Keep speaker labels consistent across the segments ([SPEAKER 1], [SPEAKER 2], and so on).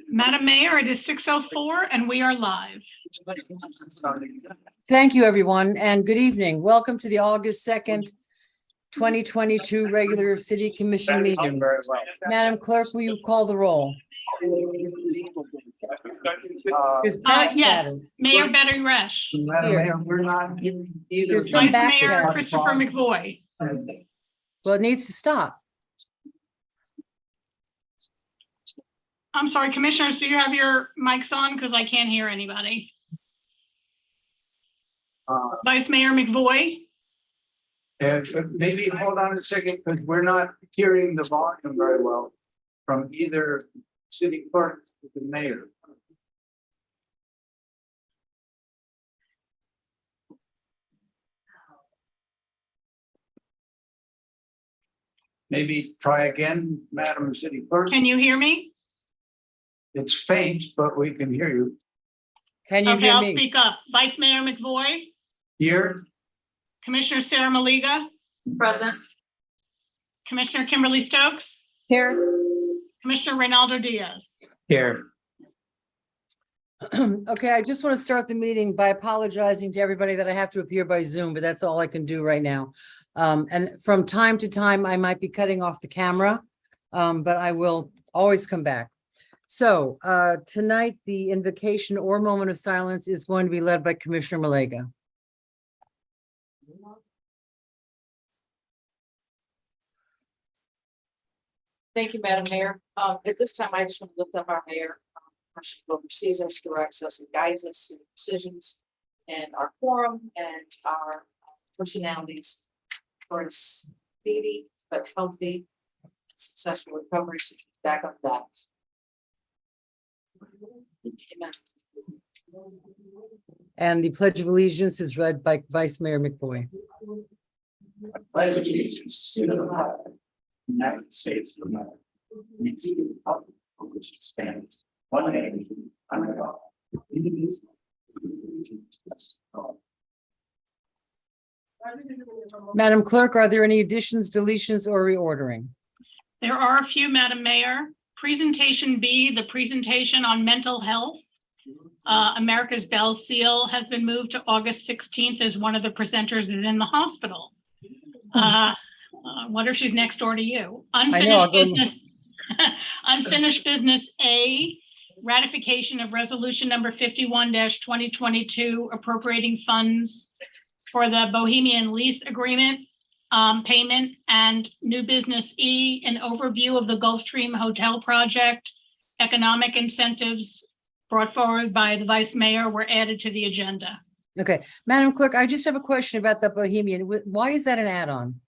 [SPEAKER 1] Madam Mayor, it is 6:04 and we are live.
[SPEAKER 2] Thank you, everyone, and good evening. Welcome to the August 2nd, 2022 regular City Commission meeting. Madam Clerk, will you call the roll?
[SPEAKER 1] Yes, Mayor Betty Resch.
[SPEAKER 3] Madam Mayor, we're not giving either.
[SPEAKER 2] There's some
[SPEAKER 1] Vice
[SPEAKER 2] back
[SPEAKER 1] Mayor
[SPEAKER 2] chatter.
[SPEAKER 1] Christopher McVoy.
[SPEAKER 2] Well, it needs to stop.
[SPEAKER 1] I'm sorry, Commissioners, do you have your mics on? Because I can't hear anybody. Vice Mayor McVoy.
[SPEAKER 3] Maybe hold on a second, because we're not hearing the volume very well from either city clerk or the mayor. Maybe try again, Madam City Clerk.
[SPEAKER 1] Can you hear me?
[SPEAKER 3] It's faint, but we can hear you.
[SPEAKER 2] Can you
[SPEAKER 1] Okay,
[SPEAKER 2] hear
[SPEAKER 1] I'll
[SPEAKER 2] me?
[SPEAKER 1] speak up. Vice Mayor McVoy,
[SPEAKER 3] Here,
[SPEAKER 1] Commissioner Sarah Maliga,
[SPEAKER 4] Present.
[SPEAKER 1] Commissioner Kimberly Stokes,
[SPEAKER 2] Here.
[SPEAKER 1] Commissioner Reynaldo Diaz.
[SPEAKER 3] here.
[SPEAKER 2] Okay, I just want to start the meeting by apologizing to everybody that I have to appear by Zoom, but that's all I can do right now. And from time to time, I might be cutting off the camera, but I will always come back. So tonight, the invocation or moment of silence is going to be led by Commissioner Malega.
[SPEAKER 4] Thank you, Madam Mayor. At this time, I just want to lift up our mayor, who oversees us, directs us, and guides us in decisions and our quorum and our personalities for a speedy but healthy, successful recovery since she's back on the docks. Amen.
[SPEAKER 2] And the Pledge of Allegiance is read by Vice Mayor McVoy.
[SPEAKER 3] I pledge allegiance to the flag of the United States of America, and to the republic for which it stands, one nation, under God, indivisible, with liberty and justice for all.
[SPEAKER 2] Madam Clerk, are there any additions, deletions, or reordering?
[SPEAKER 1] There are a few, Madam Mayor. Presentation B, the presentation on mental health. America's Bell Seal has been moved to August 16th as one of the presenters is in the hospital. What if she's next door to you? Unfinished business. Unfinished business A, ratification of resolution number 51-2022 appropriating funds for the Bohemian lease agreement payment, and new business E, an overview of the Gulfstream Hotel project. Economic incentives brought forward by the Vice Mayor were added to the agenda.
[SPEAKER 2] Okay, Madam Clerk, I just have a question about the Bohemian. Why is that an add-on?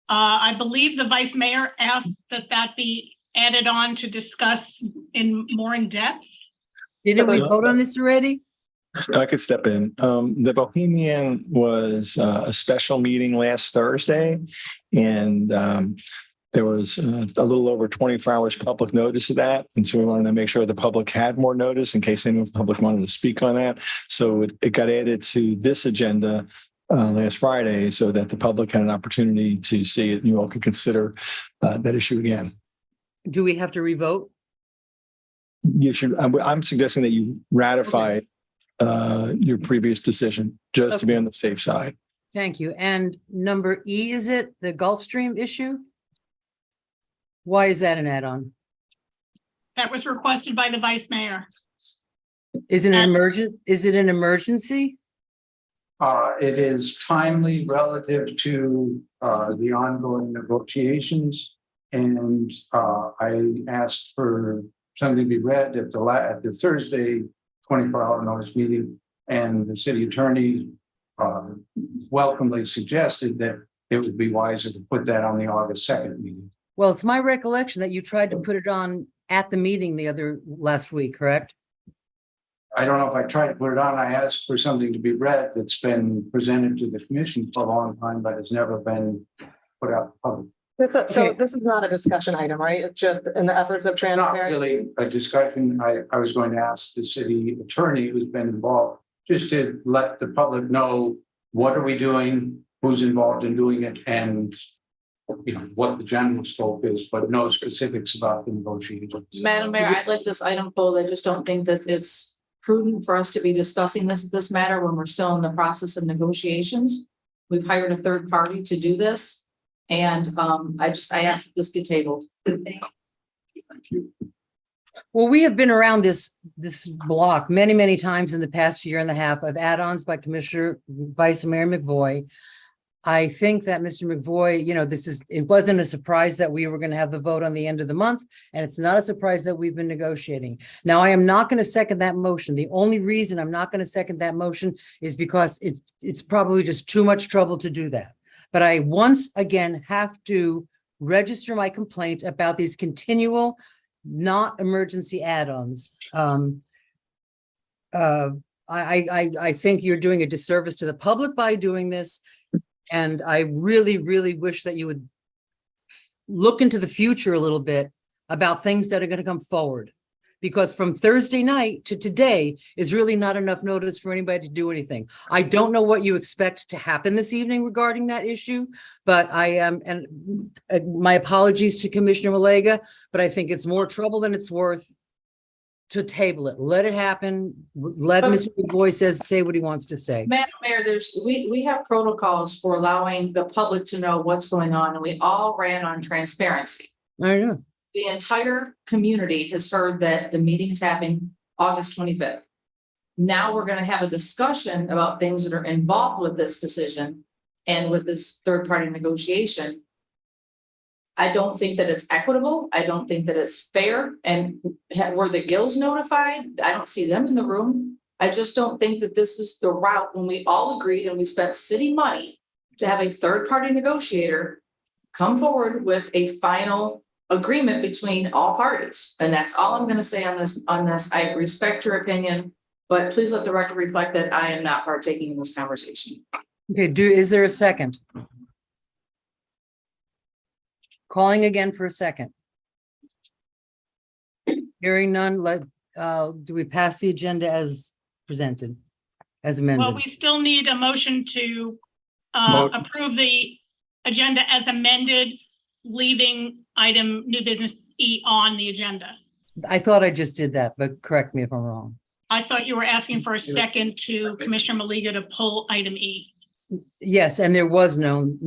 [SPEAKER 1] I believe the Vice Mayor asked that that be added on to discuss more in depth.
[SPEAKER 2] Didn't we vote on this already?
[SPEAKER 5] I could step in. The Bohemian was a special meeting last Thursday, and there was a little over 24 hours public notice of that. And so we wanted to make sure the public had more notice in case anyone from the public wanted to speak on that. So it got added to this agenda last Friday so that the public had an opportunity to see it and you all could consider that issue again.
[SPEAKER 2] Do we have to revote?
[SPEAKER 5] You should. I'm suggesting that you ratify your previous decision just to be on the safe side.
[SPEAKER 2] Thank you. And number E, is it the Gulfstream issue? Why is that an add-on?
[SPEAKER 1] That was requested by the Vice Mayor.
[SPEAKER 2] Is it an emergent? Is it an emergency?
[SPEAKER 3] It is timely relative to the ongoing negotiations. And I asked for something to be read at the Thursday 24-hour notice meeting, and the city attorney welcomely suggested that it would be wiser to put that on the August 2nd meeting.
[SPEAKER 2] Well, it's my recollection that you tried to put it on at the meeting last week, correct?
[SPEAKER 3] I don't know if I tried to put it on. I asked for something to be read that's been presented to the commission for a long time, but has never been put out to public.
[SPEAKER 6] So this is not a discussion item, right? It's just in the efforts of
[SPEAKER 3] Not
[SPEAKER 6] transparency.
[SPEAKER 3] really a discussion. I was going to ask the city attorney who's been involved just to let the public know what are we doing, who's involved in doing it, and what the general scope is, but no specifics about the negotiations.
[SPEAKER 4] Madam Mayor, I'd like this item pulled. I just don't think that it's prudent for us to be discussing this matter when we're still in the process of negotiations. We've hired a third party to do this. And I asked that this get tabled.
[SPEAKER 3] Thank you.
[SPEAKER 2] Well, we have been around this block many times in the past year and a half of add-ons by Commissioner Vice Mayor McVoy. I think that Mr. McVoy, it wasn't a surprise that we were going to have the vote on the end of the month, and it's not a surprise that we've been negotiating. Now, I am not going to second that motion. The only reason I'm not going to second that motion is because it's probably just too much trouble to do that. But I once again have to register my complaint about these continual not emergency add-ons. I think you're doing a disservice to the public by doing this. And I really wish that you would look into the future a little bit about things that are going to come forward. Because from Thursday night to today is really not enough notice for anybody to do anything. I don't know what you expect to happen this evening regarding that issue, but I am, and my apologies to Commissioner Malega, but I think it's more trouble than it's worth to table it. Let it happen. Let Mr. McVoy say what he wants to say.
[SPEAKER 4] Madam Mayor, we have protocols for allowing the public to know what's going on, and we all ran on transparency.
[SPEAKER 2] I know.
[SPEAKER 4] The entire community has heard that the meeting is happening August 25th. Now we're going to have a discussion about things that are involved with this decision and with this third-party negotiation. I don't think that it's equitable. I don't think that it's fair. And were the Gills notified? I don't see them in the room. I just don't think that this is the route when we all agreed and we spent city money to have a third-party negotiator come forward with a final agreement between all parties. And that's all I'm going to say on this. I respect your opinion, but please let the record reflect that I am not partaking in this conversation.
[SPEAKER 2] Okay, is there a second? Calling again for a second. Hearing none, do we pass the agenda as presented, as amended?
[SPEAKER 1] Well, we still need a motion to approve the agenda as amended, leaving item new business E on the agenda.
[SPEAKER 2] I thought I just did that, but correct me if I'm wrong.
[SPEAKER 1] I thought you were asking for a second to Commissioner Malega to pull item E.
[SPEAKER 2] Yes, and there was none.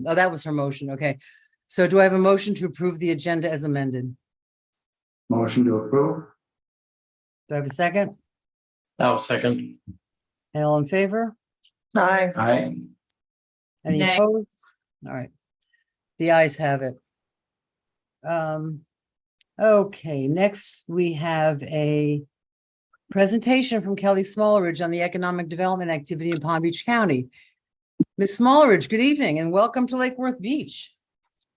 [SPEAKER 2] Oh, that was her motion. Okay. So do I have a motion to approve the agenda as amended?
[SPEAKER 3] Motion to approve.
[SPEAKER 2] Do I have a second?
[SPEAKER 7] I'll second.
[SPEAKER 2] All in favor?
[SPEAKER 6] Aye.
[SPEAKER 3] Aye.
[SPEAKER 2] Any
[SPEAKER 4] Nay.
[SPEAKER 2] opposed? All right. The ayes have it. Okay, next we have a presentation from Kelly Smallridge on the economic development activity in Palm Beach County. Ms. Smallridge, good evening and welcome to Lake Worth Beach.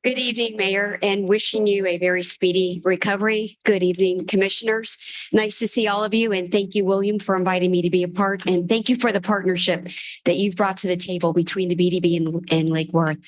[SPEAKER 8] Good evening, Mayor, and wishing you a very speedy recovery. Good evening, Commissioners. Nice to see all of you, and thank you, William, for inviting me to be a part, and thank you for the partnership that you've brought to the table between the BDB and Lake Worth.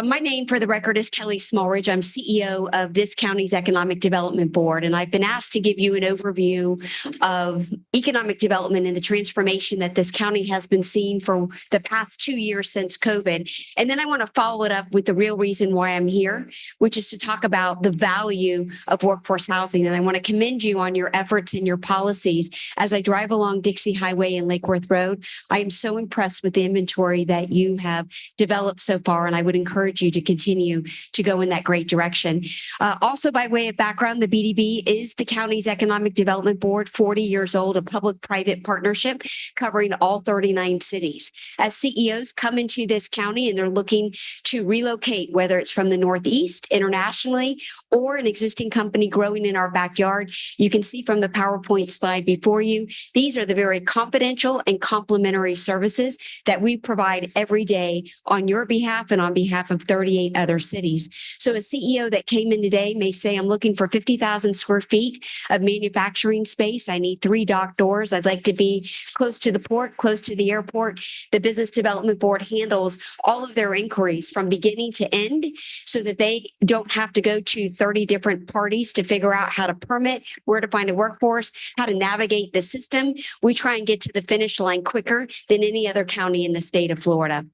[SPEAKER 8] My name, for the record, is Kelly Smallridge. I'm CEO of this county's Economic Development Board, and I've been asked to give you an overview of economic development and the transformation that this county has been seeing for the past 2 years since COVID. And then I want to follow it up with the real reason why I'm here, which is to talk about the value of workforce housing. And I want to commend you on your efforts and your policies. As I drive along Dixie Highway and Lake Worth Road, I am so impressed with the inventory that you have developed so far, and I would encourage you to continue to go in that great direction. Also, by way of background, the BDB is the county's Economic Development Board, 40 years old, a public-private partnership covering all 39 cities. As CEOs come into this county and they're looking to relocate, whether it's from the Northeast, internationally, or an existing company growing in our backyard, you can see from the PowerPoint slide before you, these are the very confidential and complementary services that we provide every day on your behalf and on behalf of 38 other cities. So a CEO that came in today may say, I'm looking for 50,000 square feet of manufacturing space. I need 3 dock doors. I'd like to be close to the port, close to the airport. The Business Development Board handles all of their inquiries from beginning to end so that they don't have to go to 30 different parties to figure out how to permit, where to find a workforce, how to navigate the system. We try and get to the finish line quicker than any other county in the state of Florida.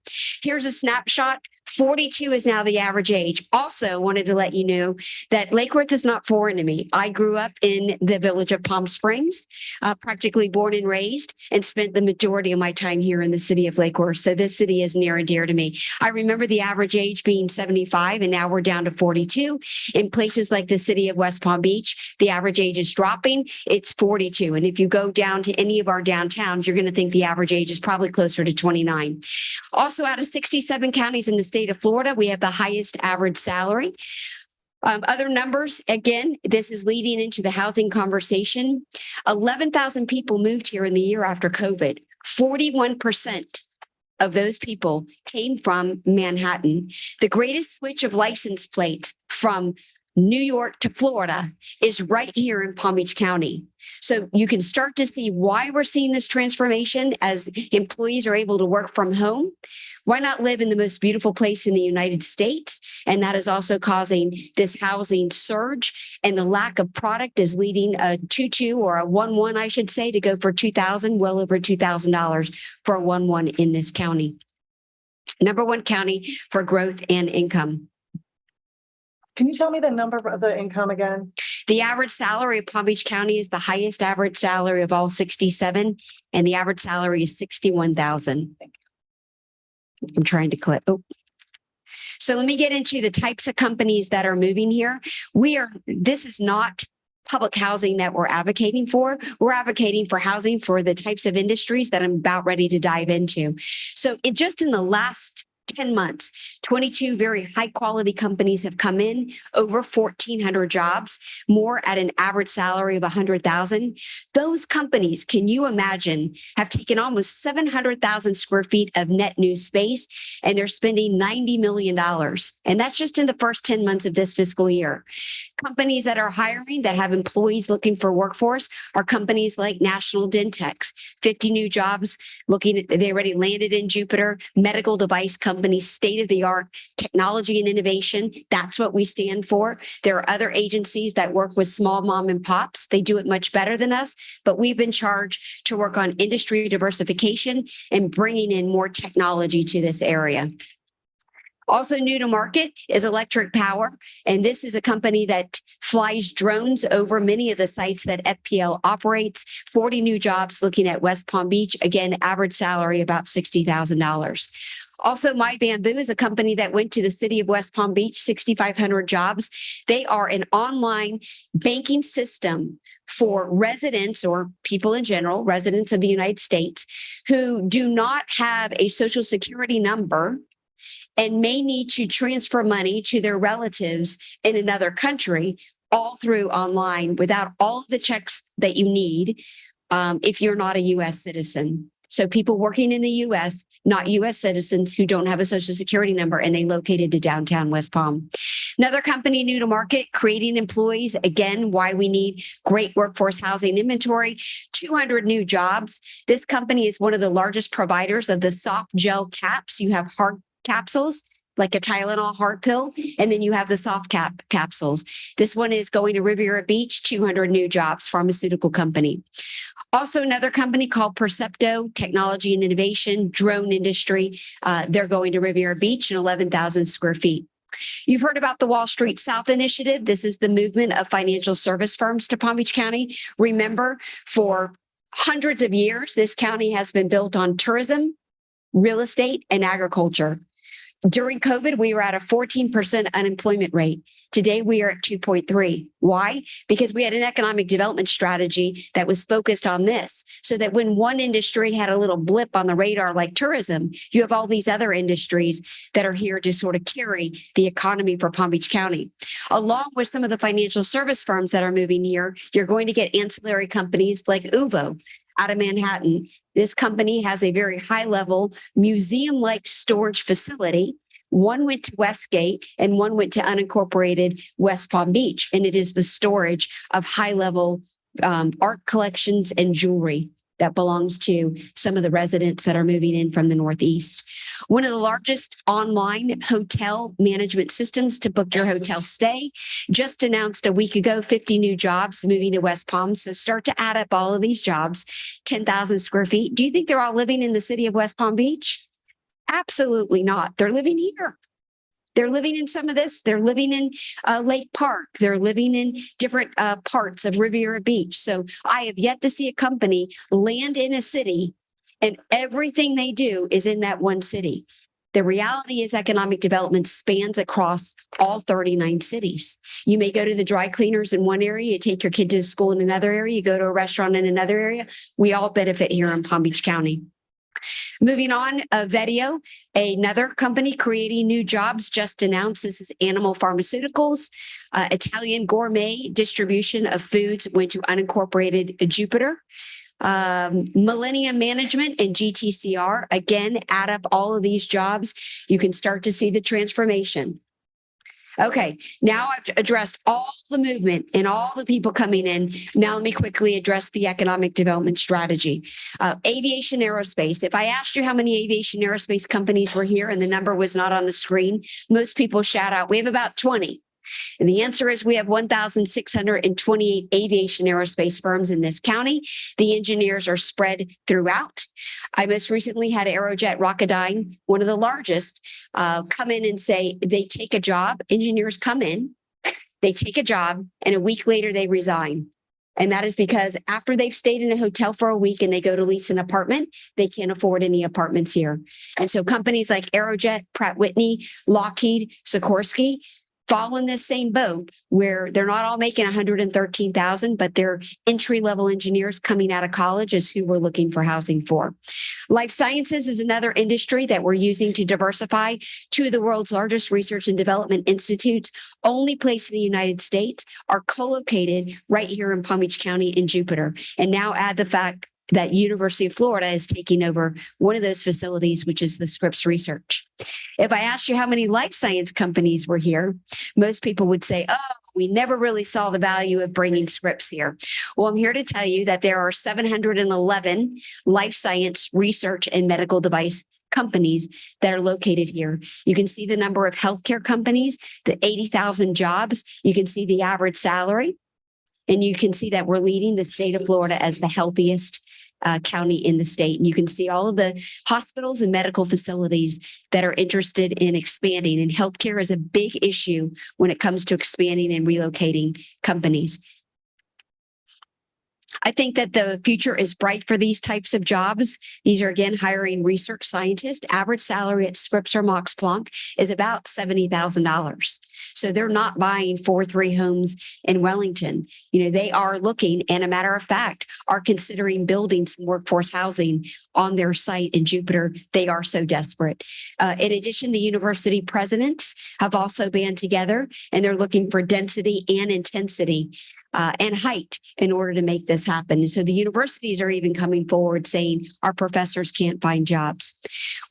[SPEAKER 8] Here's a snapshot 42 is now the average age. Also wanted to let you know that Lake Worth is not foreign to me. I grew up in the village of Palm Springs, practically born and raised, and spent the majority of my time here in the city of Lake Worth. So this city is near and dear to me. I remember the average age being 75, and now we're down to 42. In places like the city of West Palm Beach, the average age is dropping. It's 42. And if you go down to any of our downtowns, you're going to think the average age is probably closer to 29. Also, out of 67 counties in the state of Florida, we have the highest average salary. Other numbers, again, this is leading into the housing conversation. 11,000 people moved here in the year after COVID. 41% of those people came from Manhattan. The greatest switch of license plates from New York to Florida is right here in Palm Beach County. So you can start to see why we're seeing this transformation as employees are able to work from home. Why not live in the most beautiful place in the United States? And that is also causing this housing surge, and the lack of product is leading a 2.2 or a 1.1, I should say, to go for $2,000, well over $2,000 for a 1.1 in this county. Number one county for growth and income.
[SPEAKER 6] Can you tell me the number of the income again?
[SPEAKER 8] The average salary of Palm Beach County is the highest average salary of all 67, and the average salary is $61,000. I'm trying to click. Oh. So let me get into the types of companies that are moving here. This is not public housing that we're advocating for. We're advocating for housing for the types of industries that I'm about ready to dive into. So just in the last 10 months, 22 very high quality companies have come in, over 1,400 jobs, more at an average salary of 100,000. Those companies, can you imagine, have taken almost 700,000 square feet of net new space, and they're spending $90 million. And that's just in the first 10 months of this fiscal year. Companies that are hiring, that have employees looking for workforce, are companies like National Dentex, 50 new jobs they already landed in Jupiter. Medical device companies, state-of-the-art technology and innovation. That's what we stand for. There are other agencies that work with small mom and pops. They do it much better than us, but we've been charged to work on industry diversification and bringing in more technology to this area. Also new to market is Electric Power, and this is a company that flies drones over many of the sites that FPL operates. 40 new jobs looking at West Palm Beach. Again, average salary about $60,000. Also, My Bamboo is a company that went to the city of West Palm Beach, 6,500 jobs. They are an online banking system for residents, or people in general, residents of the United States, who do not have a social security number and may need to transfer money to their relatives in another country, all through online, without all of the checks that you need if you're not a U.S. citizen. So people working in the U.S., not U.S. citizens who don't have a social security number, and they located to downtown West Palm. Another company new to market, creating employees. Again, why we need great workforce housing inventory, 200 new jobs. This company is one of the largest providers of the soft gel caps. You have hard capsules, like a Tylenol hard pill, and then you have the soft capsules. This one is going to Riviera Beach, 200 new jobs, pharmaceutical company. Also, another company called Percepto, technology and innovation, drone industry. They're going to Riviera Beach and 11,000 square feet. You've heard about the Wall Street South Initiative. This is the movement of financial service firms to Palm Beach County. Remember, for hundreds of years, this county has been built on tourism, real estate, and agriculture. During COVID, we were at a 14% unemployment rate. Today, we are at 2.3. Why? Because we had an economic development strategy that was focused on this, so that when one industry had a little blip on the radar, like tourism, you have all these other industries that are here to sort of carry the economy for Palm Beach County. Along with some of the financial service firms that are moving here, you're going to get ancillary companies like Uvo out of Manhattan. This company has a very high-level museum-like storage facility. One went to Westgate and one went to unincorporated West Palm Beach, and it is the storage of high-level art collections and jewelry that belongs to some of the residents that are moving in from the Northeast. One of the largest online hotel management systems to book your hotel stay just announced a week ago 50 new jobs moving to West Palm. So start to add up all of these jobs, 10,000 square feet. Do you think they're all living in the city of West Palm Beach? Absolutely not. They're living here. They're living in some of this. They're living in Lake Park. They're living in different parts of Riviera Beach. So I have yet to see a company land in a city and everything they do is in that one city. The reality is economic development spans across all 39 cities. You may go to the dry cleaners in one area, you take your kid to school in another area, you go to a restaurant in another area. We all benefit here in Palm Beach County. Moving on, Vetio, another company creating new jobs, just announced. This is animal pharmaceuticals. Italian gourmet distribution of foods went to unincorporated Jupiter. Millennium Management and GTCR, again, add up all of these jobs. You can start to see the transformation. Okay, now I've addressed all the movement and all the people coming in. Now let me quickly address the economic development strategy. Aviation aerospace. If I asked you how many aviation aerospace companies were here and the number was not on the screen, most people shout out, we have about 20. And the answer is we have 1,628 aviation aerospace firms in this county. The engineers are spread throughout. I most recently had Aerojet Rocketdyne, one of the largest, come in and say they take a job. Engineers come in, they take a job, and a week later they resign. And that is because after they've stayed in a hotel for a week and they go to lease an apartment, they can't afford any apartments here. And so companies like Aerojet, Pratt Whitney, Lockheed, Sikorsky, fall in this same boat where they're not all making 113,000, but they're entry-level engineers coming out of college is who we're looking for housing for. Life sciences is another industry that we're using to diversify. Two of the world's largest research and development institutes, only placed in the United States, are co-located right here in Palm Beach County in Jupiter. And now add the fact that University of Florida is taking over one of those facilities, which is the Scripps Research. If I asked you how many life science companies were here, most people would say, oh, we never really saw the value of bringing Scripps here. Well, I'm here to tell you that there are 711 life science research and medical device companies that are located here. You can see the number of healthcare companies, the 80,000 jobs. You can see the average salary. And you can see that we're leading the state of Florida as the healthiest county in the state. And you can see all of the hospitals and medical facilities that are interested in expanding. And healthcare is a big issue when it comes to expanding and relocating companies. I think that the future is bright for these types of jobs. These are, again, hiring research scientists. Average salary at Scripps or Max Planck is about $70,000. So they're not buying 4-3 homes in Wellington. You know, they are looking, and a matter of fact, are considering building some workforce housing on their site in Jupiter. They are so desperate. In addition, the university presidents have also band together, and they're looking for density and intensity and height in order to make this happen. And so the universities are even coming forward saying our professors can't find jobs.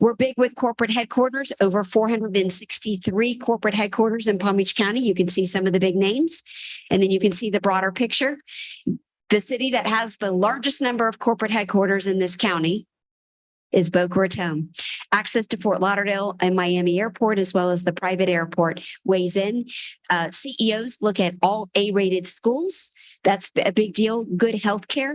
[SPEAKER 8] We're big with corporate headquarters, over 463 corporate headquarters in Palm Beach County. You can see some of the big names, and then you can see the broader picture. The city that has the largest number of corporate headquarters in this county is Boca Raton. Access to Fort Lauderdale and Miami Airport, as well as the private airport, weighs in. CEOs look at all A-rated schools. That's a big deal. Good healthcare.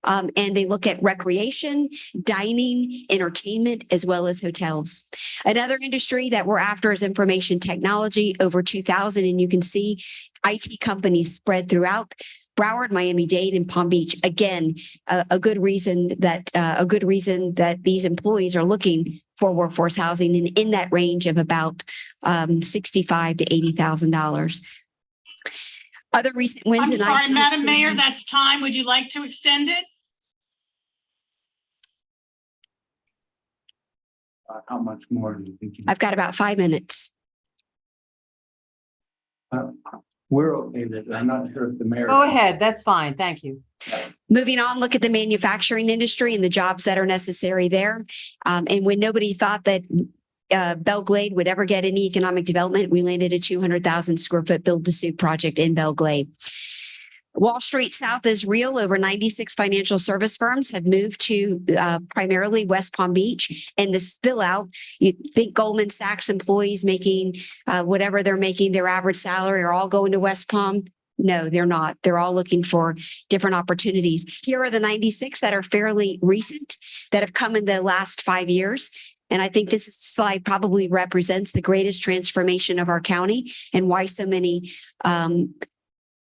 [SPEAKER 8] And they look at recreation, dining, entertainment, as well as hotels. Another industry that we're after is information technology, over 2,000. And you can see IT companies spread throughout Broward, Miami-Dade, and Palm Beach. Again, a good reason that these employees are looking for workforce housing and in that range of about $65,000 to $80,000. Other recent wins
[SPEAKER 1] I'm
[SPEAKER 8] in
[SPEAKER 1] sorry,
[SPEAKER 8] IT.
[SPEAKER 1] Madam Mayor, that's time. Would you like to extend it?
[SPEAKER 3] How much more do you think?
[SPEAKER 8] I've got about 5 minutes.
[SPEAKER 3] We're okay with it. I'm not sure if the mayor.
[SPEAKER 2] Go ahead. That's fine. Thank you.
[SPEAKER 8] Moving on, look at the manufacturing industry and the jobs that are necessary there. And when nobody thought that Belglade would ever get any economic development, we landed a 200,000 square foot build-to-suit project in Belglade. Wall Street South is real. Over 96 financial service firms have moved to primarily West Palm Beach. And the spill out, you think Goldman Sachs employees making whatever they're making, their average salary, are all going to West Palm? No, they're not. They're all looking for different opportunities. Here are the 96 that are fairly recent, that have come in the last 5 years. And I think this slide probably represents the greatest transformation of our county and why so many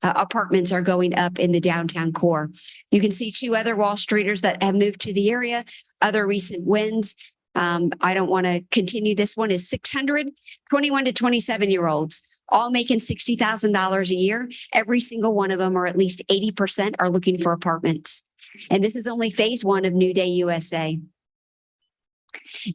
[SPEAKER 8] apartments are going up in the downtown core. You can see two other Wall Streeters that have moved to the area, other recent wins. I don't want to continue. This one is 621 to 27-year-olds, all making $60,000 a year. Every single one of them, or at least 80%, are looking for apartments. And this is only phase one of New Day USA.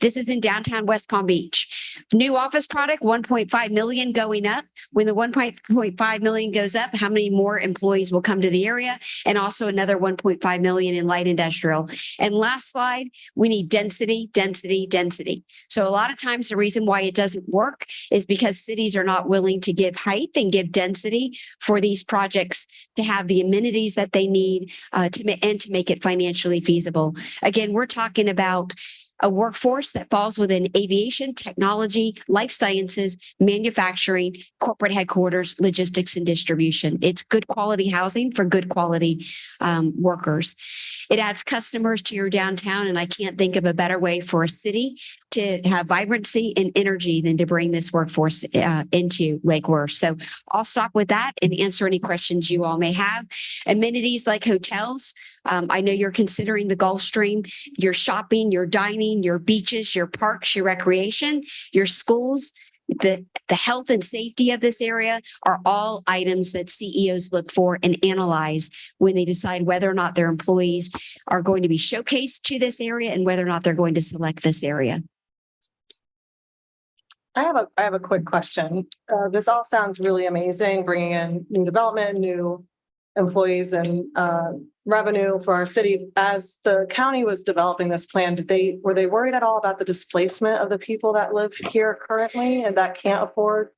[SPEAKER 8] This is in downtown West Palm Beach. New office product, 1.5 million going up. When the 1.5 million goes up, how many more employees will come to the area? And also another 1.5 million in light industrial. And last slide, we need density, density, density. So a lot of times the reason why it doesn't work is because cities are not willing to give height and give density for these projects to have the amenities that they need to make it financially feasible. Again, we're talking about a workforce that falls within aviation, technology, life sciences, manufacturing, corporate headquarters, logistics, and distribution. It's good quality housing for good quality workers. It adds customers to your downtown, and I can't think of a better way for a city to have vibrancy and energy than to bring this workforce into Lake Worth. So I'll stop with that and answer any questions you all may have. Amenities like hotels. I know you're considering the Gulf Stream, your shopping, your dining, your beaches, your parks, your recreation, your schools. The health and safety of this area are all items that CEOs look for and analyze when they decide whether or not their employees are going to be showcased to this area and whether or not they're going to select this area.
[SPEAKER 6] I have a quick question. This all sounds really amazing, bringing in new development, new employees and revenue for our city. As the county was developing this plan, were they worried at all about the displacement of the people that live here currently and that can't afford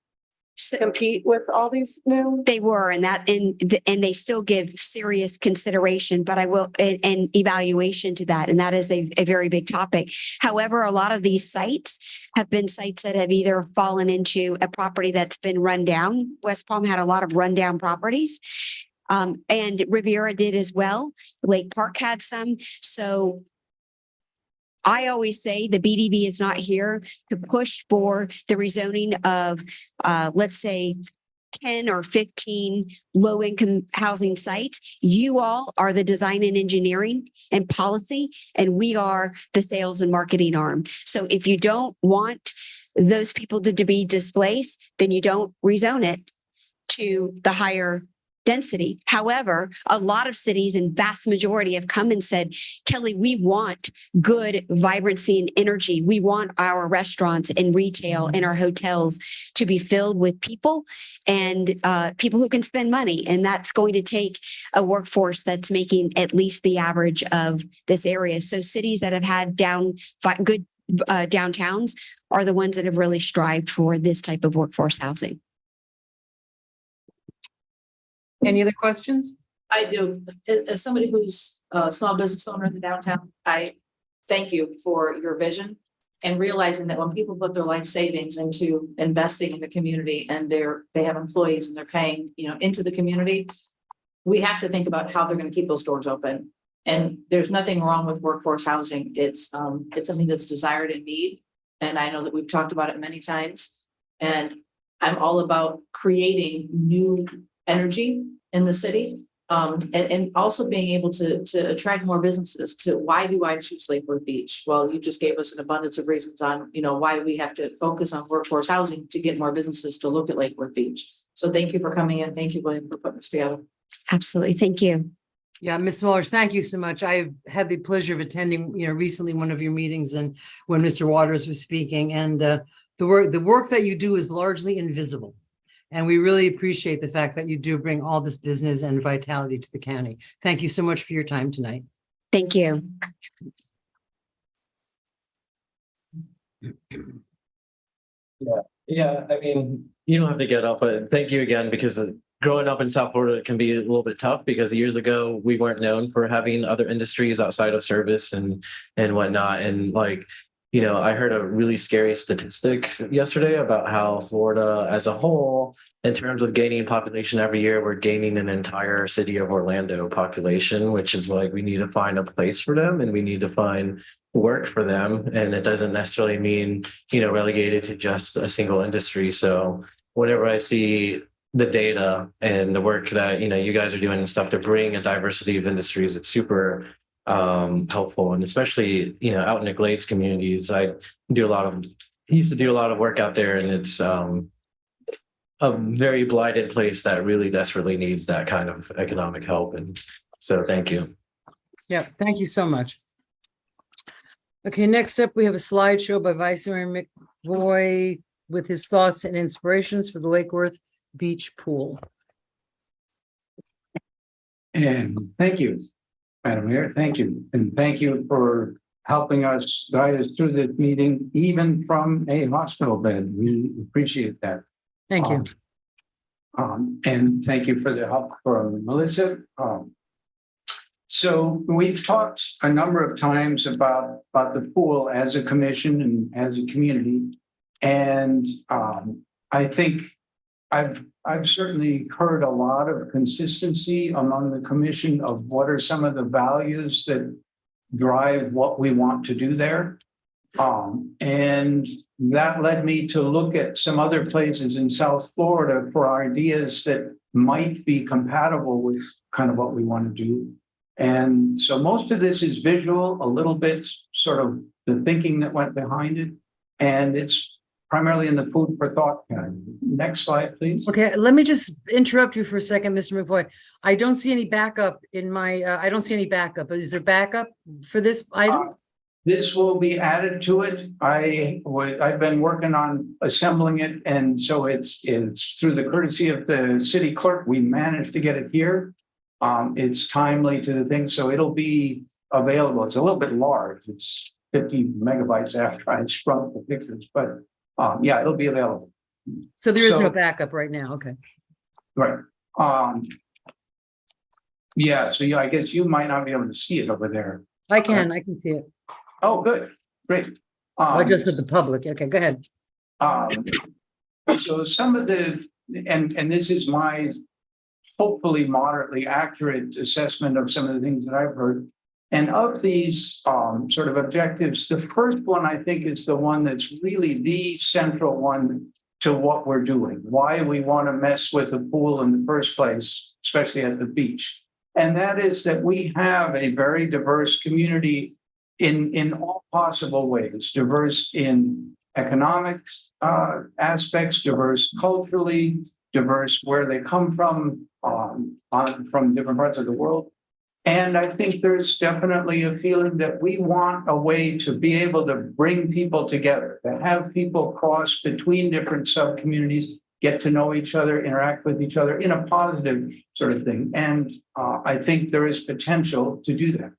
[SPEAKER 6] to compete with all these new?
[SPEAKER 8] They were, and they still give serious consideration, but I will and evaluation to that, and that is a very big topic. However, a lot of these sites have been sites that have either fallen into a property that's been run down. West Palm had a lot of rundown properties. And Riviera did as well. Lake Park had some. So I always say the BDB is not here to push for the rezoning of, let's say, 10 or 15 low-income housing sites. You all are the design and engineering and policy, and we are the sales and marketing arm. So if you don't want those people to be displaced, then you don't rezone it to the higher density. However, a lot of cities and vast majority have come and said, Kelly, we want good vibrancy and energy. We want our restaurants and retail and our hotels to be filled with people and people who can spend money. And that's going to take a workforce that's making at least the average of this area. So cities that have had good downtowns are the ones that have really strived for this type of workforce housing.
[SPEAKER 2] Any other questions?
[SPEAKER 4] I do. As somebody who's a small business owner in the downtown, I thank you for your vision and realizing that when people put their life savings into investing in the community and they have employees and they're paying, into the community, we have to think about how they're going to keep those doors open. And there's nothing wrong with workforce housing. It's something that's desired and need. And I know that we've talked about it many times. And I'm all about creating new energy in the city, and also being able to attract more businesses. To why do I choose Lake Worth Beach? Well, you just gave us an abundance of reasons on why we have to focus on workforce housing to get more businesses to look at Lake Worth Beach. So thank you for coming in. Thank you, William, for putting this together.
[SPEAKER 8] Absolutely. Thank you.
[SPEAKER 2] Yeah, Ms. Smallridge, thank you so much. I've had the pleasure of attending, recently one of your meetings and when Mr. Waters was speaking, and the work that you do is largely invisible. And we really appreciate the fact that you do bring all this business and vitality to the county. Thank you so much for your time tonight.
[SPEAKER 8] Thank you.
[SPEAKER 7] Yeah. I mean, you don't have to get up, but thank you again, because growing up in South Florida can be a little bit tough, because years ago we weren't known for having other industries outside of service and whatnot. And I heard a really scary statistic yesterday about how Florida as a whole, in terms of gaining population every year, we're gaining an entire city of Orlando population, which is we need to find a place for them, and we need to find work for them, and it doesn't necessarily mean, relegated to just a single industry. So whenever I see the data and the work that, you guys are doing and stuff to bring a diversity of industries, it's super helpful. And especially, out in the Glades communities, I used to do a lot of work out there, and it's a very blighted place that really desperately needs that kind of economic help. And so thank you.
[SPEAKER 2] Yeah, thank you so much. Okay, next up, we have a slideshow by Vice Mayor McVoy with his thoughts and inspirations for the Lake Worth Beach Pool.
[SPEAKER 3] And thank you, Madam Mayor. Thank you. And thank you for helping us guide us through this meeting, even from a hospital bed. We appreciate that.
[SPEAKER 2] Thank you.
[SPEAKER 3] And thank you for the help from Melissa. So we've talked a number of times about the pool as a commission and as a community. And I think I've certainly heard a lot of consistency among the commission of what are some of the values that drive what we want to do there. And that led me to look at some other places in South Florida for ideas that might be compatible with kind of what we want to do. And so most of this is visual, a little bit sort of the thinking that went behind it. And it's primarily in the food for thought category. Next slide, please.
[SPEAKER 2] Okay, let me just interrupt you for a second, Mr. McVoy. I don't see any backup in my, I don't see any backup. Is there backup for this item?
[SPEAKER 3] This will be added to it. I've been working on assembling it, and so it's through the courtesy of the city clerk, we managed to get it here. It's timely to the thing, so it'll be available. It's a little bit large. It's 50 megabytes after I shrunk the pictures, but yeah, it'll be available.
[SPEAKER 2] So there is no backup right now. Okay.
[SPEAKER 3] Right. Yeah, so I guess you might not be able to see it over there.
[SPEAKER 2] I can see it.
[SPEAKER 3] Oh, good, great.
[SPEAKER 2] I just said the public. Okay, go ahead.
[SPEAKER 3] So some of the, and this is my hopefully moderately accurate assessment of some of the things that I've heard. And of these sort of objectives, the first one I think is the one that's really the central one to what we're doing, why we want to mess with a pool in the first place, especially at the beach. And that is that we have a very diverse community in all possible ways, diverse in economic aspects, diverse culturally, diverse where they come from different parts of the world. And I think there's definitely a feeling that we want a way to be able to bring people together, to have people cross between different sub-communities, get to know each other, interact with each other in a positive sort of thing. And I think there is potential to do that.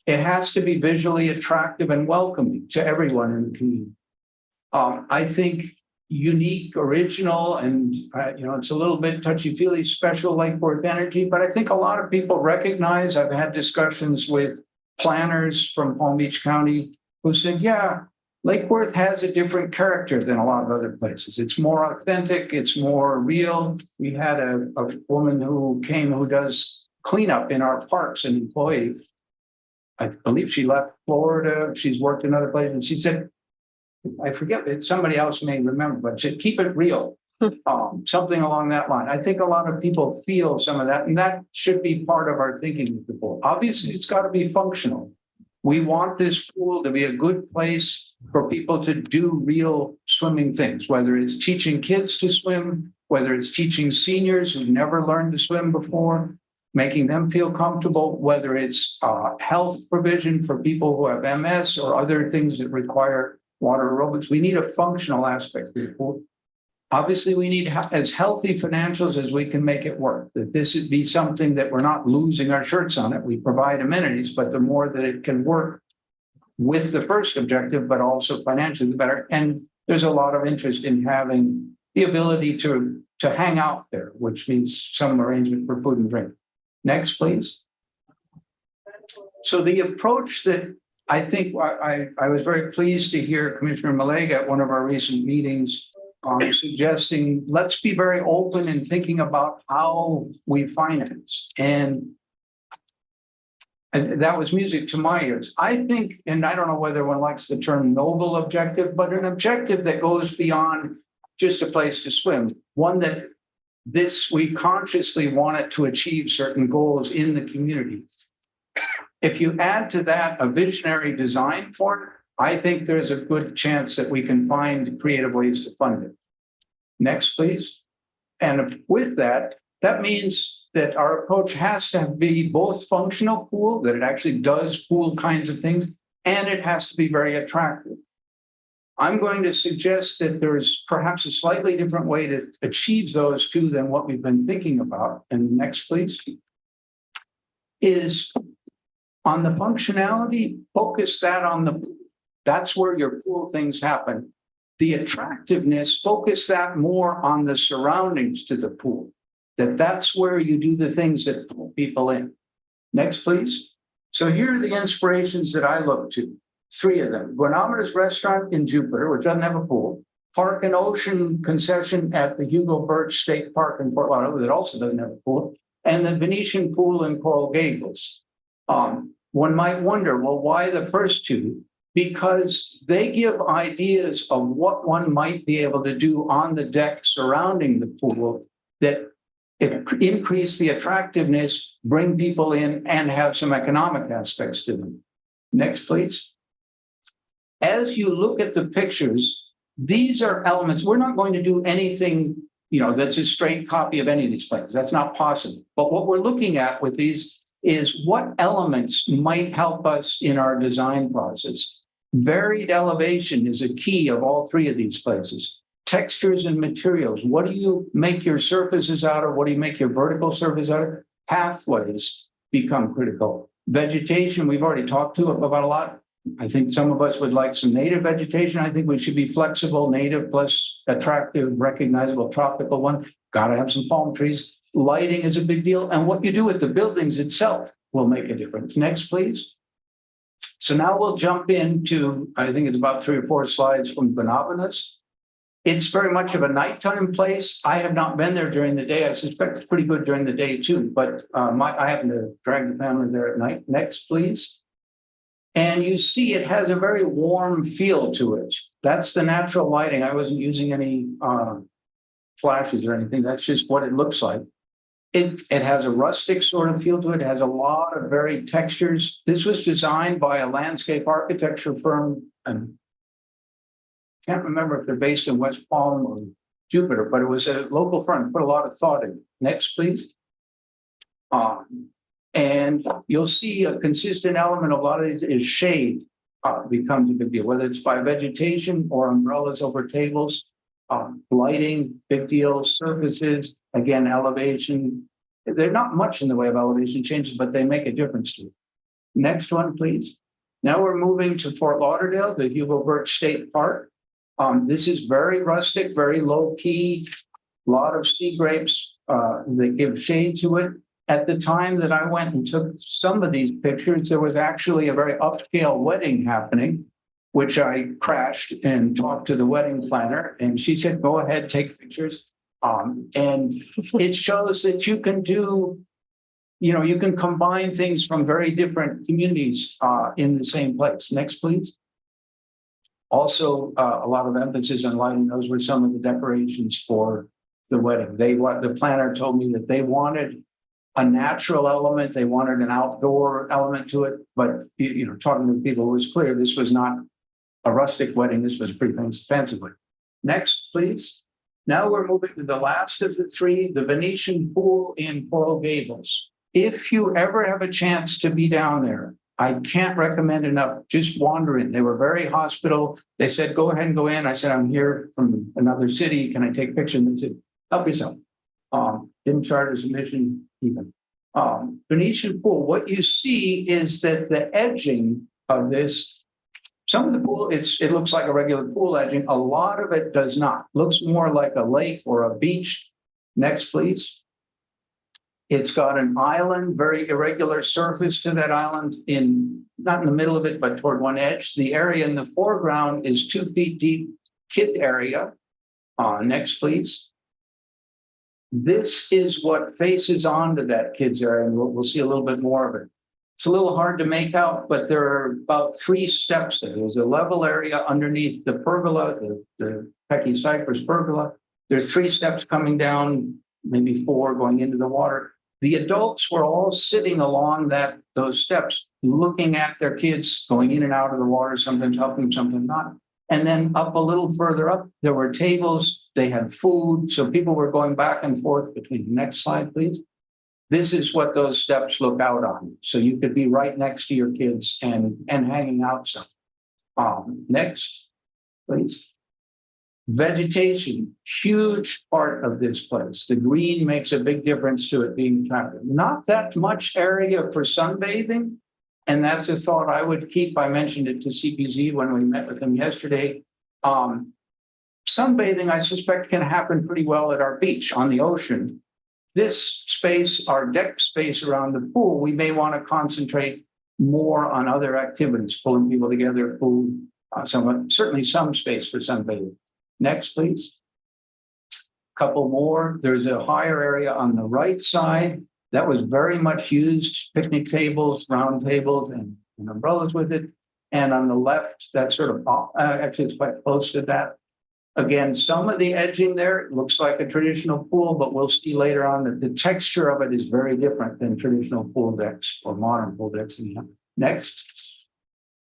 [SPEAKER 3] It has to be visually attractive and welcoming to everyone in the community. I think unique, original, and it's a little bit touchy-feely, special Lake Worth energy, but I think a lot of people recognize, I've had discussions with planners from Palm Beach County who said, yeah, Lake Worth has a different character than a lot of other places. It's more authentic, it's more real. We had a woman who came who does cleanup in our parks, an employee. I believe she left Florida. She's worked in other places. And she said, I forget that somebody else may remember, but she said, keep it real. Something along that line. I think a lot of people feel some of that, and that should be part of our thinking with the pool. Obviously, it's got to be functional. We want this pool to be a good place for people to do real swimming things, whether it's teaching kids to swim, whether it's teaching seniors who've never learned to swim before, making them feel comfortable, whether it's health provision for people who have MS or other things that require water aerobics. We need a functional aspect to the pool. Obviously, we need as healthy financials as we can make it work, that this would be something that we're not losing our shirts on it. We provide amenities, but the more that it can work with the first objective, but also financially, the better. And there's a lot of interest in having the ability to hang out there, which means some arrangement for food and drink. Next, please. So the approach that I think I was very pleased to hear Commissioner Malega at one of our recent meetings suggesting, let's be very open in thinking about how we finance. And And that was music to my ears. I think, and I don't know whether one likes the term noble objective, but an objective that goes beyond just a place to swim. One that we consciously wanted to achieve certain goals in the community. If you add to that a visionary design for it, I think there's a good chance that we can find creative ways to fund it. Next, please. And with that, that means that our approach has to be both functional pool, that it actually does pool kinds of things, and it has to be very attractive. I'm going to suggest that there's perhaps a slightly different way to achieve those two than what we've been thinking about. And next, please, is on the functionality, focus that on the pool. That's where your pool things happen. The attractiveness, focus that more on the surroundings to the pool. That's where you do the things that pull people in. Next, please. So here are the inspirations that I look to. 3 of them. Guanometer's Restaurant in Jupiter, which doesn't have a pool. Park and Ocean concession at the Hugo Burke State Park in Fort Lauderdale that also doesn't have a pool. And the Venetian Pool in Coral Gables. One might wonder, well, why the first 2? Because they give ideas of what one might be able to do on the deck surrounding the pool that increase the attractiveness, bring people in, and have some economic aspects to them. Next, please. As you look at the pictures, these are elements. We're not going to do anything, that's a straight copy of any of these places. That's not possible. But what we're looking at with these is what elements might help us in our design process. Varied elevation is a key of all 3 of these places. Textures and materials. What do you make your surfaces out of? What do you make your vertical surface out of? Pathways become critical. Vegetation, we've already talked about a lot. I think some of us would like some native vegetation. I think we should be flexible, native plus attractive, recognizable tropical one. Got to have some palm trees. Lighting is a big deal. And what you do with the buildings itself will make a difference. Next, please. So now we'll jump into, I think it's about 3 or 4 slides from Benavides. It's very much of a nighttime place. I have not been there during the day. I suspect it's pretty good during the day too, but I happen to drag the family there at night. Next, please. And you see it has a very warm feel to it. That's the natural lighting. I wasn't using any flashes or anything. That's just what it looks like. It has a rustic sort of feel to it. It has a lot of varied textures. This was designed by a landscape architecture firm, and can't remember if they're based in West Palm or Jupiter, but it was a local firm, put a lot of thought in. Next, please. And you'll see a consistent element of a lot of it is shade becomes a big deal, whether it's by vegetation or umbrellas over tables, lighting, big deal, surfaces, again, elevation. They're not much in the way of elevation changes, but they make a difference to it. Next one, please. Now we're moving to Fort Lauderdale, the Hugo Burke State Park. This is very rustic, very low key, a lot of sea grapes that give shade to it. At the time that I went and took some of these pictures, there was actually a very upscale wedding happening, which I crashed and talked to the wedding planner. And she said, go ahead, take pictures. And it shows that you can do, you can combine things from very different communities in the same place. Next, please. Also, a lot of emphasis on lighting. Those were some of the decorations for the wedding. The planner told me that they wanted a natural element. They wanted an outdoor element to it. But, talking to people, it was clear this was not a rustic wedding. This was a pretty fancy wedding. Next, please. Now we're moving to the last of the 3, the Venetian Pool in Coral Gables. If you ever have a chance to be down there, I can't recommend enough, just wander in. They were very hospitable. They said, go ahead and go in. I said, I'm here from another city. Can I take pictures? And they said, help yourself. Didn't charge us admission even. Venetian Pool, what you see is that the edging of this, some of the pool, it looks like a regular pool edging. A lot of it does not. Looks more like a lake or a beach. Next, please. It's got an island, very irregular surface to that island, not in the middle of it, but toward one edge. The area in the foreground is 2 feet deep, kid area. Next, please. This is what faces onto that kids area, and we'll see a little bit more of it. It's a little hard to make out, but there are about 3 steps there. There's a level area underneath the pergola, the Pecky Cypress pergola. There's 3 steps coming down, maybe 4 going into the water. The adults were all sitting along those steps, looking at their kids going in and out of the water, sometimes helping, sometimes not. And then up a little further up, there were tables, they had food, so people were going back and forth between. Next slide, please. This is what those steps look out on. So you could be right next to your kids and hanging out some. Next, please. Vegetation, huge part of this place. The green makes a big difference to it being attractive. Not that much area for sunbathing. And that's a thought I would keep. I mentioned it to CPZ when we met with them yesterday. Sunbathing, I suspect, can happen pretty well at our beach on the ocean. This space, our deck space around the pool, we may want to concentrate more on other activities, pulling people together, food, certainly some space for sunbathing. Next, please. Couple more. There's a higher area on the right side that was very much used, picnic tables, round tables, and umbrellas with it. And on the left, that's sort of, actually it's quite close to that. Again, some of the edging there looks like a traditional pool, but we'll see later on that the texture of it is very different than traditional pool decks or modern pool decks. Next.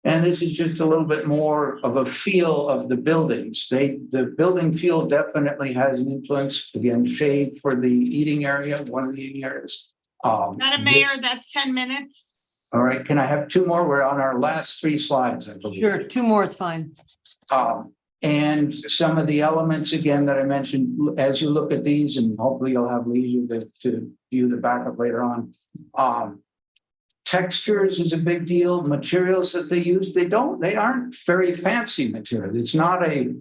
[SPEAKER 3] And this is just a little bit more of a feel of the buildings. The building feel definitely has an influence. Again, shade for the eating area, one of the eating areas.
[SPEAKER 1] Madam Mayor, that's 10 minutes.
[SPEAKER 3] All right, can I have 2 more? We're on our last 3 slides, I believe.
[SPEAKER 2] Sure, 2 more is fine.
[SPEAKER 3] And some of the elements, again, that I mentioned, as you look at these, and hopefully you'll have leisure to view the backup later on. Textures is a big deal. Materials that they use, they aren't very fancy materials. It's not a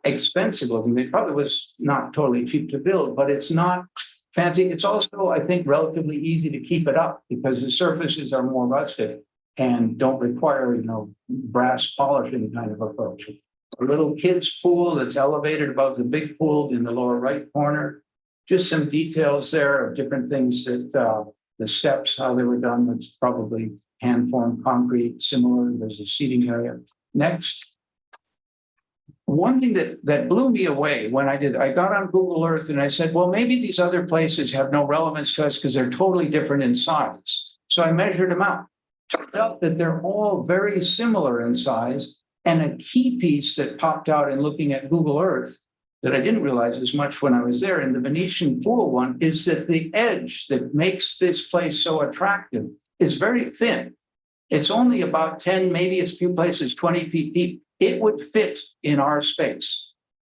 [SPEAKER 3] expensive looking. It probably was not totally cheap to build, but it's not fancy. It's also, I think, relatively easy to keep it up because the surfaces are more rustic and don't require, brass polishing kind of approach. A little kids pool that's elevated above the big pool in the lower right corner. Just some details there of different things that the steps, how they were done. It's probably hand-formed concrete, similar. There's a seating area. Next. One thing that blew me away when I got on Google Earth and I said, well, maybe these other places have no relevance to us because they're totally different in size. So I measured them out. Turned out that they're all very similar in size. And a key piece that popped out in looking at Google Earth that I didn't realize as much when I was there in the Venetian Pool one is that the edge that makes this place so attractive is very thin. It's only about 10, maybe a few places, 20 feet deep. It would fit in our space.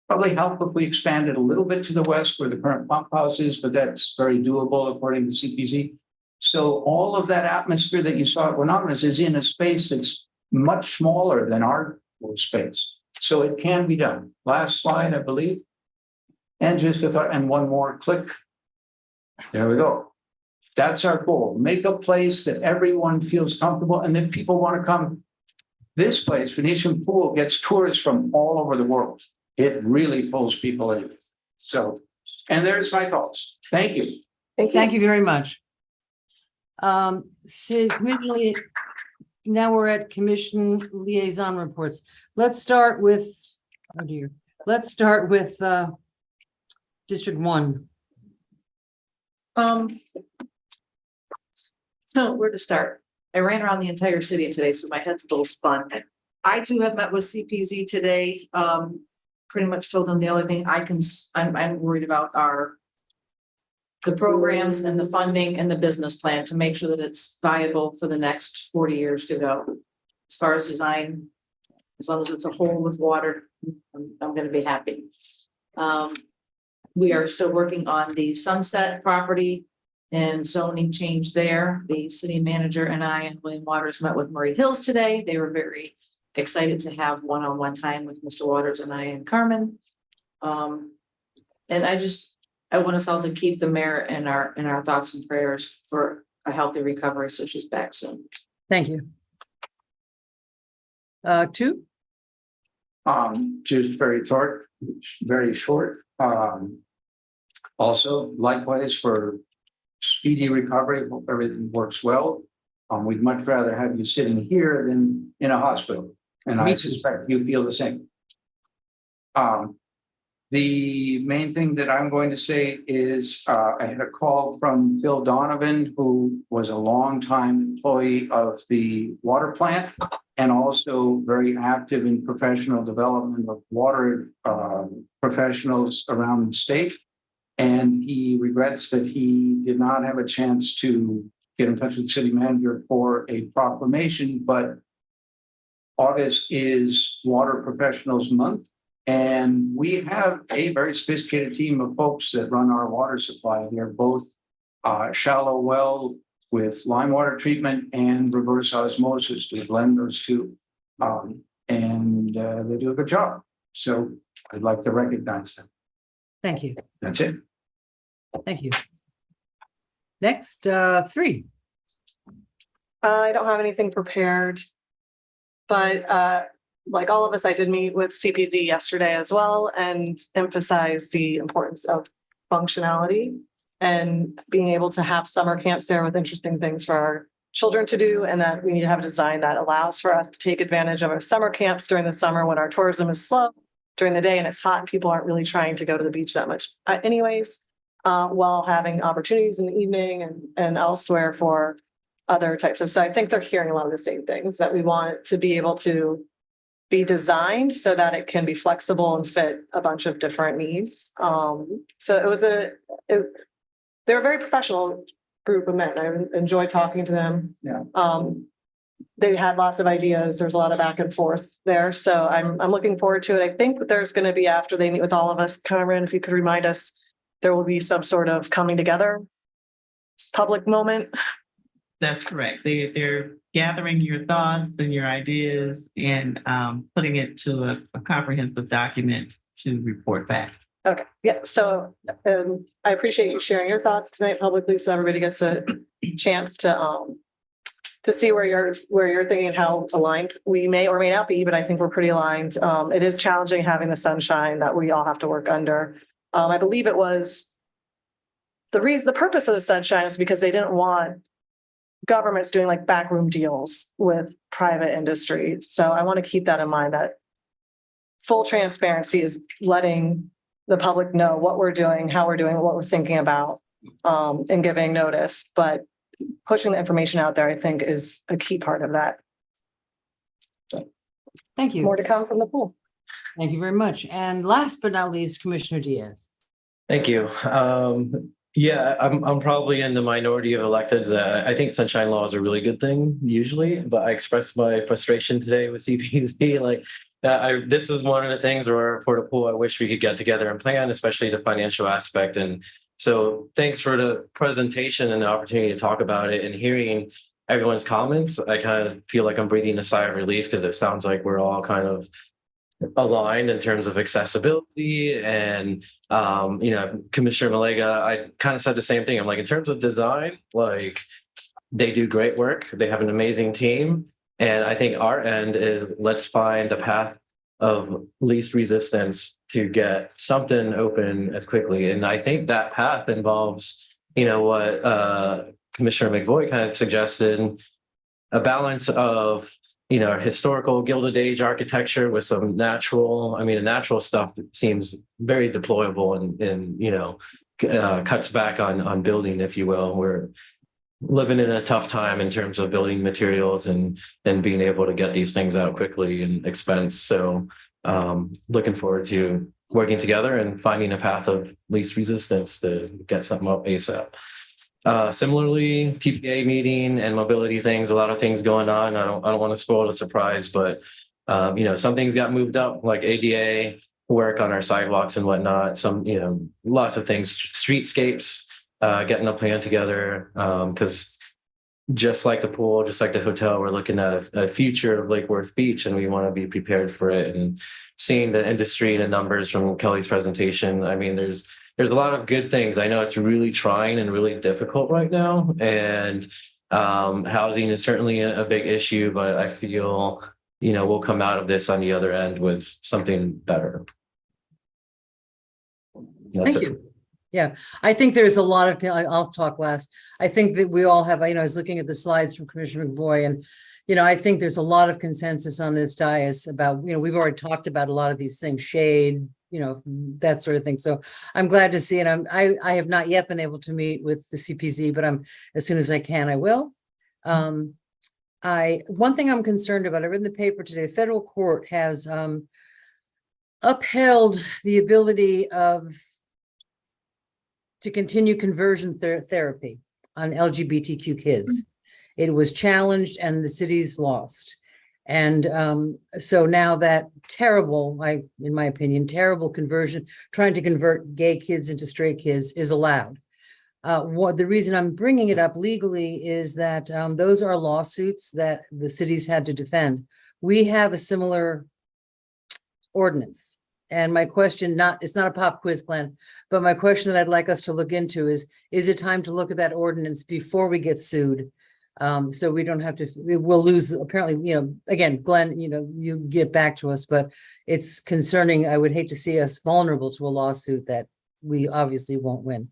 [SPEAKER 3] Probably help if we expanded a little bit to the west where the current pump house is, but that's very doable according to CPZ. So all of that atmosphere that you saw at Winopolis is in a space that's much smaller than our space. So it can be done. Last slide, I believe. And just a thought, and one more click. There we go. That's our goal. Make a place that everyone feels comfortable and that people want to come. This place, Venetian Pool, gets tourists from all over the world. It really pulls people in. So, and there's my thoughts. Thank you.
[SPEAKER 2] Thank you very much. Now we're at commission liaison reports. Let's start with, District 1.
[SPEAKER 4] So where to start? I ran around the entire city today, so my head's a little spun. I too have met with CPZ today. Pretty much told them the only thing I'm worried about are the programs and the funding and the business plan to make sure that it's viable for the next 40 years to go. As far as design, as long as it's a hole with water, I'm going to be happy. We are still working on the Sunset property and zoning change there. The city manager and I and William Waters met with Murray Hills today. They were very excited to have one-on-one time with Mr. Waters and I and Carmen. And I want us all to keep the mayor in our thoughts and prayers for a healthy recovery, so she's back soon.
[SPEAKER 2] Thank you. 2.
[SPEAKER 3] Just very short. Also, likewise for speedy recovery. Hope everything works well. We'd much rather have you sitting here than in a hospital, and I
[SPEAKER 2] Me too.
[SPEAKER 3] suspect you feel the same. The main thing that I'm going to say is, I had a call from Phil Donovan, who was a longtime employee of the water plant and also very active in professional development of water professionals around the state. And he regrets that he did not have a chance to get in touch with the city manager for a proclamation, but August is Water Professionals Month. And we have a very sophisticated team of folks that run our water supply. They're both shallow well with lime water treatment and reverse osmosis to blend those two. And they do a good job. So I'd like to recognize them.
[SPEAKER 2] Thank you.
[SPEAKER 3] That's it.
[SPEAKER 2] Thank you. Next, 3.
[SPEAKER 6] I don't have anything prepared, but like all of us, I did meet with CPZ yesterday as well and emphasize the importance of functionality and being able to have summer camps there with interesting things for our children to do, and that we need to have a design that allows for us to take advantage of our summer camps during the summer when our tourism is slow during the day and it's hot. People aren't really trying to go to the beach that much anyways, while having opportunities in the evening and elsewhere for other types of. So I think they're hearing a lot of the same things, that we want it to be able to be designed so that it can be flexible and fit a bunch of different needs. So it was they're a very professional group of men. I enjoyed talking to them.
[SPEAKER 3] Yeah.
[SPEAKER 6] They had lots of ideas. There's a lot of back and forth there. So I'm looking forward to it. I think there's going to be, after they meet with all of us, Cameron, if you could remind us, there will be some sort of coming together public moment.
[SPEAKER 9] That's correct. They're gathering your thoughts and your ideas and putting it to a comprehensive document to report back.
[SPEAKER 6] Okay, yeah, so I appreciate you sharing your thoughts tonight publicly, so everybody gets a chance to see where you're thinking and how aligned we may or may not be, but I think we're pretty aligned. It is challenging having the sunshine that we all have to work under. I believe it was the purpose of the sunshine is because they didn't want governments doing like backroom deals with private industry. So I want to keep that in mind, that full transparency is letting the public know what we're doing, how we're doing, what we're thinking about, and giving notice. But pushing the information out there, I think, is a key part of that.
[SPEAKER 2] Thank you.
[SPEAKER 6] More to come from the pool.
[SPEAKER 2] Thank you very much. And last but not least, Commissioner Diaz.
[SPEAKER 7] Thank you. Yeah, I'm probably in the minority of electeds. I think sunshine law is a really good thing usually, but I expressed my frustration today with CPC. Like, this is one of the things where for the pool, I wish we could get together and plan, especially the financial aspect. And so thanks for the presentation and the opportunity to talk about it, and hearing everyone's comments. I kind of feel like I'm breathing a sigh of relief, because it sounds like we're all kind of aligned in terms of accessibility. And Commissioner Malega, I kind of said the same thing. I'm like, in terms of design, like, they do great work. They have an amazing team. And I think our end is, let's find a path of least resistance to get something open as quickly. And I think that path involves, what Commissioner McVoy kind of suggested, a balance of historical Gilded Age architecture with some natural. The natural stuff seems very deployable and cuts back on building, if you will. We're living in a tough time in terms of building materials and being able to get these things out quickly and expense. So looking forward to working together and finding a path of least resistance to get something up ASAP. Similarly, TPA meeting and mobility things, a lot of things going on. I don't want to spoil the surprise, but some things got moved up, like ADA work on our sidewalks and whatnot. Some, lots of things, streetscapes, getting a plan together. Because just like the pool, just like the hotel, we're looking at a future of Lake Worth Beach, and we want to be prepared for it. And seeing the industry and the numbers from Kelly's presentation, there's a lot of good things. I know it's really trying and really difficult right now, and housing is certainly a big issue, but I feel, we'll come out of this on the other end with something better.
[SPEAKER 2] Thank you. I think there's a lot of, I'll talk last. I think that we all have, I was looking at the slides from Commissioner McBoy, and, I think there's a lot of consensus on this dais about, we've already talked about a lot of these things, shade, that sort of thing. So I'm glad to see it. I have not yet been able to meet with the CPZ, but as soon as I can, I will. One thing I'm concerned about, I read in the paper today, federal court has upheld the ability to continue conversion therapy on LGBTQ kids. It was challenged and the city's lost. And so now that terrible, in my opinion, terrible conversion, trying to convert gay kids into straight kids is allowed. The reason I'm bringing it up legally is that those are lawsuits that the cities had to defend. We have a similar ordinance. And my question, it's not a pop quiz, Glenn, but my question that I'd like us to look into is it time to look at that ordinance before we get sued? So we don't have to, we'll lose, apparently, again, Glenn, you get back to us, but it's concerning. I would hate to see us vulnerable to a lawsuit that we obviously won't win.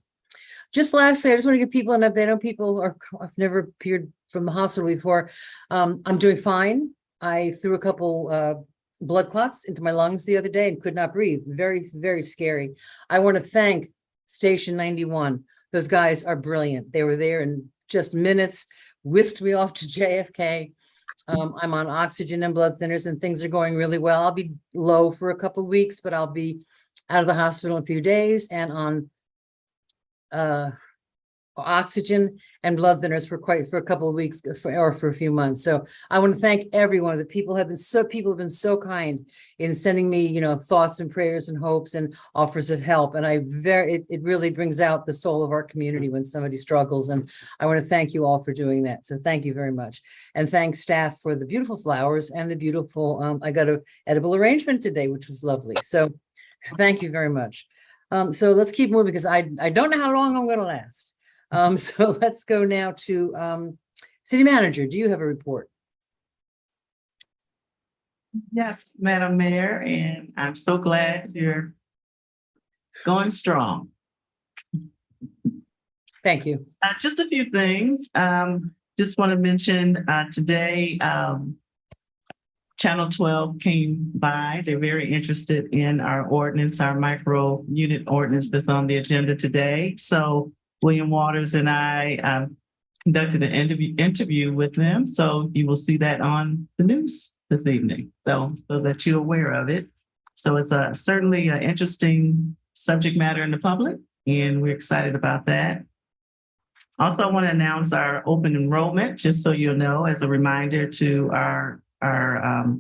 [SPEAKER 2] Just lastly, I just want to give people an update. I know people I've never appeared from the hospital before. I'm doing fine. I threw a couple blood clots into my lungs the other day and could not breathe. Very, very scary. I want to thank Station 91. Those guys are brilliant. They were there in just minutes, whisked me off to JFK. I'm on oxygen and blood thinners and things are going really well. I'll be low for a couple of weeks, but I'll be out of the hospital in a few days and on oxygen and blood thinners for a couple of weeks or for a few months. So I want to thank everyone. The people have been so kind in sending me, thoughts and prayers and hopes and offers of help. And it really brings out the soul of our community when somebody struggles. And I want to thank you all for doing that. So thank you very much. And thanks staff for the beautiful flowers and the beautiful, I got an edible arrangement today, which was lovely. So thank you very much. So let's keep moving because I don't know how long I'm going to last. So let's go now to City Manager. Do you have a report?
[SPEAKER 9] Yes, Madam Mayor, and I'm so glad you're going strong.
[SPEAKER 2] Thank you.
[SPEAKER 9] Just a few things. Just want to mention today, Channel 12 came by. They're very interested in our ordinance, our micro unit ordinance that's on the agenda today. So William Waters and I conducted an interview with them. So you will see that on the news this evening, so that you're aware of it. So it's certainly an interesting subject matter in the public, and we're excited about that. Also, I want to announce our open enrollment, just so you'll know, as a reminder to our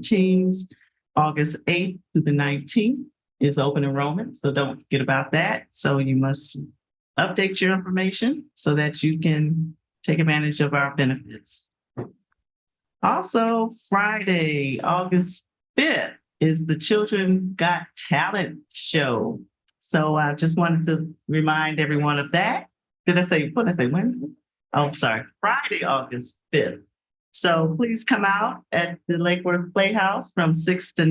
[SPEAKER 9] teams, August 8th through the 19th is open enrollment. So don't forget about that. So you must update your information so that you can take advantage of our benefits. Also, Friday, August 5th is the Children Got Talent show. So I just wanted to remind everyone of that. What did I say, Wednesday? Oh, sorry, Friday, August 5th. So please come out at the Lake Worth Playhouse from 6 to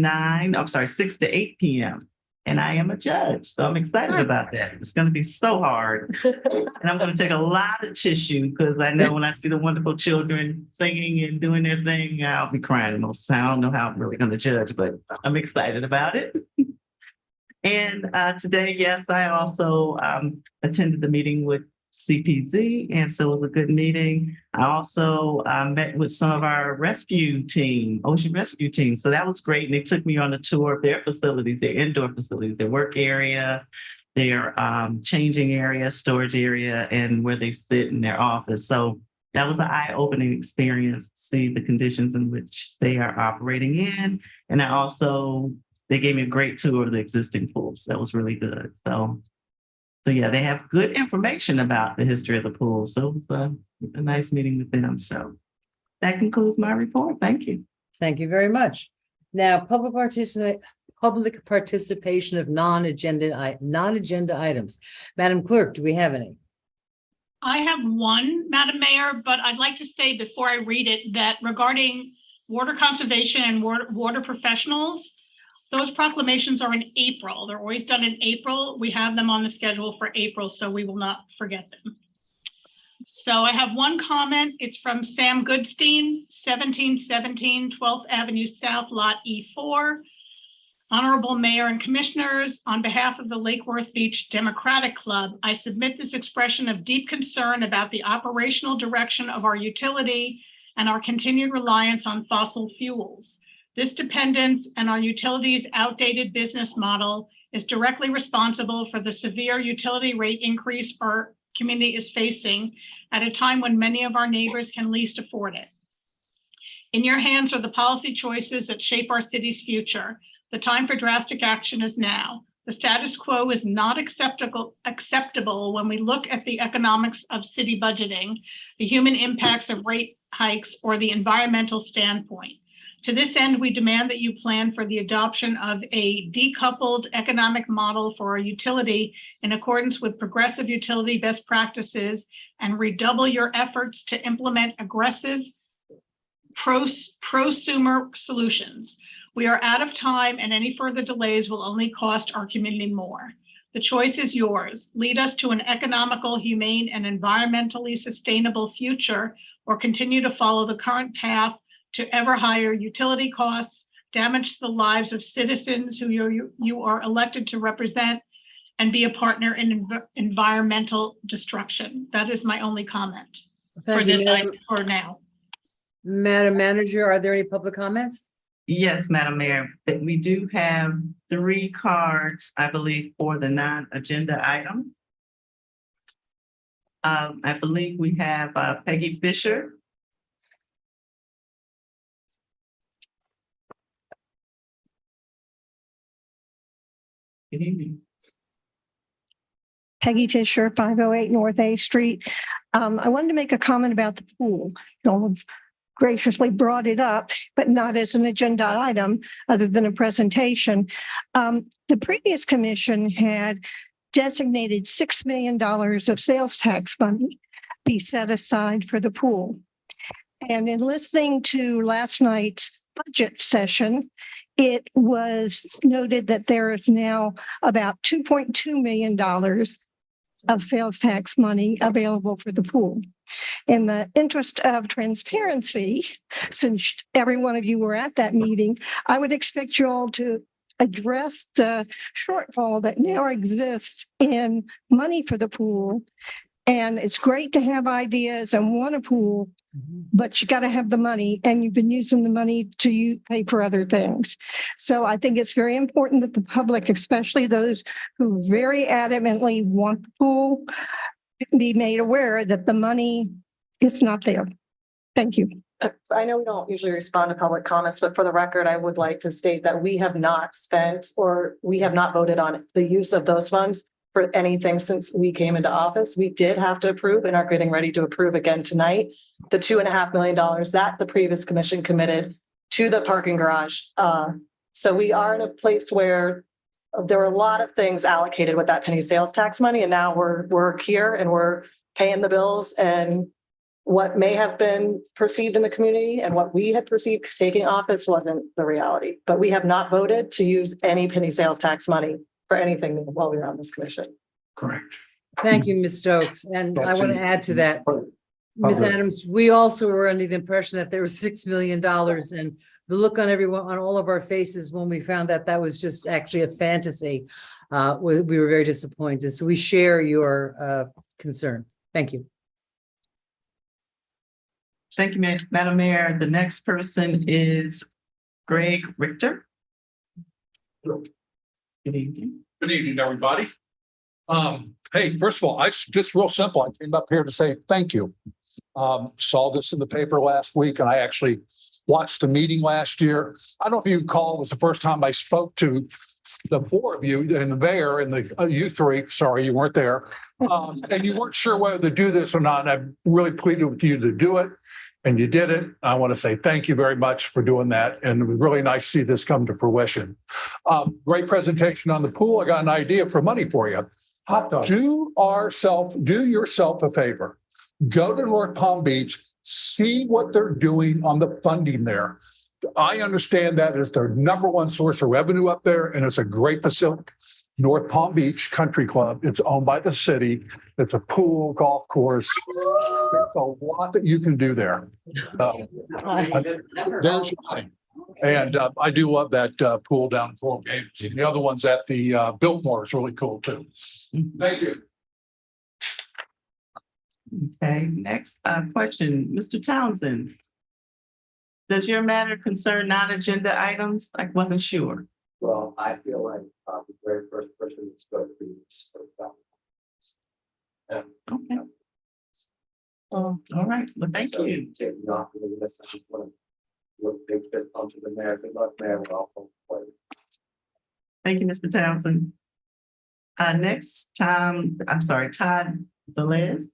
[SPEAKER 9] 8 p.m. And I am a judge, so I'm excited about that. It's going to be so hard. And I'm going to take a lot of tissue because I know when I see the wonderful children singing and doing their thing, I'll be crying most of the time. I don't know how I'm really going to judge, but I'm excited about it. And today, yes, I also attended the meeting with CPZ, and so it was a good meeting. I also met with some of our rescue team, ocean rescue team. So that was great. And they took me on a tour of their facilities, their indoor facilities, their work area, their changing area, storage area, and where they sit in their office. So that was an eye-opening experience to see the conditions in which they are operating in. And they gave me a great tour of the existing pools. That was really good. So yeah, they have good information about the history of the pool. So it was a nice meeting with them. So that concludes my report. Thank you.
[SPEAKER 2] Thank you very much. Now, public participation of non-agenda items. Madam Clerk, do we have any?
[SPEAKER 1] I have one, Madam Mayor, but I'd like to say before I read it that regarding water conservation and water professionals, Those proclamations are in April. They're always done in April. We have them on the schedule for April, so we will not forget them. So I have one comment. It's from Sam Goodstein, 1717 12th Avenue South, Lot E4. Honorable Mayor and Commissioners, on behalf of the Lake Worth Beach Democratic Club, I submit this expression of deep concern about the operational direction of our utility and our continued reliance on fossil fuels. This dependence and our utility's outdated business model is directly responsible for the severe utility rate increase our community is facing at a time when many of our neighbors can least afford it. In your hands are the policy choices that shape our city's future. The time for drastic action is now. The status quo is not acceptable when we look at the economics of city budgeting, the human impacts of rate hikes, or the environmental standpoint. To this end, we demand that you plan for the adoption of a decoupled economic model for our utility in accordance with progressive utility best practices and redouble your efforts to implement aggressive prosumer solutions. We are out of time, and any further delays will only cost our community more. The choice is yours. Lead us to an economical, humane, and environmentally sustainable future, or continue to follow the current path to ever higher utility costs, damage the lives of citizens who you are elected to represent, and be a partner in environmental destruction. That is my only comment for this item for now.
[SPEAKER 2] Madam Manager, are there any public comments?
[SPEAKER 9] Yes, Madam Mayor, we do have 3 cards, I believe, for the non-agenda items. I believe we have Peggy Fisher. Good evening.
[SPEAKER 10] Peggy Fisher, 508 North A Street. I wanted to make a comment about the pool. Y'all have graciously brought it up, but not as an agenda item other than a presentation. The previous commission had designated $6 million of sales tax money be set aside for the pool. And in listening to last night's budget session, it was noted that there is now about $2.2 million of sales tax money available for the pool. In the interest of transparency, since every one of you were at that meeting, I would expect you all to address the shortfall that now exists in money for the pool. And it's great to have ideas and want a pool, but you got to have the money, and you've been using the money to pay for other things. So I think it's very important that the public, especially those who very adamantly want the pool, be made aware that the money is not there. Thank you.
[SPEAKER 6] I know we don't usually respond to public comments, but for the record, I would like to state that we have not spent or we have not voted on the use of those funds for anything since we came into office. We did have to approve and are getting ready to approve again tonight the $2.5 million that the previous commission committed to the parking garage. So we are in a place where there were a lot of things allocated with that penny sales tax money, and now we're here and we're paying the bills, and what may have been perceived in the community and what we had perceived taking office wasn't the reality. But we have not voted to use any penny sales tax money for anything while we were on this commission.
[SPEAKER 3] Correct.
[SPEAKER 2] Thank you, Ms. Stokes. And I want to add to that, Ms. Adams, we also were under the impression that there was $6 million, and the look on all of our faces when we found that that was just actually a fantasy. We were very disappointed. So we share your concern. Thank you.
[SPEAKER 9] Thank you, Madam Mayor. The next person is Greg Richter. Good evening.
[SPEAKER 11] Good evening, everybody. Hey, first of all, just real simple. I came up here to say thank you. Saw this in the paper last week, and I actually watched the meeting last year. I don't know if you recall, it was the first time I spoke to the 4 of you and the mayor and the you 3. Sorry, you weren't there. And you weren't sure whether to do this or not. And I really pleaded with you to do it, and you did it. I want to say thank you very much for doing that. And it was really nice to see this come to fruition. Great presentation on the pool. I got an idea for money for you.
[SPEAKER 3] Hot dog.
[SPEAKER 11] Do yourself a favor. Go to North Palm Beach, see what they're doing on the funding there. I understand that is their number one source of revenue up there, and it's a great facility. North Palm Beach Country Club. It's owned by the city. It's a pool, golf course. There's a lot that you can do there. There's your money. And I do love that pool down in Coral Gables. The other one's at the Biltmore is really cool too. Thank you.
[SPEAKER 9] Okay, next question, Mr. Townsend. Does your matter concern non-agenda items? I wasn't sure.
[SPEAKER 3] Well, I feel like the very first person that's going to be spoke about.
[SPEAKER 9] Okay. Oh, all right, well, thank you.
[SPEAKER 3] Taking off the list, I just want to look big fist onto the mayor. Good luck, mayor. We're all home.
[SPEAKER 9] Thank you, Mr. Townsend. Next time, I'm sorry, Todd Velez.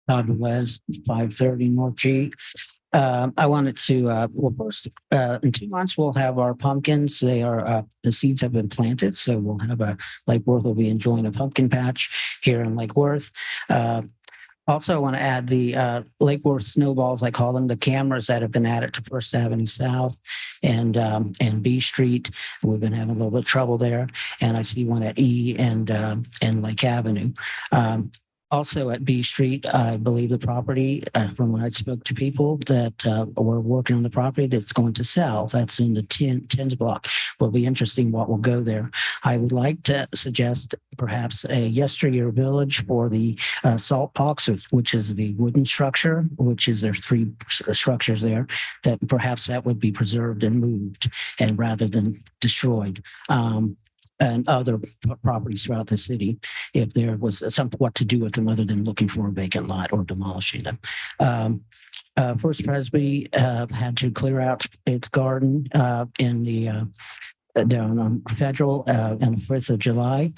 [SPEAKER 12] Todd Velez, 530 North G. I wanted to, well, first, in 2 months, we'll have our pumpkins. They are, the seeds have been planted. So we'll have Lake Worth will be enjoying a pumpkin patch here in Lake Worth. Also, I want to add the Lake Worth snowballs, I call them, the cameras that have been added to First Avenue South and B Street. We've been having a little bit of trouble there. And I see one at E and Lake Avenue. Also at B Street, I believe the property, from when I spoke to people that were working on the property that's going to sell, that's in the tens block. Will be interesting what will go there. I would like to suggest perhaps a yesteryear village for the salt box, which is the wooden structure, which is there's 3 structures there, that perhaps that would be preserved and moved and rather than destroyed. And other properties throughout the city, if there was what to do with them other than looking for a vacant lot or demolishing them. First Presby had to clear out its garden in the down on Federal on the 4th of July.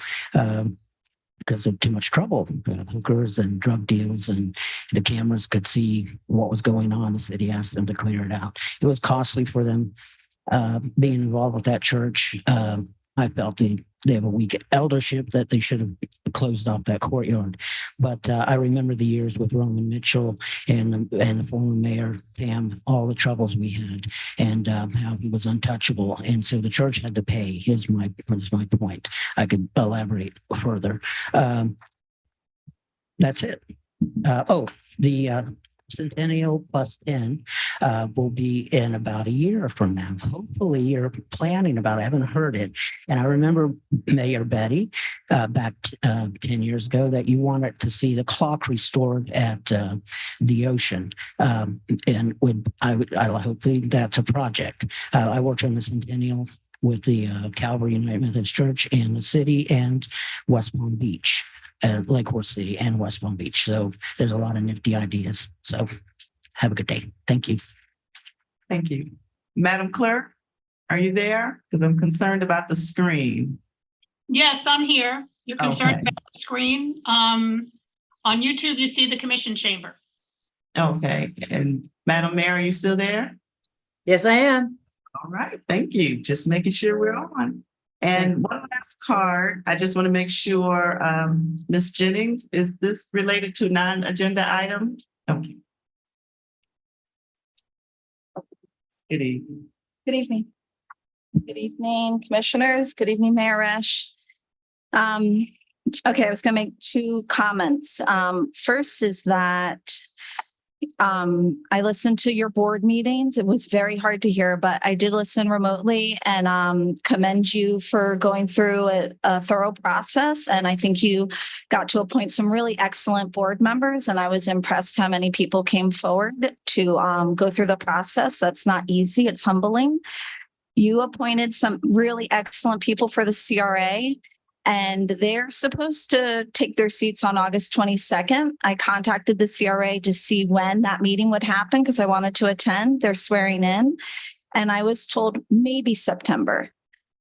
[SPEAKER 12] Because of too much trouble, hookers and drug deals, and the cameras could see what was going on. The city asked them to clear it out. It was costly for them being involved with that church. I felt they have a weak eldership that they should have closed off that courtyard. But I remember the years with Roman Mitchell and the former mayor, Pam, all the troubles we had and how he was untouchable. And so the church had to pay, is my point. I could elaborate further. That's it. The Centennial plus 10 will be in about a year from now. Hopefully you're planning about it. I haven't heard it. And I remember Mayor Betty back 10 years ago that you wanted to see the clock restored at the ocean. And hopefully that's a project. I worked on the Centennial with the Calvary United Methodist Church and the city and West Palm Beach. Lake Worth City and West Palm Beach. So there's a lot of nifty ideas. So have a good day. Thank you.
[SPEAKER 9] Thank you. Madam Clerk, are you there? Because I'm concerned about the screen.
[SPEAKER 1] Yes, I'm here. You're concerned
[SPEAKER 9] Okay.
[SPEAKER 1] about the screen. On YouTube, you see the commission chamber.
[SPEAKER 9] Okay, and Madam Mayor, are you still there?
[SPEAKER 2] Yes, I am.
[SPEAKER 9] All right, thank you. Just making sure we're on. And one last card, I just want to make sure, Ms. Jennings, is this related to non-agenda item? Okay. Good evening.
[SPEAKER 13] Good evening. Good evening, commissioners. Good evening, Mayor Resch. Okay, I was going to make 2 comments. First is that I listened to your board meetings. It was very hard to hear, but I did listen remotely and commend you for going through a thorough process. And I think you got to appoint some really excellent board members. And I was impressed how many people came forward to go through the process. That's not easy. It's humbling. You appointed some really excellent people for the CRA. And they're supposed to take their seats on August 22nd. I contacted the CRA to see when that meeting would happen because I wanted to attend. They're swearing in. And I was told maybe September.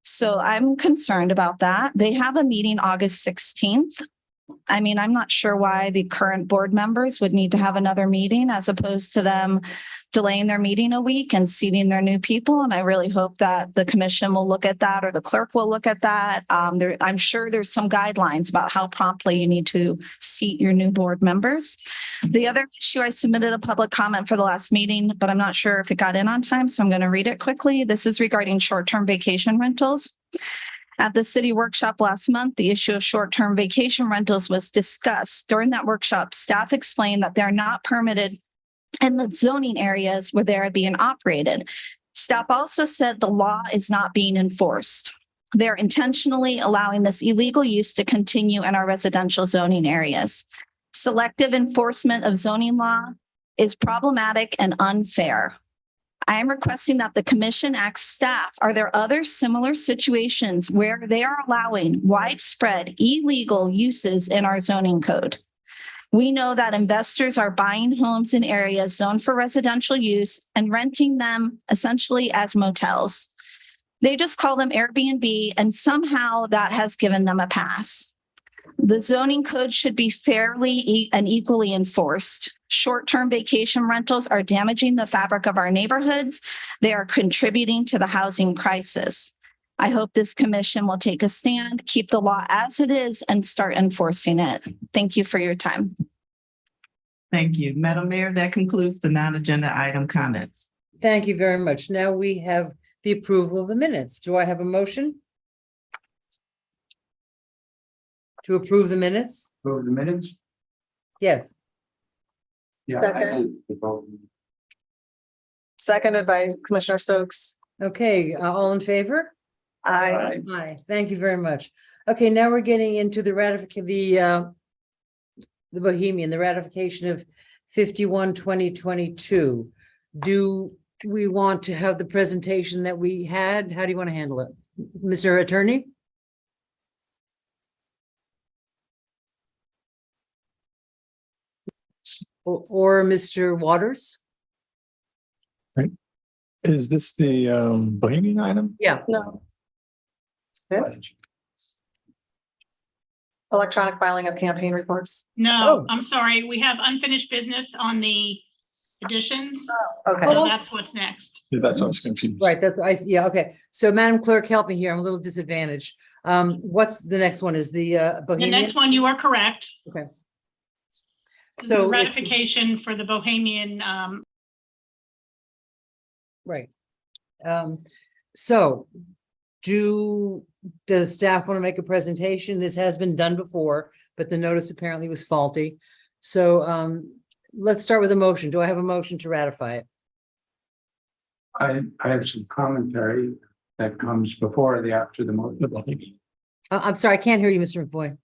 [SPEAKER 13] So I'm concerned about that. They have a meeting August 16th. I mean, I'm not sure why the current board members would need to have another meeting as opposed to them delaying their meeting a week and seating their new people. And I really hope that the commission will look at that or the clerk will look at that. I'm sure there's some guidelines about how promptly you need to seat your new board members. The other issue, I submitted a public comment for the last meeting, but I'm not sure if it got in on time, so I'm going to read it quickly. This is regarding short-term vacation rentals. At the city workshop last month, the issue of short-term vacation rentals was discussed. During that workshop, staff explained that they're not permitted in the zoning areas where they're being operated. Staff also said the law is not being enforced. They're intentionally allowing this illegal use to continue in our residential zoning areas. Selective enforcement of zoning law is problematic and unfair. I am requesting that the commission ask staff, are there other similar situations where they are allowing widespread illegal uses in our zoning code? We know that investors are buying homes in areas zoned for residential use and renting them essentially as motels. They just call them Airbnb, and somehow that has given them a pass. The zoning code should be fairly and equally enforced. Short-term vacation rentals are damaging the fabric of our neighborhoods. They are contributing to the housing crisis. I hope this commission will take a stand, keep the law as it is, and start enforcing it. Thank you for your time.
[SPEAKER 9] Thank you. Madam Mayor, that concludes the non-agenda item comments.
[SPEAKER 2] Thank you very much. Now we have the approval of the minutes. Do I have a motion? To approve the minutes?
[SPEAKER 3] Approve the minutes?
[SPEAKER 2] Yes.
[SPEAKER 3] Yeah.
[SPEAKER 6] Second. Seconded by Commissioner Stokes.
[SPEAKER 2] Okay, all in favor?
[SPEAKER 6] Aye.
[SPEAKER 2] Aye, thank you very much. Okay, now we're getting into the the Bohemian, the ratification of 51-2022. Do we want to have the presentation that we had? How do you want to handle it? Mr. Attorney? Or Mr. Waters?
[SPEAKER 5] Is this the Bohemian item?
[SPEAKER 2] Yeah.
[SPEAKER 6] No. This? Electronic filing of campaign reports.
[SPEAKER 1] No,
[SPEAKER 2] Oh.
[SPEAKER 1] I'm sorry. We have unfinished business on the additions.
[SPEAKER 6] Okay.
[SPEAKER 1] So that's what's next.
[SPEAKER 5] That's what I was confused.
[SPEAKER 2] Right, that's, yeah, okay. So Madam Clerk, help me here. I'm a little disadvantaged. What's the next one? Is the
[SPEAKER 1] The
[SPEAKER 2] Bohemian?
[SPEAKER 1] next one, you are correct.
[SPEAKER 2] Okay.
[SPEAKER 1] This is
[SPEAKER 2] So
[SPEAKER 1] the
[SPEAKER 2] it's-
[SPEAKER 1] ratification for the Bohemian,
[SPEAKER 2] Right. So does staff want to make a presentation? This has been done before, but the notice apparently was faulty. So let's start with a motion. Do I have a motion to ratify it?
[SPEAKER 3] I have some commentary that comes before after the motion.
[SPEAKER 2] I'm sorry, I can't hear you, Mr. McBoy.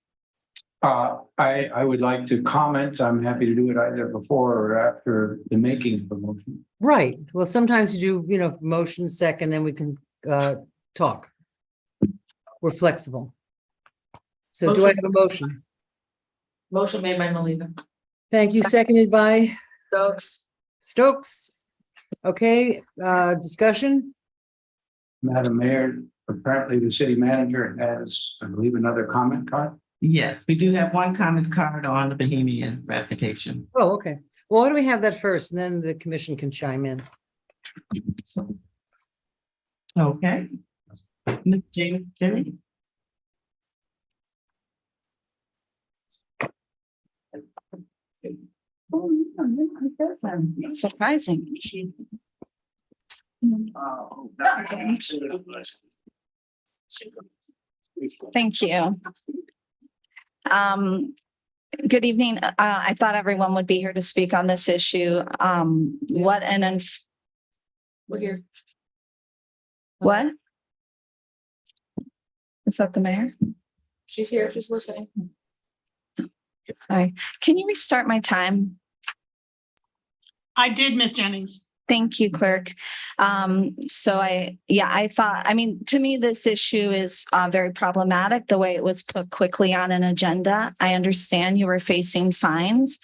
[SPEAKER 3] I would like to comment. I'm happy to do it either before or after the making of the motion.
[SPEAKER 2] Right. Well, sometimes you do, motion second, then we can talk. We're flexible. So do I have a motion?
[SPEAKER 4] Motion made by Malika.
[SPEAKER 2] Thank you. Seconded by
[SPEAKER 6] Stokes.
[SPEAKER 2] Stokes. Okay, discussion?
[SPEAKER 3] Madam Mayor, apparently the city manager has, I believe, another comment card.
[SPEAKER 9] Yes, we do have one comment card on the Bohemian ratification.
[SPEAKER 2] Oh, okay. Well, why don't we have that first, and then the commission can chime in.
[SPEAKER 9] Okay. Ms. Jerry?
[SPEAKER 13] Surprising. Thank you. Good evening. I thought everyone would be here to speak on this issue.
[SPEAKER 4] We're here.
[SPEAKER 13] What? Is that the mayor?
[SPEAKER 4] She's here. She's listening.
[SPEAKER 13] Sorry. Can you restart my time?
[SPEAKER 1] I did, Ms. Jennings.
[SPEAKER 13] Thank you, clerk. I thought, to me, this issue is very problematic, the way it was put quickly on an agenda. I understand you were facing fines,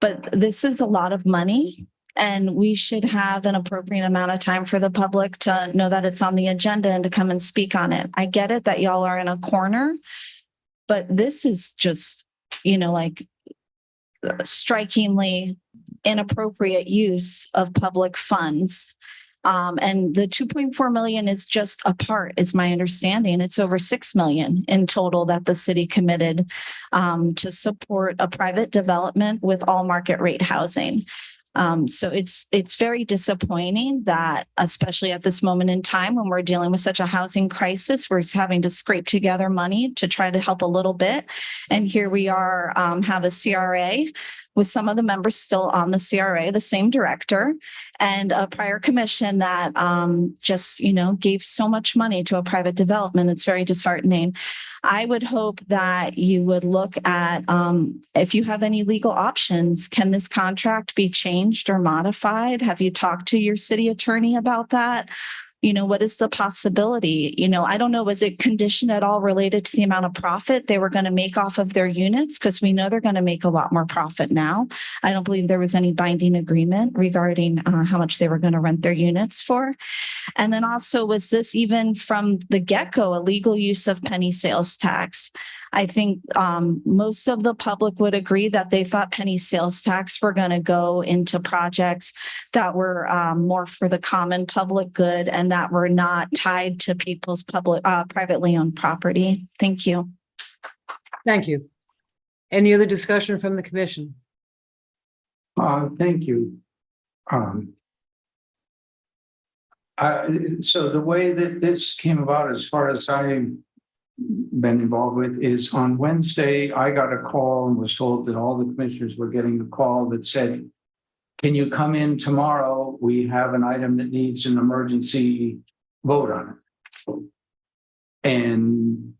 [SPEAKER 13] but this is a lot of money, and we should have an appropriate amount of time for the public to know that it's on the agenda and to come and speak on it. I get it that y'all are in a corner, but this is just like strikingly inappropriate use of public funds. And the 2.4 million is just a part, is my understanding. It's over 6 million in total that the city committed to support a private development with all market rate housing. So it's very disappointing that, especially at this moment in time when we're dealing with such a housing crisis, we're having to scrape together money to try to help a little bit. And here we are, have a CRA with some of the members still on the CRA, the same director, and a prior commission that just, gave so much money to a private development. It's very disheartening. I would hope that you would look at, if you have any legal options, can this contract be changed or modified? Have you talked to your city attorney about that? What is the possibility? I don't know, was it conditioned at all related to the amount of profit they were going to make off of their units? Because we know they're going to make a lot more profit now. I don't believe there was any binding agreement regarding how much they were going to rent their units for. And then also, was this even from the get-go a legal use of penny sales tax? I think most of the public would agree that they thought penny sales tax were going to go into projects that were more for the common public good and that were not tied to people's privately owned property. Thank you.
[SPEAKER 2] Thank you. Any other discussion from the commission?
[SPEAKER 3] Thank you. So the way that this came about, as far as I've been involved with, is on Wednesday, I got a call and was told that all the commissioners were getting a call that said, can you come in tomorrow? We have an item that needs an emergency vote on it. And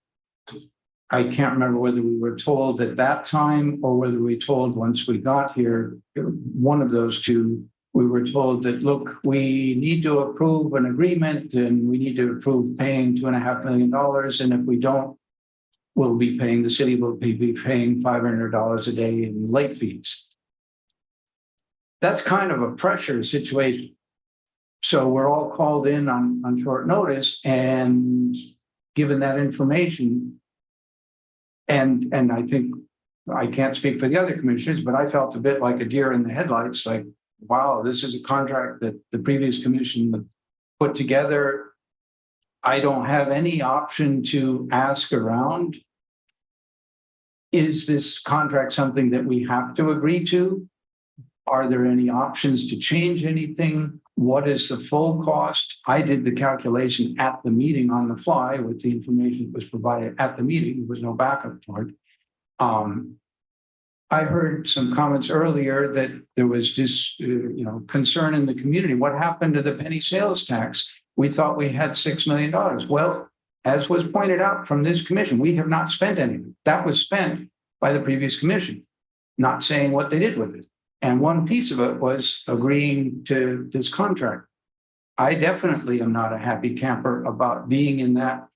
[SPEAKER 3] I can't remember whether we were told at that time or whether we told once we got here, one of those two. We were told that, look, we need to approve an agreement and we need to approve paying $2.5 million. And if we don't, the city will be paying $500 a day in late fees. That's kind of a pressure situation. So we're all called in on short notice and given that information. And I think, I can't speak for the other commissioners, but I felt a bit like a deer in the headlights, like, wow, this is a contract that the previous commission put together. I don't have any option to ask around. Is this contract something that we have to agree to? Are there any options to change anything? What is the full cost? I did the calculation at the meeting on the fly with the information that was provided at the meeting. There was no backup for it. I heard some comments earlier that there was this, concern in the community. What happened to the penny sales tax? We thought we had $6 million. Well, as was pointed out from this commission, we have not spent anything. That was spent by the previous commission, not saying what they did with it. And one piece of it was agreeing to this contract. I definitely am not a happy camper about being in that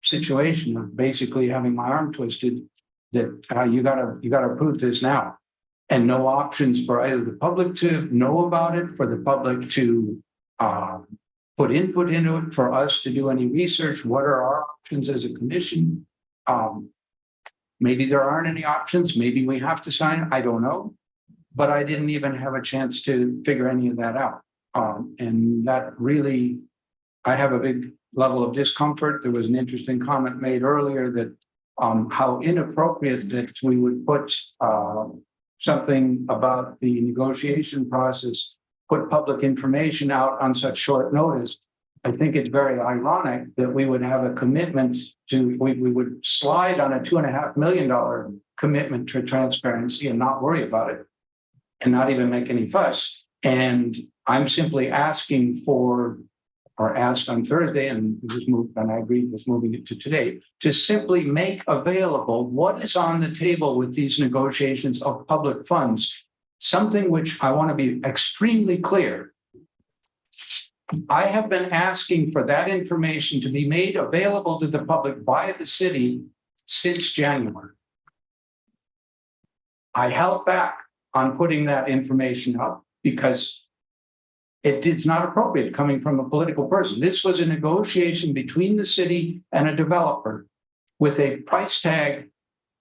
[SPEAKER 3] situation of basically having my arm twisted. That you gotta approve this now, and no options for either the public to know about it, for the public to put input into it, for us to do any research. What are our options as a commission? Maybe there aren't any options. Maybe we have to sign it. I don't know, but I didn't even have a chance to figure any of that out. And that really, I have a big level of discomfort. There was an interesting comment made earlier that how inappropriate that we would put something about the negotiation process, put public information out on such short notice. I think it's very ironic that we would have a commitment to, we would slide on a $2.5 million commitment to transparency and not worry about it and not even make any fuss. And I'm simply asking for, or asked on Thursday, and it was moved, and I agreed with moving it to today, to simply make available what is on the table with these negotiations of public funds, something which I want to be extremely clear. I have been asking for that information to be made available to the public by the city since January. I held back on putting that information up because it's not appropriate coming from a political person. This was a negotiation between the city and a developer with a price tag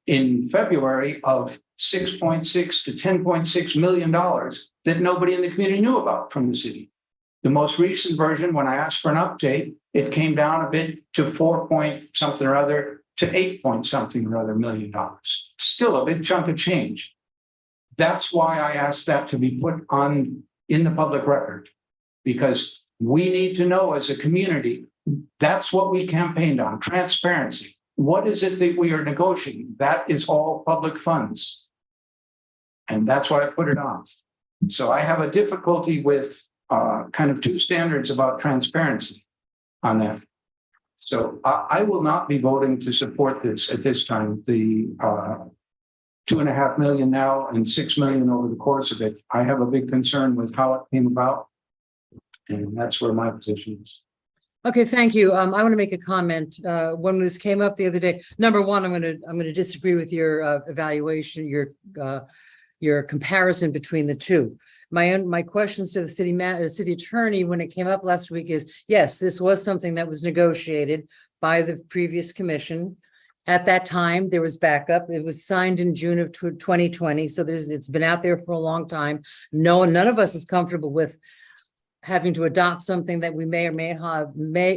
[SPEAKER 3] in February of $6.6 to $10.6 million that nobody in the community knew about from the city. The most recent version, when I asked for an update, it came down a bit to 4 point something or other to 8 point something or other million dollars. Still a big chunk of change. That's why I asked that to be put on in the public record, because we need to know as a community, that's what we campaigned on, transparency. What is it that we are negotiating? That is all public funds. And that's why I put it on. So I have a difficulty with kind of two standards about transparency on that. So I will not be voting to support this at this time. The 2.5 million now and 6 million over the course of it. I have a big concern with how it came about. And that's where my position is.
[SPEAKER 2] Okay, thank you. I want to make a comment. When this came up the other day, number one, I'm going to disagree with your evaluation, your comparison between the two. My questions to the city attorney when it came up last week is, yes, this was something that was negotiated by the previous commission. At that time, there was backup. It was signed in June of 2020. So it's been out there for a long time. None of us is comfortable with having to adopt something that we may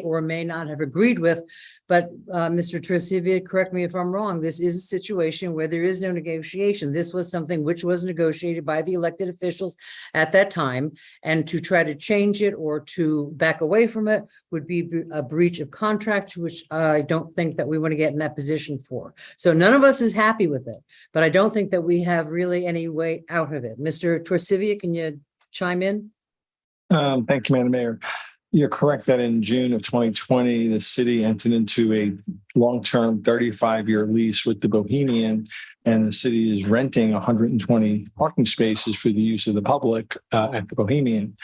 [SPEAKER 2] or may not have agreed with. But Mr. Tresivia, correct me if I'm wrong, this is a situation where there is no negotiation. This was something which was negotiated by the elected officials at that time, and to try to change it or to back away from it would be a breach of contract, which I don't think that we want to get in that position for. So none of us is happy with it, but I don't think that we have really any way out of it. Mr. Tresivia, can you chime in?
[SPEAKER 5] Thank you, Madam Mayor. You're correct that in June of 2020, the city entered into a long-term 35-year lease with the Bohemian, and the city is renting 120 parking spaces for the use of the public at the Bohemian.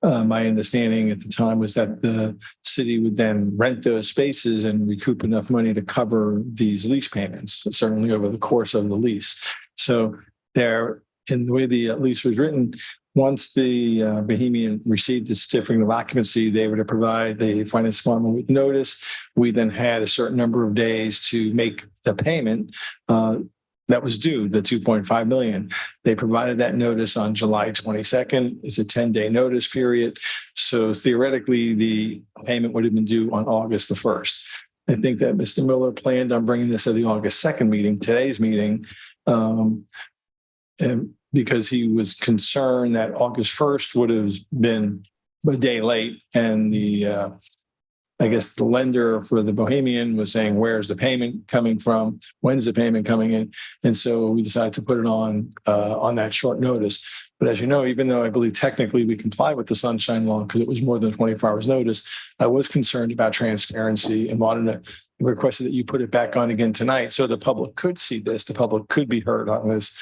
[SPEAKER 5] My understanding at the time was that the city would then rent those spaces and recoup enough money to cover these lease payments, certainly over the course of the lease. So there, in the way the lease was written, once the Bohemian received the certificate of occupancy, they were to provide the finance department with notice. We then had a certain number of days to make the payment that was due, the 2.5 million. They provided that notice on July 22nd. It's a 10-day notice period. So theoretically, the payment would have been due on August the 1st. I think that Mr. Miller planned on bringing this to the August 2nd meeting, today's meeting, and because he was concerned that August 1st would have been a day late, and I guess the lender for the Bohemian was saying, where's the payment coming from? When's the payment coming in? And so we decided to put it on that short notice. But as you know, even though I believe technically we comply with the sunshine law because it was more than 24 hours notice, I was concerned about transparency and wanted to request that you put it back on again tonight so the public could see this, the public could be heard on this.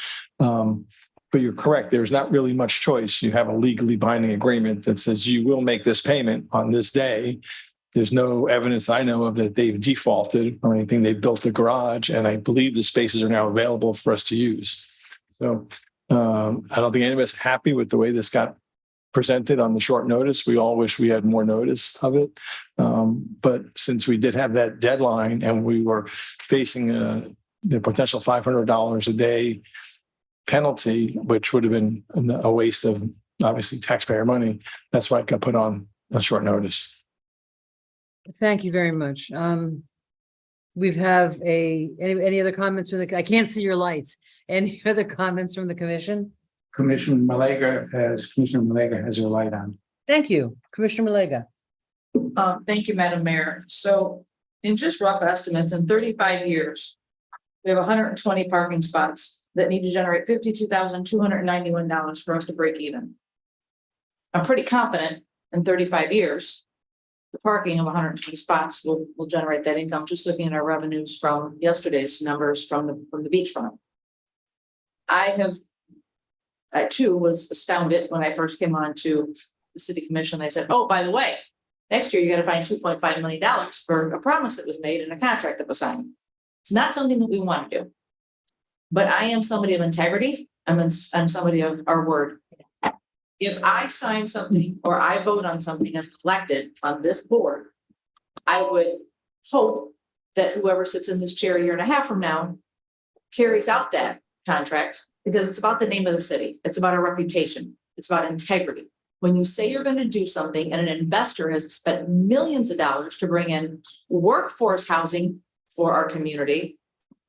[SPEAKER 5] But you're correct. There's not really much choice. You have a legally binding agreement that says you will make this payment on this day. There's no evidence I know of that they've defaulted or anything. They've built a garage, and I believe the spaces are now available for us to use. So I don't think any of us are happy with the way this got presented on the short notice. We all wish we had more notice of it. But since we did have that deadline and we were facing the potential $500 a day penalty, which would have been a waste of obviously taxpayer money, that's why it got put on a short notice.
[SPEAKER 2] Thank you very much. We have any other comments from I can't see your lights. Any other comments from the commission?
[SPEAKER 3] Commissioner Malega has her light on.
[SPEAKER 2] Thank you, Commissioner Malega.
[SPEAKER 4] Thank you, Madam Mayor. So in just rough estimates, in 35 years, we have 120 parking spots that need to generate $52,291 for us to break even. I'm pretty confident in 35 years, the parking of 120 spots will generate that income, just looking at our revenues from yesterday's numbers from the beachfront. I too was astounded when I first came on to the city commission. They said, oh, by the way, next year you got to find $2.5 million for a promise that was made and a contract that was signed. It's not something that we want to do. But I am somebody of integrity. I'm somebody of our word. If I sign something or I vote on something as elected on this board, I would hope that whoever sits in this chair a year and a half from now carries out that contract because it's about the name of the city. It's about our reputation. It's about integrity. When you say you're going to do something and an investor has spent millions of dollars to bring in workforce housing for our community,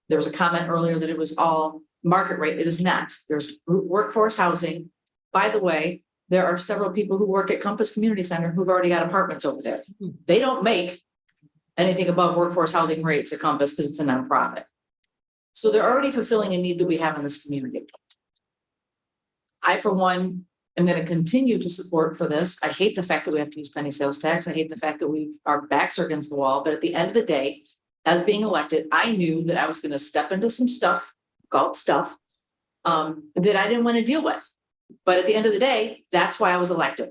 [SPEAKER 4] there was a comment earlier that it was all market rate. It is not. There's workforce housing. By the way, there are several people who work at Compass Community Center who've already got apartments over there. They don't make anything above workforce housing rates at Compass because it's a nonprofit. So they're already fulfilling a need that we have in this community. I, for one, am going to continue to support for this. I hate the fact that we have to use penny sales tax. I hate the fact that our backs are against the wall. But at the end of the day, as being elected, I knew that I was going to step into some stuff, called stuff, that I didn't want to deal with. But at the end of the day, that's why I was elected,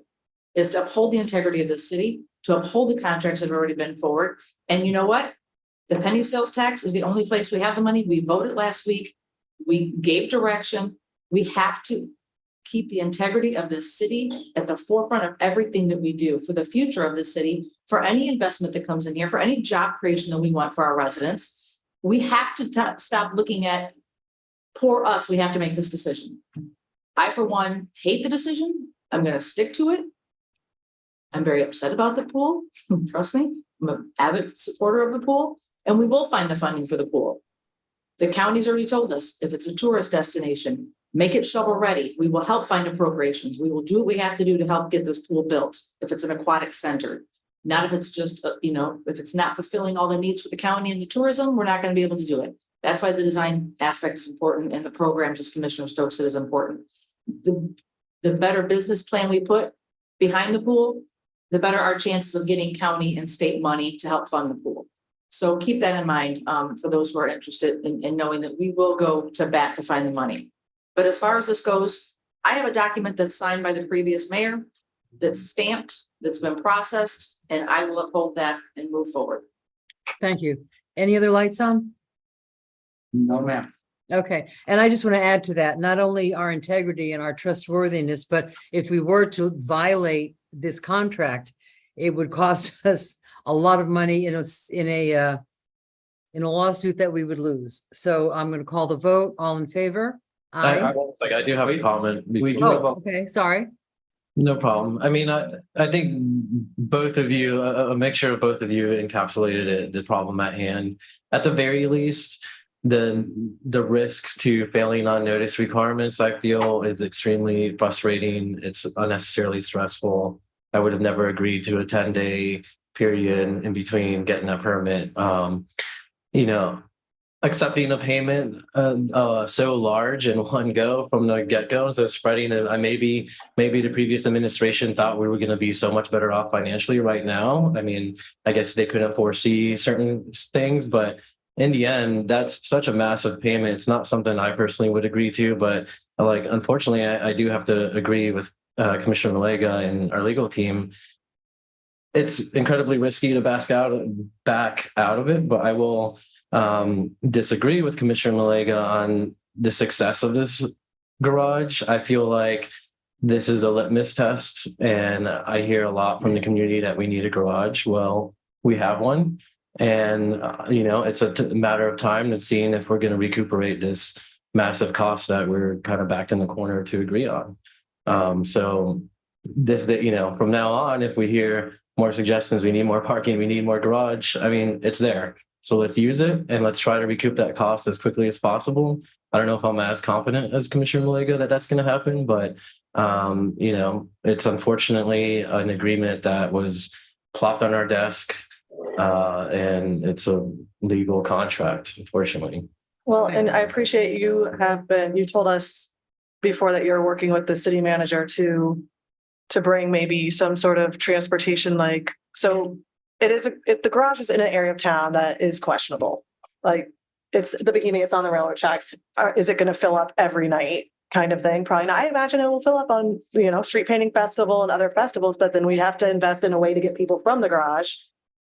[SPEAKER 4] is to uphold the integrity of the city, to uphold the contracts that have already been forward. And you know what? The penny sales tax is the only place we have the money. We voted last week. We gave direction. We have to keep the integrity of this city at the forefront of everything that we do for the future of the city, for any investment that comes in here, for any job creation that we want for our residents. We have to stop looking at poor us. We have to make this decision. I, for one, hate the decision. I'm going to stick to it. I'm very upset about the pool. Trust me, I'm an avid supporter of the pool, and we will find the funding for the pool. The county's already told us if it's a tourist destination, make it shovel ready. We will help find appropriations. We will do what we have to do to help get this pool built. If it's an aquatic center, not if it's just, if it's not fulfilling all the needs for the county and the tourism, we're not going to be able to do it. That's why the design aspect is important, and the programs, as Commissioner Stokes said, is important. The better business plan we put behind the pool, the better our chances of getting county and state money to help fund the pool. So keep that in mind for those who are interested in knowing that we will go to bat to find the money. But as far as this goes, I have a document that's signed by the previous mayor, that's stamped, that's been processed, and I will uphold that and move forward.
[SPEAKER 2] Thank you. Any other lights on?
[SPEAKER 3] No, ma'am.
[SPEAKER 2] Okay, and I just want to add to that, not only our integrity and our trustworthiness, but if we were to violate this contract, it would cost us a lot of money in a lawsuit that we would lose. So I'm going to call the vote. All in favor? Aye.
[SPEAKER 7] I do have a comment.
[SPEAKER 2] Okay, sorry.
[SPEAKER 7] No problem. I mean, I think both of you, a mixture of both of you encapsulated the problem at hand. At the very least, the risk to failing on notice requirements, I feel, is extremely frustrating. It's unnecessarily stressful. I would have never agreed to a 10-day period in between getting a permit. Accepting a payment so large in one go from the get-go, so spreading it. Maybe the previous administration thought we were going to be so much better off financially right now. I mean, I guess they couldn't foresee certain things, but in the end, that's such a massive payment. It's not something I personally would agree to, but unfortunately, I do have to agree with Commissioner Malega and our legal team. It's incredibly risky to back out of it, but I will disagree with Commissioner Malega on the success of this garage. I feel like this is a litmus test, and I hear a lot from the community that we need a garage. Well, we have one, and it's a matter of time of seeing if we're going to recuperate this massive cost that we're kind of backed in the corner to agree on. So from now on, if we hear more suggestions, we need more parking, we need more garage, I mean, it's there. So let's use it and let's try to recoup that cost as quickly as possible. I don't know if I'm as confident as Commissioner Malega that that's going to happen, but it's unfortunately an agreement that was plopped on our desk, and it's a legal contract, unfortunately.
[SPEAKER 6] Well, and I appreciate you told us before that you're working with the city manager to bring maybe some sort of transportation, the garage is in an area of town that is questionable. It's the beginning, it's on the railroad tracks. Is it going to fill up every night kind of thing? Probably not. I imagine it will fill up on, street painting festival and other festivals, but then we have to invest in a way to get people from the garage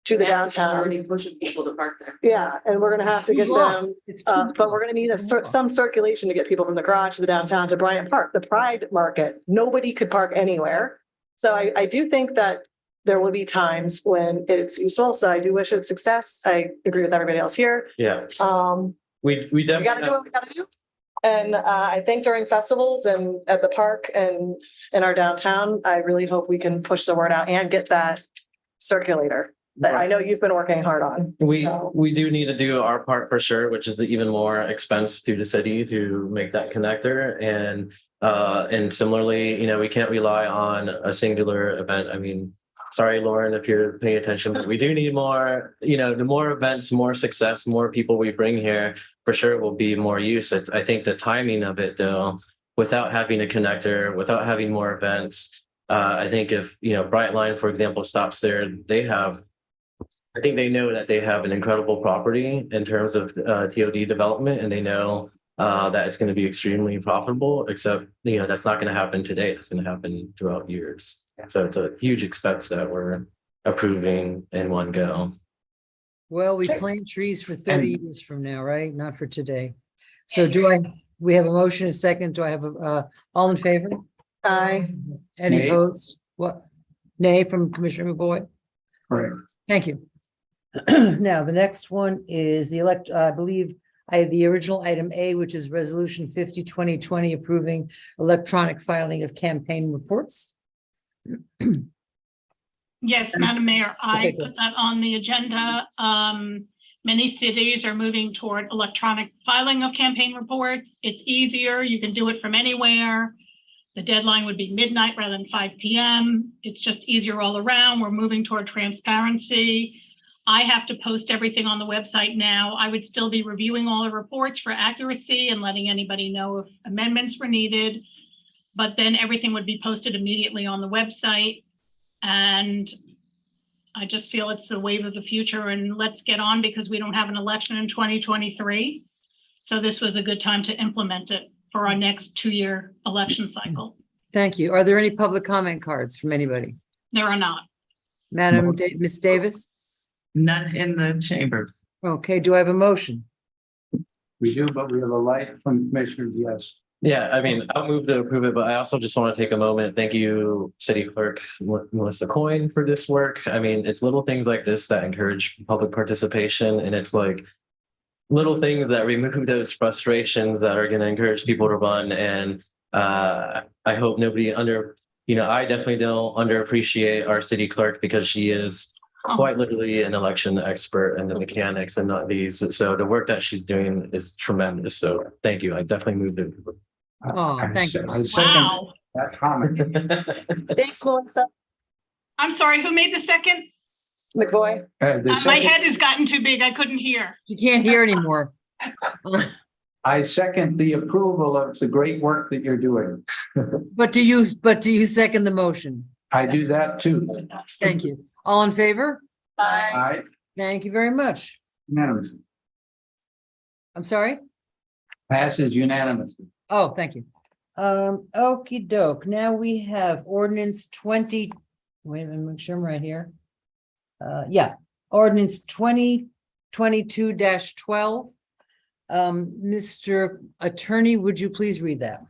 [SPEAKER 6] to the downtown.
[SPEAKER 4] Already pushing people to park there.
[SPEAKER 6] Yeah, and we're going to have to get them, but we're going to need some circulation to get people from the garage to the downtown to Bryant Park, the Pride Market. Nobody could park anywhere. So I do think that there will be times when it's useful. So I do wish it success. I agree with everybody else here.
[SPEAKER 7] Yeah. We
[SPEAKER 6] We gotta
[SPEAKER 7] definitely.
[SPEAKER 6] do what we gotta do. And I think during festivals and at the park and in our downtown, I really hope we can push the word out and get that circulator that I know you've been working hard on.
[SPEAKER 7] We do need to do our part for sure, which is the even more expense to the city to make that connector. And similarly, you know, we can't rely on a singular event. I mean, sorry, Lauren, if you're paying attention, but we do need more, you know, the more events, more success, more people we bring here, for sure will be more use. I think the timing of it though, without having a connector, without having more events, I think if, you know, Brightline, for example, stops there, I think they know that they have an incredible property in terms of TOD development, and they know that it's going to be extremely profitable, except, you know, that's not going to happen today. It's going to happen throughout years. So it's a huge expense that we're approving in one go.
[SPEAKER 2] Well, we plant trees for 30 years from now, right? Not for today. So we have a motion, a second. Do I have all in favor?
[SPEAKER 6] Aye.
[SPEAKER 2] Any
[SPEAKER 3] Nay.
[SPEAKER 2] opposed? What? Nay from Commissioner McBoy?
[SPEAKER 3] Correct.
[SPEAKER 2] Thank you. Now, the next one is I believe I have the original item A, which is resolution 50/2020 approving electronic filing of campaign reports.
[SPEAKER 1] Yes, Madam Mayor, I
[SPEAKER 2] Okay, good.
[SPEAKER 1] put that on the agenda. Many cities are moving toward electronic filing of campaign reports. It's easier. You can do it from anywhere. The deadline would be midnight rather than 5 p.m. It's just easier all around. We're moving toward transparency. I have to post everything on the website now. I would still be reviewing all the reports for accuracy and letting anybody know if amendments were needed. But then everything would be posted immediately on the website. And I just feel it's the wave of the future, and let's get on because we don't have an election in 2023. So this was a good time to implement it for our next 2-year election cycle.
[SPEAKER 2] Thank you. Are there any public comment cards from anybody?
[SPEAKER 1] There are not.
[SPEAKER 2] Ms. Davis?
[SPEAKER 9] None in the chambers.
[SPEAKER 2] Okay, do I have a motion?
[SPEAKER 3] We do, but we have a light from Commissioner Diaz.
[SPEAKER 7] Yeah, I mean, I'll move to approve it, but I also just want to take a moment. Thank you, City Clerk Melissa Coyne, for this work. I mean, it's little things like this that encourage public participation, and it's like little things that remove those frustrations that are going to encourage people to run. And I hope nobody I definitely don't underappreciate our city clerk, because she is quite literally an election expert in the mechanics and not these. So the work that she's doing is tremendous. So thank you. I definitely moved it.
[SPEAKER 2] Oh, thank you.
[SPEAKER 3] I second
[SPEAKER 1] Wow.
[SPEAKER 3] that comment.
[SPEAKER 6] Thanks, Melissa.
[SPEAKER 1] I'm sorry, who made the second?
[SPEAKER 6] McBoy.
[SPEAKER 3] The
[SPEAKER 1] My
[SPEAKER 3] second-
[SPEAKER 1] head has gotten too big. I couldn't hear.
[SPEAKER 2] You can't hear anymore.
[SPEAKER 3] I second the approval of the great work that you're doing.
[SPEAKER 2] But do you second the motion?
[SPEAKER 3] I do that too.
[SPEAKER 2] Thank you. All in favor?
[SPEAKER 3] Aye.
[SPEAKER 2] Thank you very much.
[SPEAKER 3] Unanimous.
[SPEAKER 2] I'm sorry?
[SPEAKER 3] Passes unanimously.
[SPEAKER 2] Oh, thank you. Okey doke. Now we have ordinance 20. Wait a minute, make sure I'm right here. Ordinance 2022-12. Mr. Attorney, would you please read that?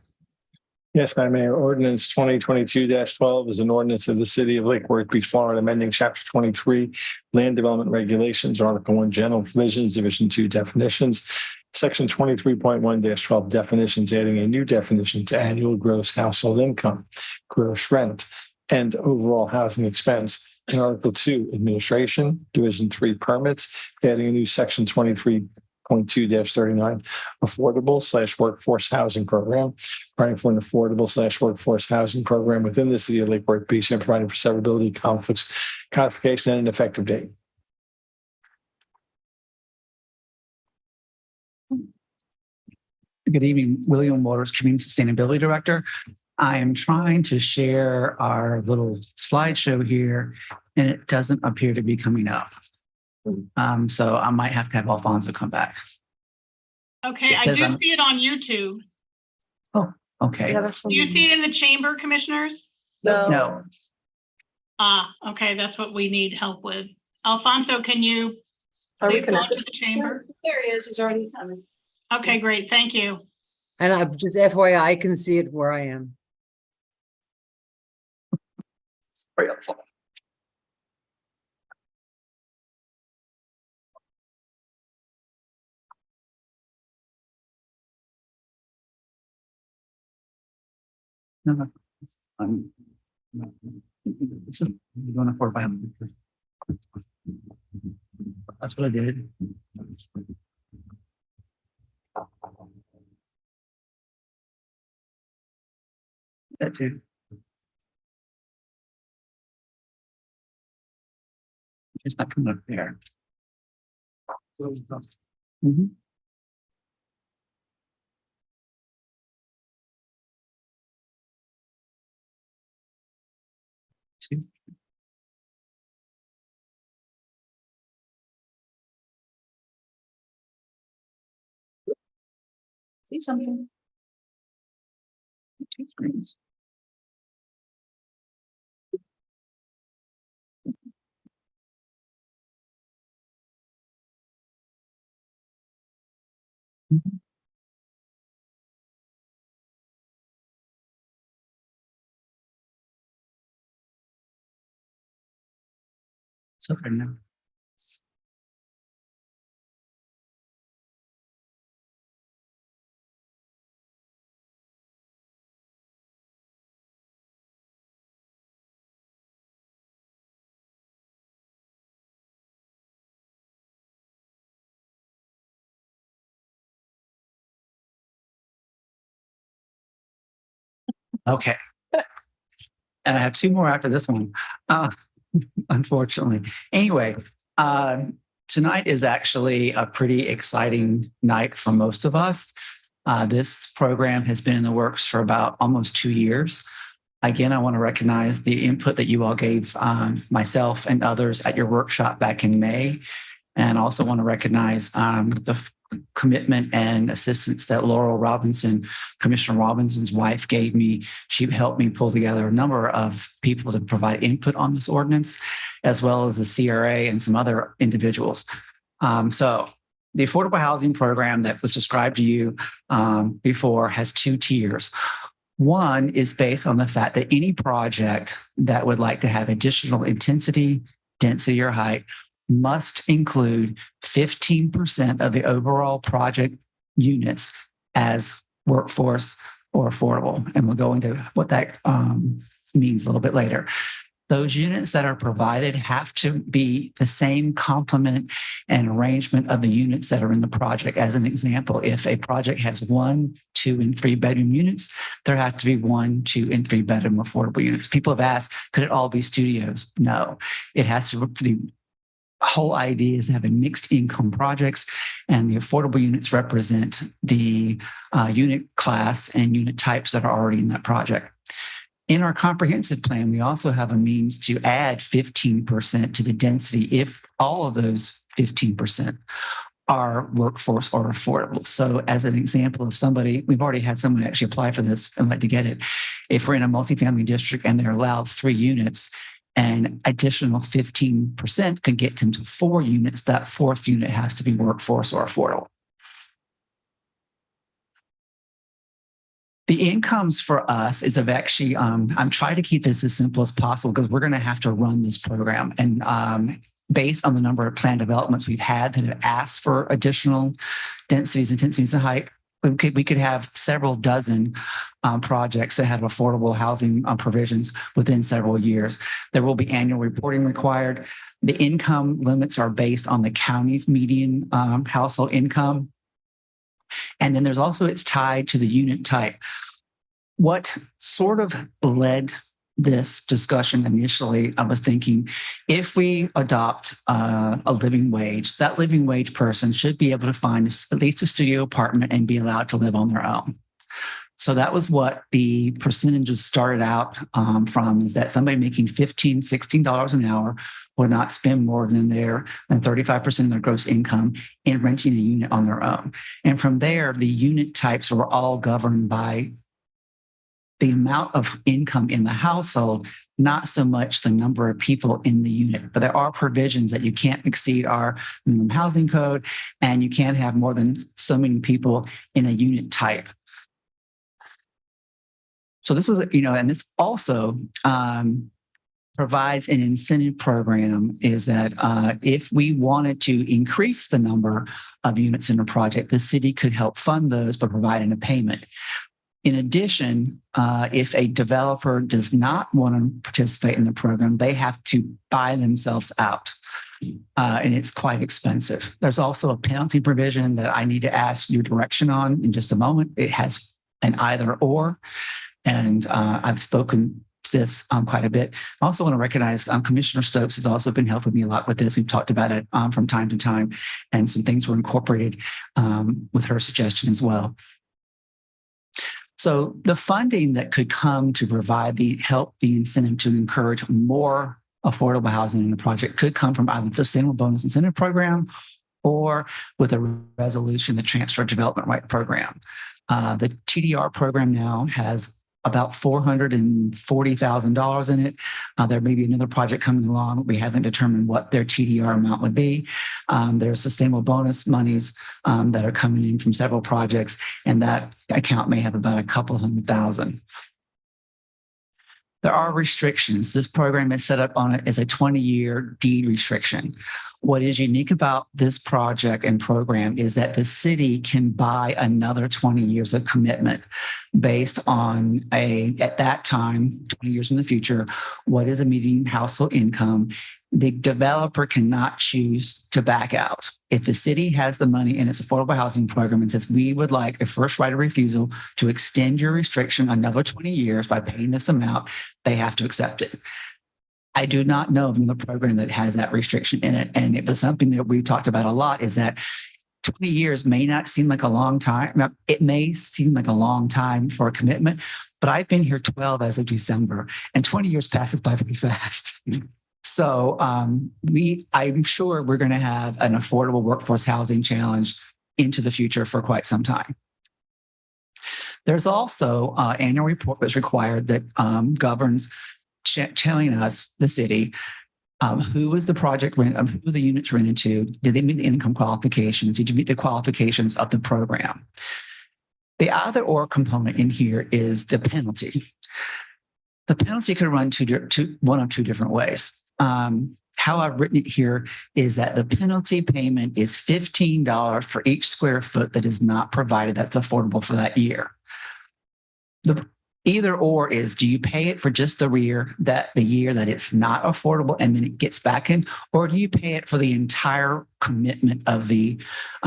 [SPEAKER 5] Yes, Madam Mayor, ordinance 2022-12 is an ordinance of the city of Lake Worth Beach, Florida, amending chapter 23, land development regulations, article 1, general provisions, division 2, definitions, section 23.1-12, definitions, adding a new definition to annual gross household income, gross rent, and overall housing expense. In article 2, administration, division 3, permits, adding a new section 23.2-39, affordable/workforce housing program, providing for an affordable/workforce housing program within the city of Lake Worth Beach, and providing for severability, conflicts, codification, and an effective date.
[SPEAKER 14] Good evening, William Waters, Community Sustainability Director. I am trying to share our little slideshow here, and it doesn't appear to be coming up. So I might have to have Alfonso come back.
[SPEAKER 1] Okay,
[SPEAKER 14] It
[SPEAKER 1] I
[SPEAKER 14] says
[SPEAKER 1] do
[SPEAKER 14] I'm-
[SPEAKER 1] see it on YouTube.
[SPEAKER 14] Okay.
[SPEAKER 1] Do you see it in the chamber, commissioners?
[SPEAKER 14] No,
[SPEAKER 1] Okay, that's what we need help with. Alfonso, can you
[SPEAKER 6] Are we
[SPEAKER 1] please go to
[SPEAKER 6] connected?
[SPEAKER 1] the chamber?
[SPEAKER 4] There he is. He's already coming.
[SPEAKER 1] Okay, great. Thank you.
[SPEAKER 2] And I've just FYI, I can see it where I am.
[SPEAKER 14] very helpful. No, I'm. This is going to 4 by. That's what I did. That too. It's not coming up there. Mhm. Two.
[SPEAKER 4] See something?
[SPEAKER 14] Two screens. It's okay now. Okay. And I have two more after this one, unfortunately. Anyway, tonight is actually a pretty exciting night for most of us. This program has been in the works for about almost 2 years. Again, I want to recognize the input that you all gave myself and others at your workshop back in May. And also want to recognize the commitment and assistance that Laurel Robinson, Commissioner Robinson's wife, gave me. She helped me pull together a number of people to provide input on this ordinance, as well as the CRA and some other individuals. So the affordable housing program that was described to you before has 2 tiers. One is based on the fact that any project that would like to have additional intensity, density, or height must include 15% of the overall project units as workforce or affordable. And we'll go into what that means a little bit later. Those units that are provided have to be the same complement and arrangement of the units that are in the project. As an example, if a project has 1, 2, and 3 bedroom units, there have to be 1, 2, and 3 bedroom affordable units. People have asked, could it all be studios? No, it has to be. Whole idea is to have a mixed income projects, and the affordable units represent the unit class and unit types that are already in that project. In our comprehensive plan, we also have a means to add 15% to the density if all of those 15% are workforce or affordable. So as an example of somebody, we've already had someone actually apply for this and like to get it. If we're in a multifamily district and they're allowed 3 units, and additional 15% could get them to 4 units. That 4th unit has to be workforce or affordable. The incomes for us is of actually, I'm trying to keep this as simple as possible because we're going to have to run this program. And based on the number of plan developments we've had that have asked for additional densities, intensities, and height, we could have several dozen projects that have affordable housing provisions within several years. There will be annual reporting required. The income limits are based on the county's median household income. And then there's also, it's tied to the unit type. What sort of led this discussion initially, I was thinking, if we adopt a living wage, that living wage person should be able to find at least a studio apartment and be allowed to live on their own. So that was what the percentages started out from, is that somebody making $15, $16 an hour would not spend more than 35% of their gross income in renting a unit on their own. And from there, the unit types were all governed by the amount of income in the household, not so much the number of people in the unit. But there are provisions that you can't exceed our minimum housing code, and you can't have more than so many people in a unit type. So this was, and this also provides an incentive program, is that if we wanted to increase the number of units in a project, the city could help fund those by providing a payment. In addition, if a developer does not want to participate in the program, they have to buy themselves out. And it's quite expensive. There's also a penalty provision that I need to ask your direction on in just a moment. It has an either or, and I've spoken to this quite a bit. I also want to recognize Commissioner Stokes has also been helping me a lot with this. We've talked about it from time to time, and some things were incorporated with her suggestion as well. So the funding that could come to provide the incentive to encourage more affordable housing in the project could come from either the Sustainable Bonus Incentive Program or with a resolution, the Transfer Development Right Program. The TDR program now has about $440,000 in it. There may be another project coming along. We haven't determined what their TDR amount would be. There's sustainable bonus monies that are coming in from several projects, and that account may have about a couple $100,000. There are restrictions. This program is set up on it as a 20-year deed restriction. What is unique about this project and program is that the city can buy another 20 years of commitment based on at that time, 20 years in the future, what is a median household income. The developer cannot choose to back out. If the city has the money in its affordable housing program and says, we would like a first right of refusal to extend your restriction another 20 years by paying this amount, they have to accept it. I do not know of another program that has that restriction in it. And it was something that we talked about a lot, is that 20 years may not seem like a long time. It may seem like a long time for a commitment, but I've been here 12 as of December, and 20 years passes by pretty fast. So I'm sure we're going to have an affordable workforce housing challenge into the future for quite some time. There's also an annual report that's required that governs telling us, the city, who was the project rent, who the units rented to, did they meet the income qualifications, did you meet the qualifications of the program? The either or component in here is the penalty. The penalty could run one of two different ways. How I've written it here is that the penalty payment is $15 for each square foot that is not provided that's affordable for that year. The either or is, do you pay it for just the year that it's not affordable and then it gets back in, or do you pay it for the entire commitment of the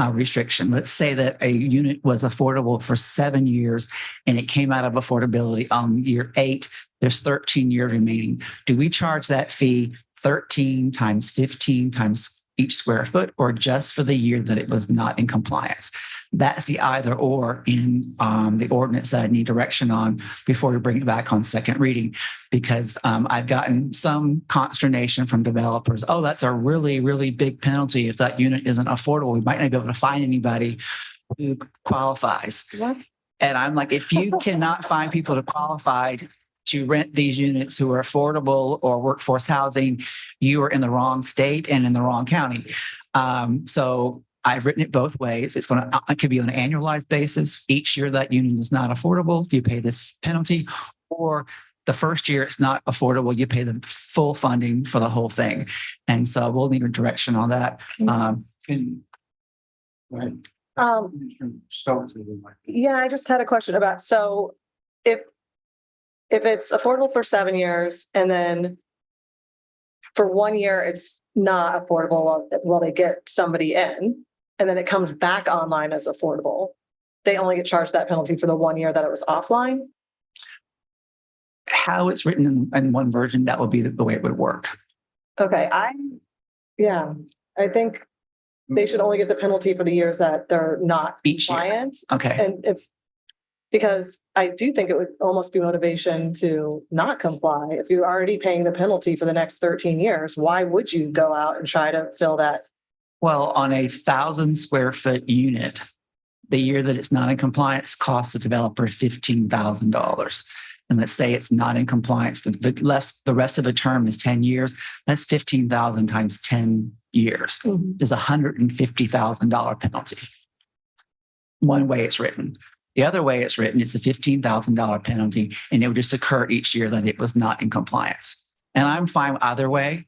[SPEAKER 14] restriction? Let's say that a unit was affordable for 7 years and it came out of affordability on year 8. There's 13 years remaining. Do we charge that fee 13 times 15 times each square foot, or just for the year that it was not in compliance? That's the either or in the ordinance that I need direction on before we bring it back on second reading, because I've gotten some consternation from developers. Oh, that's a really, really big penalty. If that unit isn't affordable, we might not be able to find anybody who qualifies.
[SPEAKER 6] What?
[SPEAKER 14] And I'm like, if you cannot find people to qualify to rent these units who are affordable or workforce housing, you are in the wrong state and in the wrong county. So I've written it both ways. It could be on an annualized basis. Each year that unit is not affordable, you pay this penalty, or the first year it's not affordable, you pay the full funding for the whole thing. And so we'll need a direction on that.
[SPEAKER 6] Yeah, I just had a question about, so if it's affordable for 7 years and then for 1 year it's not affordable, well, they get somebody in and then it comes back online as affordable, they only get charged that penalty for the 1 year that it was offline?
[SPEAKER 14] How it's written in one version, that would be the way it would work.
[SPEAKER 6] Okay, I think they should only get the penalty for the years that they're not compliant.
[SPEAKER 14] Okay.
[SPEAKER 6] And because I do think it would almost be motivation to not comply. If you're already paying the penalty for the next 13 years, why would you go out and try to fill that?
[SPEAKER 14] Well, on a 1,000 square foot unit, the year that it's not in compliance costs the developer $15,000. And let's say it's not in compliance, the rest of the term is 10 years. That's 15,000 times 10 years.
[SPEAKER 6] Mm-hmm.
[SPEAKER 14] There's $150,000 penalty. One way it's written. The other way it's written, it's a $15,000 penalty, and it would just occur each year that it was not in compliance. And I'm fine either way.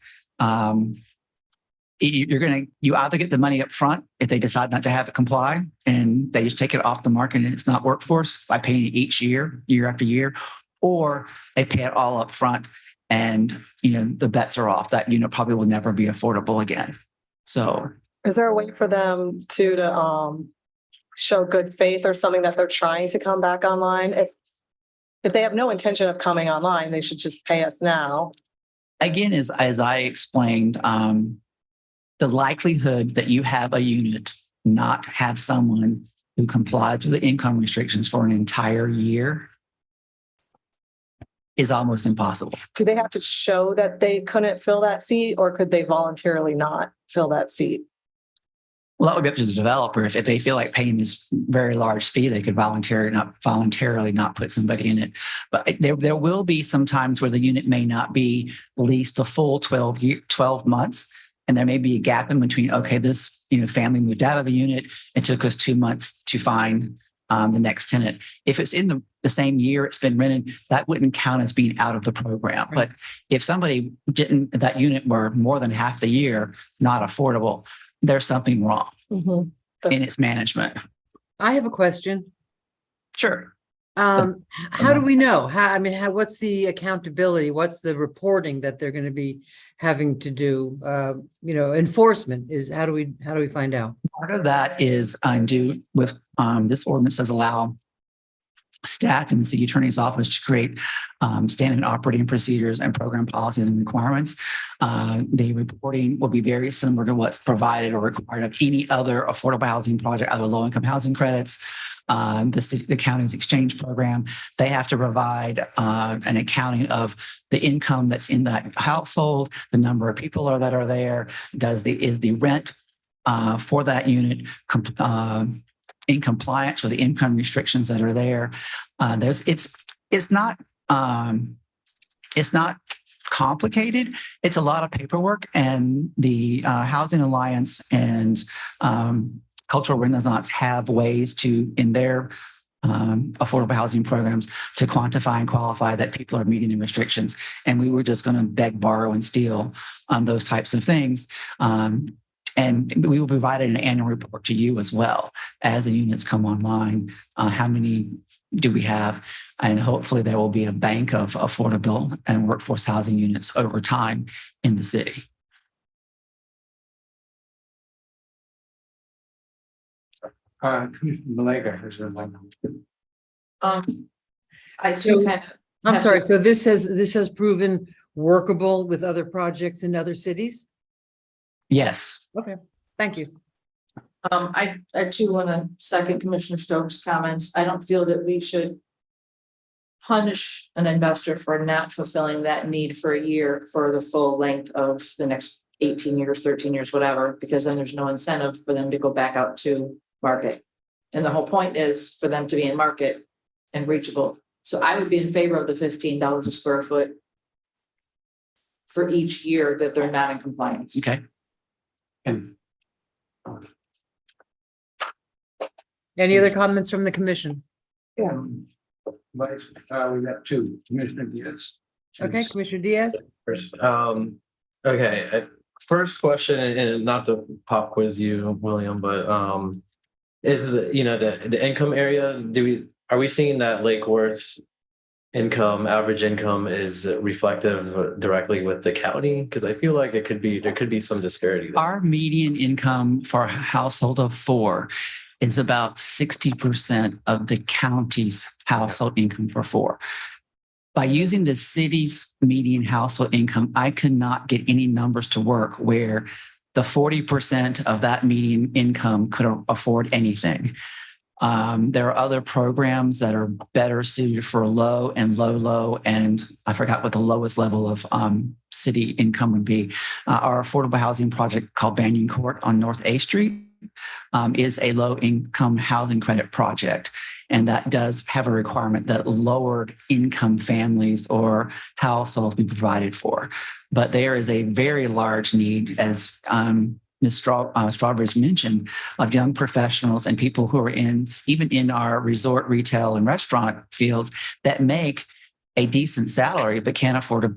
[SPEAKER 14] you either get the money up front if they decide not to have it comply and they just take it off the market and it's not workforce by paying it each year, year after year, or they pay it all up front and, the bets are off. That unit probably will never be affordable again. So
[SPEAKER 6] Is there a way for them to show good faith or something that they're trying to come back online? If they have no intention of coming online, they should just pay us now.
[SPEAKER 14] again, as I explained, the likelihood that you have a unit not have someone who complies with the income restrictions for an entire year is almost impossible.
[SPEAKER 6] Do they have to show that they couldn't fill that seat, or could they voluntarily not fill that seat?
[SPEAKER 14] Well, that would be up to the developer. If they feel like paying this very large fee, they could voluntarily not put somebody in it. But there will be some times where the unit may not be leased the full 12 months. And there may be a gap in between, okay, this family moved out of the unit. It took us 2 months to find the next tenant. If it's in the same year it's been rented, that wouldn't count as being out of the program. Right. But if somebody that unit were more than half the year not affordable, there's something wrong in its management.
[SPEAKER 2] I have a question.
[SPEAKER 14] Sure.
[SPEAKER 2] How do we know? What's the accountability? What's the reporting that they're going to be having to do? Enforcement is how do we find out?
[SPEAKER 14] Part of that is due with this ordinance does allow staff in the city attorney's office to create standard operating procedures and program policies and requirements. The reporting will be very similar to what's provided or required of any other affordable housing project, other low-income housing credits. The county's exchange program, they have to provide an accounting of the income that's in that household, the number of people that are there, is the rent for that unit in compliance with the income restrictions that are there. It's not complicated. It's a lot of paperwork, and the Housing Alliance and Cultural Renaissance have ways to, in their affordable housing programs, to quantify and qualify that people are meeting the restrictions. And we were just going to beg, borrow, and steal those types of things. And we will provide an annual report to you as well as the units come online. How many do we have? And hopefully there will be a bank of affordable and workforce housing units over time in the city.
[SPEAKER 3] Commissioner Malega has her line.
[SPEAKER 4] I still kind of.
[SPEAKER 2] I'm sorry. So this has proven workable with other projects in other cities?
[SPEAKER 14] Yes.
[SPEAKER 2] Okay. Thank you.
[SPEAKER 4] I too want to second Commissioner Stokes' comments. I don't feel that we should punish an investor for not fulfilling that need for a year for the full length of the next 18 years, 13 years, whatever, because then there's no incentive for them to go back out to market. And the whole point is for them to be in market and reachable. So I would be in favor of the $15 a square foot for each year that they're not in compliance.
[SPEAKER 14] Okay.
[SPEAKER 3] And
[SPEAKER 2] Any other comments from the commission?
[SPEAKER 3] yeah, we got two. Commissioner Diaz.
[SPEAKER 2] Okay, Commissioner Diaz.
[SPEAKER 7] First, okay. First question, and not to pop quiz you, William, but is the income area? Are we seeing that Lake Worth's average income is reflective directly with the county? Because I feel like there could be some disparity there.
[SPEAKER 14] Our median income for a household of 4 is about 60% of the county's household income for 4. By using the city's median household income, I could not get any numbers to work where the 40% of that median income could afford anything. There are other programs that are better suited for low, and I forgot what the lowest level of city income would be. Our affordable housing project called Banyan Court on North A Street is a low income housing credit project. And that does have a requirement that lowered income families or households be provided for. But there is a very large need, as Ms. Strawberry's mentioned, of young professionals and people who are even in our resort, retail, and restaurant fields that make a decent salary but can't afford to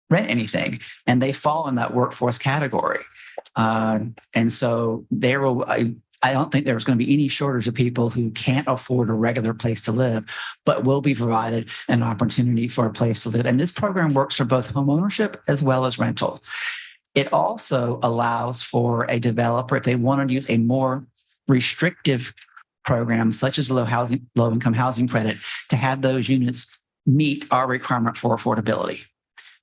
[SPEAKER 14] rent anything. And they fall in that workforce category. And so I don't think there's going to be any shortage of people who can't afford a regular place to live, but will be provided an opportunity for a place to live. And this program works for both home ownership as well as rental. It also allows for a developer, if they want to use a more restrictive program, such as low income housing credit, to have those units meet our requirement for affordability.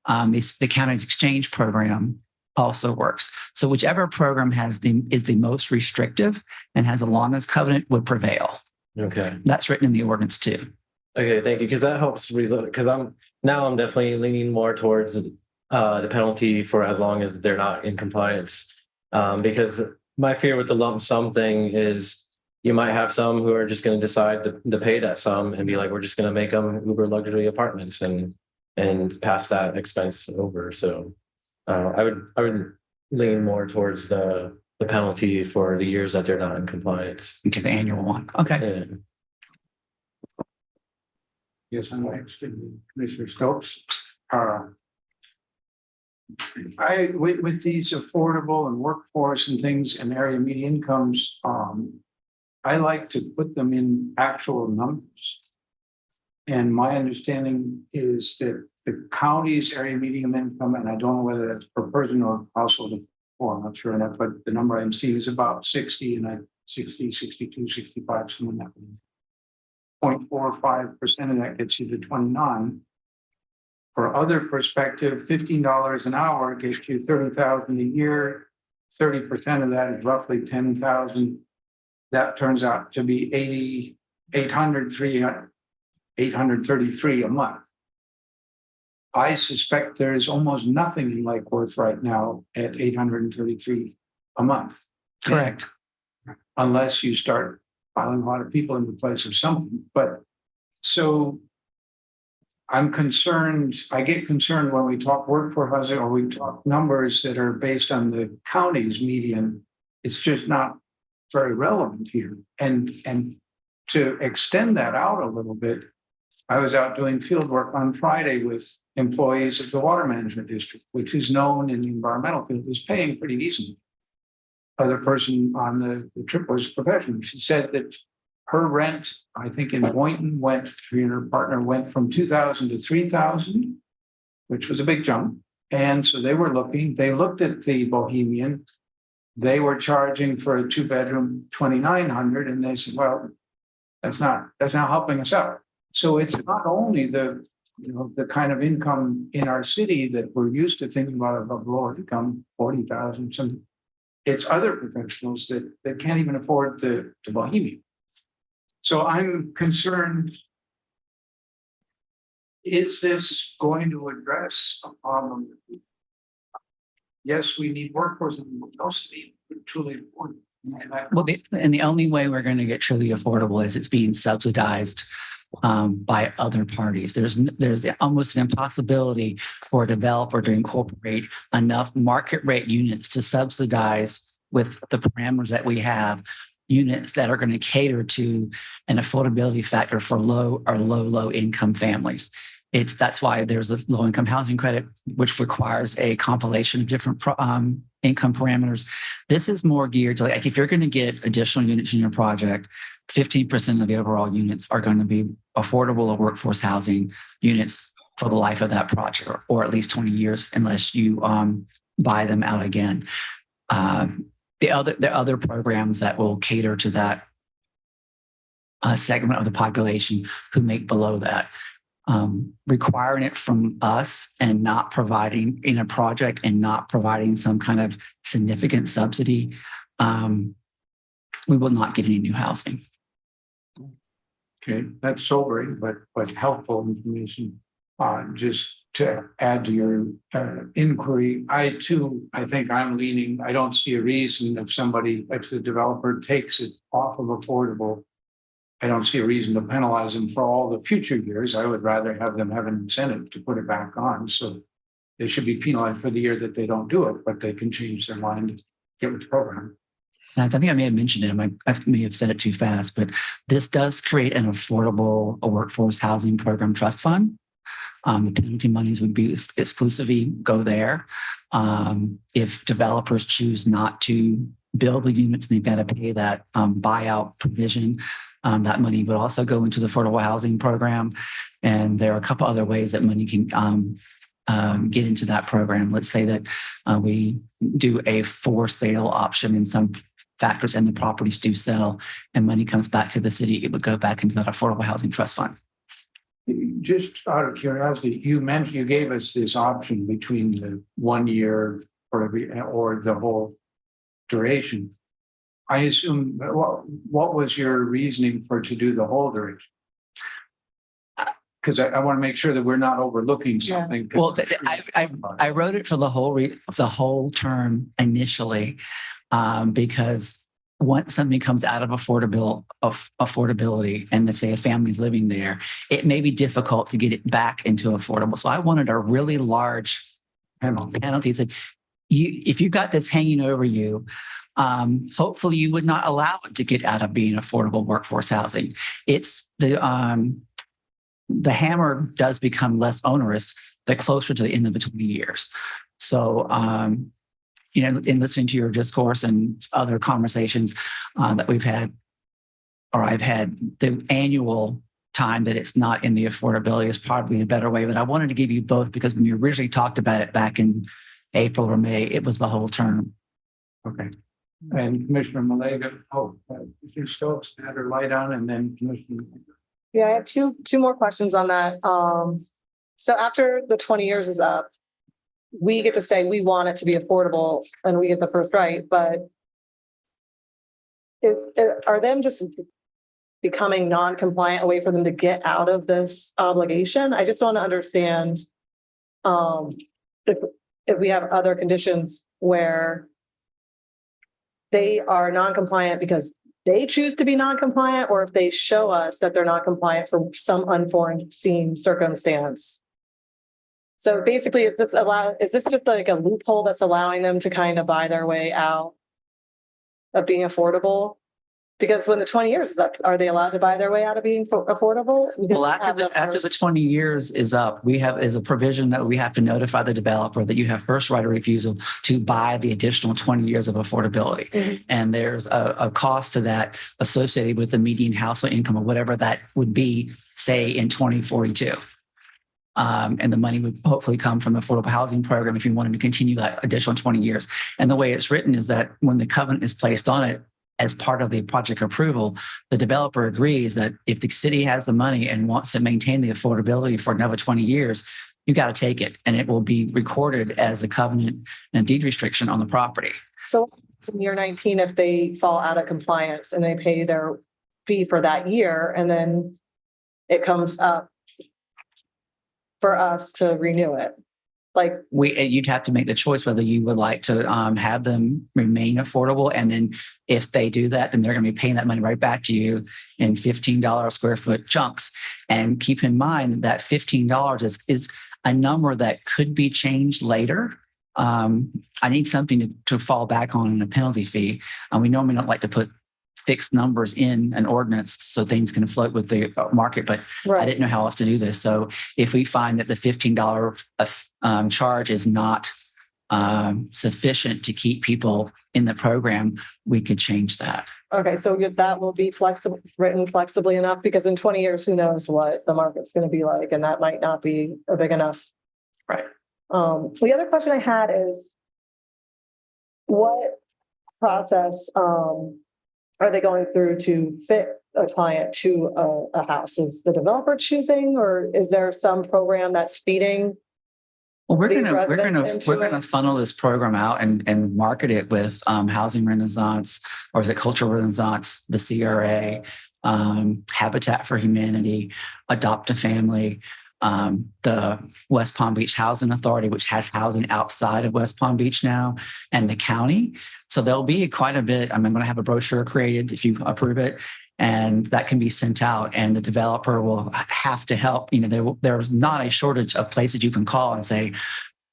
[SPEAKER 14] The county's exchange program also works. So whichever program is the most restrictive and has the longest covenant would prevail.
[SPEAKER 7] Okay.
[SPEAKER 14] That's written in the ordinance too.
[SPEAKER 7] Okay, thank you. Because that helps because I'm definitely leaning more towards the penalty for as long as they're not in compliance. Because my fear with the lump sum thing is you might have some who are just going to decide to pay that sum and be like, we're just going to make them Uber luxury apartments and pass that expense over. So I would lean more towards the penalty for the years that they're not in compliance.
[SPEAKER 14] Okay, the annual one. Okay.
[SPEAKER 7] Yeah.
[SPEAKER 3] Yes, I'm next to Commissioner Stokes. With these affordable and workforce and things and area median incomes, I like to put them in actual numbers. And my understanding is that the county's area median income, and I don't know whether that's per person or household, or I'm not sure on that, but the number I'm seeing is about 60 and 60, 62, 65, something like that. 0.45% of that gets you to 29. For other perspective, $15 an hour gets you $30,000 a year. 30% of that is roughly 10,000. That turns out to be 833 a month. I suspect there is almost nothing in Lake Worth right now at 833 a month.
[SPEAKER 14] Correct.
[SPEAKER 3] Unless you start filing a lot of people into place or something. But so I'm concerned, I get concerned when we talk workforce housing or we talk numbers that are based on the county's median. It's just not very relevant here. And to extend that out a little bit, I was out doing field work on Friday with employees of the water management district, which is known in the environmental field as paying pretty decently. Other person on the trip was a professional. She said that her rent, I think in Boynton, she and her partner went from 2,000 to 3,000, which was a big jump. And so they looked at the Bohemian. They were charging for a 2-bedroom 2,900, and they said, well, that's not helping us out. So it's not only the kind of income in our city that we're used to thinking about above lower income, 40,000, something. It's other professionals that can't even afford the Bohemian. So I'm concerned, is this going to address a problem? Yes, we need workforce, and we also need truly affordable.
[SPEAKER 14] Well, the only way we're going to get truly affordable is it's being subsidized by other parties. There's almost an impossibility for a developer to incorporate enough market rate units to subsidize with the parameters that we have, units that are going to cater to an affordability factor for low income families. That's why there's a low income housing credit, which requires a compilation of different income parameters. This is more geared to, like, if you're going to get additional units in your project, 15% of the overall units are going to be affordable or workforce housing units for the life of that project, or at least 20 years, unless you buy them out again. The other programs that will cater to that segment of the population who make below that. Requiring it from us and not providing in a project and not providing some kind of significant subsidy, we will not get any new housing.
[SPEAKER 3] Okay, that's sobering, but helpful information. Just to add to your inquiry, I think I'm leaning, I don't see a reason if the developer takes it off of affordable, I don't see a reason to penalize them for all the future years. I would rather have them have an incentive to put it back on. So they should be penalized for the year that they don't do it, but they can change their mind and get with the program.
[SPEAKER 14] I think I may have mentioned it. I may have said it too fast, but this does create an affordable workforce housing program trust fund. The penalty monies would be exclusively go there. If developers choose not to build the units, they've got to pay that buyout provision. That money would also go into the affordable housing program. And there are a couple other ways that money can get into that program. Let's say that we do a for sale option in some factors and the properties do sell and money comes back to the city, it would go back into that affordable housing trust fund.
[SPEAKER 3] Just out of curiosity, you gave us this option between the 1 year or the whole duration. I assume, what was your reasoning to do the whole duration? Because I want to make sure that we're not overlooking something.
[SPEAKER 14] Well, I wrote it for the whole term initially, because once something comes out of affordability, and let's say a family's living there, it may be difficult to get it back into affordable. So I wanted a really large penalty. That if you've got this hanging over you, hopefully you would not allow it to get out of being affordable workforce housing. It's the hammer does become less onerous the closer to the end of the 20 years. So, in listening to your discourse and other conversations that we've had, or I've had, the annual time that it's not in the affordability is probably a better way. But I wanted to give you both because when you originally talked about it back in April or May, it was the whole term.
[SPEAKER 3] Okay. And Commissioner Malega, you still had her light on, and then Commissioner.
[SPEAKER 6] Yeah, I have two more questions on that. So after the 20 years is up, we get to say we want it to be affordable and we get the first right, but are them just becoming non-compliant a way for them to get out of this obligation? I just want to understand if we have other conditions where they are non-compliant because they choose to be non-compliant, or if they show us that they're not compliant for some unforeseen circumstance. So basically, is this just like a loophole that's allowing them to kind of buy their way out of being affordable? Because when the 20 years is up, are they allowed to buy their way out of being affordable?
[SPEAKER 14] Well, after the 20 years is up, is a provision that we have to notify the developer that you have first right of refusal to buy the additional 20 years of affordability. Mm-hmm. And there's a cost to that associated with the median household income or whatever that would be, say, in 2042. And the money would hopefully come from the affordable housing program if you wanted to continue that additional 20 years. And the way it's written is that when the covenant is placed on it, as part of the project approval, the developer agrees that if the city has the money and wants to maintain the affordability for another 20 years, you got to take it, and it will be recorded as a covenant and deed restriction on the property.
[SPEAKER 6] So in year 19, if they fall out of compliance and they pay their fee for that year, and then it comes up for us to renew it. You'd have to make the choice whether you would like to have them remain affordable. And then if they do that, then they're going to be paying that money right back to you in $15 square foot chunks. And keep in mind that $15 is a number that could be changed later. I need something to fall back on in a penalty fee. We normally don't like to put fixed numbers in an ordinance so things can float with the market, but right. I didn't know how else to do this. So if we find that the $15 charge is not sufficient to keep people in the program, we could change that. Okay, so that will be flexible, written flexibly enough, because in 20 years, who knows what the market's going to be like, and that might not be a big enough. Right. The other question I had is, what process are they going through to fit a client to a house? Is the developer choosing, or is there some program that's feeding? Well, we're gonna funnel this program out and market it with Housing Renaissance, or is it Cultural Renaissance, the CRA, Habitat for Humanity, Adopt a Family, the West Palm Beach Housing Authority, which has housing outside of West Palm Beach now, and the county. So there'll be quite a bit. I'm going to have a brochure created if you approve it, and that can be sent out, and the developer will have to help. There's not a shortage of places you can call and say,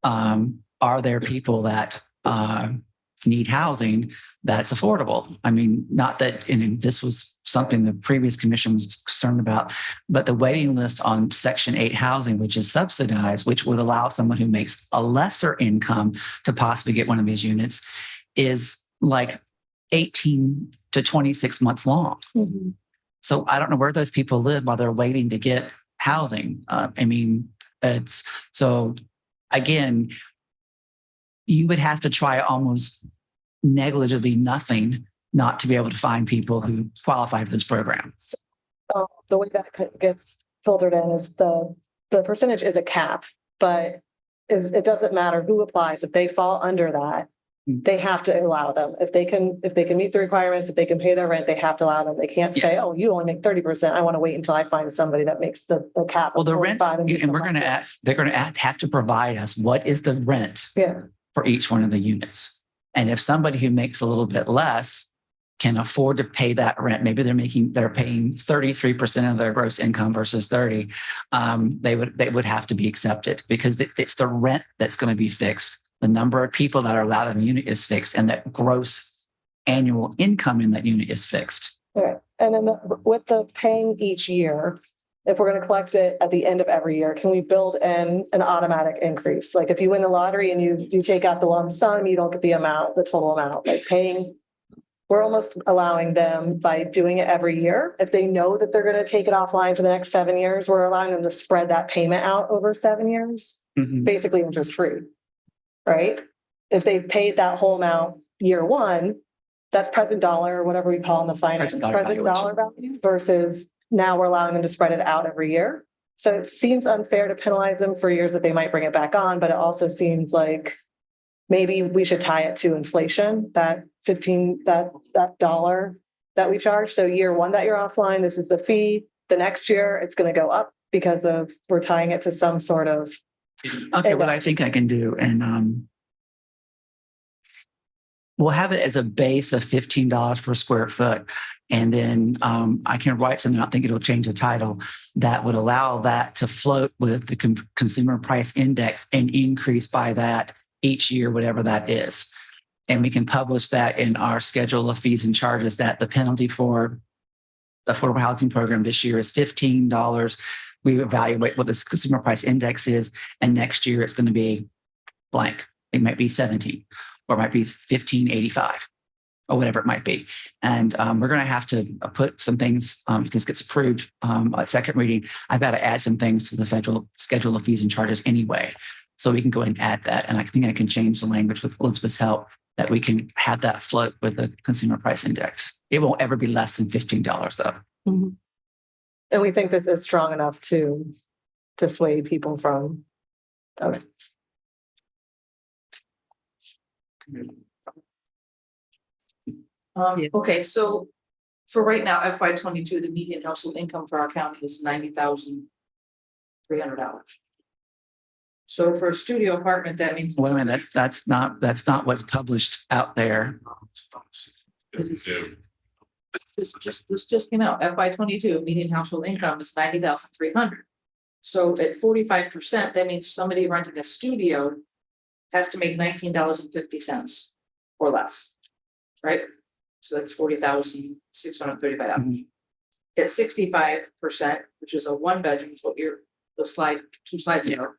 [SPEAKER 6] are there people that
[SPEAKER 14] need housing that's affordable. I mean, not that, and this was something the previous commission was concerned about, but the waiting list on Section 8 housing, which is subsidized, which would allow someone who makes a lesser income to possibly get one of these units, is like 18 to 26 months long.
[SPEAKER 6] Mm-hmm.
[SPEAKER 14] So I don't know where those people live while they're waiting to get housing. I mean, it's so again, you would have to try almost negligibly nothing not to be able to find people who qualify for this program.
[SPEAKER 6] The way that gets filtered in is the percentage is a cap, but it doesn't matter who applies. If they fall under that, they have to allow them. If they can meet the requirements, if they can pay their rent, they have to allow them. They can't say, oh, you only make 30%. I want to wait until I find somebody that makes the cap.
[SPEAKER 14] Well, the rent,
[SPEAKER 6] 45
[SPEAKER 14] and
[SPEAKER 6] do
[SPEAKER 14] we're going to they're going to have to provide us what is the rent for each one of the units. And if somebody who makes a little bit less can afford to pay that rent, maybe they're paying 33% of their gross income versus 30, they would have to be accepted because it's the rent that's going to be fixed. The number of people that are allowed in the unit is fixed, and that gross annual income in that unit is fixed.
[SPEAKER 6] Okay. And then with the paying each year, if we're going to collect it at the end of every year, can we build in an automatic increase? Like if you win the lottery and you take out the lump sum, you don't get the total amount. Like paying, we're almost allowing them by doing it every year. If they know that they're going to take it offline for the next 7 years, we're allowing them to spread that payment out over 7 years, basically interest free. Right? If they paid that whole amount year one, that's present dollar or whatever we call in the finance, present dollar value versus now we're allowing them to spread it out every year. So it seems unfair to penalize them for years that they might bring it back on, but it also seems like maybe we should tie it to inflation, that dollar that we charge. So year one that you're offline, this is the fee. The next year it's going to go up because we're tying it to some sort of.
[SPEAKER 14] Okay, what I think I can do, and we'll have it as a base of $15 per square foot. And then I can write something, I think it'll change the title, that would allow that to float with the consumer price index and increase by that each year, whatever that is. And we can publish that in our schedule of fees and charges, that the penalty for the affordable housing program this year is $15. We evaluate what the consumer price index is, and next year it's going to be blank. It might be 17, or it might be 1585, or whatever it might be. And we're going to have to put some things, if this gets approved at second reading, I've got to add some things to the federal schedule of fees and charges anyway. So we can go and add that. And I think I can change the language with Elizabeth's help that we can have that float with the consumer price index. It won't ever be less than $15 though.
[SPEAKER 6] Mm-hmm. And we think this is strong enough to sway people from. Okay.
[SPEAKER 4] Okay, so for right now, FY22, the median household income for our county is $90,300. So for a studio apartment, that means.
[SPEAKER 14] Wait a minute, that's not what's published out there.
[SPEAKER 4] This just came out. FY22 median household income is $90,300. So at 45%, that means somebody renting a studio has to make $19.50 or less, right? So that's $40,635. At 65%, which is a one bedroom, is what two slides ago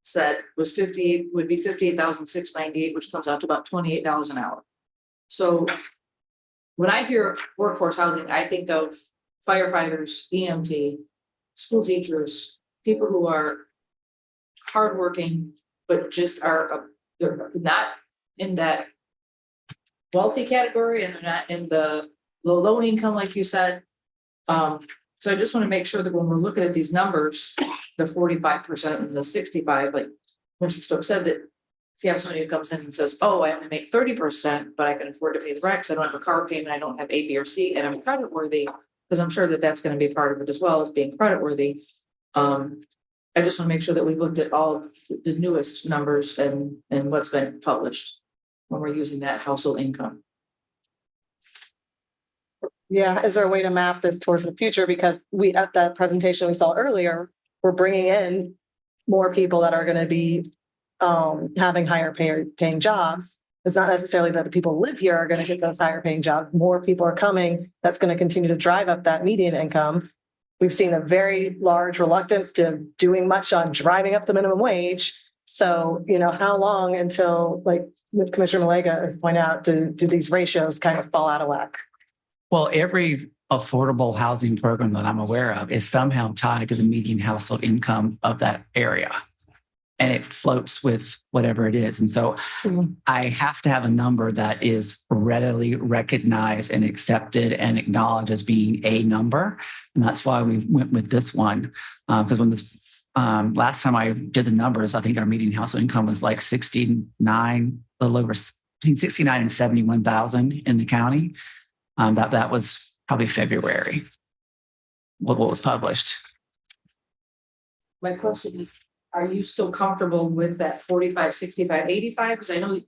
[SPEAKER 4] said would be $58,698, which comes out to about $28 an hour. So when I hear workforce housing, I think of firefighters, EMT, school teachers, people who are hardworking, but just they're not in that wealthy category, and they're not in the low income, like you said. So I just want to make sure that when we're looking at these numbers, the 45% and the 65, like Mr. Stokes said, that if you have somebody who comes in and says, oh, I only make 30%, but I can afford to pay the rent because I don't have a car payment, I don't have A, B, or C, and I'm creditworthy, because I'm sure that that's going to be part of it as well as being creditworthy. I just want to make sure that we looked at all the newest numbers and what's been published when we're using that household income.
[SPEAKER 6] Yeah, is there a way to map this towards the future? Because at that presentation we saw earlier, we're bringing in more people that are going to be having higher paying jobs. It's not necessarily that the people who live here are going to get those higher paying jobs. More people are coming. That's going to continue to drive up that median income. We've seen a very large reluctance to doing much on driving up the minimum wage. So, how long until, like Commissioner Malega has pointed out, do these ratios kind of fall out of whack?
[SPEAKER 14] Well, every affordable housing program that I'm aware of is somehow tied to the median household income of that area. And it floats with whatever it is. And so I have to have a number that is readily recognized and accepted and acknowledged as being a number. And that's why we went with this one. Because when this last time I did the numbers, I think our median household income was like 69, a little over between 69 and 71,000 in the county. That was probably February, what was published.
[SPEAKER 4] My question is, are you still comfortable with that 45, 65, 85? Because I know you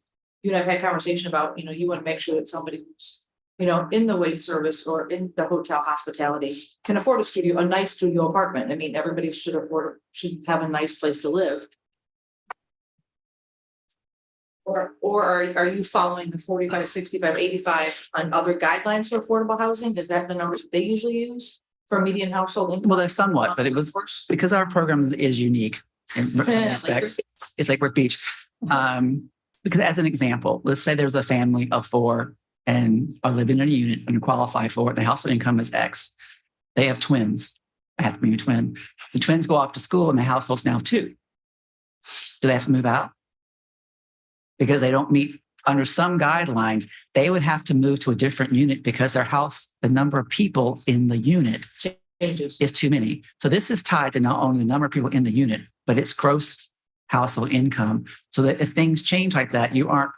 [SPEAKER 4] and I've had conversation about, you want to make sure that somebody who's, in the wait service or in the hotel hospitality can afford a nice studio apartment. I mean, everybody should have a nice place to live. Or are you following the 45, 65, 85 on other guidelines for affordable housing? Is that the numbers that they usually use for median household income?
[SPEAKER 14] Well, there's somewhat, but it was because our program is unique in some respects. It's like Worth Beach. Because as an example, let's say there's a family of 4 and are living in a unit and qualify for it. The household income is X. They have twins. I have to be a twin. The twins go off to school and the household's now 2. Do they have to move out? Because they don't meet under some guidelines, they would have to move to a different unit because their house, the number of people in the unit
[SPEAKER 4] changes,
[SPEAKER 14] is too many. So this is tied to not only the number of people in the unit, but it's gross household income. So that if things change like that, you aren't,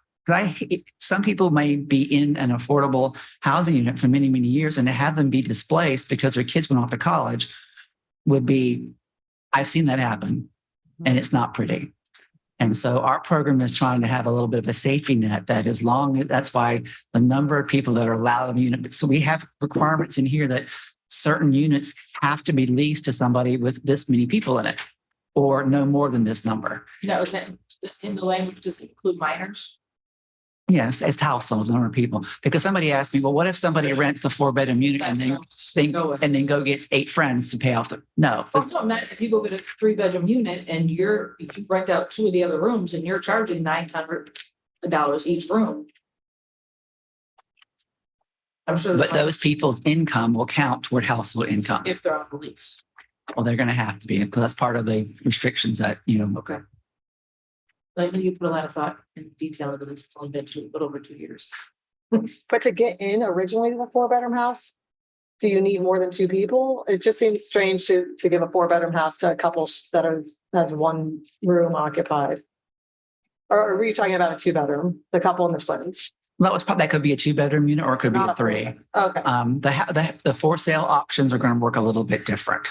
[SPEAKER 14] some people may be in an affordable housing unit for many, many years, and to have them be displaced because their kids went off to college would be, I've seen that happen, and it's not pretty. And so our program is trying to have a little bit of a safety net that as long as, that's why the number of people that are allowed in the unit. So we have requirements in here that certain units have to be leased to somebody with this many people in it, or no more than this number.
[SPEAKER 4] Now, is that in the language, does it include minors?
[SPEAKER 14] Yes, it's household number of people. Because somebody asked me, well, what if somebody rents a 4-bedroom unit and then go gets 8 friends to pay off the, no.
[SPEAKER 4] No, not if you go get a 3-bedroom unit and you rent out 2 of the other rooms and you're charging $900 each room. I'm sure.
[SPEAKER 14] But those people's income will count toward household income.
[SPEAKER 4] If they're on the lease.
[SPEAKER 14] Well, they're going to have to be, because that's part of the restrictions that,
[SPEAKER 4] Okay. I know you put a lot of thought and detail into this. It's only been a little over 2 years.
[SPEAKER 6] But to get in originally to the 4-bedroom house, do you need more than 2 people? It just seems strange to give a 4-bedroom house to a couple that has 1 room occupied. Or were you talking about a 2-bedroom, the couple and the twins?
[SPEAKER 14] That could be a 2-bedroom unit, or it could be a 3.
[SPEAKER 6] Okay.
[SPEAKER 14] The for sale options are going to work a little bit different.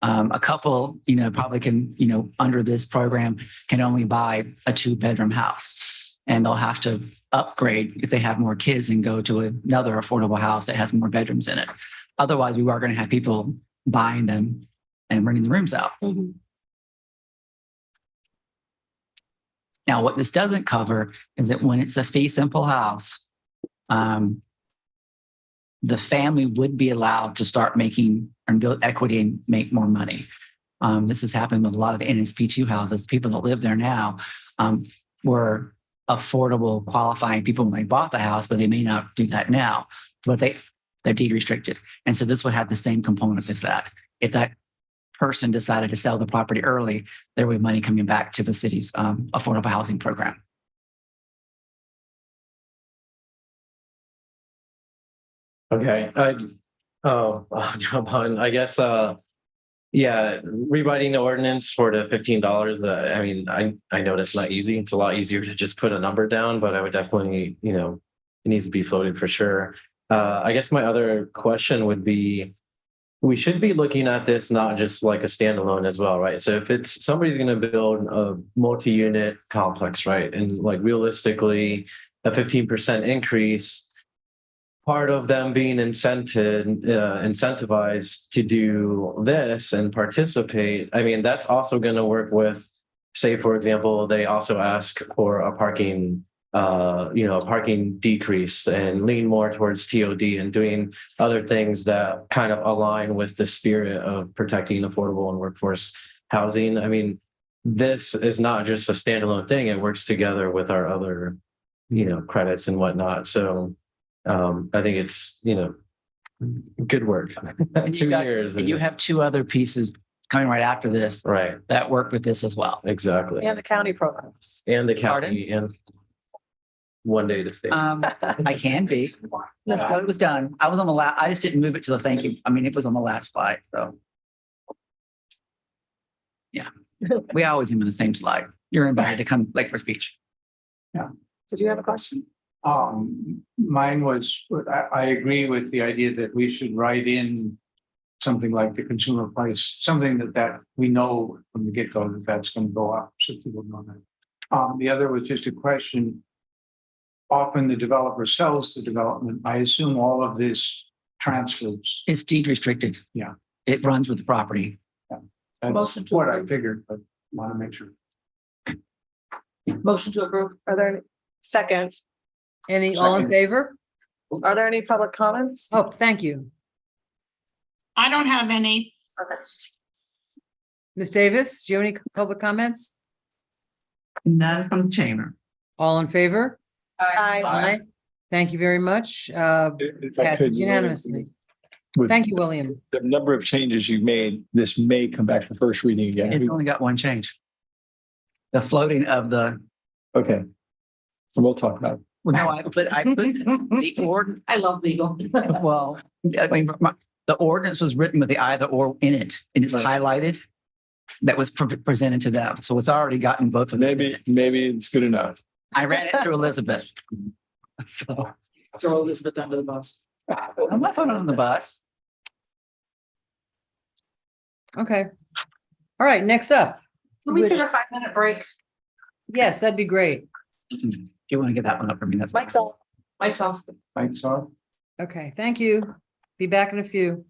[SPEAKER 14] A couple, probably can, under this program can only buy a 2-bedroom house, and they'll have to upgrade if they have more kids and go to another affordable house that has more bedrooms in it. Otherwise, we are going to have people buying them and renting the rooms out.
[SPEAKER 6] Mm-hmm.
[SPEAKER 14] Now, what this doesn't cover is that when it's a fee simple house, the family would be allowed to start making and build equity and make more money. This has happened with a lot of the NSP2 houses. People that live there now were affordable, qualifying people when they bought the house, but they may not do that now. But they're deed restricted. And so this would have the same component as that. If that person decided to sell the property early, there would be money coming back to the city's affordable housing program.
[SPEAKER 7] Okay, I'll jump on. I guess, rewriting the ordinance for the $15. I mean, I know that's not easy. It's a lot easier to just put a number down, but I would definitely, it needs to be floated for sure. I guess my other question would be, we should be looking at this not just like a standalone as well, right? So if it's somebody's going to build a multi-unit complex, right, and like realistically, a 15% increase. Part of them being incentivized to do this and participate, I mean, that's also going to work with, say, for example, they also ask for a parking parking decrease and lean more towards TOD and doing other things that kind of align with the spirit of protecting affordable and workforce housing. I mean, this is not just a standalone thing. It works together with our other, credits and whatnot. So I think it's, good work.
[SPEAKER 14] And
[SPEAKER 7] 2 years.
[SPEAKER 14] and you have two other pieces coming right after this
[SPEAKER 7] Right.
[SPEAKER 14] that work with this as well.
[SPEAKER 7] Exactly.
[SPEAKER 6] And the county programs.
[SPEAKER 7] And the county and one day to stay.
[SPEAKER 14] I can be. No, it was done. I was on the last, I just didn't move it to the thank you. I mean, it was on the last slide, so. Yeah, we always am in the same slide. You're invited to come Lake for speech.
[SPEAKER 6] Did you have a question?
[SPEAKER 3] Mine was, I agree with the idea that we should write in something like the consumer price, something that we know from the get-go that that's going to go up, so people know that. The other was just a question. Often the developer sells the development. I assume all of this transfers.
[SPEAKER 14] It's deed restricted.
[SPEAKER 3] Yeah.
[SPEAKER 14] It runs with the property.
[SPEAKER 3] That's
[SPEAKER 4] Motion to
[SPEAKER 3] what I
[SPEAKER 4] approve.
[SPEAKER 3] figured, but want to make sure.
[SPEAKER 4] Motion to approve.
[SPEAKER 6] Are there, second,
[SPEAKER 2] All in favor?
[SPEAKER 6] are there any public comments?
[SPEAKER 2] Oh, thank you.
[SPEAKER 1] I don't have any.
[SPEAKER 6] Okay.
[SPEAKER 2] Ms. Davis, do you have any public comments?
[SPEAKER 9] None from the chamber.
[SPEAKER 2] All in favor?
[SPEAKER 6] Aye.
[SPEAKER 2] Aye. Thank you very much.
[SPEAKER 5] If I
[SPEAKER 2] Passes
[SPEAKER 5] could,
[SPEAKER 2] unanimously.
[SPEAKER 5] with
[SPEAKER 2] Thank you, William.
[SPEAKER 5] the number of changes you made, this may come back for first reading
[SPEAKER 14] It's
[SPEAKER 5] again.
[SPEAKER 14] only got one change. The floating of the,
[SPEAKER 5] Okay. We'll talk about it.
[SPEAKER 14] well, no, I put the ord,
[SPEAKER 4] I love legal.
[SPEAKER 14] well, I mean, the ordinance was written with the either or in it, and it's
[SPEAKER 5] Right.
[SPEAKER 14] highlighted. That was presented to them, so it's already gotten both of them.
[SPEAKER 5] Maybe it's good enough.
[SPEAKER 14] I ran it through Elizabeth. So
[SPEAKER 4] Throw Elizabeth under the bus.
[SPEAKER 14] I'm not putting on the bus.
[SPEAKER 2] Okay. All right, next up.
[SPEAKER 4] Can we take a 5-minute break?
[SPEAKER 2] Yes, that'd be great.
[SPEAKER 14] If you want to get that one up for me, that's.
[SPEAKER 6] Mike's off.
[SPEAKER 4] Mike's off.
[SPEAKER 3] Thanks, all.
[SPEAKER 2] Okay, thank you. Be back in a few.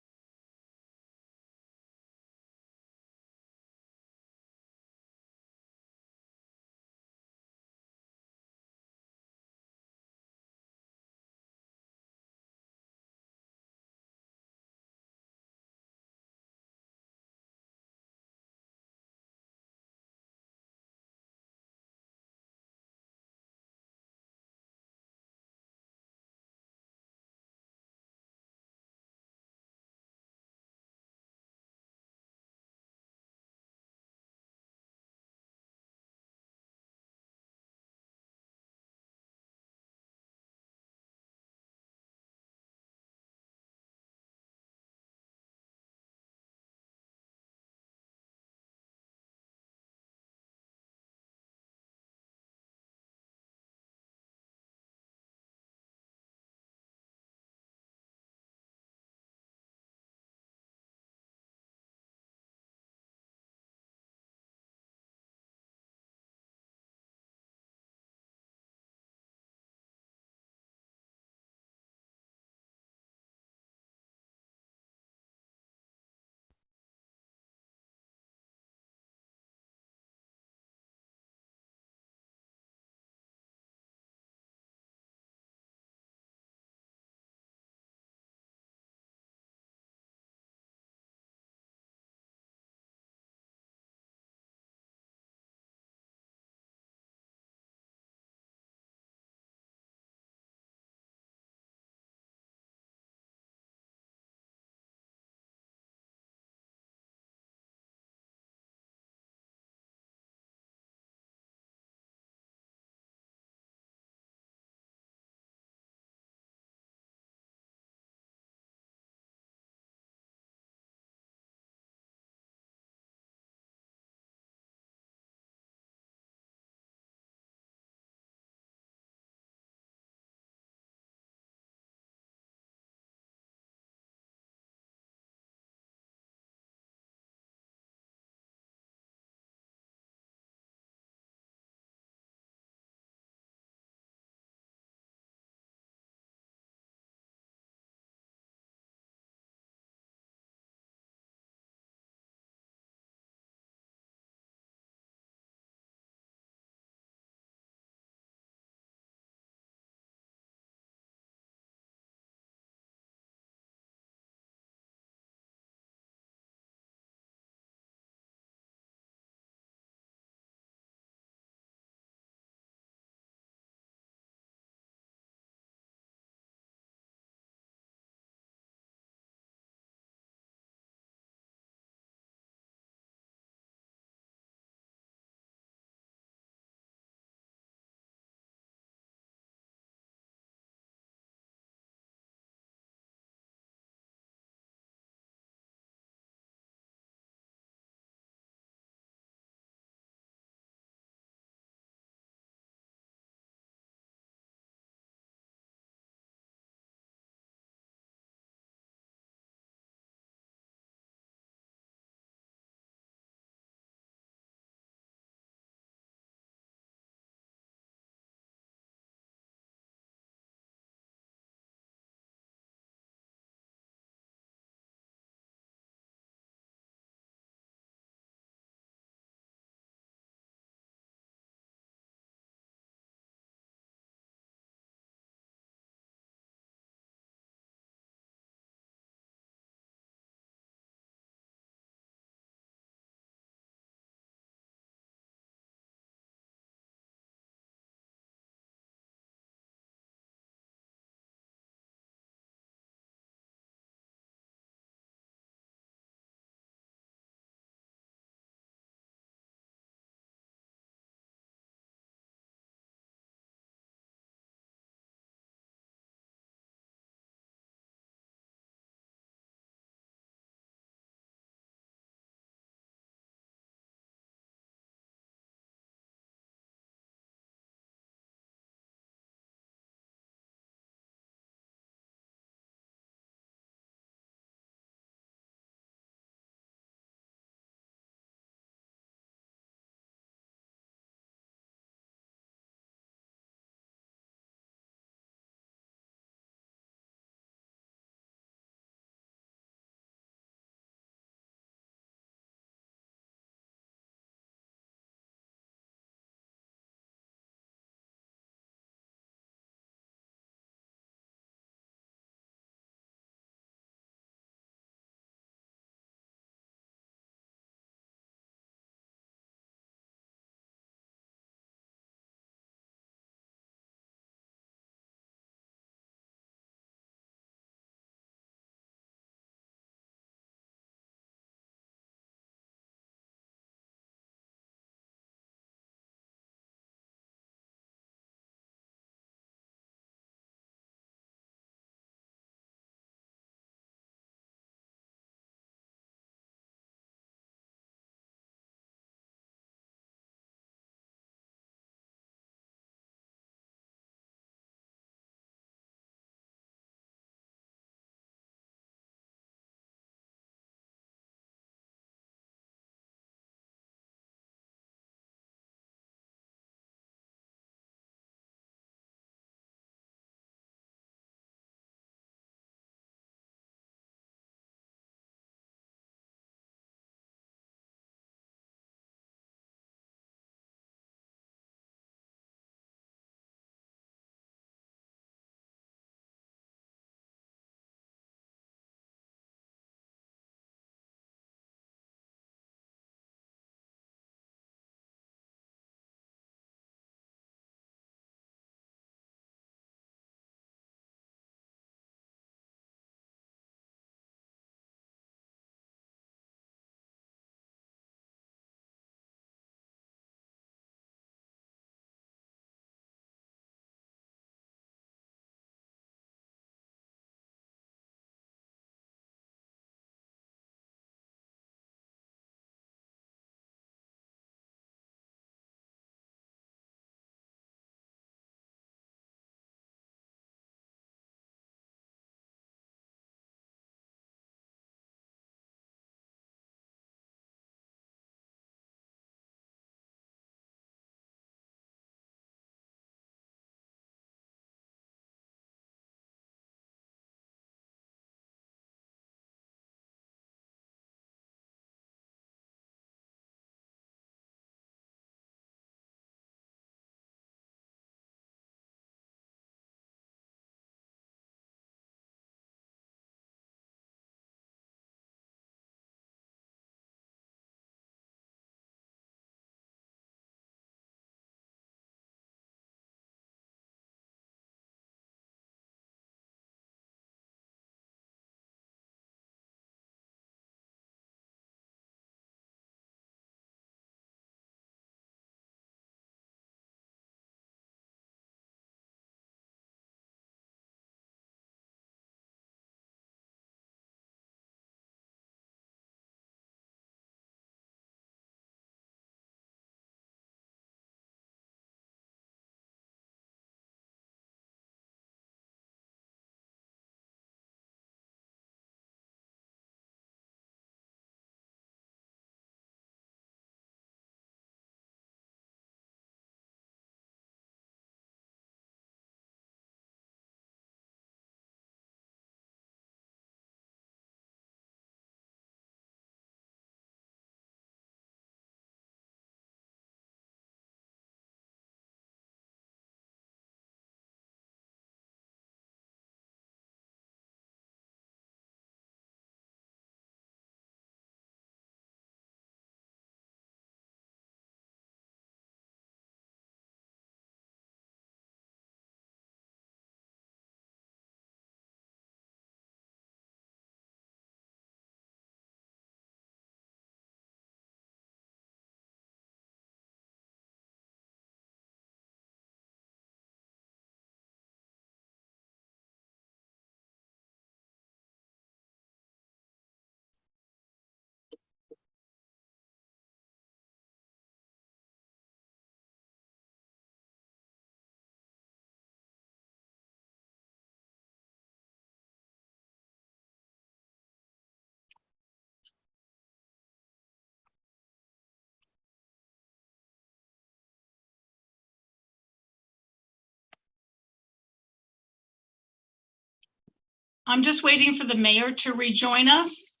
[SPEAKER 1] I'm just waiting for the mayor to rejoin us.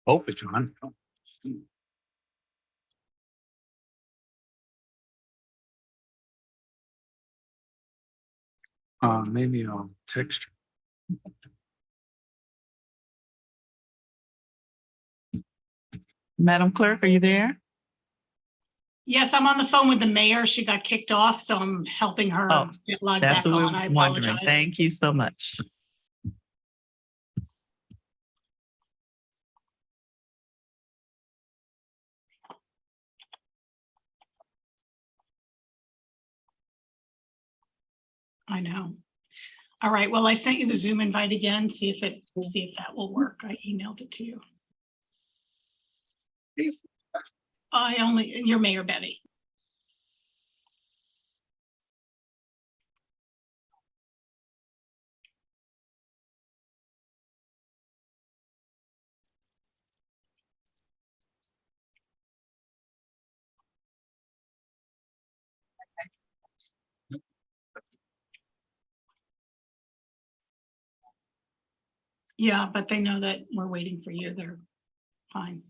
[SPEAKER 11] Hope it's on. Maybe I'll text.
[SPEAKER 9] Madam Clerk, are you there?
[SPEAKER 1] Yes, I'm on the phone with the mayor. She got kicked off, so I'm helping her
[SPEAKER 9] Oh,
[SPEAKER 1] get logged
[SPEAKER 9] That's
[SPEAKER 1] back
[SPEAKER 9] what
[SPEAKER 1] on. I
[SPEAKER 9] we're wondering.
[SPEAKER 1] apologize.
[SPEAKER 9] Thank you so much.
[SPEAKER 1] I know. All right, well, I sent you the Zoom invite again. See if that will work. I emailed it to you. You're Mayor Betty. Yeah, but they know that we're waiting for you. They're fine.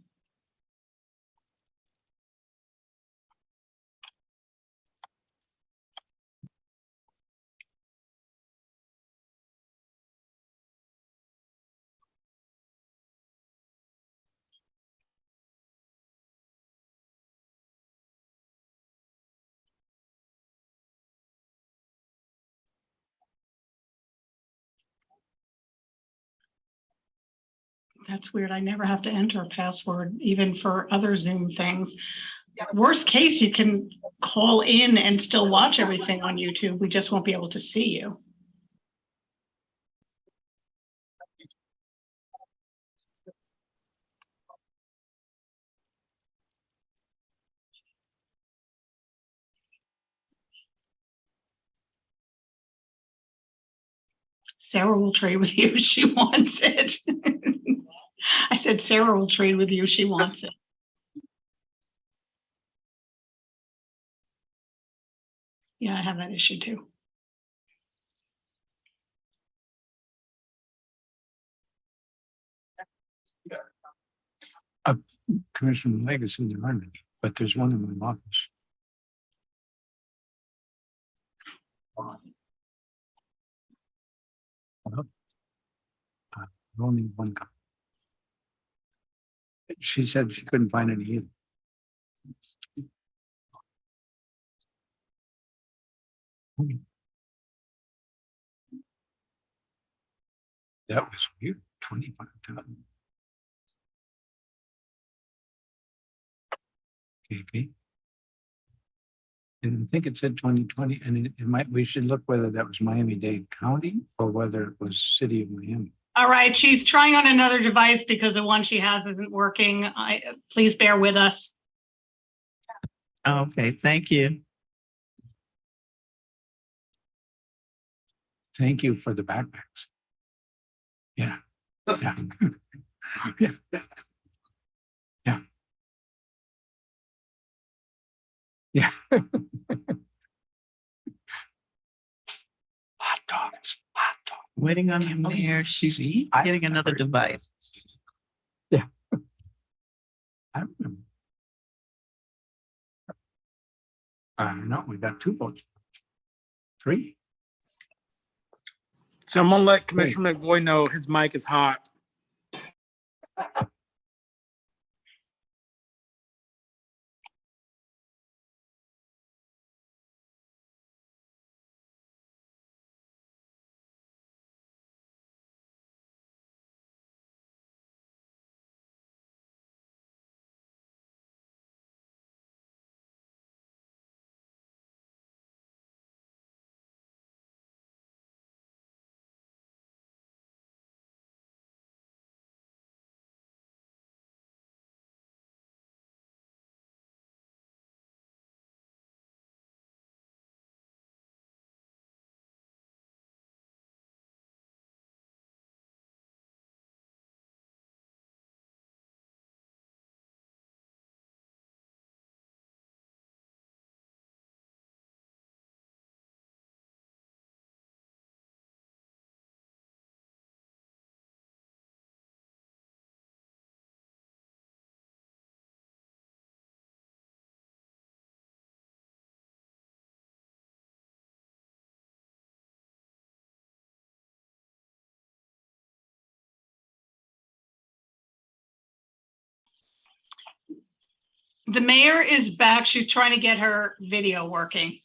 [SPEAKER 1] That's weird. I never have to enter a password, even for other Zoom things. Worst case, you can call in and still watch everything on YouTube. We just won't be able to see you. Sarah will trade with you if she wants it. I said Sarah will trade with you if she wants it. Yeah, I have that issue too.
[SPEAKER 3] Commissioner Legacy in the room, but there's one in my office. Only one. She said she couldn't find any either. That was weird. 25,000. Okay. And I think it said 2020, and it might, we should look whether that was Miami-Dade County or whether it was City of Miami.
[SPEAKER 1] All right, she's trying on another device because the one she has isn't working. Please bear with us.
[SPEAKER 9] Okay, thank you.
[SPEAKER 3] Thank you for the backpacks. Yeah. Yeah. Yeah. Yeah. Yeah. Hot dogs. Hot dogs.
[SPEAKER 9] Waiting on you, Mayor. She's getting another device.
[SPEAKER 3] Yeah. I remember. No, we got 2 votes. 3.
[SPEAKER 15] Someone let Commissioner McVoy know his mic is hot.
[SPEAKER 1] The mayor is back. She's trying to get her video working.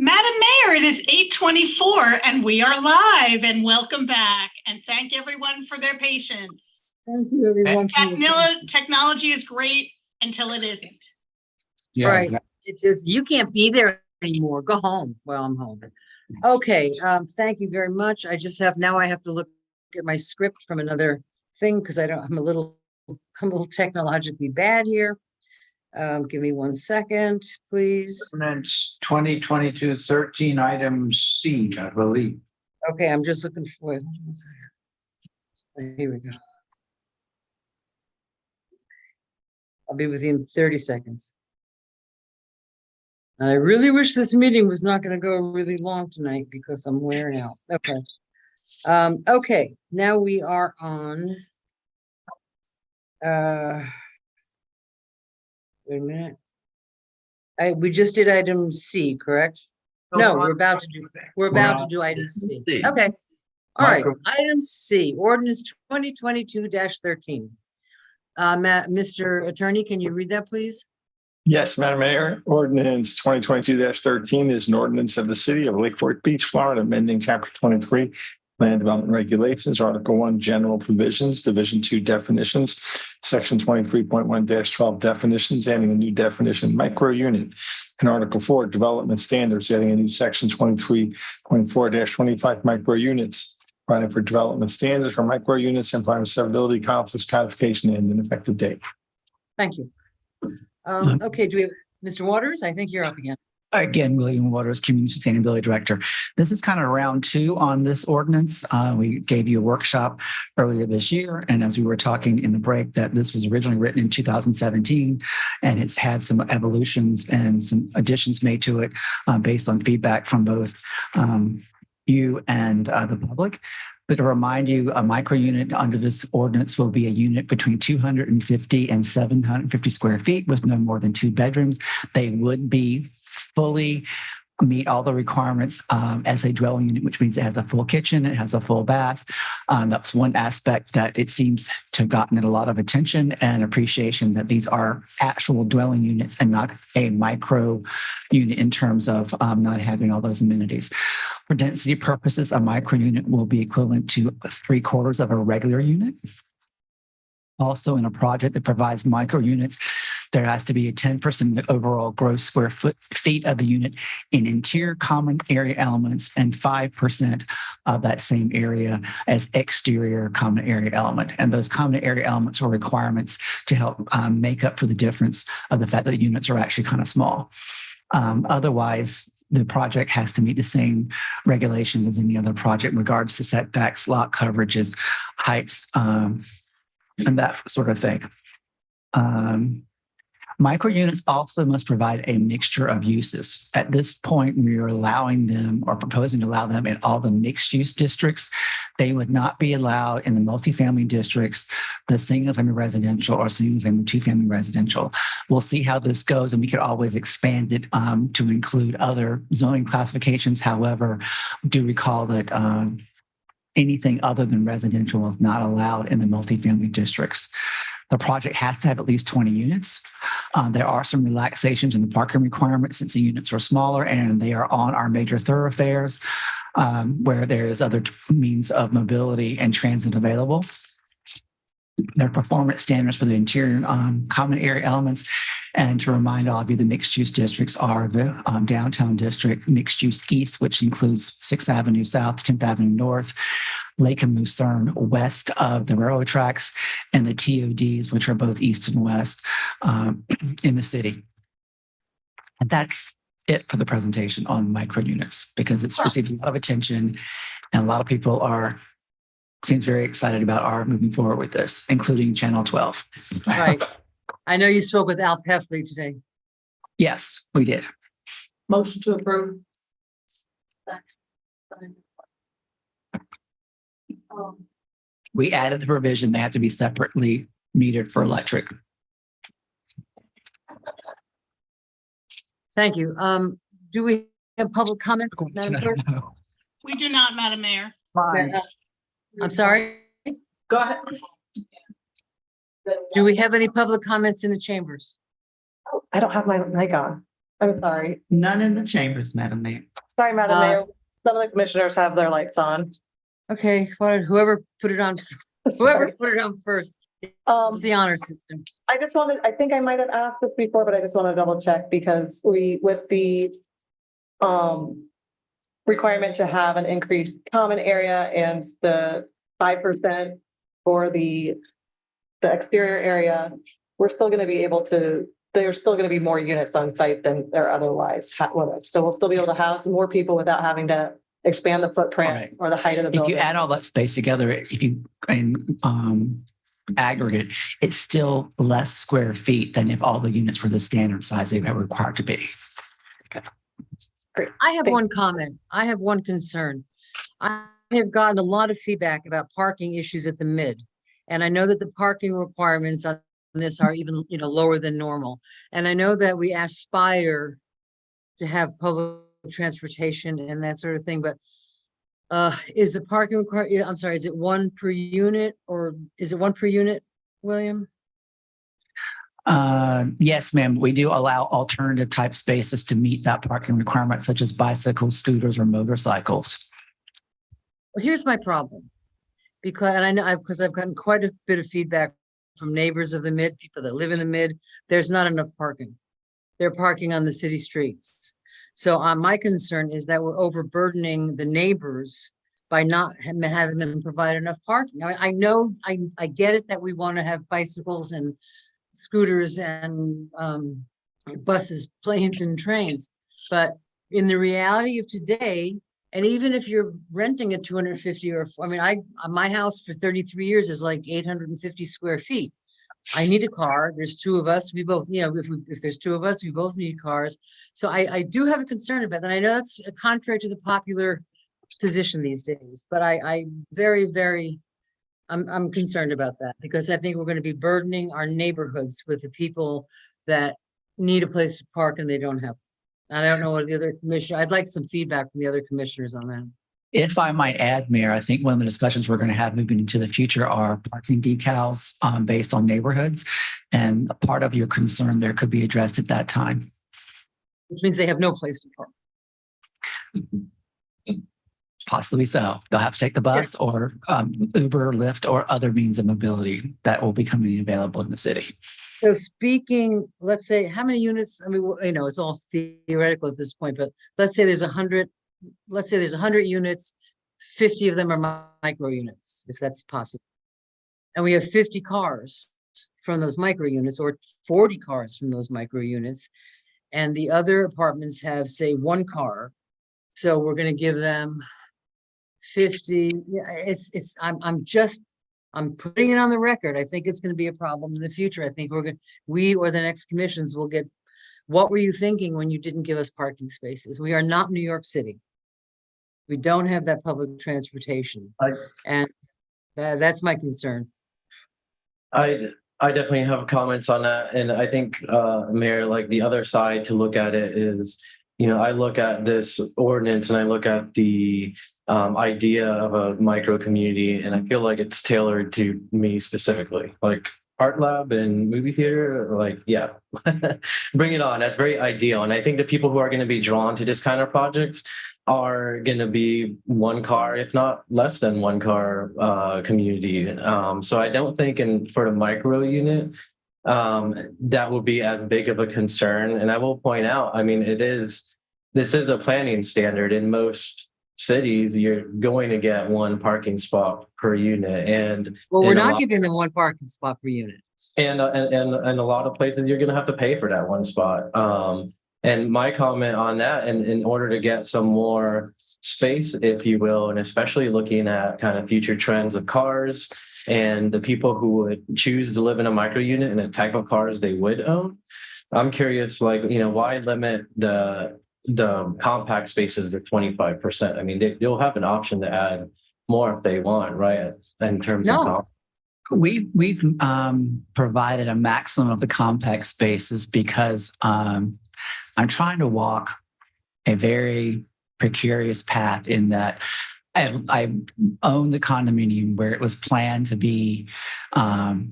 [SPEAKER 1] Madam Mayor, it is 8:24 and we are live, and welcome back, and thank everyone for their patience.
[SPEAKER 2] Thank you, everyone.
[SPEAKER 1] Technology is great until it isn't.
[SPEAKER 3] Yeah.
[SPEAKER 2] Right. It's just, you can't be there anymore. Go home. Well, I'm home. Okay. Thank you very much. I just have, now I have to look at my script from another thing because I'm a little technologically bad here. Give me 1 second, please.
[SPEAKER 3] Ordinance 2022-13, item C, I believe.
[SPEAKER 2] Okay, I'm just looking for it. Hold on a second. Here we go. I'll be within 30 seconds. I really wish this meeting was not going to go really long tonight because I'm wearing out. Okay. Okay, now we are on. Wait a minute. We just did item C, correct? No, we're about to do item C. Okay. All right, item C, ordinance 2022-13. Mr. Attorney, can you read that, please?
[SPEAKER 5] Yes, Madam Mayor, ordinance 2022-13 is an ordinance of the city of Lakeport Beach, Florida, amending chapter 23, land development regulations, article 1, general provisions, division 2, definitions, section 23.1-12, definitions, adding a new definition, micro unit, and article 4, development standards, adding a new section 23.4-25, micro units, providing for development standards for micro units and providing severability, conflicts, codification, and an effective date.
[SPEAKER 2] Thank you. Okay, do we have Mr. Waters? I think you're up again.
[SPEAKER 14] Again, William Waters, Community Sustainability Director. This is kind of round 2 on this ordinance. We gave you a workshop earlier this year. And as we were talking in the break, that this was originally written in 2017, and it's had some evolutions and some additions made to it based on feedback from both you and the public. But to remind you, a micro unit under this ordinance will be a unit between 250 and 750 square feet with no more than 2 bedrooms. They would be fully meet all the requirements as a dwelling unit, which means it has a full kitchen, it has a full bath. That's one aspect that it seems to have gotten a lot of attention and appreciation, that these are actual dwelling units and not a micro unit in terms of not having all those amenities. For density purposes, a micro unit will be equivalent to 3/4 of a regular unit. Also, in a project that provides micro units, there has to be a 10% overall gross square feet of the unit in interior common area elements and 5% of that same area as exterior common area element. And those common area elements are requirements to help make up for the difference of the fact that the units are actually kind of small. Otherwise, the project has to meet the same regulations as any other project in regards to setbacks, lot coverages, heights, and that sort of thing. Micro units also must provide a mixture of uses. At this point, we are allowing them or proposing to allow them in all the mixed use districts. They would not be allowed in the multifamily districts, the single family residential or single family 2-family residential. We'll see how this goes, and we could always expand it to include other zoning classifications. However, do recall that anything other than residential is not allowed in the multifamily districts. The project has to have at least 20 units. There are some relaxations in the parking requirements since the units are smaller and they are on our major thoroughfares where there is other means of mobility and transit available. Their performance standards for the interior common area elements. And to remind all of you, the mixed use districts are the downtown district, mixed use east, which includes 6th Avenue South, 10th Avenue North, Lake and Lucerne west of the railroad tracks, and the TODs, which are both east and west in the city. And that's it for the presentation on micro units, because it's received a lot of attention and a lot of people seems very excited about our moving forward with this, including Channel 12.
[SPEAKER 2] Right. I know you spoke with Al Peffley today.
[SPEAKER 14] Yes, we did.
[SPEAKER 4] Motion to approve.
[SPEAKER 14] We added the provision they have to be separately metered for electric.
[SPEAKER 2] Thank you. Do we have public comments, Madam Clerk?
[SPEAKER 1] We do not, Madam Mayor.
[SPEAKER 2] I'm sorry.
[SPEAKER 4] Go ahead.
[SPEAKER 2] Do we have any public comments in the chambers?
[SPEAKER 6] I don't have my mic on. I'm sorry.
[SPEAKER 9] None in the chambers, Madam Mayor.
[SPEAKER 6] Sorry, Madam Mayor. Some of the commissioners have their lights on.
[SPEAKER 2] Okay, well, whoever put it on first. It's the honor system.
[SPEAKER 6] I think I might have asked this before, but I just want to double check because with the requirement to have an increased common area and the 5% for the exterior area, we're still going to be able to, there's still going to be more units on site than there otherwise would. So we'll still be able to house more people without having to expand the footprint or the height of the building.
[SPEAKER 14] If you add all that space together, if you aggregate, it's still less square feet than if all the units were the standard size they were required to be.
[SPEAKER 6] Okay.
[SPEAKER 2] I have one comment. I have one concern. I have gotten a lot of feedback about parking issues at the mid. And I know that the parking requirements on this are even, lower than normal. And I know that we aspire to have public transportation and that sort of thing, but is the parking required? I'm sorry, is it one per unit or is it one per unit, William?
[SPEAKER 14] Yes, ma'am. We do allow alternative type spaces to meet that parking requirement, such as bicycles, scooters, or motorcycles.
[SPEAKER 2] Well, here's my problem. Because, and I know because I've gotten quite a bit of feedback from neighbors of the mid, people that live in the mid, there's not enough parking. They're parking on the city streets. So my concern is that we're overburdening the neighbors by not having them provide enough parking. I know, I get it that we want to have bicycles and scooters and buses, planes and trains. But in the reality of today, and even if you're renting a 250 or, I mean, my house for 33 years is like 850 square feet. I need a car. There's two of us. We both, you know, if there's two of us, we both need cars. So I do have a concern about that. I know that's contrary to the popular position these days, but I'm concerned about that because I think we're going to be burdening our neighborhoods with the people that need a place to park and they don't have. And I don't know what the other commissioner, I'd like some feedback from the other commissioners on that.
[SPEAKER 14] If I might add, Mayor, I think one of the discussions we're going to have moving into the future are parking decals based on neighborhoods. And a part of your concern there could be addressed at that time.
[SPEAKER 2] Which means they have no place to park.
[SPEAKER 14] Possibly so. They'll have to take the bus or Uber, Lyft, or other means of mobility that will be coming available in the city.
[SPEAKER 2] So speaking, let's say, how many units? I mean, you know, it's all theoretical at this point, but let's say there's 100. Let's say there's 100 units, 50 of them are micro units, if that's possible. And we have 50 cars from those micro units or 40 cars from those micro units. And the other apartments have, say, one car. So we're going to give them 50. Yeah, I'm putting it on the record. I think it's going to be a problem in the future. I think we or the next commissions will get, what were you thinking when you didn't give us parking spaces? We are not New York City. We don't have that public transportation. And that's my concern.
[SPEAKER 7] I definitely have comments on that. And I think, Mayor, like the other side to look at it is, you know, I look at this ordinance and I look at the idea of a micro community, and I feel like it's tailored to me specifically, like art lab and movie theater, like, yeah, bring it on. That's very ideal. And I think the people who are going to be drawn to this kind of projects are going to be one car, if not less than one car community. So I don't think for the micro unit, that will be as big of a concern. And I will point out, I mean, this is a planning standard. In most cities, you're going to get one parking spot per unit. And
[SPEAKER 2] well, we're not giving them one parking spot per unit.
[SPEAKER 7] And a lot of places, you're going to have to pay for that one spot. And my comment on that, and in order to get some more space, if you will, and especially looking at kind of future trends of cars and the people who would choose to live in a micro unit and the type of cars they would own, I'm curious, like, you know, why limit the compact spaces to 25%? I mean, you'll have an option to add more if they want, right? In terms of cost.
[SPEAKER 14] We've provided a maximum of the compact spaces because I'm trying to walk a very precarious path in that I owned the condominium where it was planned to be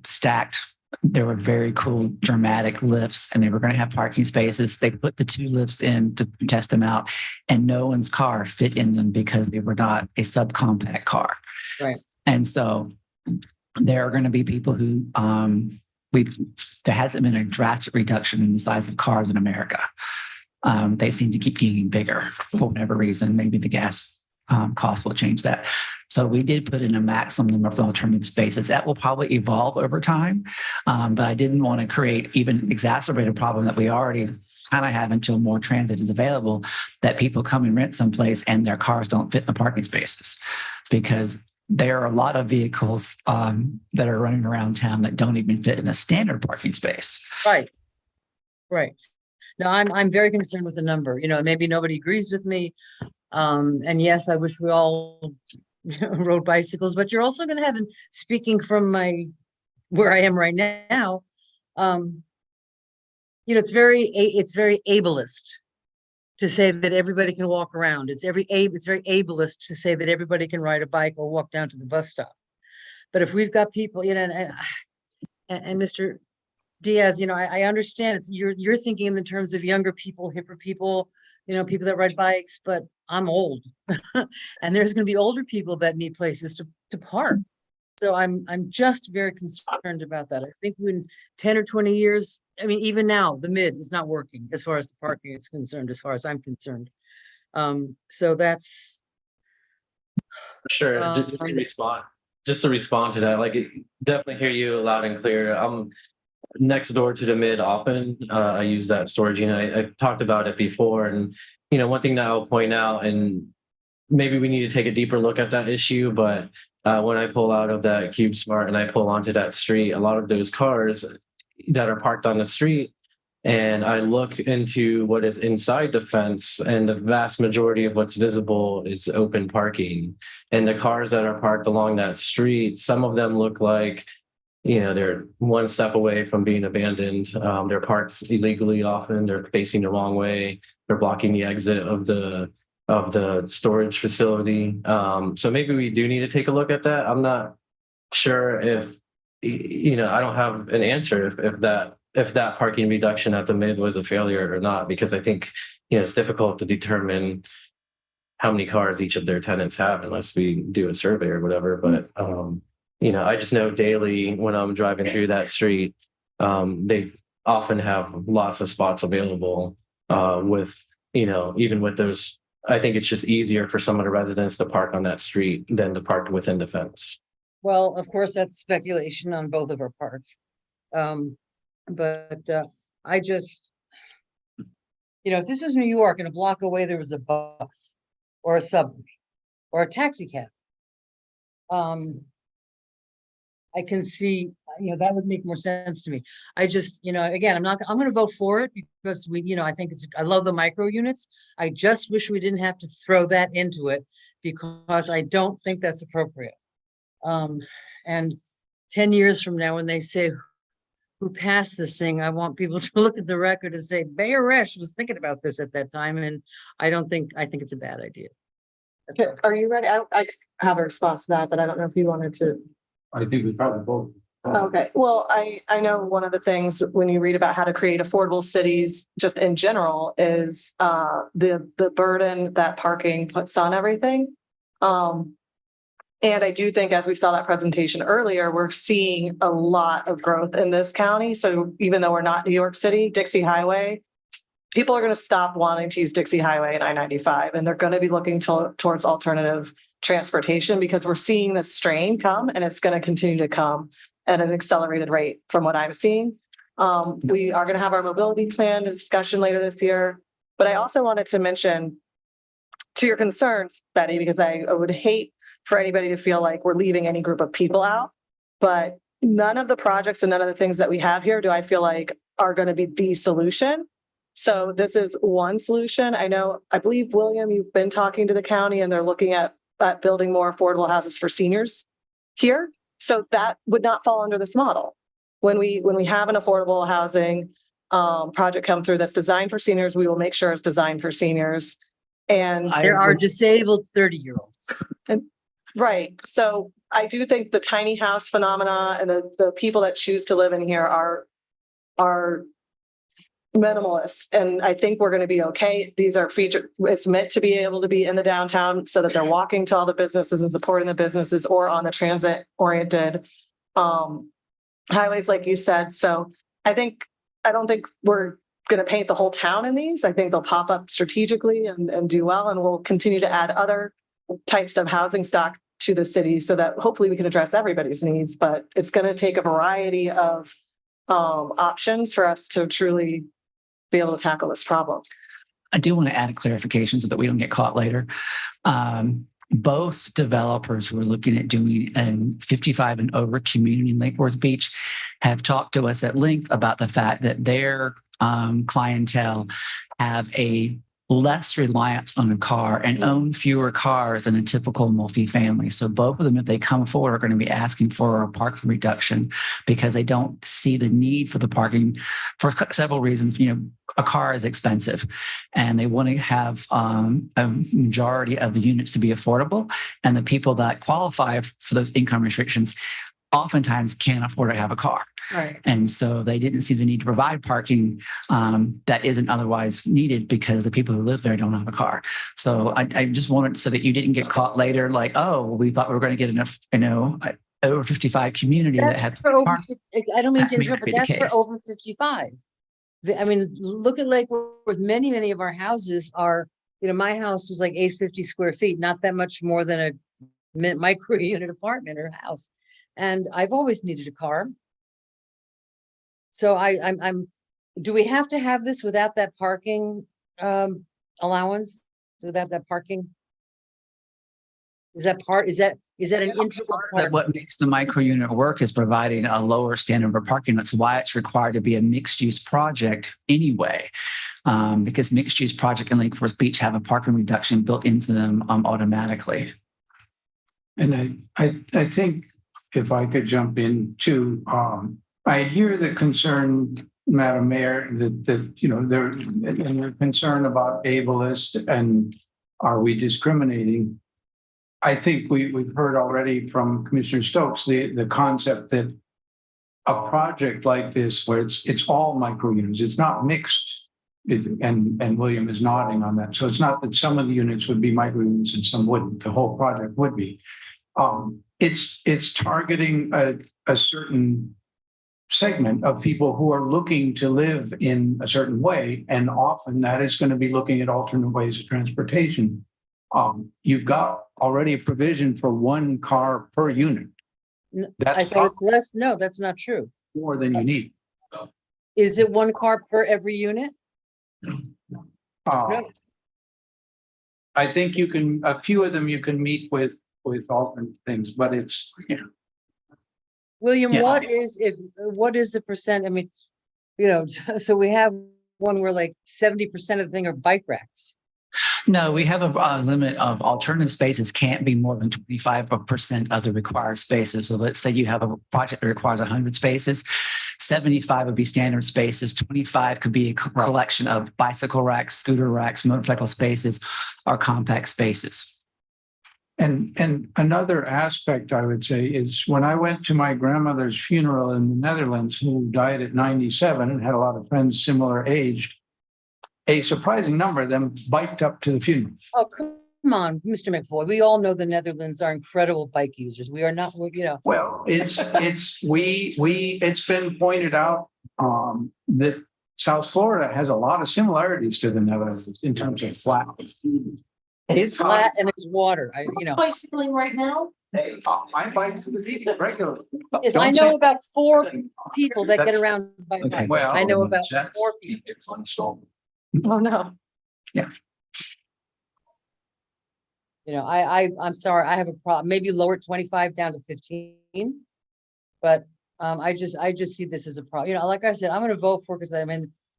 [SPEAKER 14] stacked. There were very cool, dramatic lifts, and they were going to have parking spaces. They put the two lifts in to test them out, and no one's car fit in them because they were not a subcompact car.
[SPEAKER 2] Right.
[SPEAKER 14] And so there are going to be people who there hasn't been a drastic reduction in the size of cars in America. They seem to keep getting bigger for whatever reason. Maybe the gas cost will change that. So we did put in a maximum number of alternative spaces. That will probably evolve over time. But I didn't want to create even exacerbate a problem that we already kind of have until more transit is available, that people come and rent someplace and their cars don't fit in the parking spaces, because there are a lot of vehicles that are running around town that don't even fit in a standard parking space.
[SPEAKER 2] Right. Right. No, I'm very concerned with the number. You know, maybe nobody agrees with me. And yes, I wish we all rode bicycles, but you're also going to have, speaking from where I am right now, you know, it's very ableist to say that everybody can walk around. It's very ableist to say that everybody can ride a bike or walk down to the bus stop. But if we've got people, and Mr. Diaz, I understand you're thinking in the terms of younger people, hipper people, people that ride bikes, but I'm old. And there's going to be older people that need places to park. So I'm just very concerned about that. I think when 10 or 20 years, even now, the mid is not working as far as the parking is concerned, as far as I'm concerned. So that's.
[SPEAKER 7] Sure, just to respond to that, definitely hear you loud and clear. I'm next door to the mid often. I use that storage unit. I've talked about it before. And, one thing that I'll point out, and maybe we need to take a deeper look at that issue, but when I pull out of that Cube Smart and I pull onto that street, a lot of those cars that are parked on the street, and I look into what is inside the fence, and the vast majority of what's visible is open parking. And the cars that are parked along that street, some of them look like, they're one step away from being abandoned. They're parked illegally often. They're facing the wrong way. They're blocking the exit of the storage facility. So maybe we do need to take a look at that. I'm not sure if, I don't have an answer if that parking reduction at the mid was a failure or not, because I think, it's difficult to determine how many cars each of their tenants have unless we do a survey or whatever. But, I just know daily when I'm driving through that street, they often have lots of spots available with, even with those. I think it's just easier for some of the residents to park on that street than to park within the fence.
[SPEAKER 2] Well, of course, that's speculation on both of our parts. But I just, if this was New York and a block away there was a bus or a subway or a taxi cab, I can see, that would make more sense to me. I just, again, I'm going to vote for it because I think I love the micro units. I just wish we didn't have to throw that into it because I don't think that's appropriate. And 10 years from now, when they say who passed this thing, I want people to look at the record and say, Mayor Resch was thinking about this at that time. And I think it's a bad idea.
[SPEAKER 6] Okay, are you ready? I have a response to that, but I don't know if you wanted to.
[SPEAKER 3] I think we probably both.
[SPEAKER 6] Okay, well, I know one of the things when you read about how to create affordable cities, just in general, is the burden that parking puts on everything. And I do think, as we saw that presentation earlier, we're seeing a lot of growth in this county. So even though we're not New York City, Dixie Highway, people are going to stop wanting to use Dixie Highway and I-95, and they're going to be looking towards alternative transportation because we're seeing the strain come, and it's going to continue to come at an accelerated rate from what I'm seeing. We are going to have our mobility plan discussion later this year, but I also wanted to mention to your concerns, Betty, because I would hate for anybody to feel like we're leaving any group of people out, but none of the projects and none of the things that we have here do I feel like are going to be the solution. So this is one solution. I believe, William, you've been talking to the county and they're looking at building more affordable houses for seniors here. So that would not fall under this model. When we have an affordable housing project come through that's designed for seniors, we will make sure it's designed for seniors. And
[SPEAKER 2] there are disabled 30-year-olds.
[SPEAKER 6] Right. So I do think the tiny house phenomena and the people that choose to live in here are minimalist. And I think we're going to be okay. These are featured. It's meant to be able to be in the downtown so that they're walking to all the businesses and supporting the businesses, or on the transit oriented highways, like you said. So I don't think we're going to paint the whole town in these. I think they'll pop up strategically and do well. And we'll continue to add other types of housing stock to the city so that hopefully we can address everybody's needs. But it's going to take a variety of options for us to truly be able to tackle this problem.
[SPEAKER 14] I do want to add a clarification so that we don't get caught later. Both developers who are looking at doing a 55 and over community in Lake Worth Beach have talked to us at length about the fact that their clientele have a less reliance on a car and own fewer cars than a typical multifamily. So both of them, if they come forward, are going to be asking for a parking reduction because they don't see the need for the parking for several reasons. a car is expensive, and they want to have a majority of the units to be affordable. And the people that qualify for those income restrictions oftentimes can't afford to have a car.
[SPEAKER 2] Right.
[SPEAKER 14] And so they didn't see the need to provide parking that isn't otherwise needed because the people who live there don't have a car. So I just wanted so that you didn't get caught later, like, oh, we thought we were going to get enough, over 55 community that
[SPEAKER 2] That's
[SPEAKER 14] had
[SPEAKER 2] for over,
[SPEAKER 14] parking.
[SPEAKER 2] I don't mean
[SPEAKER 14] That
[SPEAKER 2] to
[SPEAKER 14] may
[SPEAKER 2] interrupt,
[SPEAKER 14] not be
[SPEAKER 2] but
[SPEAKER 14] the
[SPEAKER 2] that's for
[SPEAKER 14] case.
[SPEAKER 2] over 55. I mean, look at Lake Worth. Many of our houses are, my house was like 850 square feet, not that much more than a micro unit apartment or house. And I've always needed a car. So do we have to have this without that parking allowance? Without that parking? Is that an integral part?
[SPEAKER 14] What makes the micro unit work is providing a lower standard for parking. That's why it's required to be a mixed use project anyway. Because mixed use project in Lake Worth Beach have a parking reduction built into them automatically.
[SPEAKER 3] And I think if I could jump in too, I hear the concern, Madam Mayor, that they're concerned about ableist and are we discriminating? I think we've heard already from Commissioner Stokes the concept that a project like this, where it's all micro units, it's not mixed, and William is nodding on that. So it's not that some of the units would be micro units and some wouldn't. The whole project would be. It's targeting a certain segment of people who are looking to live in a certain way, and often that is going to be looking at alternate ways of transportation. You've got already a provision for one car per unit.
[SPEAKER 2] I thought it's less. No, that's not true.
[SPEAKER 3] More than you need.
[SPEAKER 2] Is it one car per every unit? No.
[SPEAKER 3] I think you can, a few of them you can meet with alternate things, but it's,
[SPEAKER 2] William,
[SPEAKER 14] Yeah.
[SPEAKER 2] what is the percent? I mean, so we have one where like 70% of the thing are bike racks.
[SPEAKER 14] No, we have a limit of alternative spaces can't be more than 25% of the required spaces. So let's say you have a project that requires 100 spaces, 75 would be standard spaces, 25 could be a collection of bicycle racks, scooter racks, motorcycle spaces, or compact spaces.
[SPEAKER 3] and another aspect I would say is when I went to my grandmother's funeral in the Netherlands, who died at 97 and had a lot of friends similar aged, a surprising number of them biked up to the funeral.
[SPEAKER 2] Oh, come on, Mr. McVoy. We all know the Netherlands are incredible bike users. We are not,
[SPEAKER 3] Well, it's been pointed out that South Florida has a lot of similarities to the Netherlands in terms of flat.
[SPEAKER 2] It's flat and it's water.
[SPEAKER 4] Bicycling right now?
[SPEAKER 3] Hey, I bike to the beach regularly.
[SPEAKER 2] Yes, I know about 4 people that get around by bike.
[SPEAKER 3] Well,
[SPEAKER 2] I know about 4 people.
[SPEAKER 6] Oh, no.
[SPEAKER 2] I'm sorry, I have a problem. Maybe lower 25 down to 15. But I just see this as a problem. Like I said, I'm going to vote for, because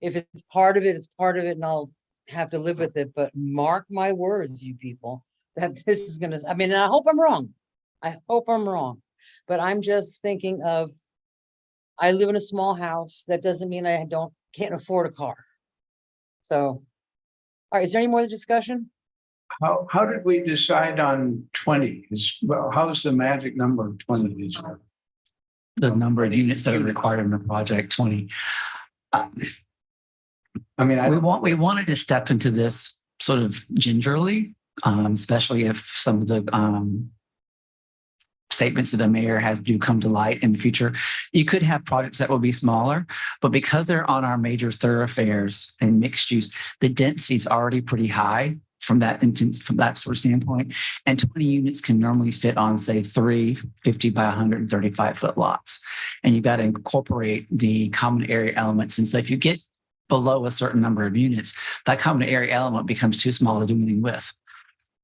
[SPEAKER 2] if it's part of it, it's part of it, and I'll have to live with it. But mark my words, you people, that this is going to, and I hope I'm wrong. But I'm just thinking of, I live in a small house. That doesn't mean I can't afford a car. So, all right, is there any more discussion?
[SPEAKER 3] How did we decide on 20? How's the magic number of 20?
[SPEAKER 14] The number of units that are required in the project, 20. We wanted to step into this sort of gingerly, especially if some of the statements that the mayor do come to light in the future. You could have projects that will be smaller, but because they're on our major thoroughfares and mixed use, the density is already pretty high from that sort of standpoint. And 20 units can normally fit on, say, 3 50 by 135 foot lots. And you've got to incorporate the common area elements. And so if you get below a certain number of units, that common area element becomes too small to do anything with.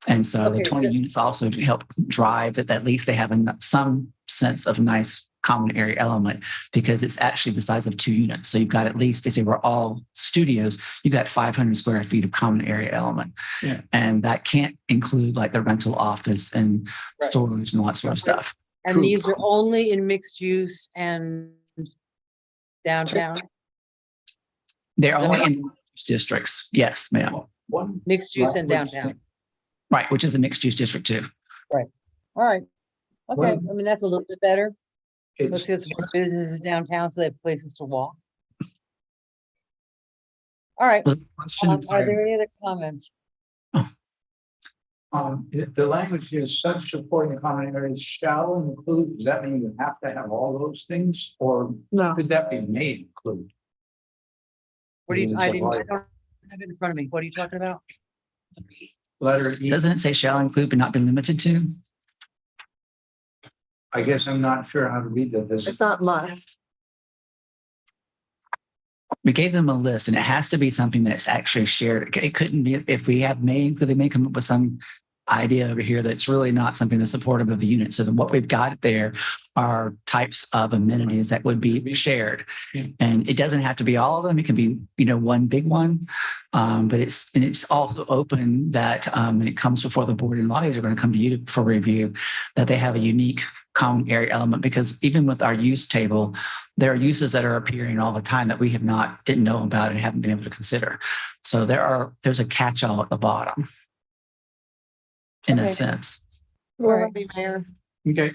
[SPEAKER 14] And so the 20 units also help drive that at least they have some sense of nice common area element, because it's actually the size of 2 units. So you've got, at least if they were all studios, you've got 500 square feet of common area element.
[SPEAKER 3] Yeah.
[SPEAKER 14] And that can't include like the rental office and storage and all that sort of stuff.
[SPEAKER 2] And these are only in mixed use and downtown?
[SPEAKER 14] They're only in districts. Yes, ma'am.
[SPEAKER 3] One.
[SPEAKER 2] Mixed use and downtown.
[SPEAKER 14] Right, which is a mixed use district too.
[SPEAKER 2] All right. Okay,
[SPEAKER 3] Well-
[SPEAKER 2] I mean, that's a little bit better. Let's
[SPEAKER 3] It's,
[SPEAKER 2] get some more businesses downtown so they have places to walk. All right,
[SPEAKER 14] Was the question, I'm
[SPEAKER 2] are
[SPEAKER 14] sorry.
[SPEAKER 2] there any other comments?
[SPEAKER 3] the language here is such supporting common areas shall include, does that mean you have to have all those things? Or
[SPEAKER 6] No.
[SPEAKER 3] could that be made include?
[SPEAKER 2] What do you, I don't
[SPEAKER 3] Like
[SPEAKER 2] have it in front of me. What are you talking about?
[SPEAKER 3] Letter E,
[SPEAKER 14] Doesn't it say shall include but not be limited to?
[SPEAKER 3] I guess I'm not sure how to read that. This
[SPEAKER 6] It's
[SPEAKER 3] is,
[SPEAKER 6] not must.
[SPEAKER 14] We gave them a list and it has to be something that's actually shared. It couldn't be, if we have may include, they may come up with some idea over here that's really not something that's supportive of the unit. So then what we've got there are types of amenities that would be shared. And it doesn't have to be all of them. It can be, one big one. But it's also open that when it comes before the board, and a lot of these are going to come to you for review, that they have a unique common area element, because even with our use table, there are uses that are appearing all the time that we didn't know about and haven't been able to consider. So there's a catch-all at the bottom. In a
[SPEAKER 2] Okay.
[SPEAKER 14] sense.
[SPEAKER 6] We're
[SPEAKER 2] Right.
[SPEAKER 6] ready, Mayor.
[SPEAKER 3] okay,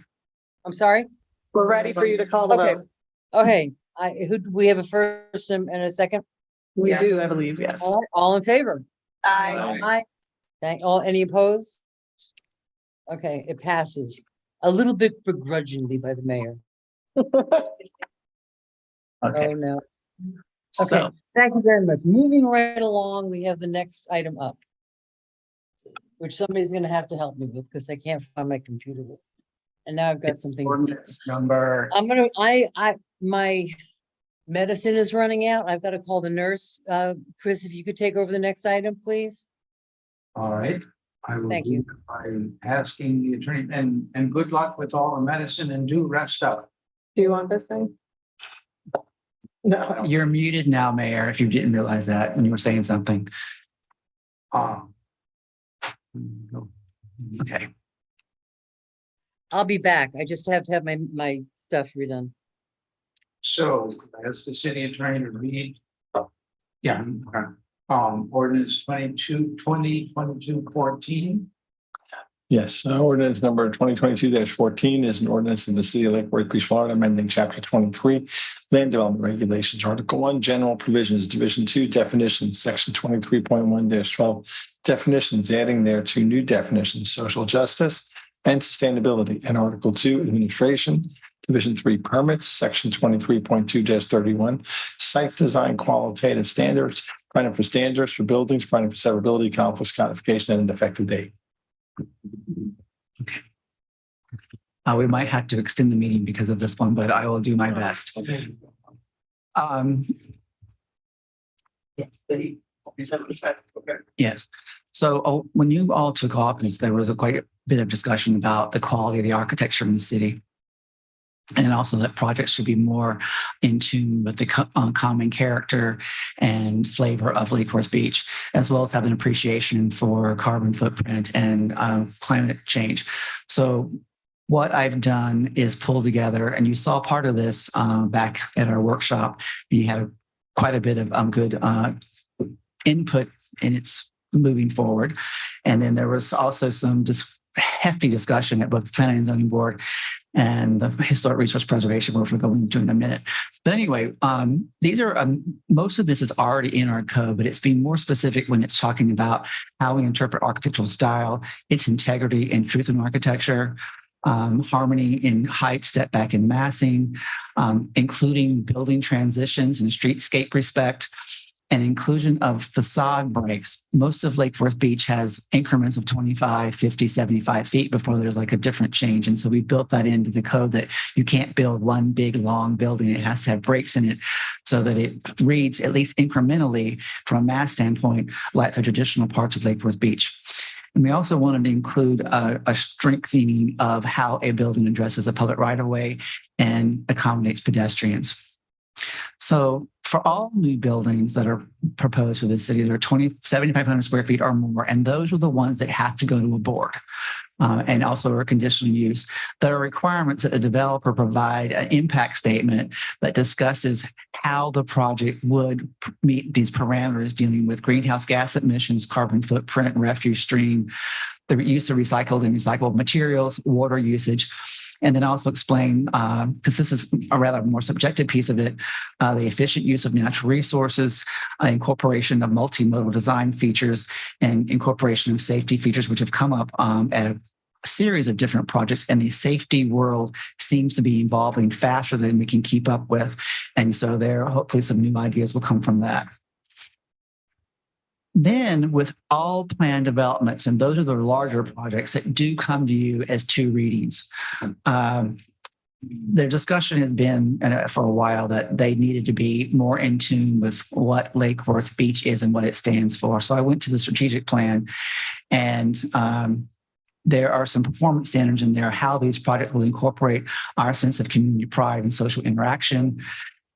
[SPEAKER 2] I'm sorry?
[SPEAKER 6] We're ready for you to call the
[SPEAKER 2] Okay.
[SPEAKER 6] vote.
[SPEAKER 2] Okay, do we have a first and a second?
[SPEAKER 6] We
[SPEAKER 4] Yes.
[SPEAKER 6] do, I believe, yes.
[SPEAKER 2] All in favor?
[SPEAKER 6] Aye.
[SPEAKER 2] Aye. Any opposed? Okay, it passes. A little bit begrudgingly by the mayor.
[SPEAKER 14] Okay.
[SPEAKER 2] Oh, no. Okay,
[SPEAKER 14] So
[SPEAKER 2] thank you very much. Moving right along, we have the next item up, which somebody's gonna have to help me with because I can't find my computer. And now I've got something.
[SPEAKER 14] ordinance number,
[SPEAKER 2] My medicine is running out. I've got to call the nurse. Chris, if you could take over the next item, please.
[SPEAKER 3] all right. I will
[SPEAKER 2] Thank
[SPEAKER 3] do
[SPEAKER 2] you.
[SPEAKER 3] that by asking the attorney, and good luck with all the medicine and do rest up.
[SPEAKER 6] Do you want this thing? No.
[SPEAKER 14] you're muted now, Mayor, if you didn't realize that when you were saying something.
[SPEAKER 3] Um,
[SPEAKER 14] Okay.
[SPEAKER 2] I'll be back. I just have to have my stuff redone.
[SPEAKER 3] So as the city attorney to read. Yeah, ordinance 2022-14.
[SPEAKER 5] Yes, ordinance number 2022-14 is an ordinance in the city of Lake Worth Beach, Florida, amending chapter 23, land development regulations, article 1, general provisions, division 2, definitions, section 23.1-12, definitions, adding there two new definitions, social justice and sustainability, and article 2, administration, division 3, permits, section 23.2-31, site design qualitative standards, providing for standards for buildings, providing for severability, conflicts, codification, and an effective date.
[SPEAKER 14] Okay. We might have to extend the meeting because of this one, but I will do my best. Yes. So when you all took office, there was quite a bit of discussion about the quality of the architecture in the city. And also that projects should be more in tune with the common character and flavor of Lake Worth Beach, as well as have an appreciation for carbon footprint and climate change. So what I've done is pull together, and you saw part of this back at our workshop. You had quite a bit of good input in its moving forward. And then there was also some hefty discussion at both the Planning and Zoning Board and the Historic Resource Preservation, which we'll go into in a minute. But anyway, these are most of this is already in our code, but it's being more specific when it's talking about how we interpret architectural style, its integrity and truth in architecture, harmony in height, step back, and massing, including building transitions and streetscape respect, and inclusion of facade breaks. Most of Lake Worth Beach has increments of 25, 50, 75 feet before there's like a different change. And so we built that into the code that you can't build one big, long building. It has to have breaks in it so that it reads, at least incrementally from a mass standpoint, like the traditional parts of Lake Worth Beach. And we also wanted to include a strengthening of how a building addresses a public right-of-way and accommodates pedestrians. So for all new buildings that are proposed for the city, they're 7,500 square feet or more, and those are the ones that have to go to a board. and also a conditional use. There are requirements that the developer provide an impact statement that discusses how the project would meet these parameters dealing with greenhouse gas emissions, carbon footprint, refuse stream, the use of recycled and recyclable materials, water usage. And then also explain, because this is a rather more subjective piece of it, the efficient use of natural resources, incorporation of multimodal design features, and incorporation of safety features, which have come up at a series of different projects. And the safety world seems to be evolving faster than we can keep up with. And so there, hopefully some new ideas will come from that. Then with all planned developments, and those are the larger projects that do come to you as 2 readings. Their discussion has been for a while that they needed to be more in tune with what Lake Worth Beach is and what it stands for. So I went to the strategic plan, and there are some performance standards in there, how these projects will incorporate our sense of community pride and social interaction,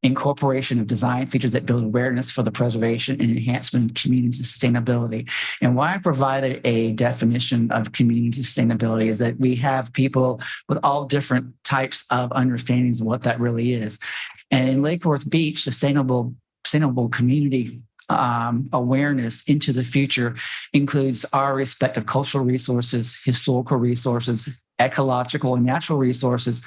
[SPEAKER 14] incorporation of design features that build awareness for the preservation and enhancement of community sustainability. And why I provided a definition of community sustainability is that we have people with all different types of understandings of what that really is. And in Lake Worth Beach, sustainable community awareness into the future includes our respect of cultural resources, historical resources, ecological and natural resources,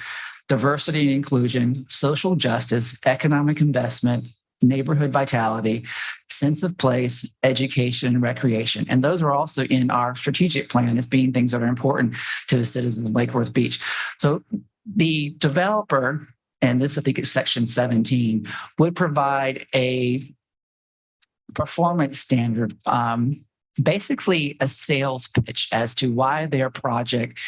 [SPEAKER 14] diversity and inclusion, social justice, economic investment, neighborhood vitality, sense of place, education, and recreation. And those are also in our strategic plan as being things that are important to the citizens of Lake Worth Beach. So the developer, and this I think is section 17, would provide a performance standard, basically a sales pitch as to why their project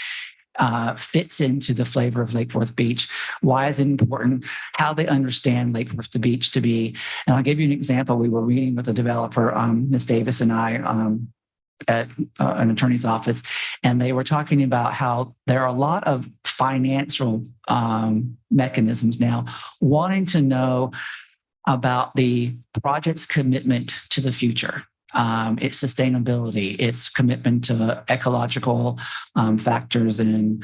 [SPEAKER 14] fits into the flavor of Lake Worth Beach, why is it important, how they understand Lake Worth Beach to be. And I'll give you an example. We were meeting with the developer, Ms. Davis and I, at an attorney's office, and they were talking about how there are a lot of financial mechanisms now wanting to know about the project's commitment to the future. Its sustainability, its commitment to ecological factors and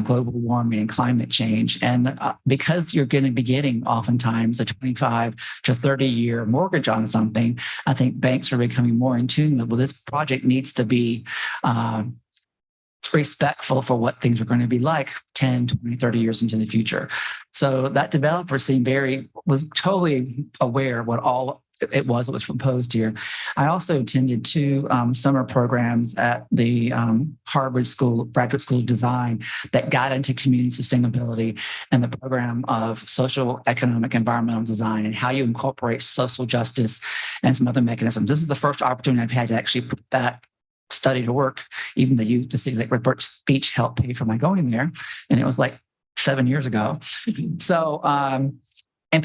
[SPEAKER 14] global warming and climate change. And because you're going to be getting oftentimes a 25 to 30-year mortgage on something, I think banks are becoming more in tune with, well, this project needs to be respectful for what things are going to be like 10, 20, 30 years into the future. So that developer was totally aware of what all it was proposed here. I also attended 2 summer programs at the Harvard Graduate School of Design that got into community sustainability and the program of social, economic, environmental design and how you incorporate social justice and some other mechanisms. This is the first opportunity I've had to actually put that study to work, even though the city like Burke Beach helped pay for my going there. And it was like 7 years ago. So, and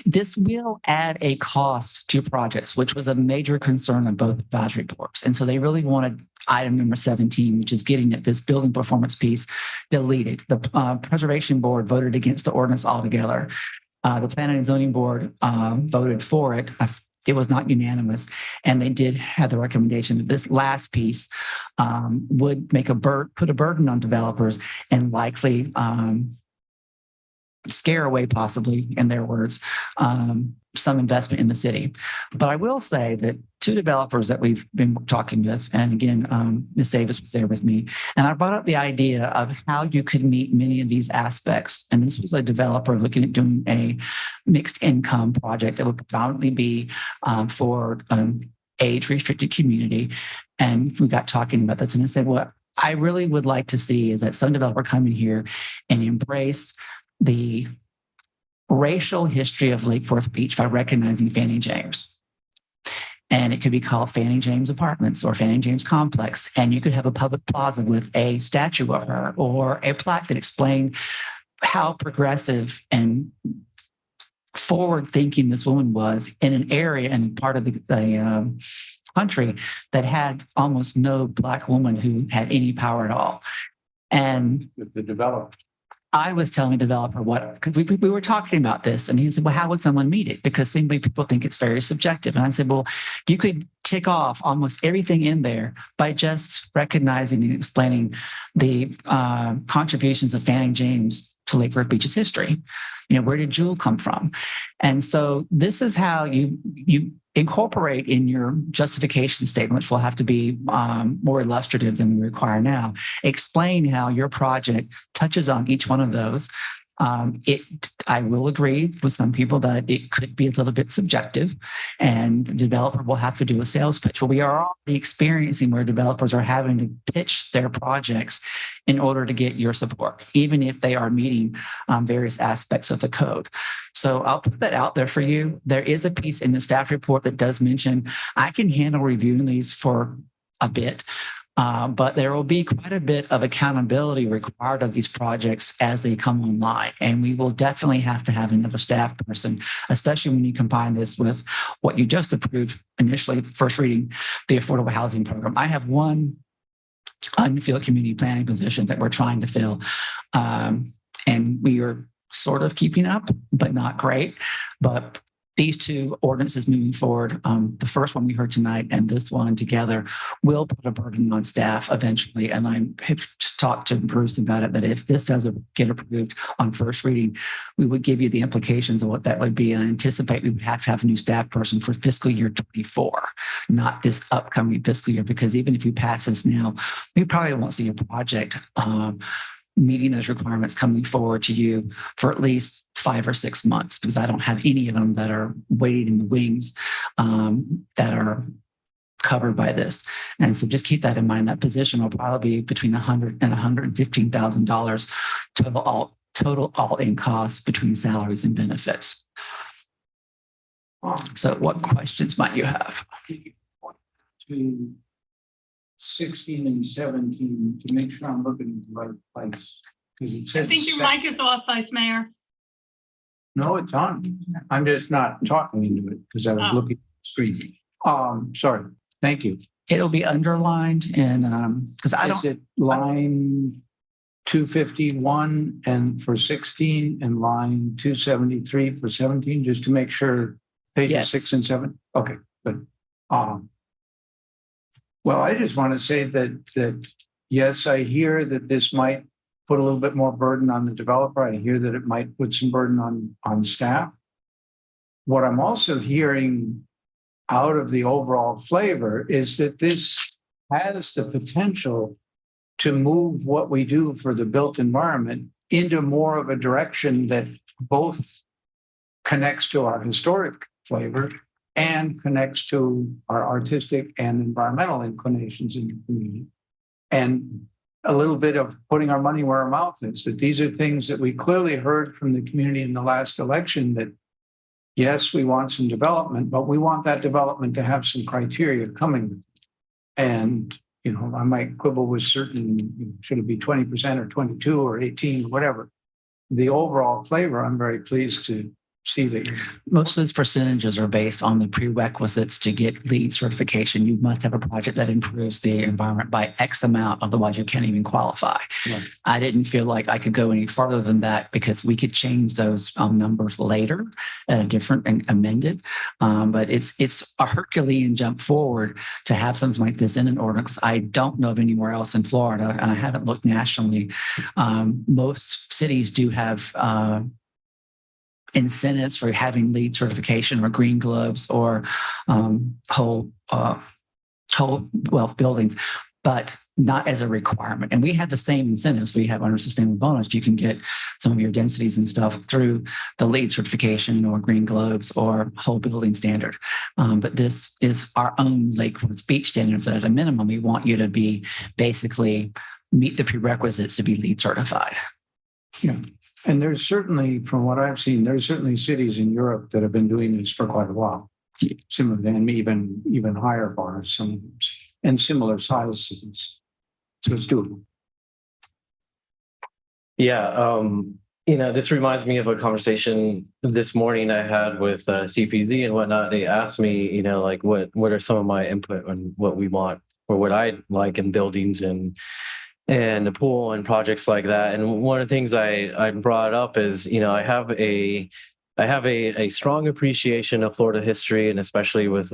[SPEAKER 14] this will add a cost to projects, which was a major concern of both advisory boards. And so they really wanted item number 17, which is getting at this building performance piece, deleted. The Preservation Board voted against the ordinance altogether. The Planning and Zoning Board voted for it. It was not unanimous. And they did have the recommendation that this last piece would put a burden on developers and likely scare away, possibly, in their words, some investment in the city. But I will say that 2 developers that we've been talking with, and again, Ms. Davis was there with me, and I brought up the idea of how you could meet many of these aspects. And this was a developer looking at doing a mixed income project that would predominantly be for age-restricted community. And we got talking about this, and I said, what I really would like to see is that some developer come in here and embrace the racial history of Lake Worth Beach by recognizing Fannie James. And it could be called Fannie James Apartments or Fannie James Complex. And you could have a public plaza with a statue of her or a plaque that explained how progressive and forward-thinking this woman was in an area and part of the country that had almost no Black woman who had any power at all. And
[SPEAKER 3] The developer
[SPEAKER 14] I was telling the developer because we were talking about this, and he said, well, how would someone meet it? Because simply people think it's very subjective. And I said, well, you could tick off almost everything in there by just recognizing and explaining the contributions of Fanning James to Lake Worth Beach's history. Where did Jewel come from? And so this is how you incorporate in your justification statement, which will have to be more illustrative than we require now. Explain how your project touches on each one of those. I will agree with some people that it could be a little bit subjective, and the developer will have to do a sales pitch. Well, we are already experiencing where developers are having to pitch their projects in order to get your support, even if they are meeting various aspects of the code. So I'll put that out there for you. There is a piece in the staff report that does mention I can handle reviewing these for a bit. But there will be quite a bit of accountability required of these projects as they come online. And we will definitely have to have another staff person, especially when you combine this with what you just approved initially, first reading, the affordable housing program. I have one unfilled community planning position that we're trying to fill. And we are sort of keeping up, but not great. But these two ordinances moving forward, the first one we heard tonight and this one together will put a burden on staff eventually. And I have talked to Bruce about it, that if this doesn't get approved on first reading, we would give you the implications of what that would be. And I anticipate we would have to have a new staff person for fiscal year 24, not this upcoming fiscal year, because even if we pass this now, we probably won't see a project meeting those requirements coming forward to you for at least 5 or 6 months, because I don't have any of them that are waiting in the wings that are covered by this. And so just keep that in mind. That position will probably be between $100,000 and $115,000 total all-in costs between salaries and benefits. So what questions might you have?
[SPEAKER 3] To 16 and 17 to make sure I'm looking at the right place. Because it says
[SPEAKER 1] I think your mic is off, Vice Mayor.
[SPEAKER 3] No, it's on. I'm just not talking into it because I was looking at the screen. Sorry. Thank you.
[SPEAKER 14] It'll be underlined and because I don't.
[SPEAKER 3] Is it line 251 and for 16 and line 273 for 17, just to make sure pages 6 and 7? Okay, good. Well, I just want to say that yes, I hear that this might put a little bit more burden on the developer. I hear that it might put some burden on staff. What I'm also hearing out of the overall flavor is that this has the potential to move what we do for the built environment into more of a direction that both connects to our historic flavor and connects to our artistic and environmental inclinations in the community. And a little bit of putting our money where our mouth is, that these are things that we clearly heard from the community in the last election, that yes, we want some development, but we want that development to have some criteria coming with it. And, I might quibble with certain, should it be 20% or 22 or 18 or whatever. The overall flavor, I'm very pleased to see that.
[SPEAKER 14] Most of those percentages are based on the prerequisites to get LEED certification. You must have a project that improves the environment by X amount, otherwise you can't even qualify. Right. I didn't feel like I could go any further than that because we could change those numbers later at a different and amended. But it's a Herculean jump forward to have something like this in an ordinance. I don't know of anywhere else in Florida, and I haven't looked nationally. Most cities do have incentives for having LEED certification or green globes or whole wealth buildings, but not as a requirement. And we have the same incentives we have under sustainable bonus. You can get some of your densities and stuff through the LEED certification or green globes or whole building standard. But this is our own Lake Worth Beach standards that at a minimum, we want you to be basically meet the prerequisites to be LEED certified.
[SPEAKER 3] Yeah. And there's certainly, from what I've seen, there's certainly cities in Europe that have been doing this for quite a while. Similar and even higher bars, some and similar size cities. So it's doable.
[SPEAKER 7] Yeah, this reminds me of a conversation this morning I had with CPZ and whatnot. They asked me, what are some of my input on what we want or what I like in buildings, and the pool and projects like that. And one of the things I brought up is, I have a strong appreciation of Florida history, and especially with,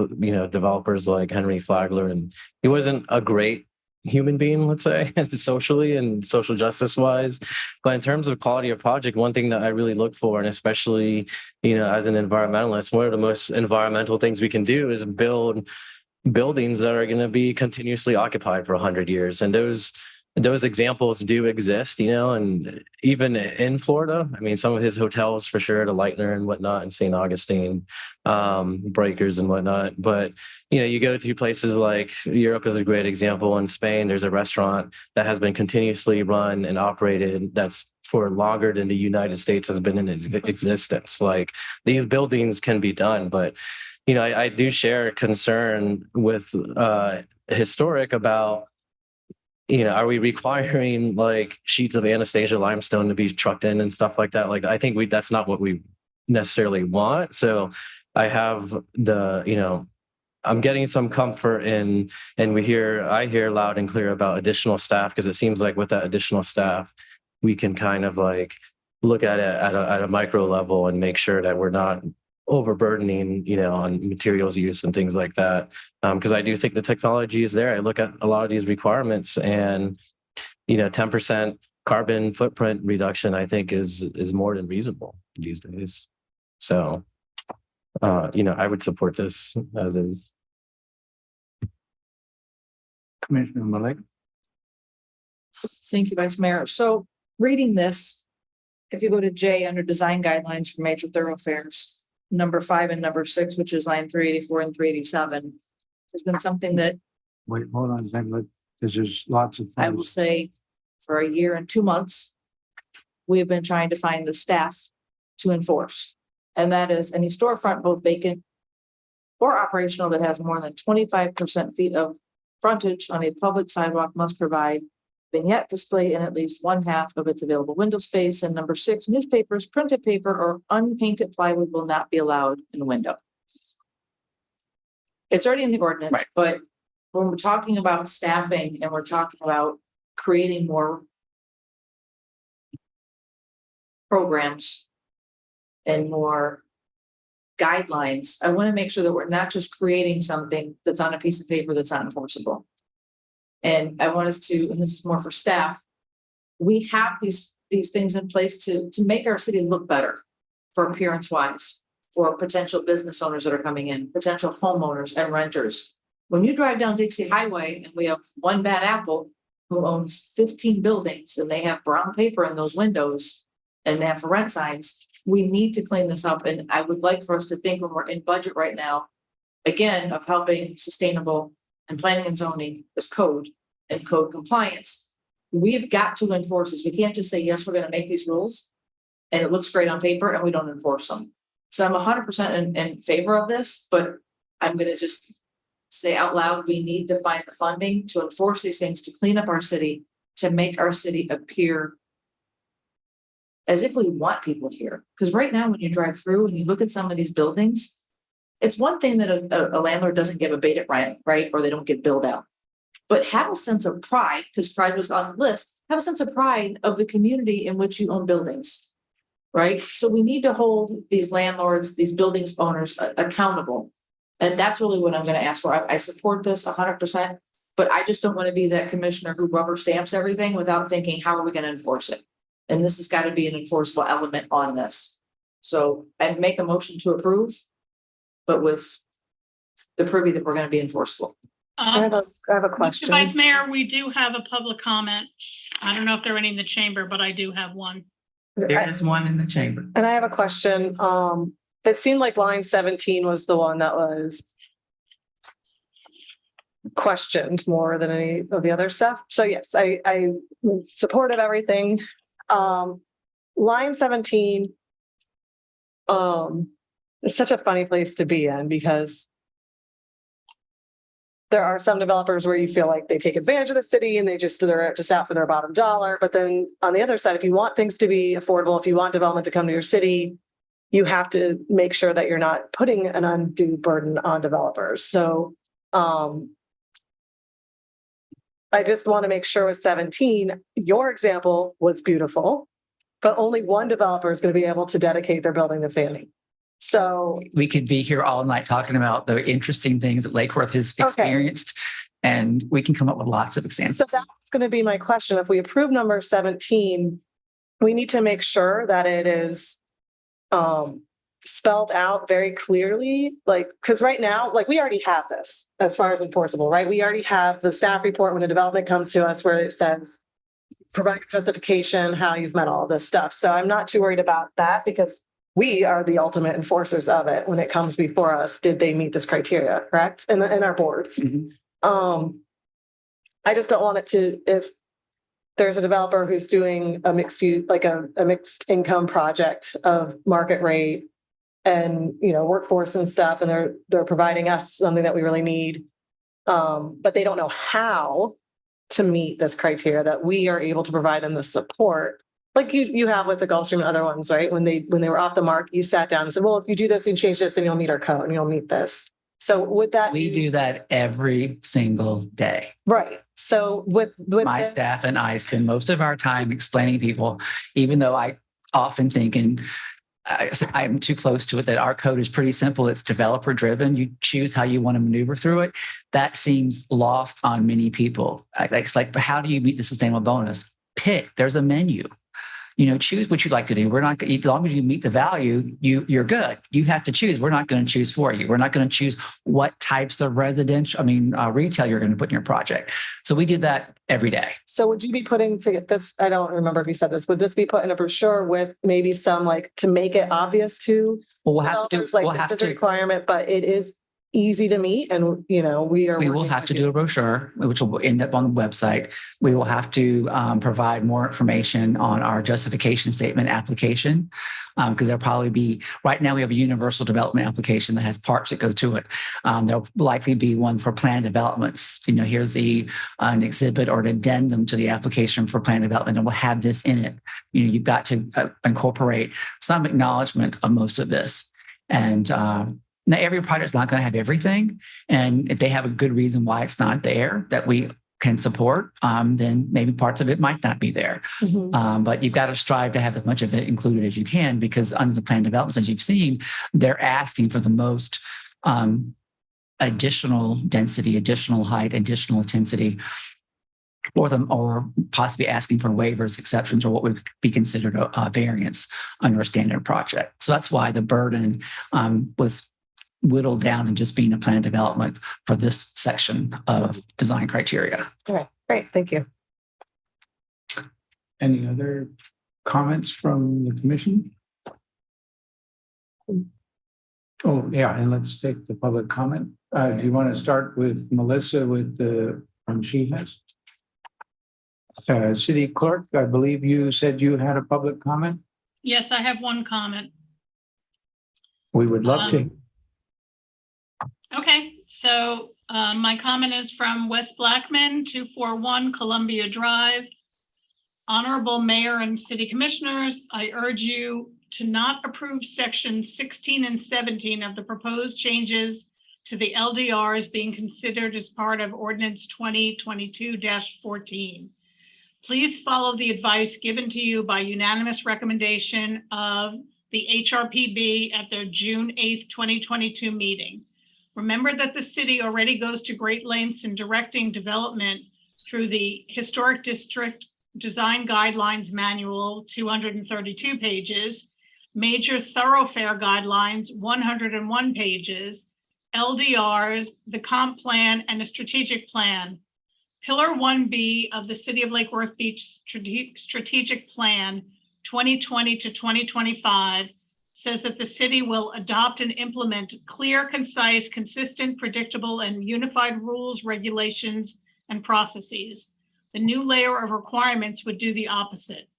[SPEAKER 7] developers like Henry Flagler. And he wasn't a great human being, let's say, socially and social justice wise. But in terms of quality of project, one thing that I really look for, and especially, as an environmentalist, one of the most environmental things we can do is build buildings that are going to be continuously occupied for 100 years. And those examples do exist, and even in Florida, I mean, some of his hotels for sure, the Lightner and whatnot, and St. Augustine, Breakers and whatnot. But, you go to places like Europe is a great example. In Spain, there's a restaurant that has been continuously run and operated that's for longer than the United States has been in existence. Like, these buildings can be done, but, I do share concern with Historic about, are we requiring like sheets of Anastasia limestone to be trucked in and stuff like that? Like, I think that's not what we necessarily want. So I have I'm getting some comfort in, and I hear loud and clear about additional staff, because it seems like with that additional staff, we can kind of like look at it at a micro level and make sure that we're not overburdening, on materials use and things like that. Because I do think the technology is there. I look at a lot of these requirements, and 10% carbon footprint reduction, I think is more than reasonable these days. So, I would support this as is.
[SPEAKER 3] Commissioner Malik.
[SPEAKER 4] Thank you, Vice Mayor. So reading this, if you go to J under design guidelines for major thoroughfares, number 5 and number 6, which is line 384 and 387, has been something that
[SPEAKER 3] Wait, hold on a second, because there's lots of
[SPEAKER 4] I will
[SPEAKER 3] things.
[SPEAKER 4] say for a year and 2 months, we have been trying to find the staff to enforce. And that is any storefront, both vacant or operational, that has more than 25% feet of frontage on a public sidewalk must provide vignette display in at least 1/2 of its available window space. And number 6, newspapers, printed paper, or unpainted plywood will not be allowed in the window. It's already in the ordinance,
[SPEAKER 3] Right.
[SPEAKER 4] but when we're talking about staffing and we're talking about creating more programs and more guidelines, I want to make sure that we're not just creating something that's on a piece of paper that's not enforceable. And I want us to, and this is more for staff, we have these things in place to make our city look better for appearance wise, for potential business owners that are coming in, potential homeowners and renters. When you drive down Dixie Highway and we have one bad apple who owns 15 buildings and they have brown paper in those windows and they have for rent signs, we need to clean this up. And I would like for us to think, when we're in budget right now, again, of helping sustainable and planning and zoning is code and code compliance. We've got to enforce this. We can't just say, yes, we're going to make these rules and it looks great on paper and we don't enforce them. So I'm 100% in favor of this, but I'm going to just say out loud, we need to find the funding to enforce these things, to clean up our city, to make our city appear as if we want people here. Because right now, when you drive through and you look at some of these buildings, it's one thing that a landlord doesn't give abated rent, right? Or they don't get billed out. But have a sense of pride, because pride was on the list, have a sense of pride of the community in which you own buildings, right? So we need to hold these landlords, these buildings owners accountable. And that's really what I'm going to ask for. I support this 100%, but I just don't want to be that commissioner who rubber stamps everything without thinking, how are we going to enforce it? And this has got to be an enforceable element on this. So I make a motion to approve, but with the privy that we're going to be enforceable.
[SPEAKER 6] I have a question.
[SPEAKER 1] Mr. Vice Mayor, we do have a public comment. I don't know if there are any in the chamber, but I do have one.
[SPEAKER 9] There is one in the chamber.
[SPEAKER 6] And I have a question. It seemed like line 17 was the one that was questioned more than any of the other stuff. So yes, I support of everything. Line 17, it's such a funny place to be in, because there are some developers where you feel like they take advantage of the city and they're just out for their bottom dollar. But then on the other side, if you want things to be affordable, if you want development to come to your city, you have to make sure that you're not putting an undue burden on developers. So I I just want to make sure with 17, your example was beautiful, but only one developer is going to be able to dedicate their building to Fannie. So
[SPEAKER 14] We could be here all night talking about the interesting things that Lake Worth has experienced, and we can come up with lots of examples.
[SPEAKER 6] So that's going to be my question. If we approve number 17, we need to make sure that it is spelled out very clearly, like, because right now, like, we already have this as far as enforceable, right? We already have the staff report when a development comes to us where it says, provide justification, how you've met all this stuff. So I'm not too worried about that because we are the ultimate enforcers of it when it comes before us. Did they meet this criteria, correct? In our boards. I just don't want it to, if there's a developer who's doing a mixed use, like a mixed income project of market rate and, you know, workforce and stuff, and they're providing us something that we really need. But they don't know how to meet this criteria, that we are able to provide them the support. Like you have with the Gulfstream and other ones, right? When they were off the mark, you sat down and said, well, if you do this and change this, then you'll meet our code and you'll meet this. So would that
[SPEAKER 14] we do that every single day.
[SPEAKER 6] Right. So with
[SPEAKER 14] my staff and I spend most of our time explaining people, even though I often think, and I'm too close to it, that our code is pretty simple. It's developer driven. You choose how you want to maneuver through it. That seems lost on many people. It's like, but how do you meet the sustainable bonus? Pick, there's a menu. You know, choose what you'd like to do. We're not, as long as you meet the value, you're good. You have to choose. We're not going to choose for you. We're not going to choose what types of retail you're going to put in your project. So we do that every day.
[SPEAKER 6] So would you be putting to get this? I don't remember if you said this. Would this be put in a brochure with maybe some, like, to make it obvious to?
[SPEAKER 14] Well, we'll have to.
[SPEAKER 6] Like, this is a requirement, but it is easy to meet, and you know, we
[SPEAKER 14] will have to do a brochure, which will end up on the website. We will have to provide more information on our justification statement application, because there'll probably be, right now we have a universal development application that has parts that go to it. There'll likely be one for plan developments. You know, here's an exhibit or an addendum to the application for plan development, and we'll have this in it. You know, you've got to incorporate some acknowledgement of most of this. And now, every project is not going to have everything. And if they have a good reason why it's not there that we can support, then maybe parts of it might not be there. But you've got to strive to have as much of it included as you can, because under the plan developments, as you've seen, they're asking for the most additional density, additional height, additional intensity, or possibly asking for waivers, exceptions, or what would be considered a variance under a standard project. So that's why the burden was whittled down and just being a plan development for this section of design criteria.
[SPEAKER 6] Okay, great. Thank you.
[SPEAKER 3] Any other comments from the commission? Oh, yeah, and let's take the public comment. Do you want to start with Melissa with the one she has? City Clerk, I believe you said you had a public comment.
[SPEAKER 1] Yes, I have one comment.
[SPEAKER 3] We would love to.
[SPEAKER 1] Okay, so my comment is from Wes Blackman, 241 Columbia Drive. Honorable Mayor and City Commissioners, I urge you to not approve sections 16 and 17 of the proposed changes to the LDRs being considered as part of Ordinance 2022-14. Please follow the advice given to you by unanimous recommendation of the HRPB at their June 8th, 2022 meeting. Remember that the city already goes to great lengths in directing development through the Historic District Design Guidelines Manual, 232 pages, Major Thoroughfare Guidelines, 101 pages, LDRs, the Comp Plan, and a Strategic Plan. Pillar 1B of the City of Lake Worth Beach Strategic Plan, 2020 to 2025, says that the city will adopt and implement clear, concise, consistent, predictable, and unified rules, regulations, and processes. The new layer of requirements would do the opposite.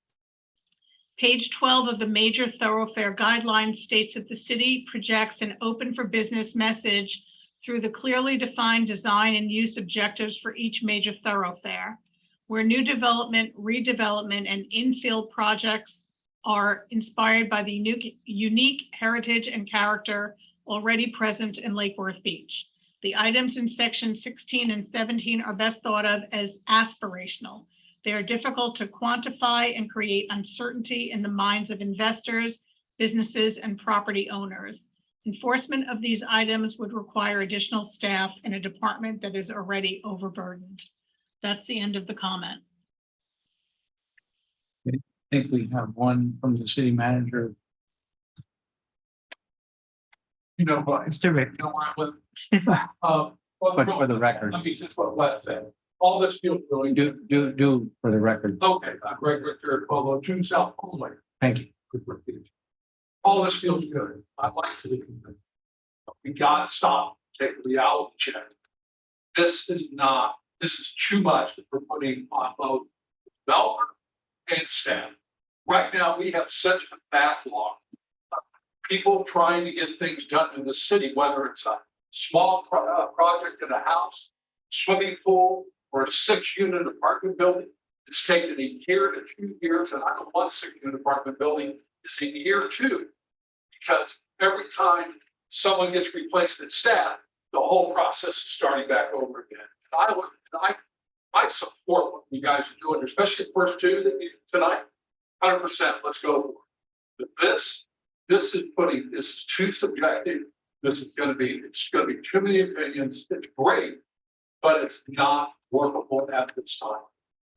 [SPEAKER 1] Page 12 of the Major Thoroughfare Guidelines states that the city projects an open for business message through the clearly defined design and use objectives for each major thoroughfare, where new development, redevelopment, and infill projects are inspired by the unique heritage and character already present in Lake Worth Beach. The items in section 16 and 17 are best thought of as aspirational. They are difficult to quantify and create uncertainty in the minds of investors, businesses, and property owners. Enforcement of these items would require additional staff in a department that is already overburdened. That's the end of the comment.
[SPEAKER 3] I think we have one from the city manager.
[SPEAKER 14] Mr. Richter.
[SPEAKER 3] But for the record.
[SPEAKER 11] Let me just what Wes said. All this feels really good.
[SPEAKER 3] Do for the record.
[SPEAKER 11] Okay, Greg Richter, 1202 South Conway.
[SPEAKER 3] Thank you.
[SPEAKER 11] All this feels good. I like it. We gotta stop, take a reality check. This is too much that we're putting on both developer and staff. Right now, we have such a backlog of people trying to get things done in the city, whether it's a small project in a house, swimming pool, or a 6-unit apartment building. It's taken a year to 2 years, and I don't want 6-unit apartment building. It's a year or two, because every time someone gets replaced in staff, the whole process is starting back over again. I support what you guys are doing, especially the first two that you tonight. 100%. Let's go for it. But this is too subjective. It's going to be too many opinions. It's great, but it's not workable at this time.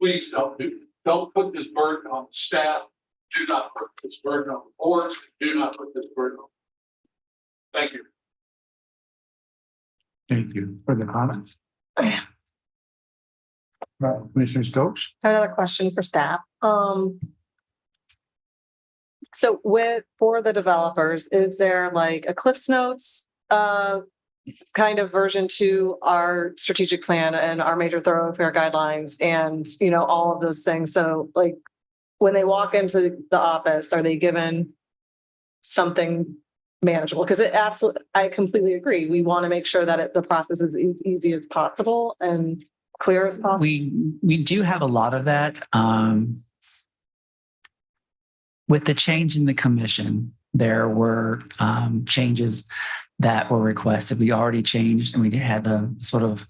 [SPEAKER 11] Please don't put this burden on the staff. Do not put this burden on the boards. Do not put this burden on. Thank you.
[SPEAKER 3] Thank you for the comments. Commissioner Stokes.
[SPEAKER 6] I have another question for staff. So for the developers, is there like a Cliff's Notes kind of version to our strategic plan and our major thoroughfare guidelines and, all of those things? So like when they walk into the office, are they given something manageable? Because I completely agree. We want to make sure that the process is as easy as possible and clear as possible.
[SPEAKER 14] We do have a lot of that. With the change in the commission, there were changes that were requested. We already changed, and we had the sort of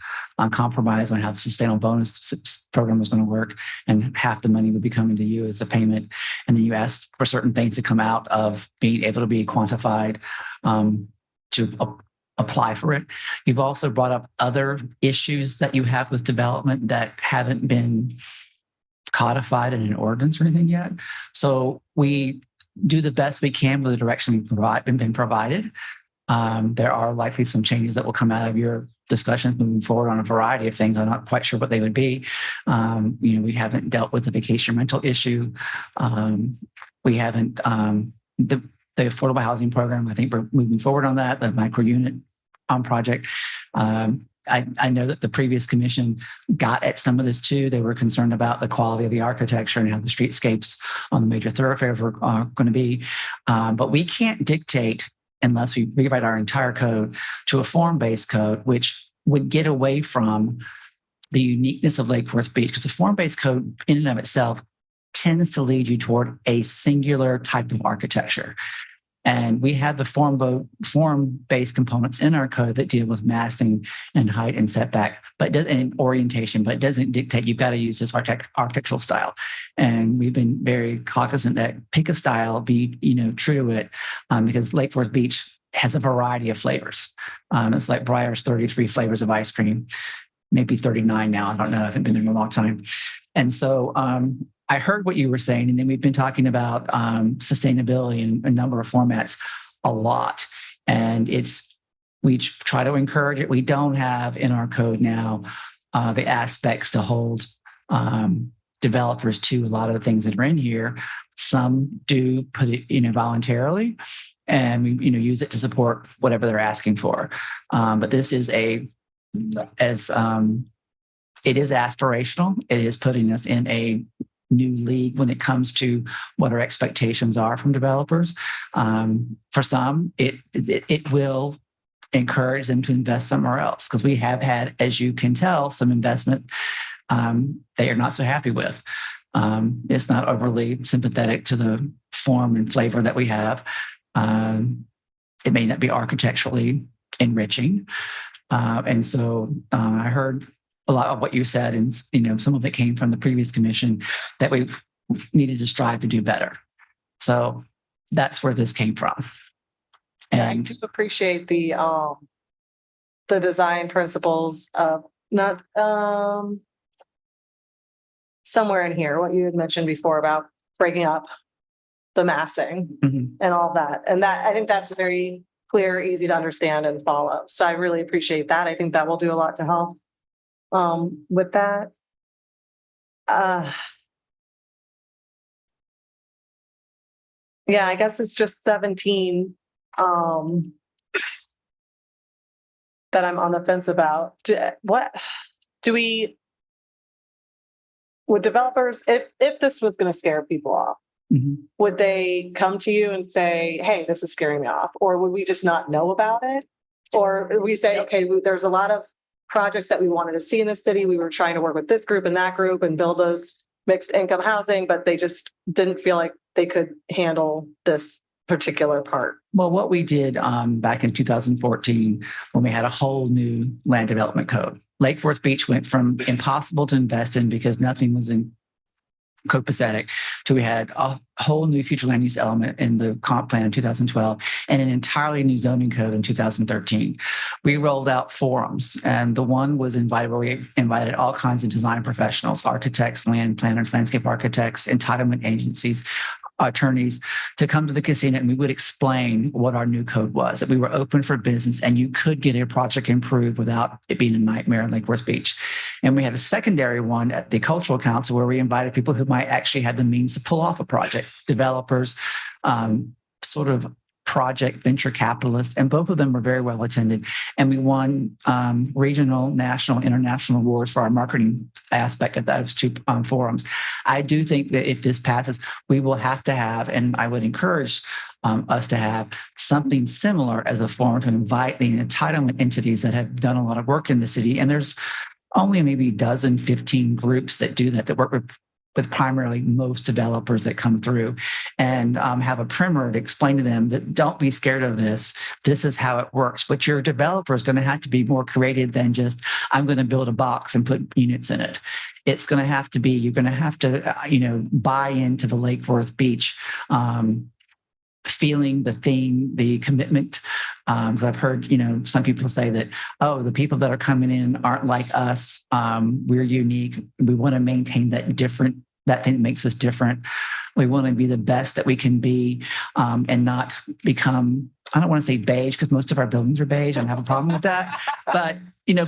[SPEAKER 14] compromise on how the sustainable bonus program was going to work, and half the money would be coming to you as a payment. And then you asked for certain things to come out of being able to be quantified to apply for it. You've also brought up other issues that you have with development that haven't been codified in an ordinance or anything yet. So we do the best we can with the direction we've been provided. There are likely some changes that will come out of your discussions moving forward on a variety of things. I'm not quite sure what they would be. We haven't dealt with the vacation rental issue. We haven't, the affordable housing program, I think we're moving forward on that, the micro unit project. I know that the previous commission got at some of this too. They were concerned about the quality of the architecture and how the streetscapes on the major thoroughfares are going to be. But we can't dictate, unless we rewrite our entire code, to a form-based code, which would get away from the uniqueness of Lake Forest Beach, because the form-based code in and of itself tends to lead you toward a singular type of architecture. And we have the form-based components in our code that deal with massing and height and setback, and orientation, but it doesn't dictate you've got to use this architectural style. And we've been very cognizant that pick a style, be true to it, because Lake Forest Beach has a variety of flavors. It's like Breyer's 33 flavors of ice cream, maybe 39 now. I don't know. I haven't been there in a long time. And so I heard what you were saying, and then we've been talking about sustainability in a number of formats a lot. And we try to encourage it. We don't have in our code now the aspects to hold developers to a lot of the things that are in here. Some do put it voluntarily, and we use it to support whatever they're asking for. But this is it is aspirational. It is putting us in a new league when it comes to what our expectations are from developers. For some, it will encourage them to invest somewhere else, because we have had, as you can tell, some investment they are not so happy with. It's not overly sympathetic to the form and flavor that we have. It may not be architecturally enriching. And so I heard a lot of what you said, and some of it came from the previous commission that we needed to strive to do better. So that's where this came from.
[SPEAKER 6] And I do appreciate the design principles of not somewhere in here, what you had mentioned before about breaking up the massing and all that. And that, I think that's very clear, easy to understand and follow. So I really appreciate that. I think that will do a lot to help with that. Yeah, I guess it's just 17 that I'm on the fence about. Would developers, if this was going to scare people off, would they come to you and say, hey, this is scaring me off? Or would we just not know about it? Or would we say, okay, there's a lot of projects that we wanted to see in the city. We were trying to work with this group and that group and build those mixed income housing, but they just didn't feel like they could handle this particular part.
[SPEAKER 14] Well, what we did back in 2014, when we had a whole new land development code, Lake Worth Beach went from impossible to invest in because nothing was in copacetic to we had a whole new future land use element in the comp plan in 2012 and an entirely new zoning code in 2013. We rolled out forums, and the one was invited where we invited all kinds of design professionals, architects, land planners, landscape architects, entitlement agencies, attorneys to come to the casino, and we would explain what our new code was, that we were open for business and you could get a project improved without it being a nightmare in Lake Worth Beach. And we had a secondary one at the Cultural Council where we invited people who might actually have the means to pull off a project, developers, sort of project venture capitalists, and both of them were very well attended. And we won regional, national, international awards for our marketing aspect of those two forums. I do think that if this passes, we will have to have, and I would encourage us to have something similar as a forum to invite the entitlement entities that have done a lot of work in the city. And there's only maybe a dozen, 15 groups that do that work with primarily most developers that come through, and have a primer to explain to them that don't be scared of this. This is how it works. But your developer is going to have to be more creative than just, I'm going to build a box and put units in it. It's going to have to be, you're going to have to, buy into the Lake Worth Beach feeling, the theme, the commitment. Because I've heard, some people say that, oh, the people that are coming in aren't like us. We're unique. We want to maintain that thing that makes us different. We want to be the best that we can be, and not become, I don't want to say beige because most of our buildings are beige. I don't have a problem with that, but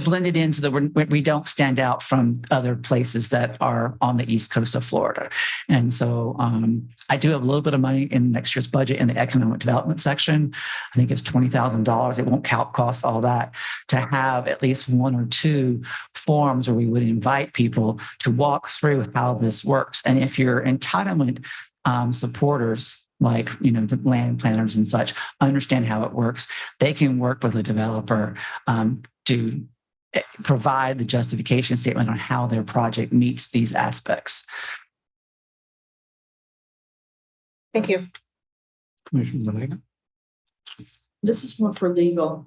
[SPEAKER 14] blended in so that we don't stand out from other places that are on the East Coast of Florida. And so I do have a little bit of money in next year's budget in the economic development section. I think it's $20,000. It won't cost all that to have at least one or two forums where we would invite people to walk through how this works. And if you're entitlement supporters, like, the land planners and such, understand how it works, they can work with a developer to provide the justification statement on how their project meets these aspects.
[SPEAKER 6] Thank you.
[SPEAKER 11] Commissioner Vega?
[SPEAKER 4] This is more for legal.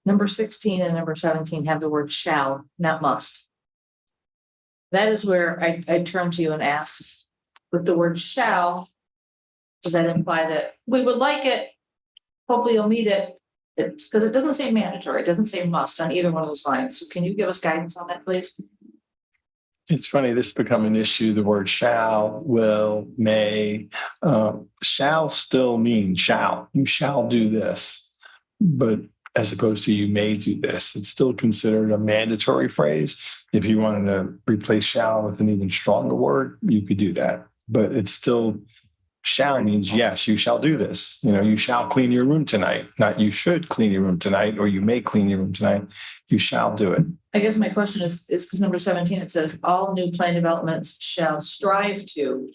[SPEAKER 4] Number 16 and number 17 have the word shall, not must. That is where I turn to you and ask, with the word shall, does that imply that we would like it? Hopefully you'll meet it. It's because it doesn't say mandatory. It doesn't say must on either one of those lines. So can you give us guidance on that, please?
[SPEAKER 5] It's funny, this has become an issue. The word shall, will, may, shall still mean shall. You shall do this, but as opposed to you may do this, it's still considered a mandatory phrase. If you wanted to replace shall with an even stronger word, you could do that. But it's still, shall means yes, you shall do this. You shall clean your room tonight, not you should clean your room tonight, or you may clean your room tonight. You shall do it.
[SPEAKER 4] I guess my question is because number 17, it says all new plan developments shall strive to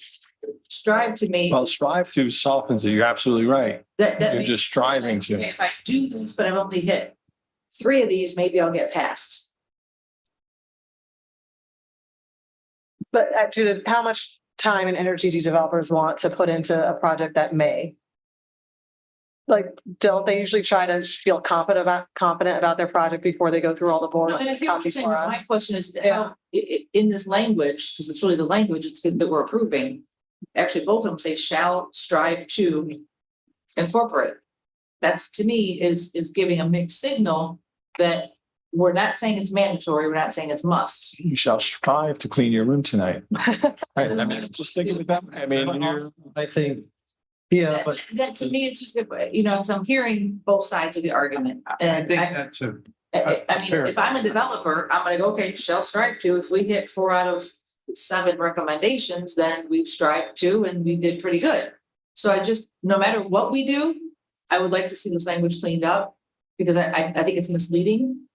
[SPEAKER 4] meet.
[SPEAKER 5] Well, strive to softens it. You're absolutely right. You're just striving to.
[SPEAKER 4] Okay, if I do this, but I've only hit 3 of these, maybe I'll get past.
[SPEAKER 6] But how much time and energy do developers want to put into a project that may? Like, don't they usually try to feel confident about their project before they go through all the boards?
[SPEAKER 4] And I hear what you're saying,
[SPEAKER 6] before
[SPEAKER 4] but my
[SPEAKER 6] us?
[SPEAKER 4] question is,
[SPEAKER 6] Yeah.
[SPEAKER 4] how, in this language, because it's really the language it's good that we're approving. Actually, both of them say shall strive to incorporate. That's, to me, is giving a mixed signal that we're not saying it's mandatory, we're not saying it's must.
[SPEAKER 5] You shall strive to clean your room tonight. Right, I mean, just thinking with that, I mean, you're.
[SPEAKER 7] I think, yeah, but
[SPEAKER 4] That to me, it's just, so I'm hearing both sides of the argument.
[SPEAKER 3] I
[SPEAKER 4] And
[SPEAKER 3] think that's a,
[SPEAKER 4] I mean,
[SPEAKER 3] fair.
[SPEAKER 4] if I'm a developer, I'm gonna go, okay, shall strive to, if we hit 4 out of 7 recommendations, then we've strived to, and we did pretty good. So I just, no matter what we do, I would like to see this language cleaned up, because I think it's misleading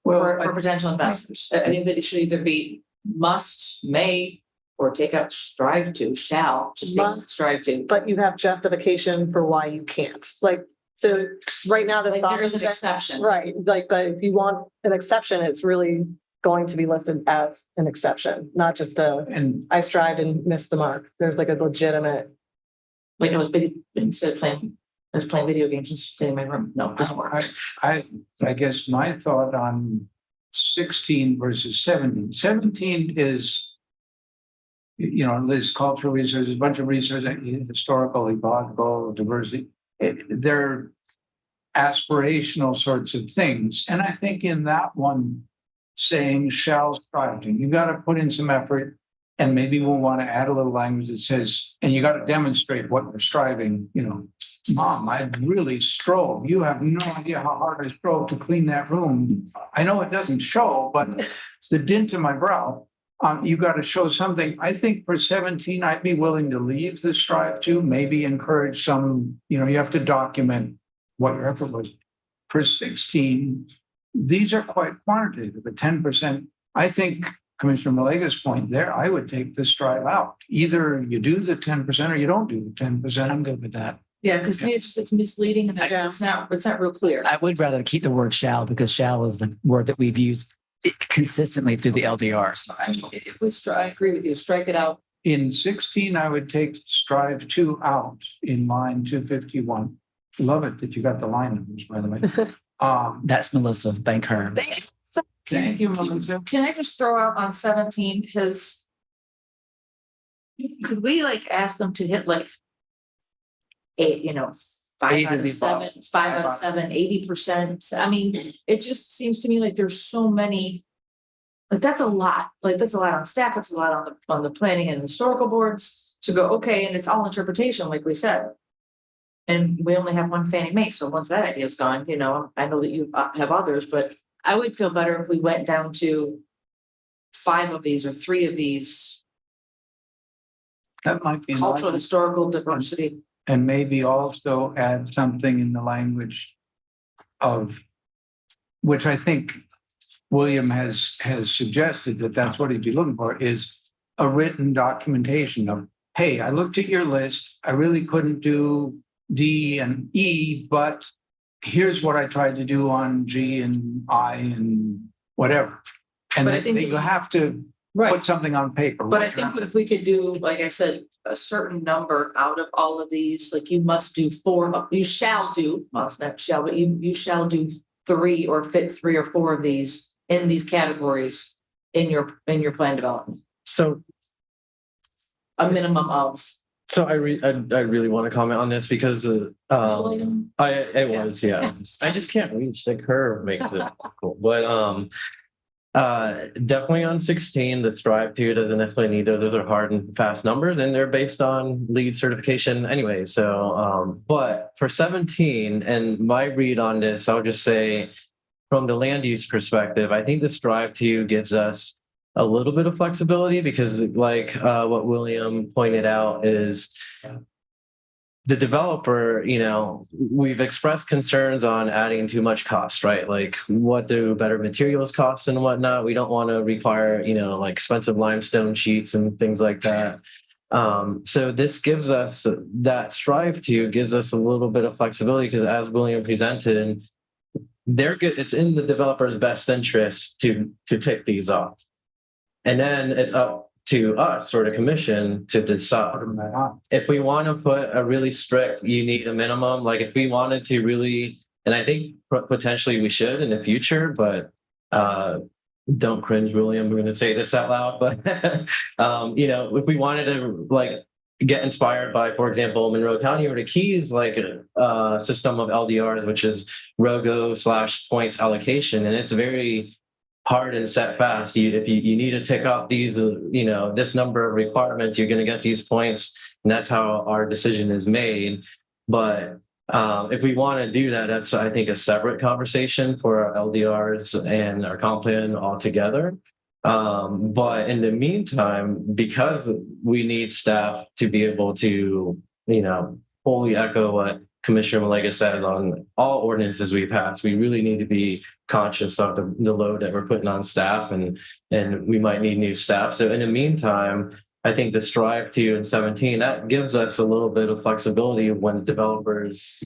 [SPEAKER 4] for potential investors. I think that it should either be must, may, or take out strive to, shall, just take out strive to.
[SPEAKER 6] But you have justification for why you can't, like, so right now the.
[SPEAKER 4] Like, there is an exception.
[SPEAKER 6] Right, like, but if you want an exception, it's really going to be listed as an exception, not just I strived and missed the mark. There's like a legitimate.
[SPEAKER 4] Like I was instead of playing video games, just stay in my room. No, it doesn't work.
[SPEAKER 3] I guess my thought on 16 versus 17. 17 is, there's cultural research, a bunch of research, historical, ecological, diversity. They're aspirational sorts of things. And I think in that one, saying shall strive to, you got to put in some effort, and maybe we'll want to add a little language that says, and you got to demonstrate what you're striving, Mom, I really strove. You have no idea how hard I strove to clean that room. I know it doesn't show, but the dint in my brow, you got to show something. I think for 17, I'd be willing to leave the strive to, maybe encourage some, you have to document what your effort was. For 16, these are quite quantitative, but 10%, I think Commissioner Malega's point there, I would take the strive out. Either you do the 10% or you don't do the 10%. I'm good with that.
[SPEAKER 4] Yeah, because to me, it's misleading, and it's not real clear.
[SPEAKER 14] I would rather keep the word shall, because shall is the word that we've used consistently through the LDR.
[SPEAKER 4] So if we I agree with you, strike it out.
[SPEAKER 3] In 16, I would take strive to out in line 251. Love it that you got the line numbers, by the way.
[SPEAKER 14] That's Melissa. Thank her.
[SPEAKER 3] Thank you, Melissa.
[SPEAKER 4] Can I just throw out on 17, could we ask them to hit 8, 5 out of 7, 5 out of 7, 80%. I mean, it just seems to me like there's so many, that's a lot. That's a lot on staff. It's a lot on the planning and historical boards to go, okay, and it's all interpretation, like we said. And we only have one Fannie Mae. So once that idea is gone, I know that you have others, but I would feel better if we went down to 5 of these or 3 of these.
[SPEAKER 3] That might be
[SPEAKER 4] cultural, historical diversity.
[SPEAKER 3] And maybe also add something in the language of, which I think William has suggested that that's what he'd be looking for, is a written documentation of, hey, I looked at your list. I really couldn't do D and E, but here's what I tried to do on G and I and whatever. And
[SPEAKER 4] But I think
[SPEAKER 3] you have to put something on paper.
[SPEAKER 4] But I think if we could do, like I said, a certain number out of all of these, you must do 4, you shall do, well, it's not shall, but you shall do 3 or fit 3 or 4 of these in these categories in your plan development.
[SPEAKER 7] So
[SPEAKER 4] a minimum of.
[SPEAKER 7] So I really want to comment on this because it was, yeah. I just can't reach the curve, makes it cool. But definitely on 16, the strive to doesn't necessarily need those are hard and fast numbers, and they're based on lead certification anyway. So but for 17, and my read on this, I'll just say from the land use perspective, I think the strive to gives us a little bit of flexibility, because what William pointed out is the developer, we've expressed concerns on adding too much cost, right? What do better materials cost and whatnot? We don't want to require, expensive limestone sheets and things like that. So this gives us that strive to gives us a little bit of flexibility, because as William presented, it's in the developer's best interest to take these off. And then it's up to us or the commission to decide. If we want to put a really strict, you need a minimum, like if we wanted to really, and I think potentially we should in the future, but don't cringe, William, we're going to say this out loud, but if we wanted to like get inspired by, for example, Monroe County or the Keys, like a system of LDRs, which is ROGO/points allocation, and it's very hard and set fast. If you need to tick off these, this number of requirements, you're going to get these points, and that's how our decision is made. But if we want to do that, that's, I think, a separate conversation for our LDRs and our comp plan altogether. But in the meantime, because we need staff to be able to, fully echo what Commissioner Malega said on all ordinances we pass, we really need to be conscious of the load that we're putting on staff, and we might need new staff. So in the meantime, I think the strive to in 17, that gives us a little bit of flexibility when developers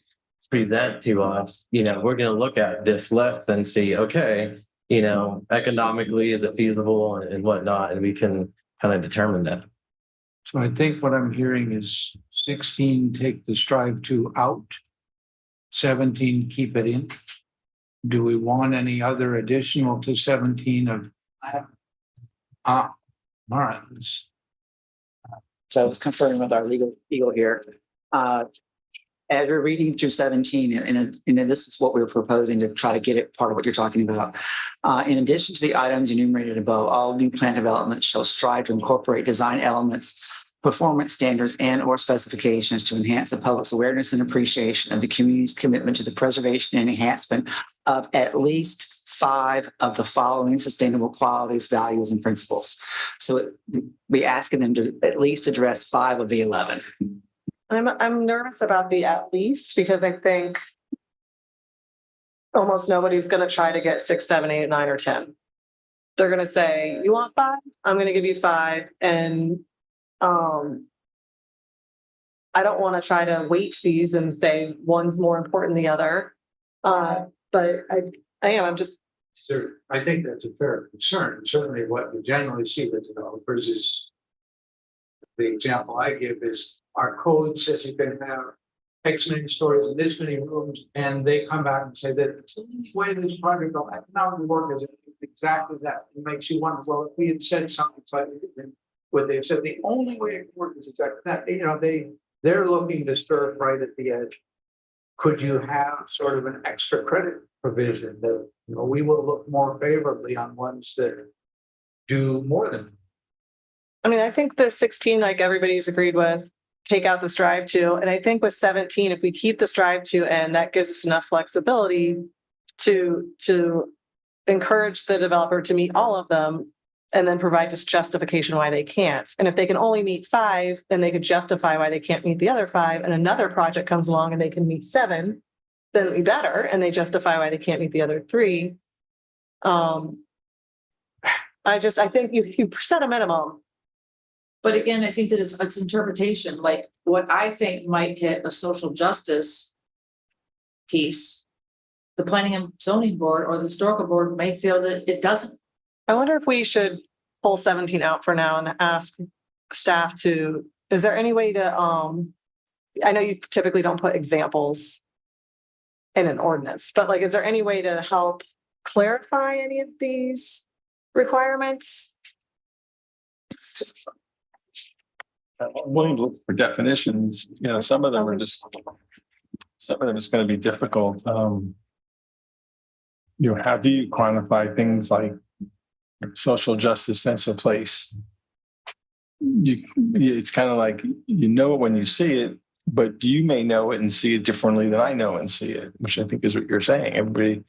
[SPEAKER 7] present to us, we're going to look at this list and see, okay, economically, is it feasible and whatnot, and we can kind of determine that.
[SPEAKER 3] So I think what I'm hearing is 16, take the strive to out, 17, keep it in. Do we want any other additional to 17 of? All right.
[SPEAKER 14] So I was conferring with our legal here. As we're reading through 17, and this is what we're proposing to try to get at part of what you're talking about. In addition to the items enumerated above, all new plan developments shall strive to incorporate design elements, performance standards, and or specifications to enhance the public's awareness and appreciation of the community's commitment to the preservation and enhancement of at least 5 of the following sustainable qualities, values, and principles. So we're asking them to at least address 5 of the 11.
[SPEAKER 6] I'm nervous about the at least, because I think almost nobody's going to try to get 6, 7, 8, 9, or 10. They're going to say, you want 5? I'm going to give you 5. And I don't want to try to weight these and say one's more important than the other. But I'm just.
[SPEAKER 3] Sure. I think that's a fair concern. Certainly what we generally see with developers is, the example I give is, our code says you can have X many stories and this many rooms, and they come back and say that the only way this project will economically work is exactly that. It makes you wonder, well, if we had said something slightly different, would they have said the only way it can work is exactly that? They're looking to stir right at the edge. Could you have sort of an extra credit provision that we will look more favorably on ones that do more than?
[SPEAKER 6] I think the 16, like everybody's agreed with, take out the strive to. And I think with 17, if we keep the strive to, and that gives us enough flexibility to encourage the developer to meet all of them, and then provide just justification why they can't. And if they can only meet 5, then they could justify why they can't meet the other 5, and another project comes along and they can meet 7, then it'd be better, and they justify why they can't meet the other 3. I think you set a minimum.
[SPEAKER 4] But again, I think that it's interpretation. Like what I think might hit a social justice piece, the planning and zoning board or the historical board may feel that it doesn't.
[SPEAKER 6] I wonder if we should pull 17 out for now and ask staff to, is there any way to, I know you typically don't put examples in an ordinance, but is there any way to help clarify any of these requirements?
[SPEAKER 5] I'm willing to look for definitions. Some of them are just, some of them is going to be difficult. How do you quantify things like social justice sense of place? It's kind of like, it when you see it, but you may know it and see it differently than I know and see it, which I think is what you're saying. Everybody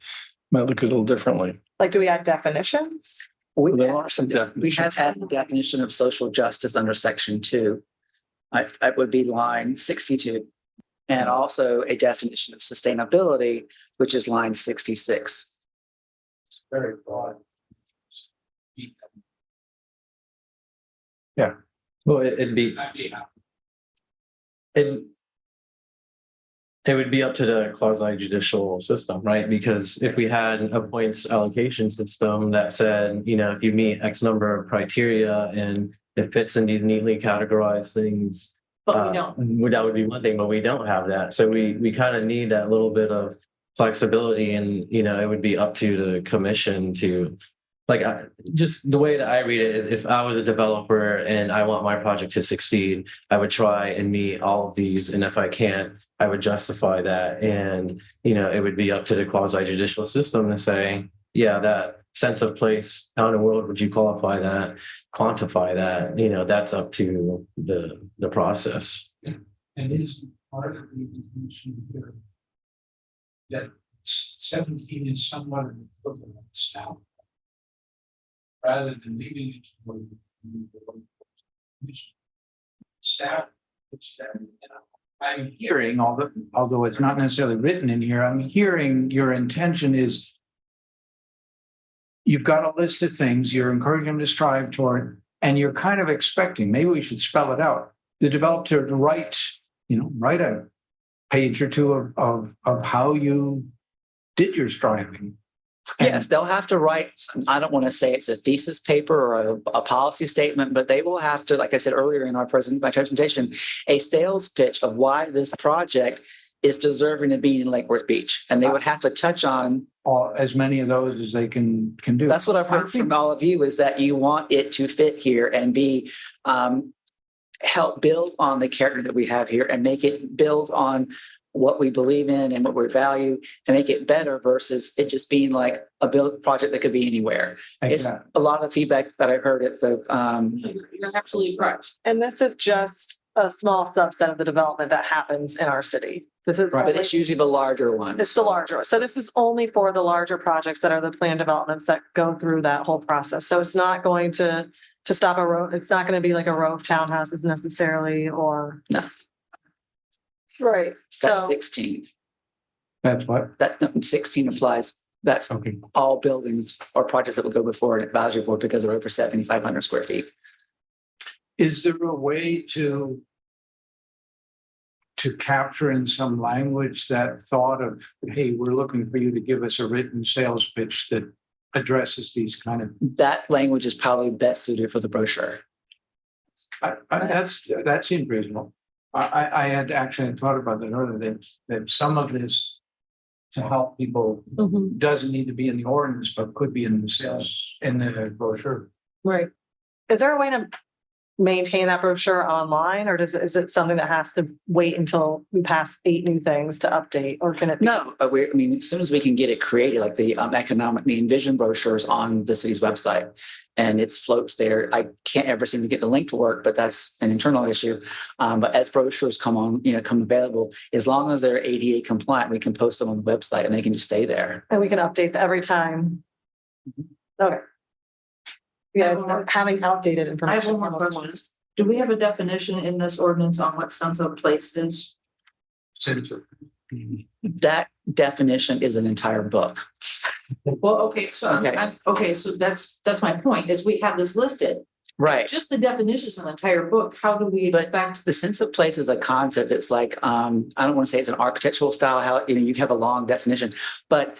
[SPEAKER 5] might look at it a little differently.
[SPEAKER 6] Do we add definitions?
[SPEAKER 14] There are some definitions. We have had the definition of social justice under section 2. That would be line 62. And also a definition of sustainability, which is line 66.
[SPEAKER 3] Very broad.
[SPEAKER 5] Yeah.
[SPEAKER 7] Well, it would be up to the quasi-judicial system, right? Because if we had a points allocation system that said, if you meet X number of criteria and it fits in these neatly categorized things.
[SPEAKER 4] But we don't.
[SPEAKER 7] That would be one thing, but we don't have that. So we kind of need that little bit of flexibility, and, you know, it would be up to the commission to, like, just the way that I read it is, if I was a developer and I want my project to succeed, I would try and meet all of these. And if I can't, I would justify that. And, you know, it would be up to the quasi judicial system to say, yeah, that sense of place, how in the world would you qualify that, quantify that? You know, that's up to the process.
[SPEAKER 3] And is part of the definition here that 17 is somewhat an equivalent now, rather than leaving it to the staff, which I'm hearing, although it's not necessarily written in here, I'm hearing your intention is you've got a list of things, you're encouraging them to strive toward, and you're kind of expecting, maybe we should spell it out, the developer to write a page or two of how you did your striving.
[SPEAKER 14] Yes, they'll have to write, I don't want to say it's a thesis paper or a policy statement, but they will have to, like I said earlier in my presentation, a sales pitch of why this project is deserving of being in Lake Worth Beach. And they would have to touch on
[SPEAKER 3] as many of those as they can do.
[SPEAKER 14] That's what I've heard from all of you, is that you want it to fit here and be help build on the character that we have here and make it build on what we believe in and what we value, and make it better versus it just being like a build project that could be anywhere. Exactly. It's a lot of feedback that I've heard at the
[SPEAKER 4] You're absolutely correct.
[SPEAKER 6] And this is just a small subset of the development that happens in our city. This is
[SPEAKER 14] right, but it's usually the larger ones.
[SPEAKER 6] It's the larger one. So this is only for the larger projects that are the planned developments that go through that whole process. So it's not going to stop a row. It's not going to be like a row of townhouses necessarily, or
[SPEAKER 14] no.
[SPEAKER 6] Right.
[SPEAKER 14] That's
[SPEAKER 6] So
[SPEAKER 14] 16.
[SPEAKER 3] That's what?
[SPEAKER 14] That 16 applies. That's
[SPEAKER 3] okay.
[SPEAKER 14] All buildings or projects that will go before an advisory board because they're over 7,500 square feet.
[SPEAKER 3] Is there a way to capture in some language that thought of, hey, we're looking for you to give us a written sales pitch that addresses these kind of...
[SPEAKER 14] That language is probably best suited for the brochure.
[SPEAKER 3] That seems reasonable. I had actually thought about that earlier, that some of this to help people doesn't need to be in the ordinance, but could be in the sales, in the brochure.
[SPEAKER 6] right. Is there a way to maintain that brochure online, or is it something that has to wait until we pass 8 new things to update, or can it be?
[SPEAKER 14] No, I mean, as soon as we can get it created, like the Envision brochures on the city's website, and it floats there. I can't ever seem to get the link to work, but that's an internal issue. But as brochures come available, as long as they're ADA compliant, we can post them on the website and they can just stay there.
[SPEAKER 6] And we can update every time. Okay. Yeah, having outdated
[SPEAKER 4] I
[SPEAKER 6] information.
[SPEAKER 4] have one more question. Do we have a definition in this ordinance on what sense of place is?
[SPEAKER 14] That definition is an entire book.
[SPEAKER 4] Well, okay, so
[SPEAKER 14] Okay.
[SPEAKER 4] so that's my point, is we have this listed.
[SPEAKER 14] Right.
[SPEAKER 4] Just the definition is an entire book. How do we expect?
[SPEAKER 14] The sense of place is a concept. It's like, I don't want to say it's an architectural style, how, you have a long definition, but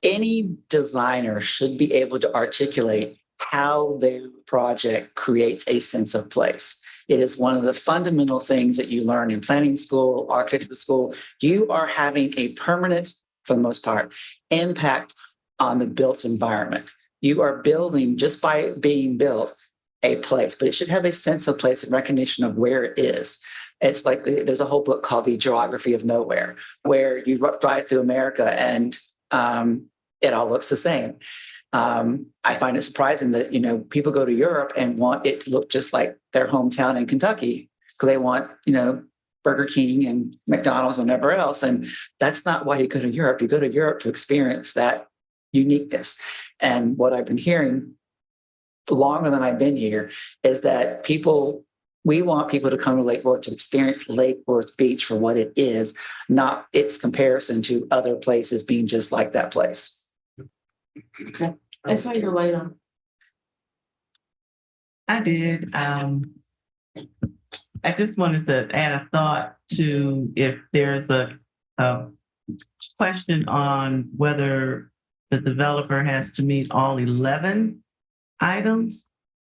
[SPEAKER 14] any designer should be able to articulate how their project creates a sense of place. It is one of the fundamental things that you learn in planning school, architecture school. You are having a permanent, for the most part, impact on the built environment. You are building, just by being built, a place, but it should have a sense of place and recognition of where it is. It's like there's a whole book called The Geography of Nowhere, where you drive through America and it all looks the same. I find it surprising that, people go to Europe and want it to look just like their hometown in Kentucky, because they want, Burger King and McDonald's and whatever else. And that's not why you go to Europe. You go to Europe to experience that uniqueness. And what I've been hearing longer than I've been here is that we want people to come to Lake Worth to experience Lake Worth Beach for what it is, not its comparison to other places being just like that place.
[SPEAKER 4] Okay. I saw your light on.
[SPEAKER 9] I did. I just wanted to add a thought to if there's a question on whether the developer has to meet all 11 items.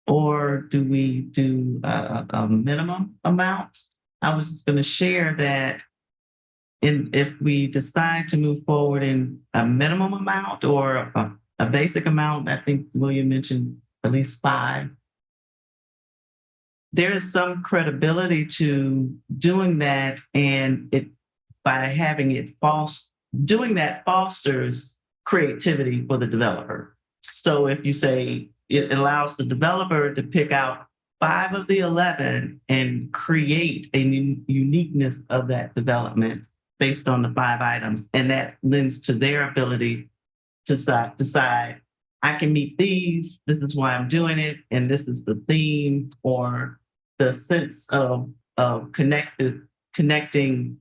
[SPEAKER 9] or do we do a minimum amount? I was just going to share that if we decide to move forward in a minimum amount or a basic amount, I think William mentioned at least 5. There is some credibility to doing that, and by having it doing that fosters creativity for the developer. So if you say it allows the developer to pick out 5 of the 11 and create a uniqueness of that development based on the 5 items, and that lends to their ability to decide, I can meet these, this is why I'm doing it, and this is the theme or the sense of connecting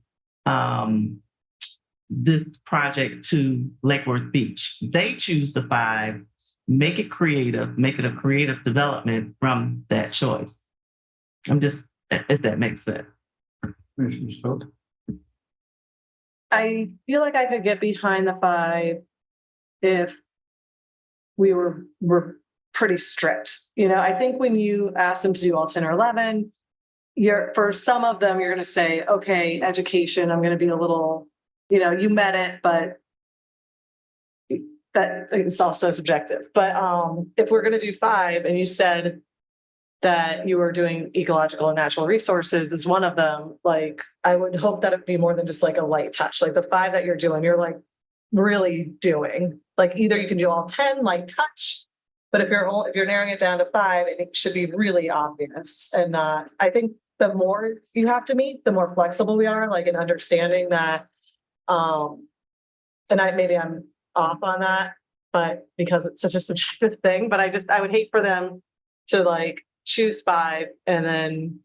[SPEAKER 9] this project to Lake Worth Beach. They choose the 5, make it creative, make it a creative development from that choice. I'm just, if that makes sense.
[SPEAKER 6] I feel like I could get behind the 5 if we were pretty strict. You know, I think when you ask them to do all 10 or 11, for some of them, you're going to say, okay, education, I'm going to be a little, you know, you met it, but that it's also subjective. But if we're going to do 5 and you said that you were doing ecological and natural resources is one of them, like, I would hope that it'd be more than just like a light touch. Like the 5 that you're doing, you're like really doing, like, either you can do all 10 light touch, but if you're narrowing it down to 5, it should be really obvious. And I think the more you have to meet, the more flexible we are, like in understanding that. And maybe I'm off on that, but because it's such a subjective thing, but I would hate for them to like choose 5 and then,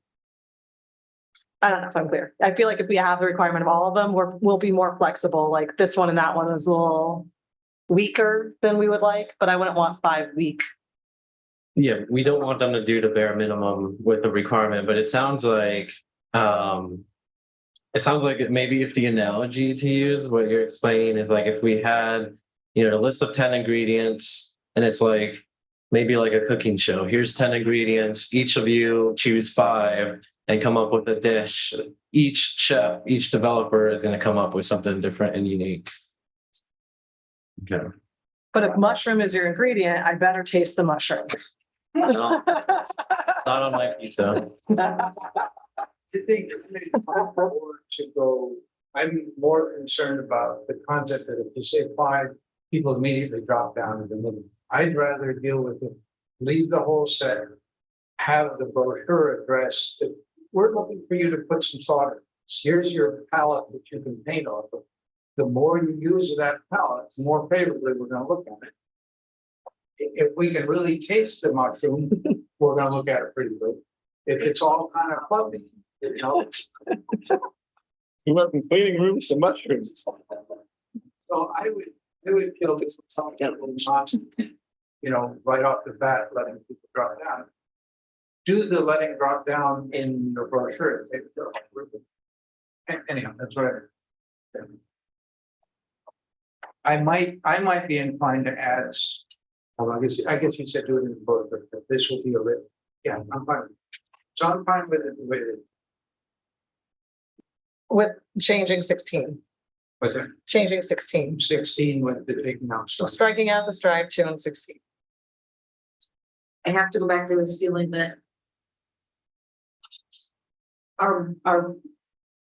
[SPEAKER 6] I don't know if I'm clear. I feel like if we have the requirement of all of them, we'll be more flexible. Like this one and that one is a little weaker than we would like, but I wouldn't want 5 weak.
[SPEAKER 7] Yeah, we don't want them to do the bare minimum with the requirement, but it sounds like maybe if the analogy to use what you're explaining is like if we had, you know, a list of 10 ingredients and it's like maybe like a cooking show. Here's 10 ingredients. Each of you choose 5 and come up with a dish. Each chef, each developer is going to come up with something different and unique. Okay.
[SPEAKER 6] But if mushroom is your ingredient, I better taste the mushroom.
[SPEAKER 7] No, not on my pizza.
[SPEAKER 3] I think to go, I'm more concerned about the concept that if you say 5, people immediately drop down to the middle. I'd rather deal with it, leave the whole set, have the brochure address. We're looking for you to put some thought in this. Here's your palette that you can paint off of. The more you use that palette, the more favorably we're going to look at it. If we can really taste the mushroom, we're going to look at it pretty good. If it's all kind of fluffy, you know.
[SPEAKER 5] You went from cleaning rooms to mushrooms.
[SPEAKER 3] So I would feel this is something that will not, you know, right off the bat, letting people drop down. Do the letting drop down in the brochure. Anyhow, that's what I might be inclined to add. Well, I guess you said do it in the brochure, but this will be a little. Yeah, I'm fine. So I'm fine with it.
[SPEAKER 6] With changing 16.
[SPEAKER 3] What's that?
[SPEAKER 6] Changing 16.
[SPEAKER 3] 16 with the taking out
[SPEAKER 6] So
[SPEAKER 3] stuff.
[SPEAKER 6] striking out the strive 2 and 16.
[SPEAKER 4] I have to go back to this feeling that our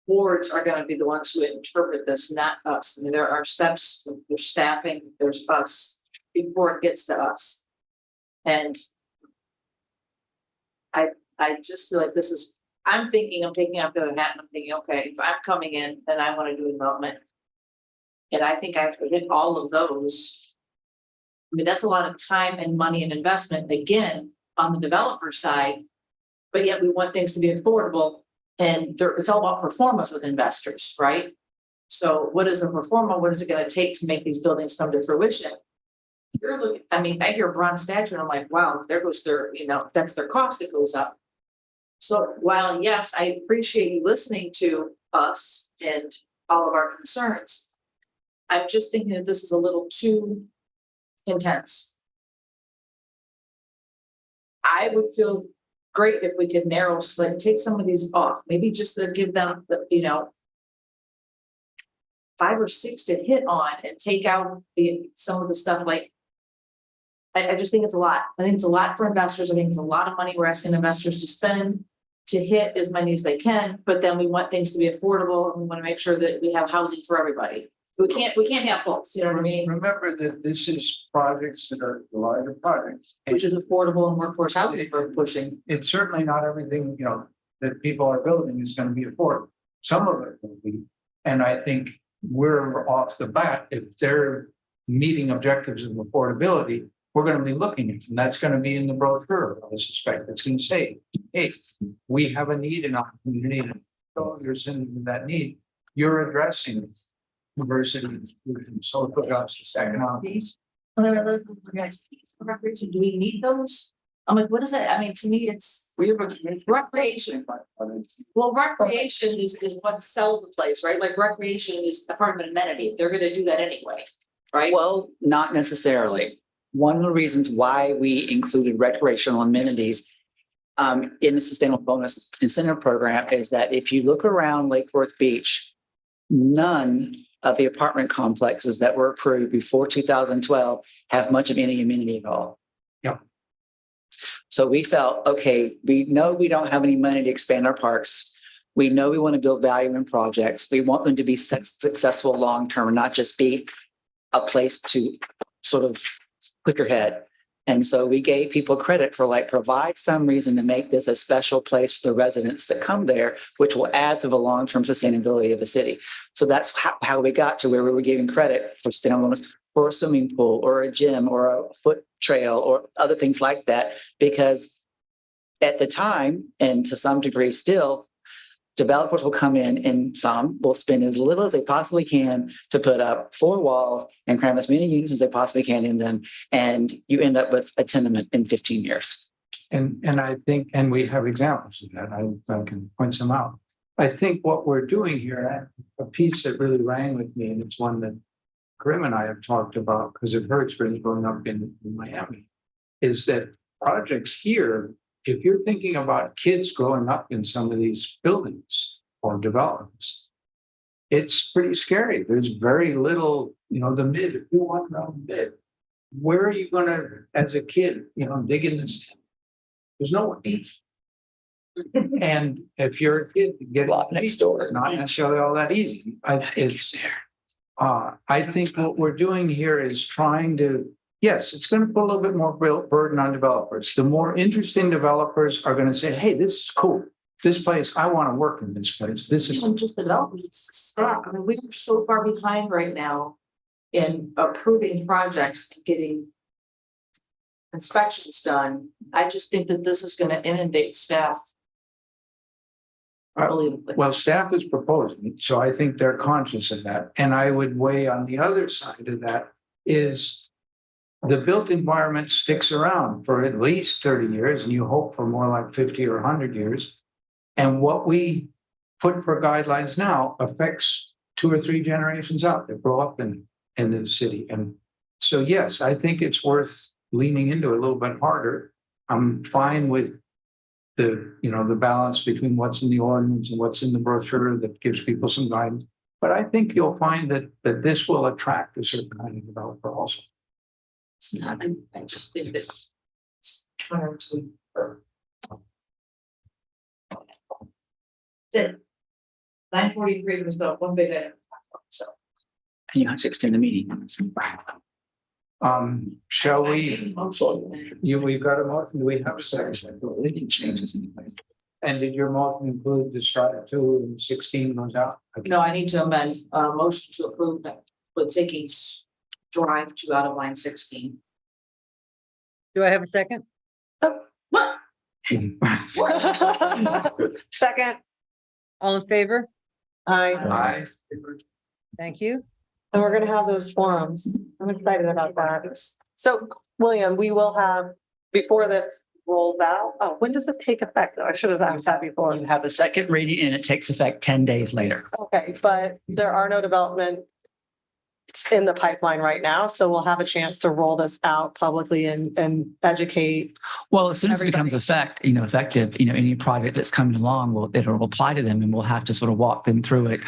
[SPEAKER 4] boards are going to be the ones who interpret this, not us. I mean, there are steps, there's staffing, there's us before it gets to us. And I just feel like this is, I'm taking off the other hat and I'm thinking, okay, if I'm coming in and I want to do development, and I think I have to hit all of those. I mean, that's a lot of time and money and investment, again, on the developer side, but yet we want things to be affordable. And it's all about performance with investors, right? So what is a performer? What is it going to take to make these buildings come to fruition? You're looking, I mean, I hear bronze statue and I'm like, wow, there goes their, you know, that's their cost that goes up. So while, yes, I appreciate you listening to us and all of our concerns, I'm just thinking that this is a little too intense. I would feel great if we could narrow, like, take some of these off, maybe just to give them, you know, 5 or 6 to hit on and take out some of the stuff like. I just think it's a lot. I think it's a lot for investors. I think it's a lot of money we're asking investors to spend to hit as many as they can, but then we want things to be affordable and we want to make sure that we have housing for everybody. We can't have both, you know what I mean?
[SPEAKER 3] Remember that this is projects that are larger projects.
[SPEAKER 4] Which is affordable and workforce housing we're pushing.
[SPEAKER 3] It's certainly not everything, you know, that people are building is going to be affordable. Some of it will be. And I think we're off the bat, if they're meeting objectives of affordability, we're going to be looking at, and that's going to be in the brochure. I suspect it's going to say, hey, we have a need in our community, and so you're sending that need. You're addressing diversity, social justice, economic.
[SPEAKER 4] Recreation, do we need those? I'm like, what is that? I mean, to me, it's
[SPEAKER 3] We have a
[SPEAKER 4] recreation. Well, recreation is what sells the place, right? Like recreation is a part of an amenity. They're gonna do that anyway, right?
[SPEAKER 14] Well, not necessarily. One of the reasons why we included recreational amenities in the Sustainable Bonus Incentive Program is that if you look around Lake Worth Beach, none of the apartment complexes that were approved before 2012 have much of any amenity at all.
[SPEAKER 3] Yeah.
[SPEAKER 14] So we felt, okay, we know we don't have any money to expand our parks. We know we want to build value in projects. We want them to be successful long-term, not just be a place to sort of put your head. And so we gave people credit for like provide some reason to make this a special place for the residents that come there, which will add to the long-term sustainability of the city. So that's how we got to where we were giving credit for sustainable for a swimming pool or a gym or a foot trail or other things like that. Because at the time, and to some degree still, developers will come in and some will spend as little as they possibly can to put up 4 walls and cram as many units as they possibly can in them. And you end up with a tenement in 15 years.
[SPEAKER 3] And I think, and we have examples of that. I can point some out. I think what we're doing here, a piece that really rang with me, and it's one that Grim and I have talked about because of her experience growing up in Miami, is that projects here, if you're thinking about kids growing up in some of these buildings or developments, it's pretty scary. There's very little, you know, the mid, if you want around the mid, where are you going to, as a kid, you know, dig in this? There's no one. And if you're a kid, get
[SPEAKER 14] Lot next door.
[SPEAKER 3] Not necessarily all that easy. I think what we're doing here is trying to, yes, it's going to put a little bit more burden on developers. The more interesting developers are going to say, hey, this is cool. This place, I want to work in this place. This is
[SPEAKER 4] Even just development, it's staff. I mean, we are so far behind right now in approving projects and getting inspections done. I just think that this is going to inundate staff. Unbelievably.
[SPEAKER 3] well, staff is proposing, so I think they're conscious of that. And I would weigh on the other side of that is the built environment sticks around for at least 30 years, and you hope for more like 50 or 100 years. And what we put for guidelines now affects 2 or 3 generations out that grow up in the city. And so, yes, I think it's worth leaning into a little bit harder. I'm fine with the balance between what's in the ordinance and what's in the brochure that gives people some guidance. But I think you'll find that this will attract a certain kind of developer also.
[SPEAKER 4] It's not, I just think that it's trying to. That's it. 9:43 was the one big item. So.
[SPEAKER 14] And you have to extend the meeting.
[SPEAKER 3] Shall we? We've got a motion. Do we have a second?
[SPEAKER 14] We didn't change this anyways.
[SPEAKER 3] And did your motion include the strike 2 and 16 goes out?
[SPEAKER 4] No, I need to amend, motion to approve that, with taking drive 2 out of line 16.
[SPEAKER 2] Do I have a second?
[SPEAKER 4] What?
[SPEAKER 6] Second.
[SPEAKER 2] All in favor?
[SPEAKER 6] Aye.
[SPEAKER 2] Thank you.
[SPEAKER 6] And we're gonna have those forums. I'm excited about that. So, William, we will have, before this rolls out, oh, when does this take effect? I should have asked that before.
[SPEAKER 14] You have a second reading and it takes effect 10 days later.
[SPEAKER 6] Okay, but there are no development it's in the pipeline right now. So we'll have a chance to roll this out publicly and educate.
[SPEAKER 14] Well, as soon as it becomes
[SPEAKER 6] Everybody.
[SPEAKER 14] effective, any project that's coming along, it'll apply to them and we'll have to sort of walk them through it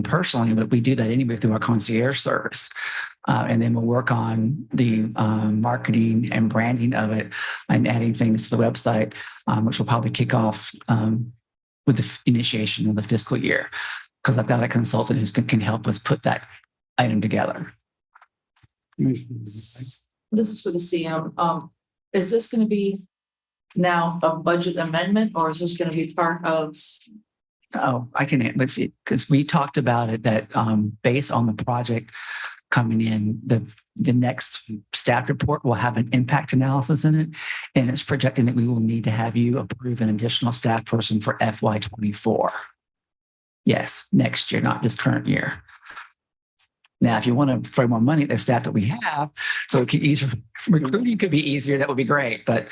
[SPEAKER 14] personally. But we do that anyway through our concierge service. And then we'll work on the marketing and branding of it and adding things to the website, which will probably kick off with the initiation of the fiscal year. Because I've got a consultant who can help us put that item together.
[SPEAKER 4] This is for the CM. Is this going to be now a budget amendment or is this going to be part of?
[SPEAKER 14] Oh, I can, let's see, because we talked about it that based on the project coming in, the next staff report will have an impact analysis in it. And it's projecting that we will need to have you approve an additional staff person for FY24. Yes, next year, not this current year. Now, if you want to throw more money at the staff that we have, so it can recruiting could be easier, that would be great. But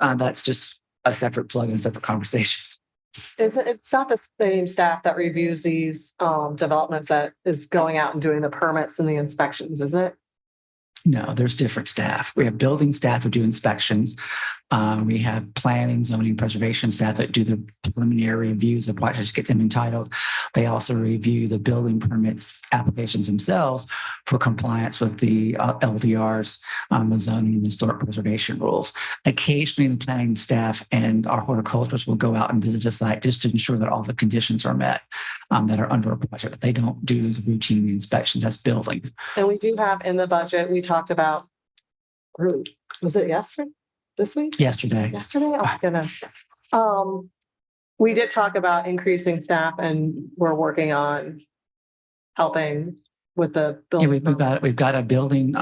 [SPEAKER 14] that's just a separate plug and a separate conversation.
[SPEAKER 6] It's not the same staff that reviews these developments that is going out and doing the permits and the inspections, is it?
[SPEAKER 14] No, there's different staff. We have building staff who do inspections. We have planning, zoning, preservation staff that do the preliminary reviews of projects, get them entitled. They also review the building permits applications themselves for compliance with the LDRs, the zoning and historic preservation rules. Occasionally, the planning staff and our horticulturists will go out and visit a site just to ensure that all the conditions are met that are under a project, but they don't do the routine inspections. That's building.
[SPEAKER 6] And we do have in the budget, we talked about, was it yesterday? This week?
[SPEAKER 14] Yesterday.
[SPEAKER 6] Yesterday? Oh my goodness. We did talk about increasing staff and we're working on helping with the
[SPEAKER 14] Yeah,
[SPEAKER 6] building.
[SPEAKER 14] we've got a building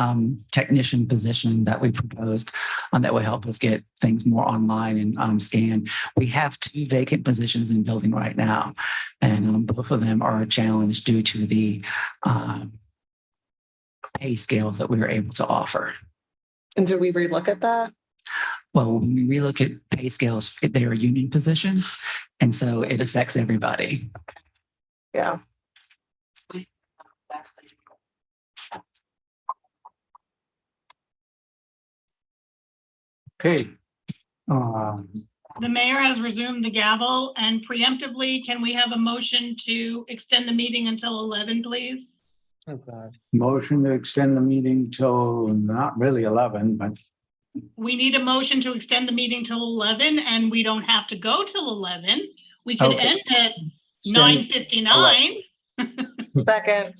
[SPEAKER 14] technician position that we proposed that will help us get things more online and scanned. We have 2 vacant positions in building right now, and both of them are a challenge due to the pay scales that we were able to offer.
[SPEAKER 6] And did we relook at that?
[SPEAKER 14] Well, when we relook at pay scales, they are union positions, and so it affects everybody.
[SPEAKER 6] Yeah.
[SPEAKER 3] Okay.
[SPEAKER 1] The mayor has resumed the gavel, and preemptively, can we have a motion to extend the meeting until 11, please?
[SPEAKER 2] Oh, God.
[SPEAKER 3] Motion to extend the meeting till not really 11, but
[SPEAKER 1] We need a motion to extend the meeting till 11, and we don't have to go till 11. We could
[SPEAKER 3] Okay.
[SPEAKER 1] end at 9:59.
[SPEAKER 6] Second.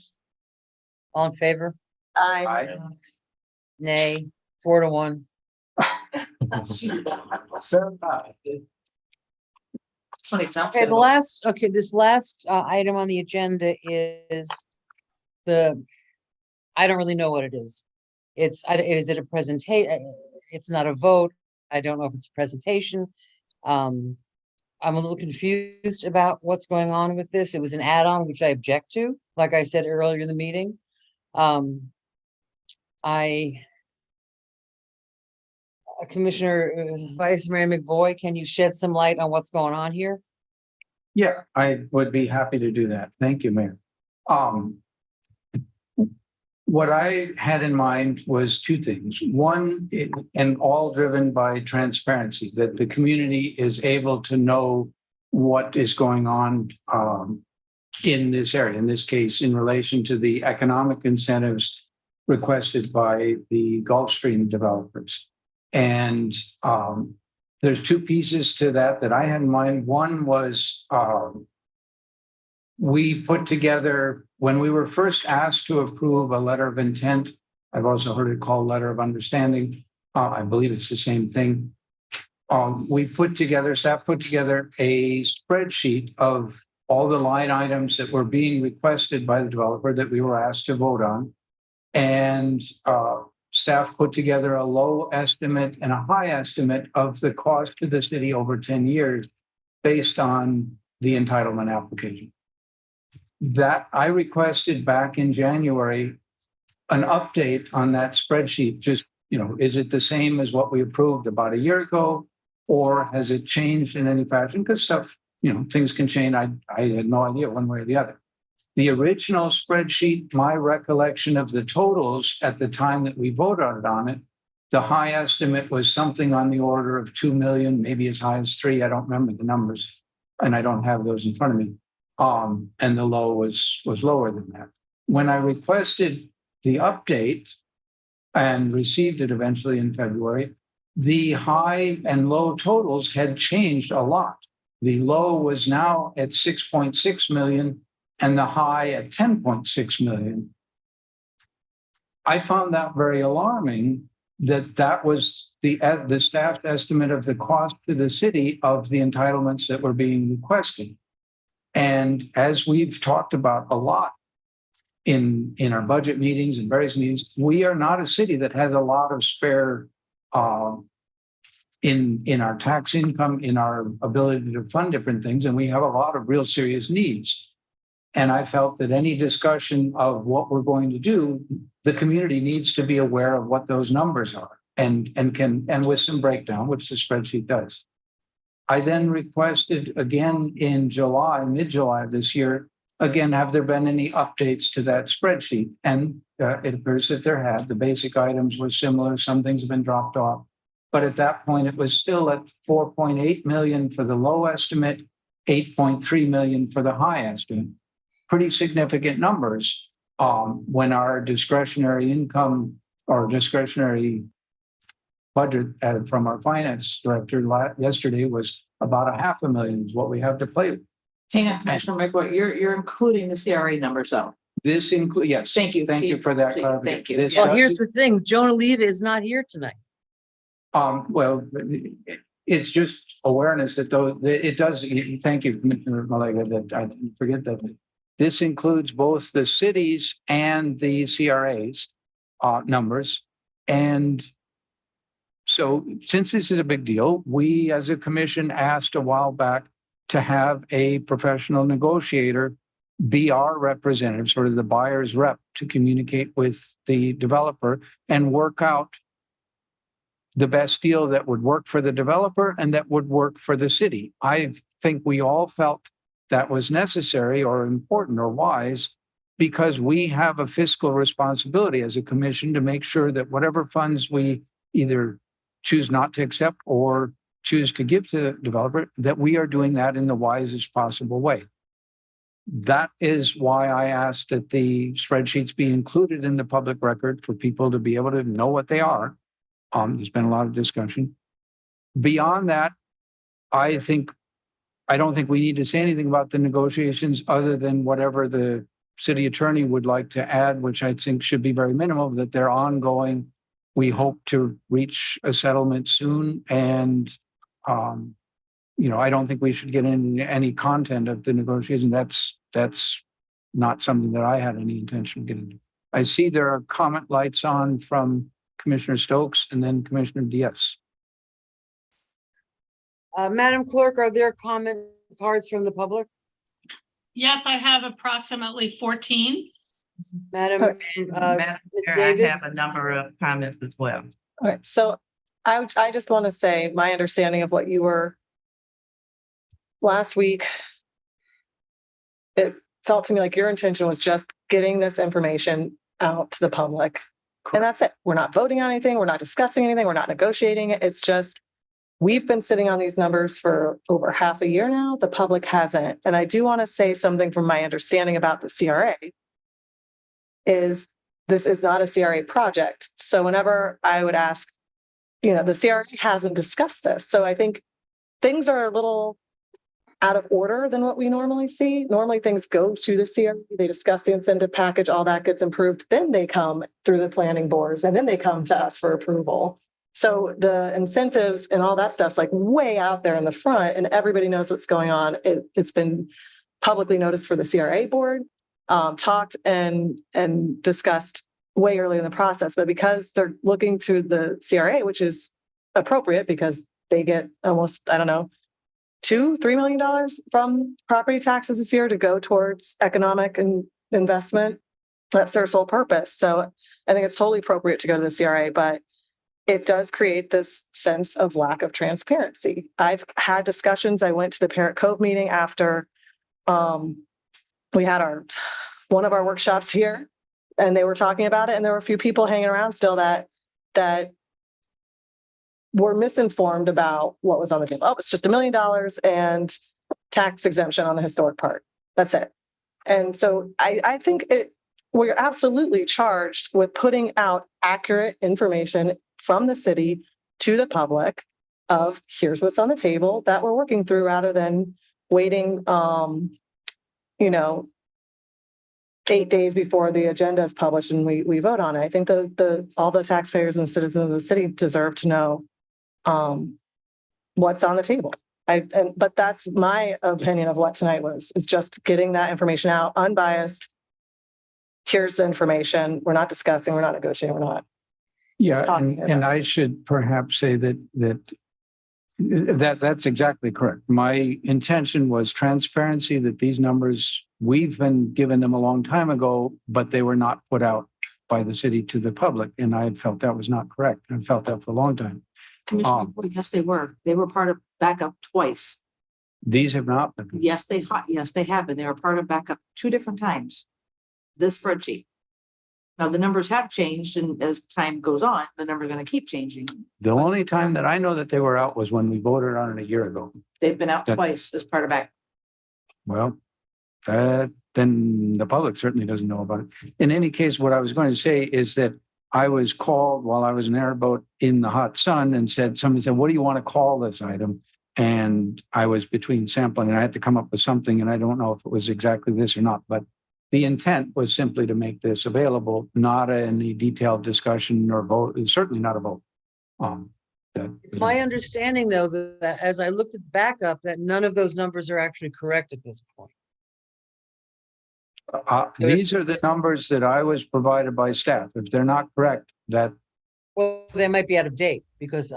[SPEAKER 2] All in favor?
[SPEAKER 6] Aye.
[SPEAKER 2] Nay, 4-1. Okay, this last item on the agenda is I don't really know what it is. Is it a presentation? It's not a vote. I don't know if it's a presentation. I'm a little confused about what's going on with this. It was an add-on, which I object to, like I said earlier in the meeting. Commissioner Vice Mayor McVoy, can you shed some light on what's going on here?
[SPEAKER 3] yeah, I would be happy to do that. Thank you, Mayor. What I had in mind was 2 things. One, and all driven by transparency, that the community is able to know what is going on in this area, in this case, in relation to the economic incentives requested by the Gulfstream developers. And there's 2 pieces to that I had in mind. One was we put together, when we were first asked to approve a letter of intent, I've also heard it called letter of understanding. I believe it's the same thing. Staff put together a spreadsheet of all the line items that were being requested by the developer that we were asked to vote on. And staff put together a low estimate and a high estimate of the cost to the city over 10 years based on the entitlement application. That I requested back in January, an update on that spreadsheet. Just, is it the same as what we approved about a year ago, or has it changed in any fashion? Because stuff, things can change. I had no idea one way or the other. The original spreadsheet, my recollection of the totals at the time that we voted on it, the high estimate was something on the order of 2 million, maybe as high as 3. I don't remember the numbers, and I don't have those in front of me. And the low was lower than that. When I requested the update and received it eventually in February, the high and low totals had changed a lot. The low was now at 6.6 million and the high at 10.6 million. I found that very alarming that was the staff's estimate of the cost to the city of the entitlements that were being requested. And as we've talked about a lot in our budget meetings and various meetings, we are not a city that has a lot of spare in our tax income, in our ability to fund different things, and we have a lot of real serious needs. And I felt that any discussion of what we're going to do, the community needs to be aware of what those numbers are and with some breakdown, which the spreadsheet does. I then requested again in July, mid-July of this year, again, have there been any updates to that spreadsheet? And it appears that there had. The basic items were similar. Some things have been dropped off. But at that point, it was still at 4.8 million for the low estimate, 8.3 million for the high estimate. Pretty significant numbers when our discretionary income or discretionary budget from our finance director yesterday was about $500,000 is what we have to play with.
[SPEAKER 4] Hang on, Commissioner McWhorter, you're including the CRA numbers though.
[SPEAKER 3] This includes, yes.
[SPEAKER 4] Thank you.
[SPEAKER 3] Thank you for that.
[SPEAKER 4] Thank you.
[SPEAKER 3] This
[SPEAKER 2] Well,
[SPEAKER 3] does-
[SPEAKER 2] here's the thing, Jonah Leva is not here tonight.
[SPEAKER 3] Well, it's just awareness that it does, thank you, Commissioner Malega, that I didn't forget that. This includes both the cities and the CRA's numbers. And so since this is a big deal, we as a commission asked a while back to have a professional negotiator be our representative, sort of the buyer's rep, to communicate with the developer and work out the best deal that would work for the developer and that would work for the city. I think we all felt that was necessary or important or wise because we have a fiscal responsibility as a commission to make sure that whatever funds we either choose not to accept or choose to give to the developer, that we are doing that in the wisest possible way. That is why I asked that the spreadsheets be included in the public record for people to be able to know what they are. There's been a lot of discussion. Beyond that, I don't think we need to say anything about the negotiations other than whatever the city attorney would like to add, which I think should be very minimal, that they're ongoing. We hope to reach a settlement soon. And, I don't think we should get into any content of the negotiation. That's not something that I had any intention of getting into. I see there are comment lights on from Commissioner Stokes and then Commissioner Diaz.
[SPEAKER 2] Madam Clerk, are there comment cards from the public?
[SPEAKER 1] Yes, I have approximately 14.
[SPEAKER 2] Madam,
[SPEAKER 9] Madam
[SPEAKER 2] Ms.
[SPEAKER 9] Chair, I
[SPEAKER 2] Davis?
[SPEAKER 9] have a number of comments as well.
[SPEAKER 6] All right, so I just want to say my understanding of what you were last week. It felt to me like your intention was just getting this information out to the public. And that's it. We're not voting on anything. We're not discussing anything. We're not negotiating it. It's just, we've been sitting on these numbers for over half a year now. The public hasn't. And I do want to say something from my understanding about the CRA is this is not a CRA project. So whenever I would ask, the CRA hasn't discussed this. So I think things are a little out of order than what we normally see. Normally things go to the CRA, they discuss the incentive package, all that gets improved. Then they come through the planning boards and then they come to us for approval. So the incentives and all that stuff's like way out there in the front and everybody knows what's going on. It's been publicly noticed for the CRA board, talked and discussed way early in the process. But because they're looking to the CRA, which is appropriate because they get almost, $2-3 million from property taxes this year to go towards economic and investment. That's their sole purpose. So I think it's totally appropriate to go to the CRA, but it does create this sense of lack of transparency. I've had discussions. I went to the Parrot Cove meeting after we had our one of our workshops here and they were talking about it and there were a few people hanging around still that were misinformed about what was on the table. Oh, it's just $1 million and tax exemption on the historic part. That's it. And so I think we're absolutely charged with putting out accurate information from the city to the public of here's what's on the table that we're working through rather than waiting, 8 days before the agenda is published and we vote on it. I think all the taxpayers and citizens of the city deserve to know what's on the table. But that's my opinion of what tonight was, is just getting that information out, unbiased. Here's the information. We're not discussing, we're not negotiating, we're not.
[SPEAKER 3] Yeah, and I should perhaps say that's exactly correct. My intention was transparency, that these numbers, we've been given them a long time ago, but they were not put out by the city to the public. And I had felt that was not correct. I felt that for a long time.
[SPEAKER 4] Commissioner Boyd, yes, they were. They were part of backup twice.
[SPEAKER 3] These have not been.
[SPEAKER 4] Yes, they have been. They were part of backup 2 different times. This spreadsheet. Now, the numbers have changed, and as time goes on, the numbers are going to keep changing.
[SPEAKER 3] The only time that I know that they were out was when we voted on it a year ago.
[SPEAKER 4] They've been out twice as part of backup.
[SPEAKER 3] Well, then the public certainly doesn't know about it. In any case, what I was going to say is that I was called while I was in an airboat in the hot sun and somebody said, what do you want to call this item? And I was between sampling and I had to come up with something, and I don't know if it was exactly this or not, but the intent was simply to make this available, not any detailed discussion or vote, certainly not a vote.
[SPEAKER 2] It's my understanding, though, that as I looked at the backup, that none of those numbers are actually correct at this point.
[SPEAKER 3] These are the numbers that I was provided by staff. If they're not correct,
[SPEAKER 2] well, they might be out of date, because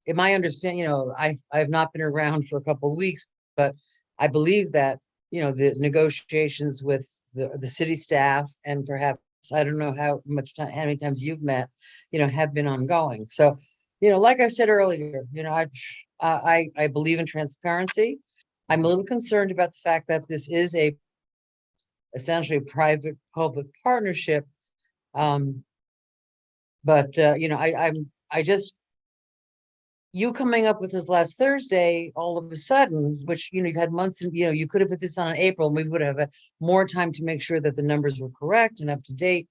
[SPEAKER 2] in my understanding, I have not been around for a couple of weeks, but I believe that, the negotiations with the city staff and perhaps, I don't know how many times you've met, have been ongoing. So, like I said earlier, I believe in transparency. I'm a little concerned about the fact that this is essentially a private public partnership. You coming up with this last Thursday, all of a sudden, which, you've had months and, you could have put this on in April and we would have had more time to make sure that the numbers were correct and up to date.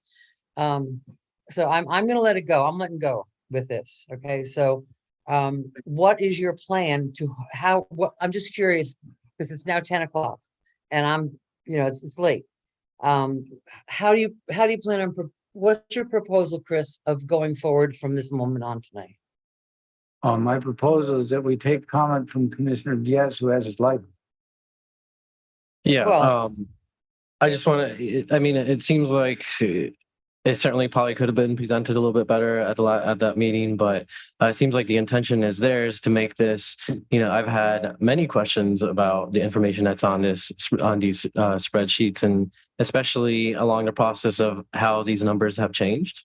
[SPEAKER 2] So I'm going to let it go. I'm letting go with this. Okay. So, what is your plan I'm just curious, because it's now 10 o'clock and it's late. How do you plan on, what's your proposal, Chris, of going forward from this moment on tonight?
[SPEAKER 3] my proposal is that we take comment from Commissioner Diaz, who has his life.
[SPEAKER 7] Yeah.
[SPEAKER 2] Well-
[SPEAKER 7] I just want to, it seems like it certainly probably could have been presented a little bit better at that meeting, but it seems like the intention is theirs to make this, I've had many questions about the information that's on these spreadsheets, and especially along the process of how these numbers have changed.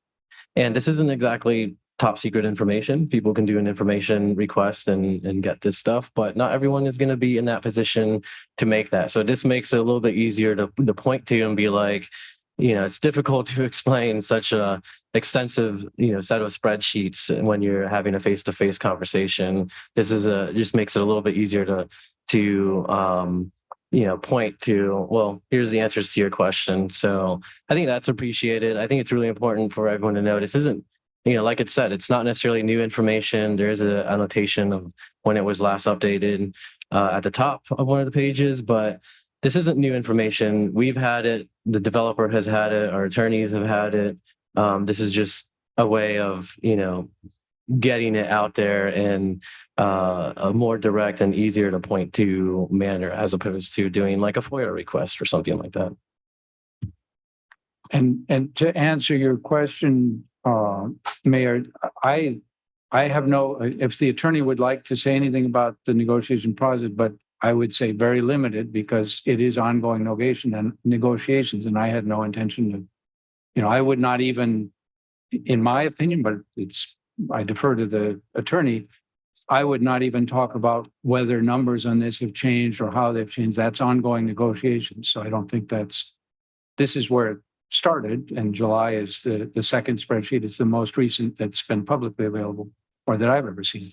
[SPEAKER 7] And this isn't exactly top secret information. People can do an information request and get this stuff, but not everyone is going to be in that position to make that. So this makes it a little bit easier to point to and be like, it's difficult to explain such a extensive, set of spreadsheets when you're having a face-to-face conversation. This is just makes it a little bit easier to point to, well, here's the answers to your question. So I think that's appreciated. I think it's really important for everyone to know this isn't, like it said, it's not necessarily new information. There is an annotation of when it was last updated at the top of one of the pages, but this isn't new information. We've had it. The developer has had it. Our attorneys have had it. This is just a way of, getting it out there in a more direct and easier to point to manner, as opposed to doing like a FOIA request or something like that.
[SPEAKER 3] And to answer your question, Mayor, I have if the attorney would like to say anything about the negotiation process, but I would say very limited, because it is ongoing negotiations, and I had no intention to, I would not even, in my opinion, but I defer to the attorney, I would not even talk about whether numbers on this have changed or how they've changed. That's ongoing negotiations. So I don't think that's this is where it started, and July is the second spreadsheet. It's the most recent that's been publicly available or that I've ever seen.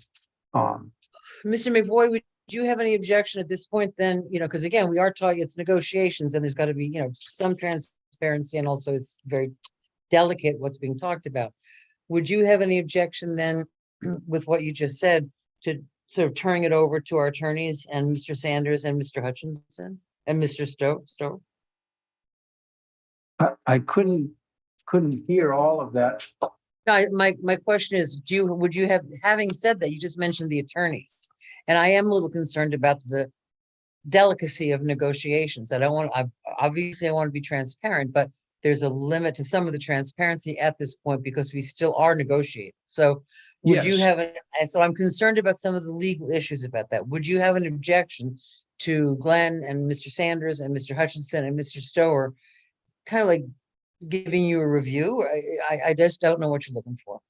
[SPEAKER 2] Mr. McBoy, would you have any objection at this point then, because again, we are talking, it's negotiations and there's got to be, some transparency, and also it's very delicate what's being talked about. Would you have any objection then with what you just said to sort of turning it over to our attorneys and Mr. Sanders and Mr. Hutchinson and Mr. Stowe?
[SPEAKER 3] I couldn't hear all of that.
[SPEAKER 2] No, my question is, would you have, having said that, you just mentioned the attorneys, and I am a little concerned about the delicacy of negotiations. I obviously want to be transparent, but there's a limit to some of the transparency at this point because we still are negotiating. So would you have and so I'm concerned about some of the legal issues about that. Would you have an objection to Glenn and Mr. Sanders and Mr. Hutchinson and Mr. Stower kind of like giving you a review? I just don't know what you're looking for.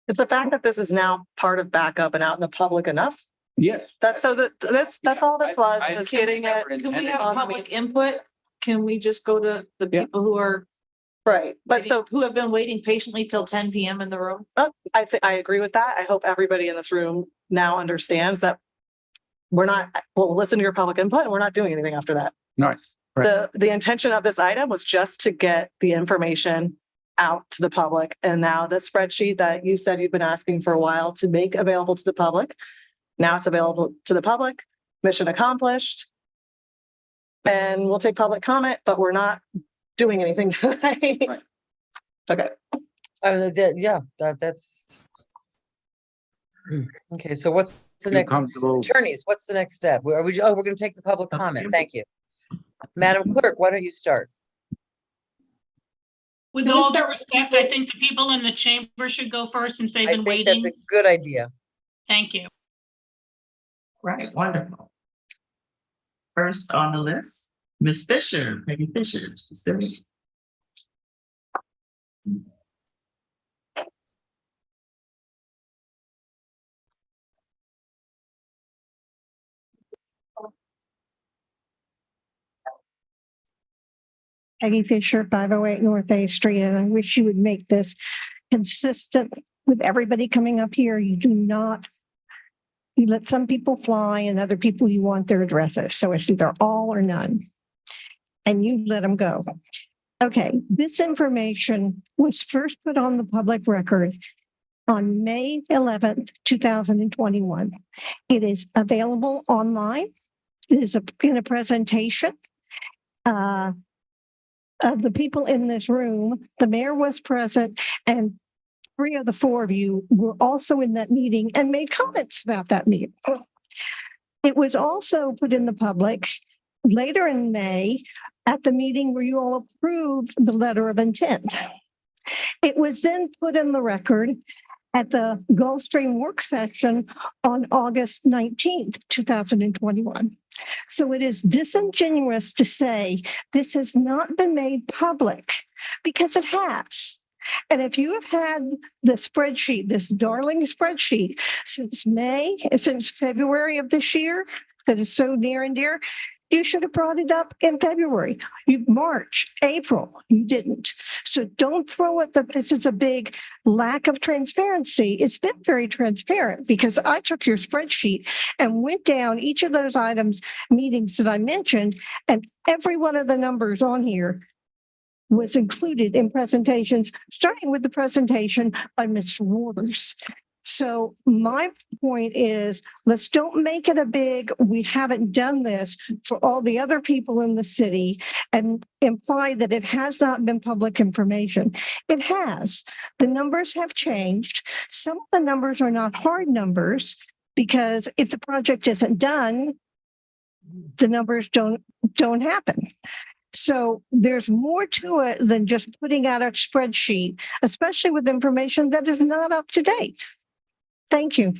[SPEAKER 6] Is the fact that this is now part of backup and out in the public enough?
[SPEAKER 3] Yes.
[SPEAKER 6] That's all this was,
[SPEAKER 3] I
[SPEAKER 6] was getting it.
[SPEAKER 4] Can we have
[SPEAKER 6] on the
[SPEAKER 4] public input? Can we just go to the people who are
[SPEAKER 6] Right, but so
[SPEAKER 4] who have been waiting patiently till 10 p.m. in the room?
[SPEAKER 6] I agree with that. I hope everybody in this room now understands that we'll listen to your public input and we're not doing anything after that.
[SPEAKER 3] Right.
[SPEAKER 6] The intention of this item was just to get the information out to the public. And now the spreadsheet that you said you've been asking for a while to make available to the public, now it's available to the public. Mission accomplished. And we'll take public comment, but we're not doing anything tonight.
[SPEAKER 3] Right.
[SPEAKER 6] Okay.
[SPEAKER 2] That's okay. So what's the next? Attorneys, what's the next step? We're going to take the public comment. Thank you. Madam Clerk, why don't you start?
[SPEAKER 1] With all due respect, I think the people in the chamber should go first since they've been waiting.
[SPEAKER 2] That's a good idea.
[SPEAKER 1] Thank you.
[SPEAKER 9] Right, wonderful. First on the list, Ms. Fisher, Peggy Fisher.
[SPEAKER 10] Peggy Fisher, 508 North A Street, and I wish you would make this consistent with everybody coming up here. You let some people fly and other people you want their addresses. So it's either all or none. And you let them go. Okay, this information was first put on the public record on May 11th, 2021. It is available online. It is in a presentation. Of the people in this room, the mayor was present, and 3 of the 4 of you were also in that meeting and made comments about that meeting. It was also put in the public later in May at the meeting where you all approved the letter of intent. It was then put in the record at the Gulfstream work session on August 19th, 2021. So it is disingenuous to say this has not been made public, because it has. And if you have had the spreadsheet, this darling spreadsheet, since February of this year, that is so near and dear, you should have brought it up in February, March, April. You didn't. So don't throw it that this is a big lack of transparency. It's been very transparent because I took your spreadsheet and went down each of those meetings that I mentioned, and every one of the numbers on here was included in presentations, starting with the presentation by Mr. Waters. So my point is, let's don't make it a big, we haven't done this for all the other people in the city and imply that it has not been public information. It has. The numbers have changed. Some of the numbers are not hard numbers because if the project isn't done, the numbers don't happen. So there's more to it than just putting out a spreadsheet, especially with information that is not up to date. Thank you.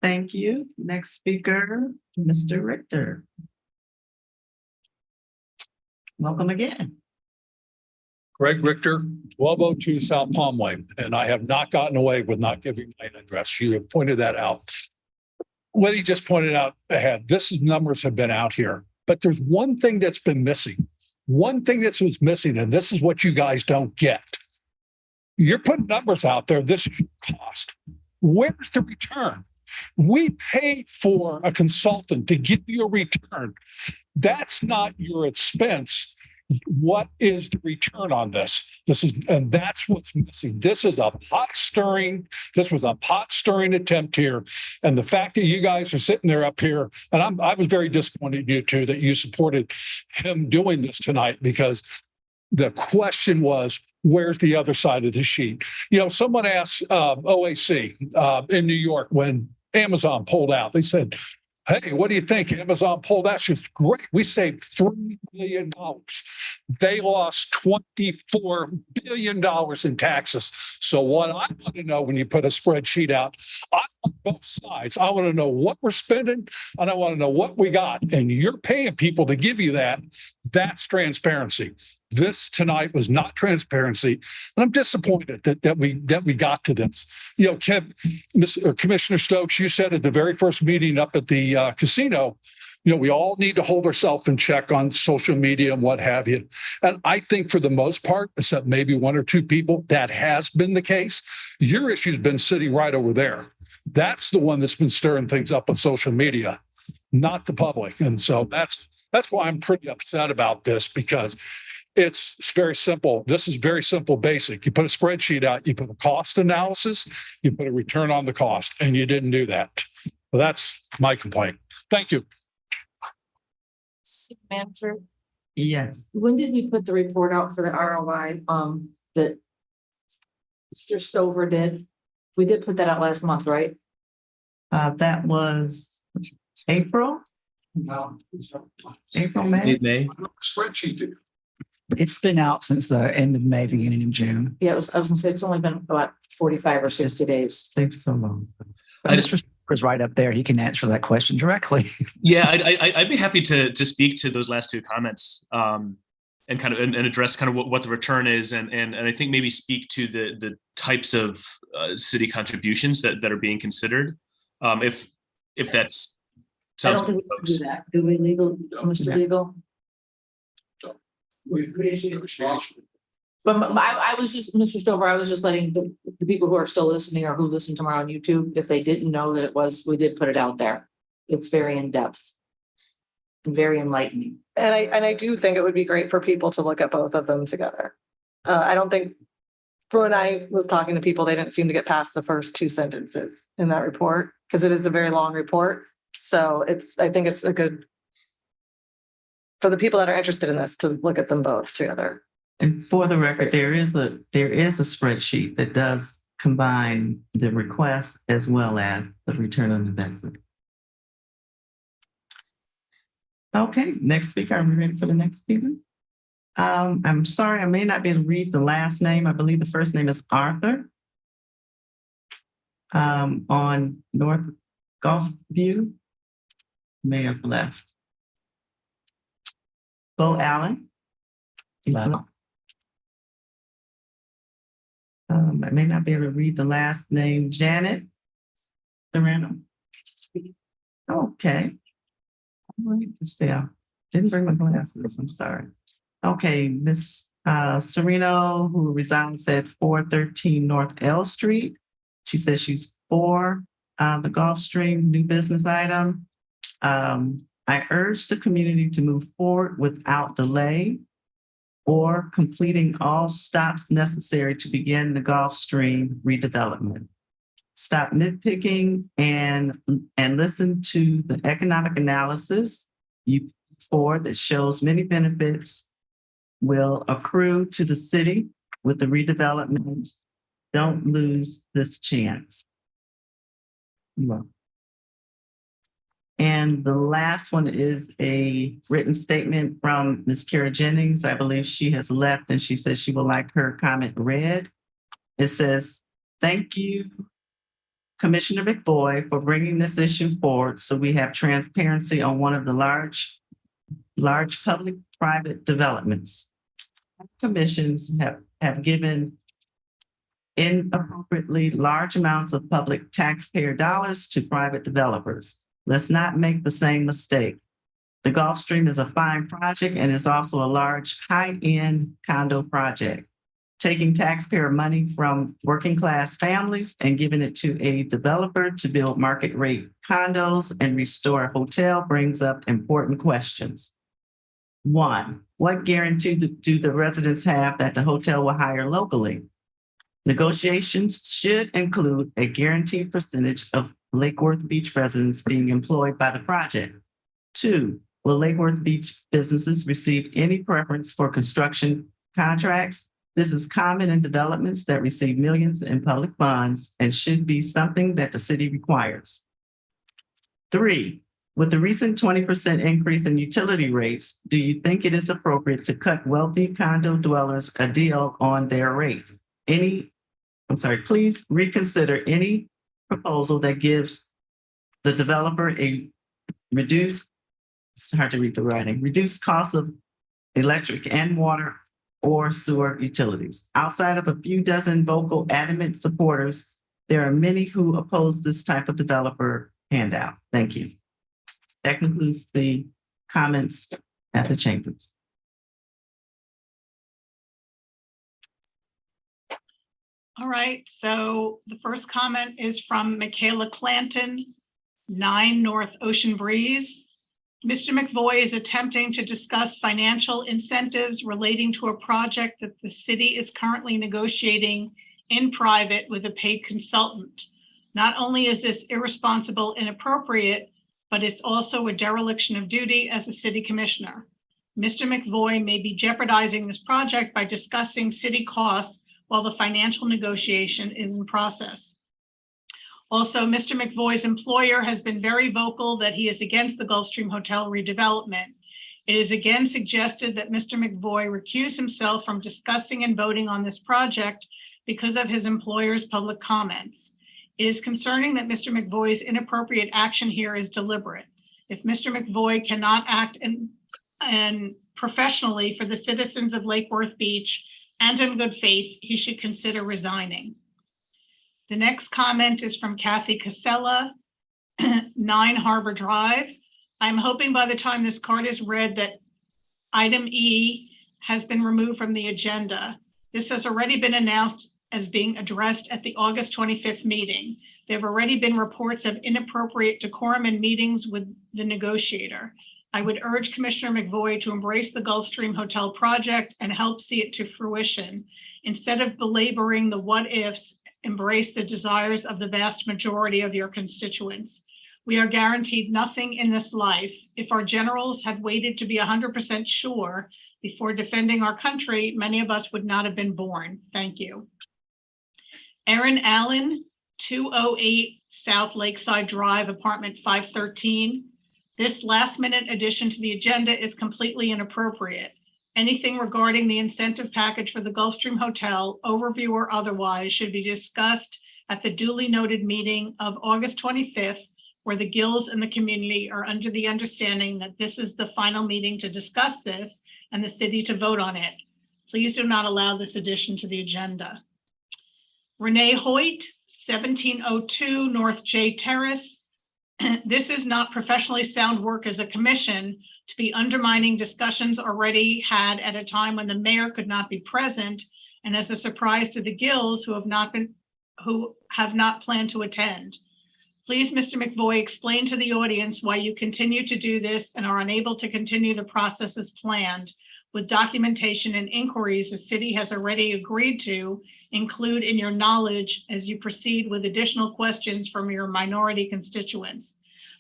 [SPEAKER 9] Thank you. Next speaker, Mr. Richter. Welcome again.
[SPEAKER 11] Greg Richter, 1202 South Palm Way, and I have not gotten away with not giving my address. You have pointed that out. what he just pointed out ahead, numbers have been out here, but there's one thing that's been missing. One thing that was missing, and this is what you guys don't get. You're putting numbers out there. This is your cost. Where's the return? We paid for a consultant to give you a return. That's not your expense. What is the return on this? And that's what's missing. This was a pot stirring attempt here. And the fact that you guys are sitting there up here, and I was very disappointed in you two that you supported him doing this tonight, because the question was, where's the other side of the sheet? You know, someone asked OAC in New York when Amazon pulled out, they said, hey, what do you think? Amazon pulled out. She's great. We saved $3 billion. They lost $24 billion in taxes. So what I want to know when you put a spreadsheet out, I want both sides. I want to know what we're spending and I want to know what we got. And you're paying people to give you that. That's transparency. This tonight was not transparency. And I'm disappointed that we got to this. You know, Commissioner Stokes, you said at the very first meeting up at the casino, you know, we all need to hold ourselves in check on social media and what have you. And I think for the most part, except maybe one or two people, that has been the case. Your issue's been sitting right over there. That's the one that's been stirring things up on social media, not the public. And so that's why I'm pretty upset about this, because it's very simple. This is very simple, basic. You put a spreadsheet out, you put a cost analysis, you put a return on the cost, and you didn't do that. Well, that's my complaint. Thank you.
[SPEAKER 4] City Manager,
[SPEAKER 9] Yes.
[SPEAKER 4] when did we put the report out for the ROI that Mr. Stover did? We did put that out last month, right?
[SPEAKER 9] That was April,
[SPEAKER 3] No.
[SPEAKER 9] May.
[SPEAKER 7] May.
[SPEAKER 3] Spreadsheet.
[SPEAKER 14] It's been out since the end of May, beginning of June.
[SPEAKER 4] Yeah, I was gonna say, it's only been about 45 or 60 days.
[SPEAKER 9] Thanks so long.
[SPEAKER 14] But Mr. is right up there. He can answer that question directly.
[SPEAKER 16] Yeah, I'd be happy to speak to those last two comments and kind of and address kind of what the return is, and I think maybe speak to the types of city contributions that are being considered. If that's
[SPEAKER 4] I
[SPEAKER 16] sounds
[SPEAKER 4] don't think we can do that. Do we, Mr. Legal?
[SPEAKER 3] We appreciate it.
[SPEAKER 4] But I was just, Mr. Stover, I was just letting the people who are still listening or who listen tomorrow on YouTube, if they didn't know that we did put it out there. It's very in-depth and very enlightening.
[SPEAKER 6] And I do think it would be great for people to look at both of them together. I don't think, when I was talking to people, they didn't seem to get past the first two sentences in that report, because it is a very long report. So I think it's a good, for the people that are interested in this, to look at them both together.
[SPEAKER 9] And for the record, there is a spreadsheet that does combine the request as well as the return on investment. Okay, next speaker. Are we ready for the next speaker? I'm sorry, I may not be able to read the last name. I believe the first name is Arthur. On North Gulf View. May have left. Bo Allen. I may not be able to read the last name. Janet Serrano. Okay. Didn't bring my glasses. I'm sorry. Okay, Miss Sereno, who resides at 413 North L Street. She says she's for the Gulfstream new business item. I urge the community to move forward without delay or completing all stops necessary to begin the Gulfstream redevelopment. Stop nitpicking and listen to the economic analysis that shows many benefits will accrue to the city with the redevelopment. Don't lose this chance. And the last one is a written statement from Ms. Kara Jennings. I believe she has left, and she says she would like her comment read. It says, "Thank you, Commissioner McBoy, for bringing this issue forward so we have transparency on one of the large public-private developments. Commissions have given inappropriately large amounts of public taxpayer dollars to private developers. Let's not make the same mistake. The Gulfstream is a fine project and is also a large, high-end condo project. Taking taxpayer money from working class families and giving it to a developer to build market rate condos and restore a hotel brings up important questions. One, what guarantee do the residents have that the hotel will hire locally? Negotiations should include a guaranteed percentage of Lake Worth Beach residents being employed by the project. Two, will Lake Worth Beach businesses receive any preference for construction contracts? This is common in developments that receive millions in public funds and should be something that the city requires. Three, with the recent 20% increase in utility rates, do you think it is appropriate to cut wealthy condo dwellers a deal on their rate? Please reconsider any proposal that gives the developer a reduced cost of electric and water or sewer utilities. Outside of a few dozen vocal, adamant supporters, there are many who oppose this type of developer handout. Thank you. That concludes the comments at the chambers.
[SPEAKER 1] All right, so the first comment is from Michaela Clanton, 9 North Ocean Breeze. Mr. McVoy is attempting to discuss financial incentives relating to a project that the city is currently negotiating in private with a paid consultant. Not only is this irresponsible and inappropriate, but it's also a dereliction of duty as a city commissioner. Mr. McVoy may be jeopardizing this project by discussing city costs while the financial negotiation is in process. Also, Mr. McVoy's employer has been very vocal that he is against the Gulfstream Hotel redevelopment. It is again suggested that Mr. McVoy recuse himself from discussing and voting on this project because of his employer's public comments. It is concerning that Mr. McVoy's inappropriate action here is deliberate. If Mr. McVoy cannot act and professionally for the citizens of Lake Worth Beach and in good faith, he should consider resigning. The next comment is from Kathy Casella, 9 Harbor Drive. I'm hoping by the time this card is read that item E has been removed from the agenda. This has already been announced as being addressed at the August 25th meeting. There have already been reports of inappropriate decorum in meetings with the negotiator. I would urge Commissioner McVoy to embrace the Gulfstream Hotel project and help see it to fruition. Instead of belaboring the what ifs, embrace the desires of the vast majority of your constituents. We are guaranteed nothing in this life. If our generals had waited to be 100% sure before defending our country, many of us would not have been born. Thank you. Erin Allen, 208 South Lakeside Drive, apartment 513. This last-minute addition to the agenda is completely inappropriate. Anything regarding the incentive package for the Gulfstream Hotel, overview or otherwise, should be discussed at the duly noted meeting of August 25th, where the Gills and the community are under the understanding that this is the final meeting to discuss this and the city to vote on it. Please do not allow this addition to the agenda. Renee Hoyt, 1702 North J Terrace. This is not professionally sound work as a commission to be undermining discussions already had at a time when the mayor could not be present, and as a surprise to the Gills who have not planned to attend. Please, Mr. McVoy, explain to the audience why you continue to do this and are unable to continue the process as planned, with documentation and inquiries the city has already agreed to include in your knowledge as you proceed with additional questions from your minority constituents.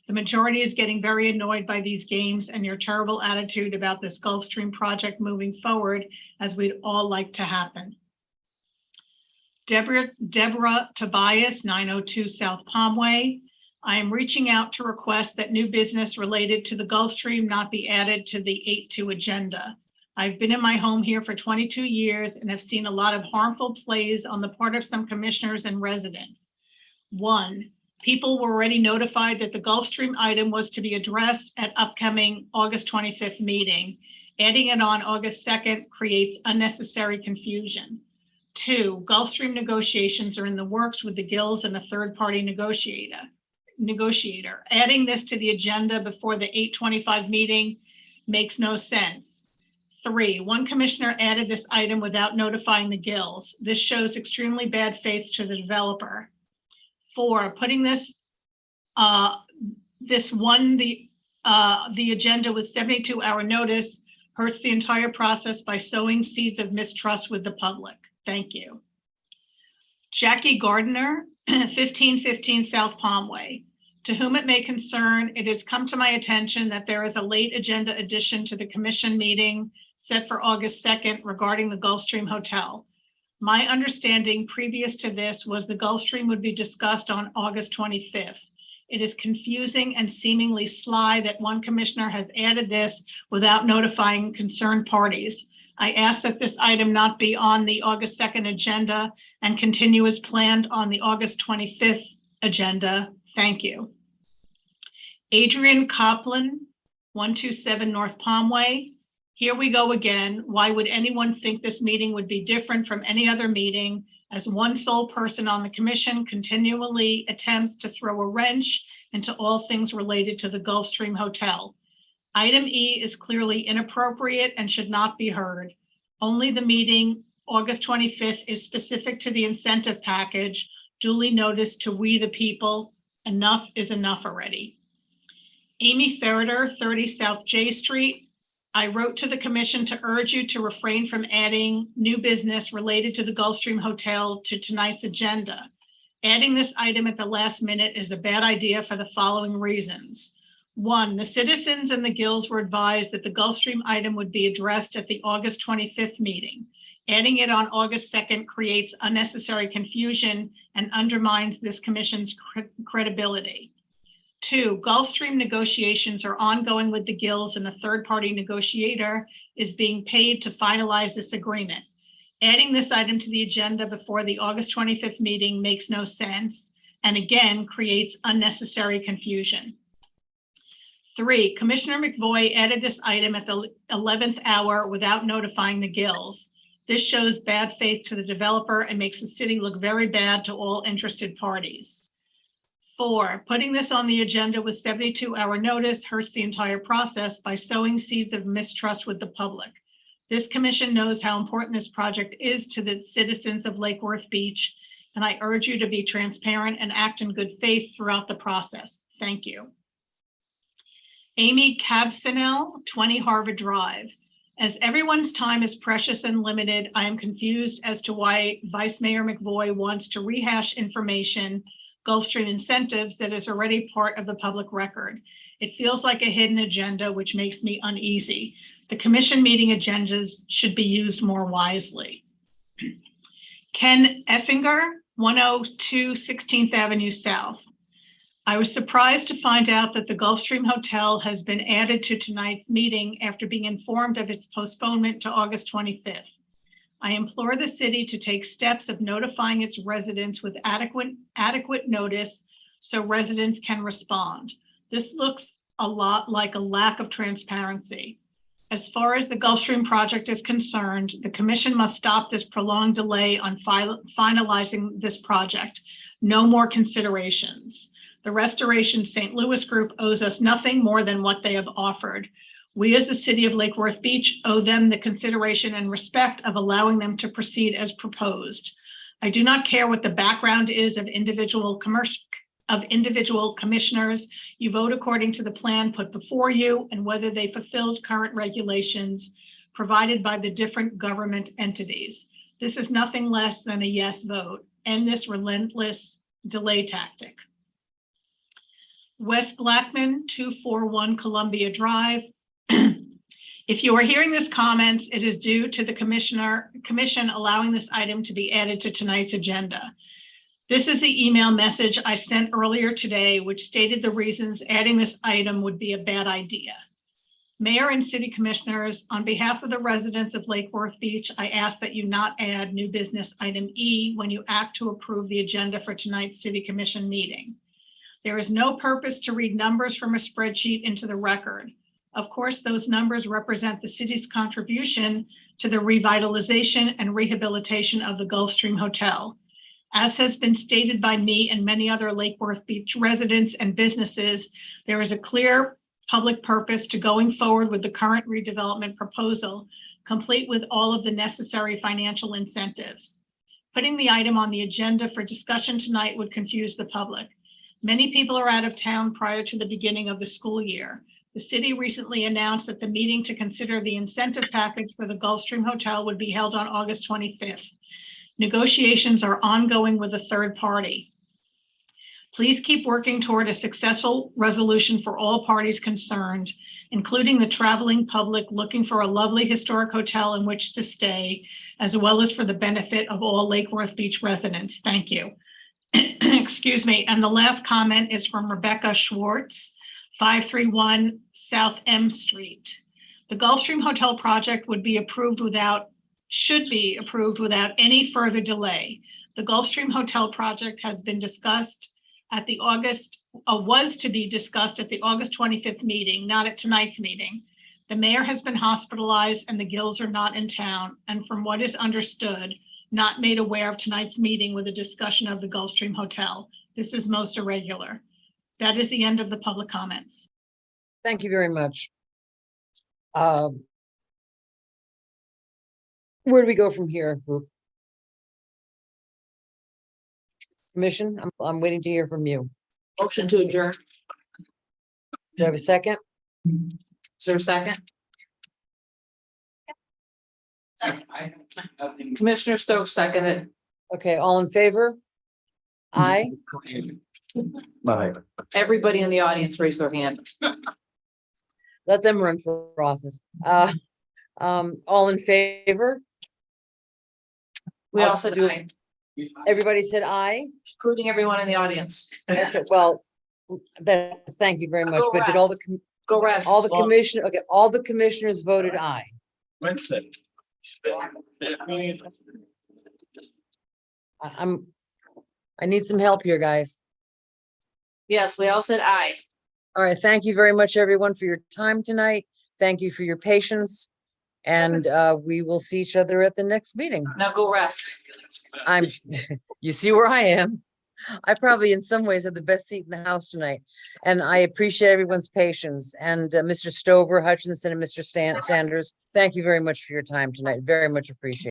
[SPEAKER 1] The majority is getting very annoyed by these games and your terrible attitude about this Gulfstream project moving forward, as we'd all like to happen. Deborah Tobias, 902 South Palmway. I am reaching out to request that new business related to the Gulfstream not be added to the 8-2 agenda. I've been in my home here for 22 years and have seen a lot of harmful plays on the part of some commissioners and residents. 1, people were already notified that the Gulfstream item was to be addressed at upcoming August 25th meeting. Adding it on August 2nd creates unnecessary confusion. 2, Gulfstream negotiations are in the works with the Gills and a third-party negotiator. negotiator. Adding this to the agenda before the 8:25 meeting makes no sense. 3, one commissioner added this item without notifying the guilds. This shows extremely bad faith to the developer. 4, putting the agenda with 72-hour notice hurts the entire process by sowing seeds of mistrust with the public. Thank you. Jackie Gardner, 1515 South Palmway. To whom it may concern, it has come to my attention that there is a late agenda addition to the commission meeting set for August 2nd regarding the Gulfstream Hotel. My understanding previous to this was the Gulfstream would be discussed on August 25th. It is confusing and seemingly sly that one commissioner has added this without notifying concerned parties. I ask that this item not be on the August 2nd agenda and continue as planned on the August 25th agenda. Thank you. Adrian Copland, 127 North Palmway. Here we go again. Why would anyone think this meeting would be different from any other meeting, as one sole person on the commission continually attempts to throw a wrench into all things related to the Gulfstream Hotel? Item E is clearly inappropriate and should not be heard. Only the meeting, August 25th, is specific to the incentive package, duly noticed to we the people. Enough is enough already. Amy Ferreter, 30 South J Street. I wrote to the commission to urge you to refrain from adding new business related to the Gulfstream Hotel to tonight's agenda. Adding this item at the last minute is a bad idea for the following reasons. 1, the citizens and the guilds were advised that the Gulfstream item would be addressed at the August 25th meeting. Adding it on August 2nd creates unnecessary confusion and undermines this commission's credibility. 2, Gulfstream negotiations are ongoing with the guilds, and a third-party negotiator is being paid to finalize this agreement. Adding this item to the agenda before the August 25th meeting makes no sense, and again creates unnecessary confusion. 3, Commissioner McVoy added this item at the 11th hour without notifying the guilds. This shows bad faith to the developer and makes the city look very bad to all interested parties. 4, putting this on the agenda with 72-hour notice hurts the entire process by sowing seeds of mistrust with the public. This commission knows how important this project is to the citizens of Lake Worth Beach, and I urge you to be transparent and act in good faith throughout the process. Thank you. Amy Cabsinel, 20 Harvard Drive. As everyone's time is precious and limited, I am confused as to why Vice Mayor McVoy wants to rehash information, Gulfstream incentives, that is already part of the public record. It feels like a hidden agenda, which makes me uneasy. The commission meeting agendas should be used more wisely. Ken Effinger, 102 16th Avenue South. I was surprised to find out that the Gulfstream Hotel has been added to tonight's meeting after being informed of its postponement to August 25th. I implore the city to take steps of notifying its residents with adequate notice so residents can respond. This looks a lot like a lack of transparency. As far as the Gulfstream project is concerned, the commission must stop this prolonged delay on finalizing this project. No more considerations. The Restoration St. Louis Group owes us nothing more than what they have offered. We as the city of Lake Worth Beach owe them the consideration and respect of allowing them to proceed as proposed. I do not care what the background is of individual commissioners. You vote according to the plan put before you and whether they fulfilled current regulations provided by the different government entities. This is nothing less than a yes vote. End this relentless delay tactic. Wes Blackman, 241 Columbia Drive. If you are hearing this comments, it is due to the commission allowing this item to be added to tonight's agenda. This is the email message I sent earlier today, which stated the reasons adding this item would be a bad idea. Mayor and city commissioners, on behalf of the residents of Lake Worth Beach, I ask that you not add new business item E when you act to approve the agenda for tonight's city commission meeting. There is no purpose to read numbers from a spreadsheet into the record. Of course, those numbers represent the city's contribution to the revitalization and rehabilitation of the Gulfstream Hotel. As has been stated by me and many other Lake Worth Beach residents and businesses, there is a clear public purpose to going forward with the current redevelopment proposal, complete with all of the necessary financial incentives. Putting the item on the agenda for discussion tonight would confuse the public. Many people are out of town prior to the beginning of the school year. The city recently announced that the meeting to consider the incentive package for the Gulfstream Hotel would be held on August 25th. Negotiations are ongoing with a third party. Please keep working toward a successful resolution for all parties concerned, including the traveling public looking for a lovely historic hotel in which to stay, as well as for the benefit of all Lake Worth Beach residents. Thank you. Excuse me. And the last comment is from Rebecca Schwartz, 531 South M Street. The Gulfstream Hotel project should be approved without any further delay. The Gulfstream Hotel project has been discussed at the was to be discussed at the August 25th meeting, not at tonight's meeting. The mayor has been hospitalized and the Gills are not in town, and from what is understood, not made aware of tonight's meeting with a discussion of the Gulfstream Hotel. This is most irregular. That is the end of the public comments.
[SPEAKER 2] Thank you very much. Where do we go from here, group? Commission, I'm waiting to hear from you.
[SPEAKER 4] Motion to adjourn.
[SPEAKER 2] Do I have a second?
[SPEAKER 4] Is there a second? Commissioner Stokes seconded.
[SPEAKER 2] Okay, all in favor? Aye.
[SPEAKER 5] Bye.
[SPEAKER 4] Everybody in the audience raise their hand.
[SPEAKER 2] Let them run for office. All in favor?
[SPEAKER 4] We
[SPEAKER 2] I'll
[SPEAKER 4] all said
[SPEAKER 2] do-
[SPEAKER 4] aye,
[SPEAKER 2] Everybody said aye?
[SPEAKER 4] including everyone in the audience.
[SPEAKER 2] Okay, well, thank you very much,
[SPEAKER 4] Go
[SPEAKER 2] but did all the,
[SPEAKER 4] Go rest.
[SPEAKER 2] all the commission, okay, all the commissioners voted aye.
[SPEAKER 5] Wednesday.
[SPEAKER 2] I need some help here, guys.
[SPEAKER 4] Yes, we all said aye.
[SPEAKER 2] All right, thank you very much, everyone, for your time tonight. Thank you for your patience. And we will see each other at the next meeting.
[SPEAKER 4] Now go rest.
[SPEAKER 2] You see where I am. I probably in some ways have the best seat in the house tonight. And I appreciate everyone's patience. And Mr. Stover, Hutchinson, and Mr. Sanders, thank you very much for your time tonight. Very much appreciated.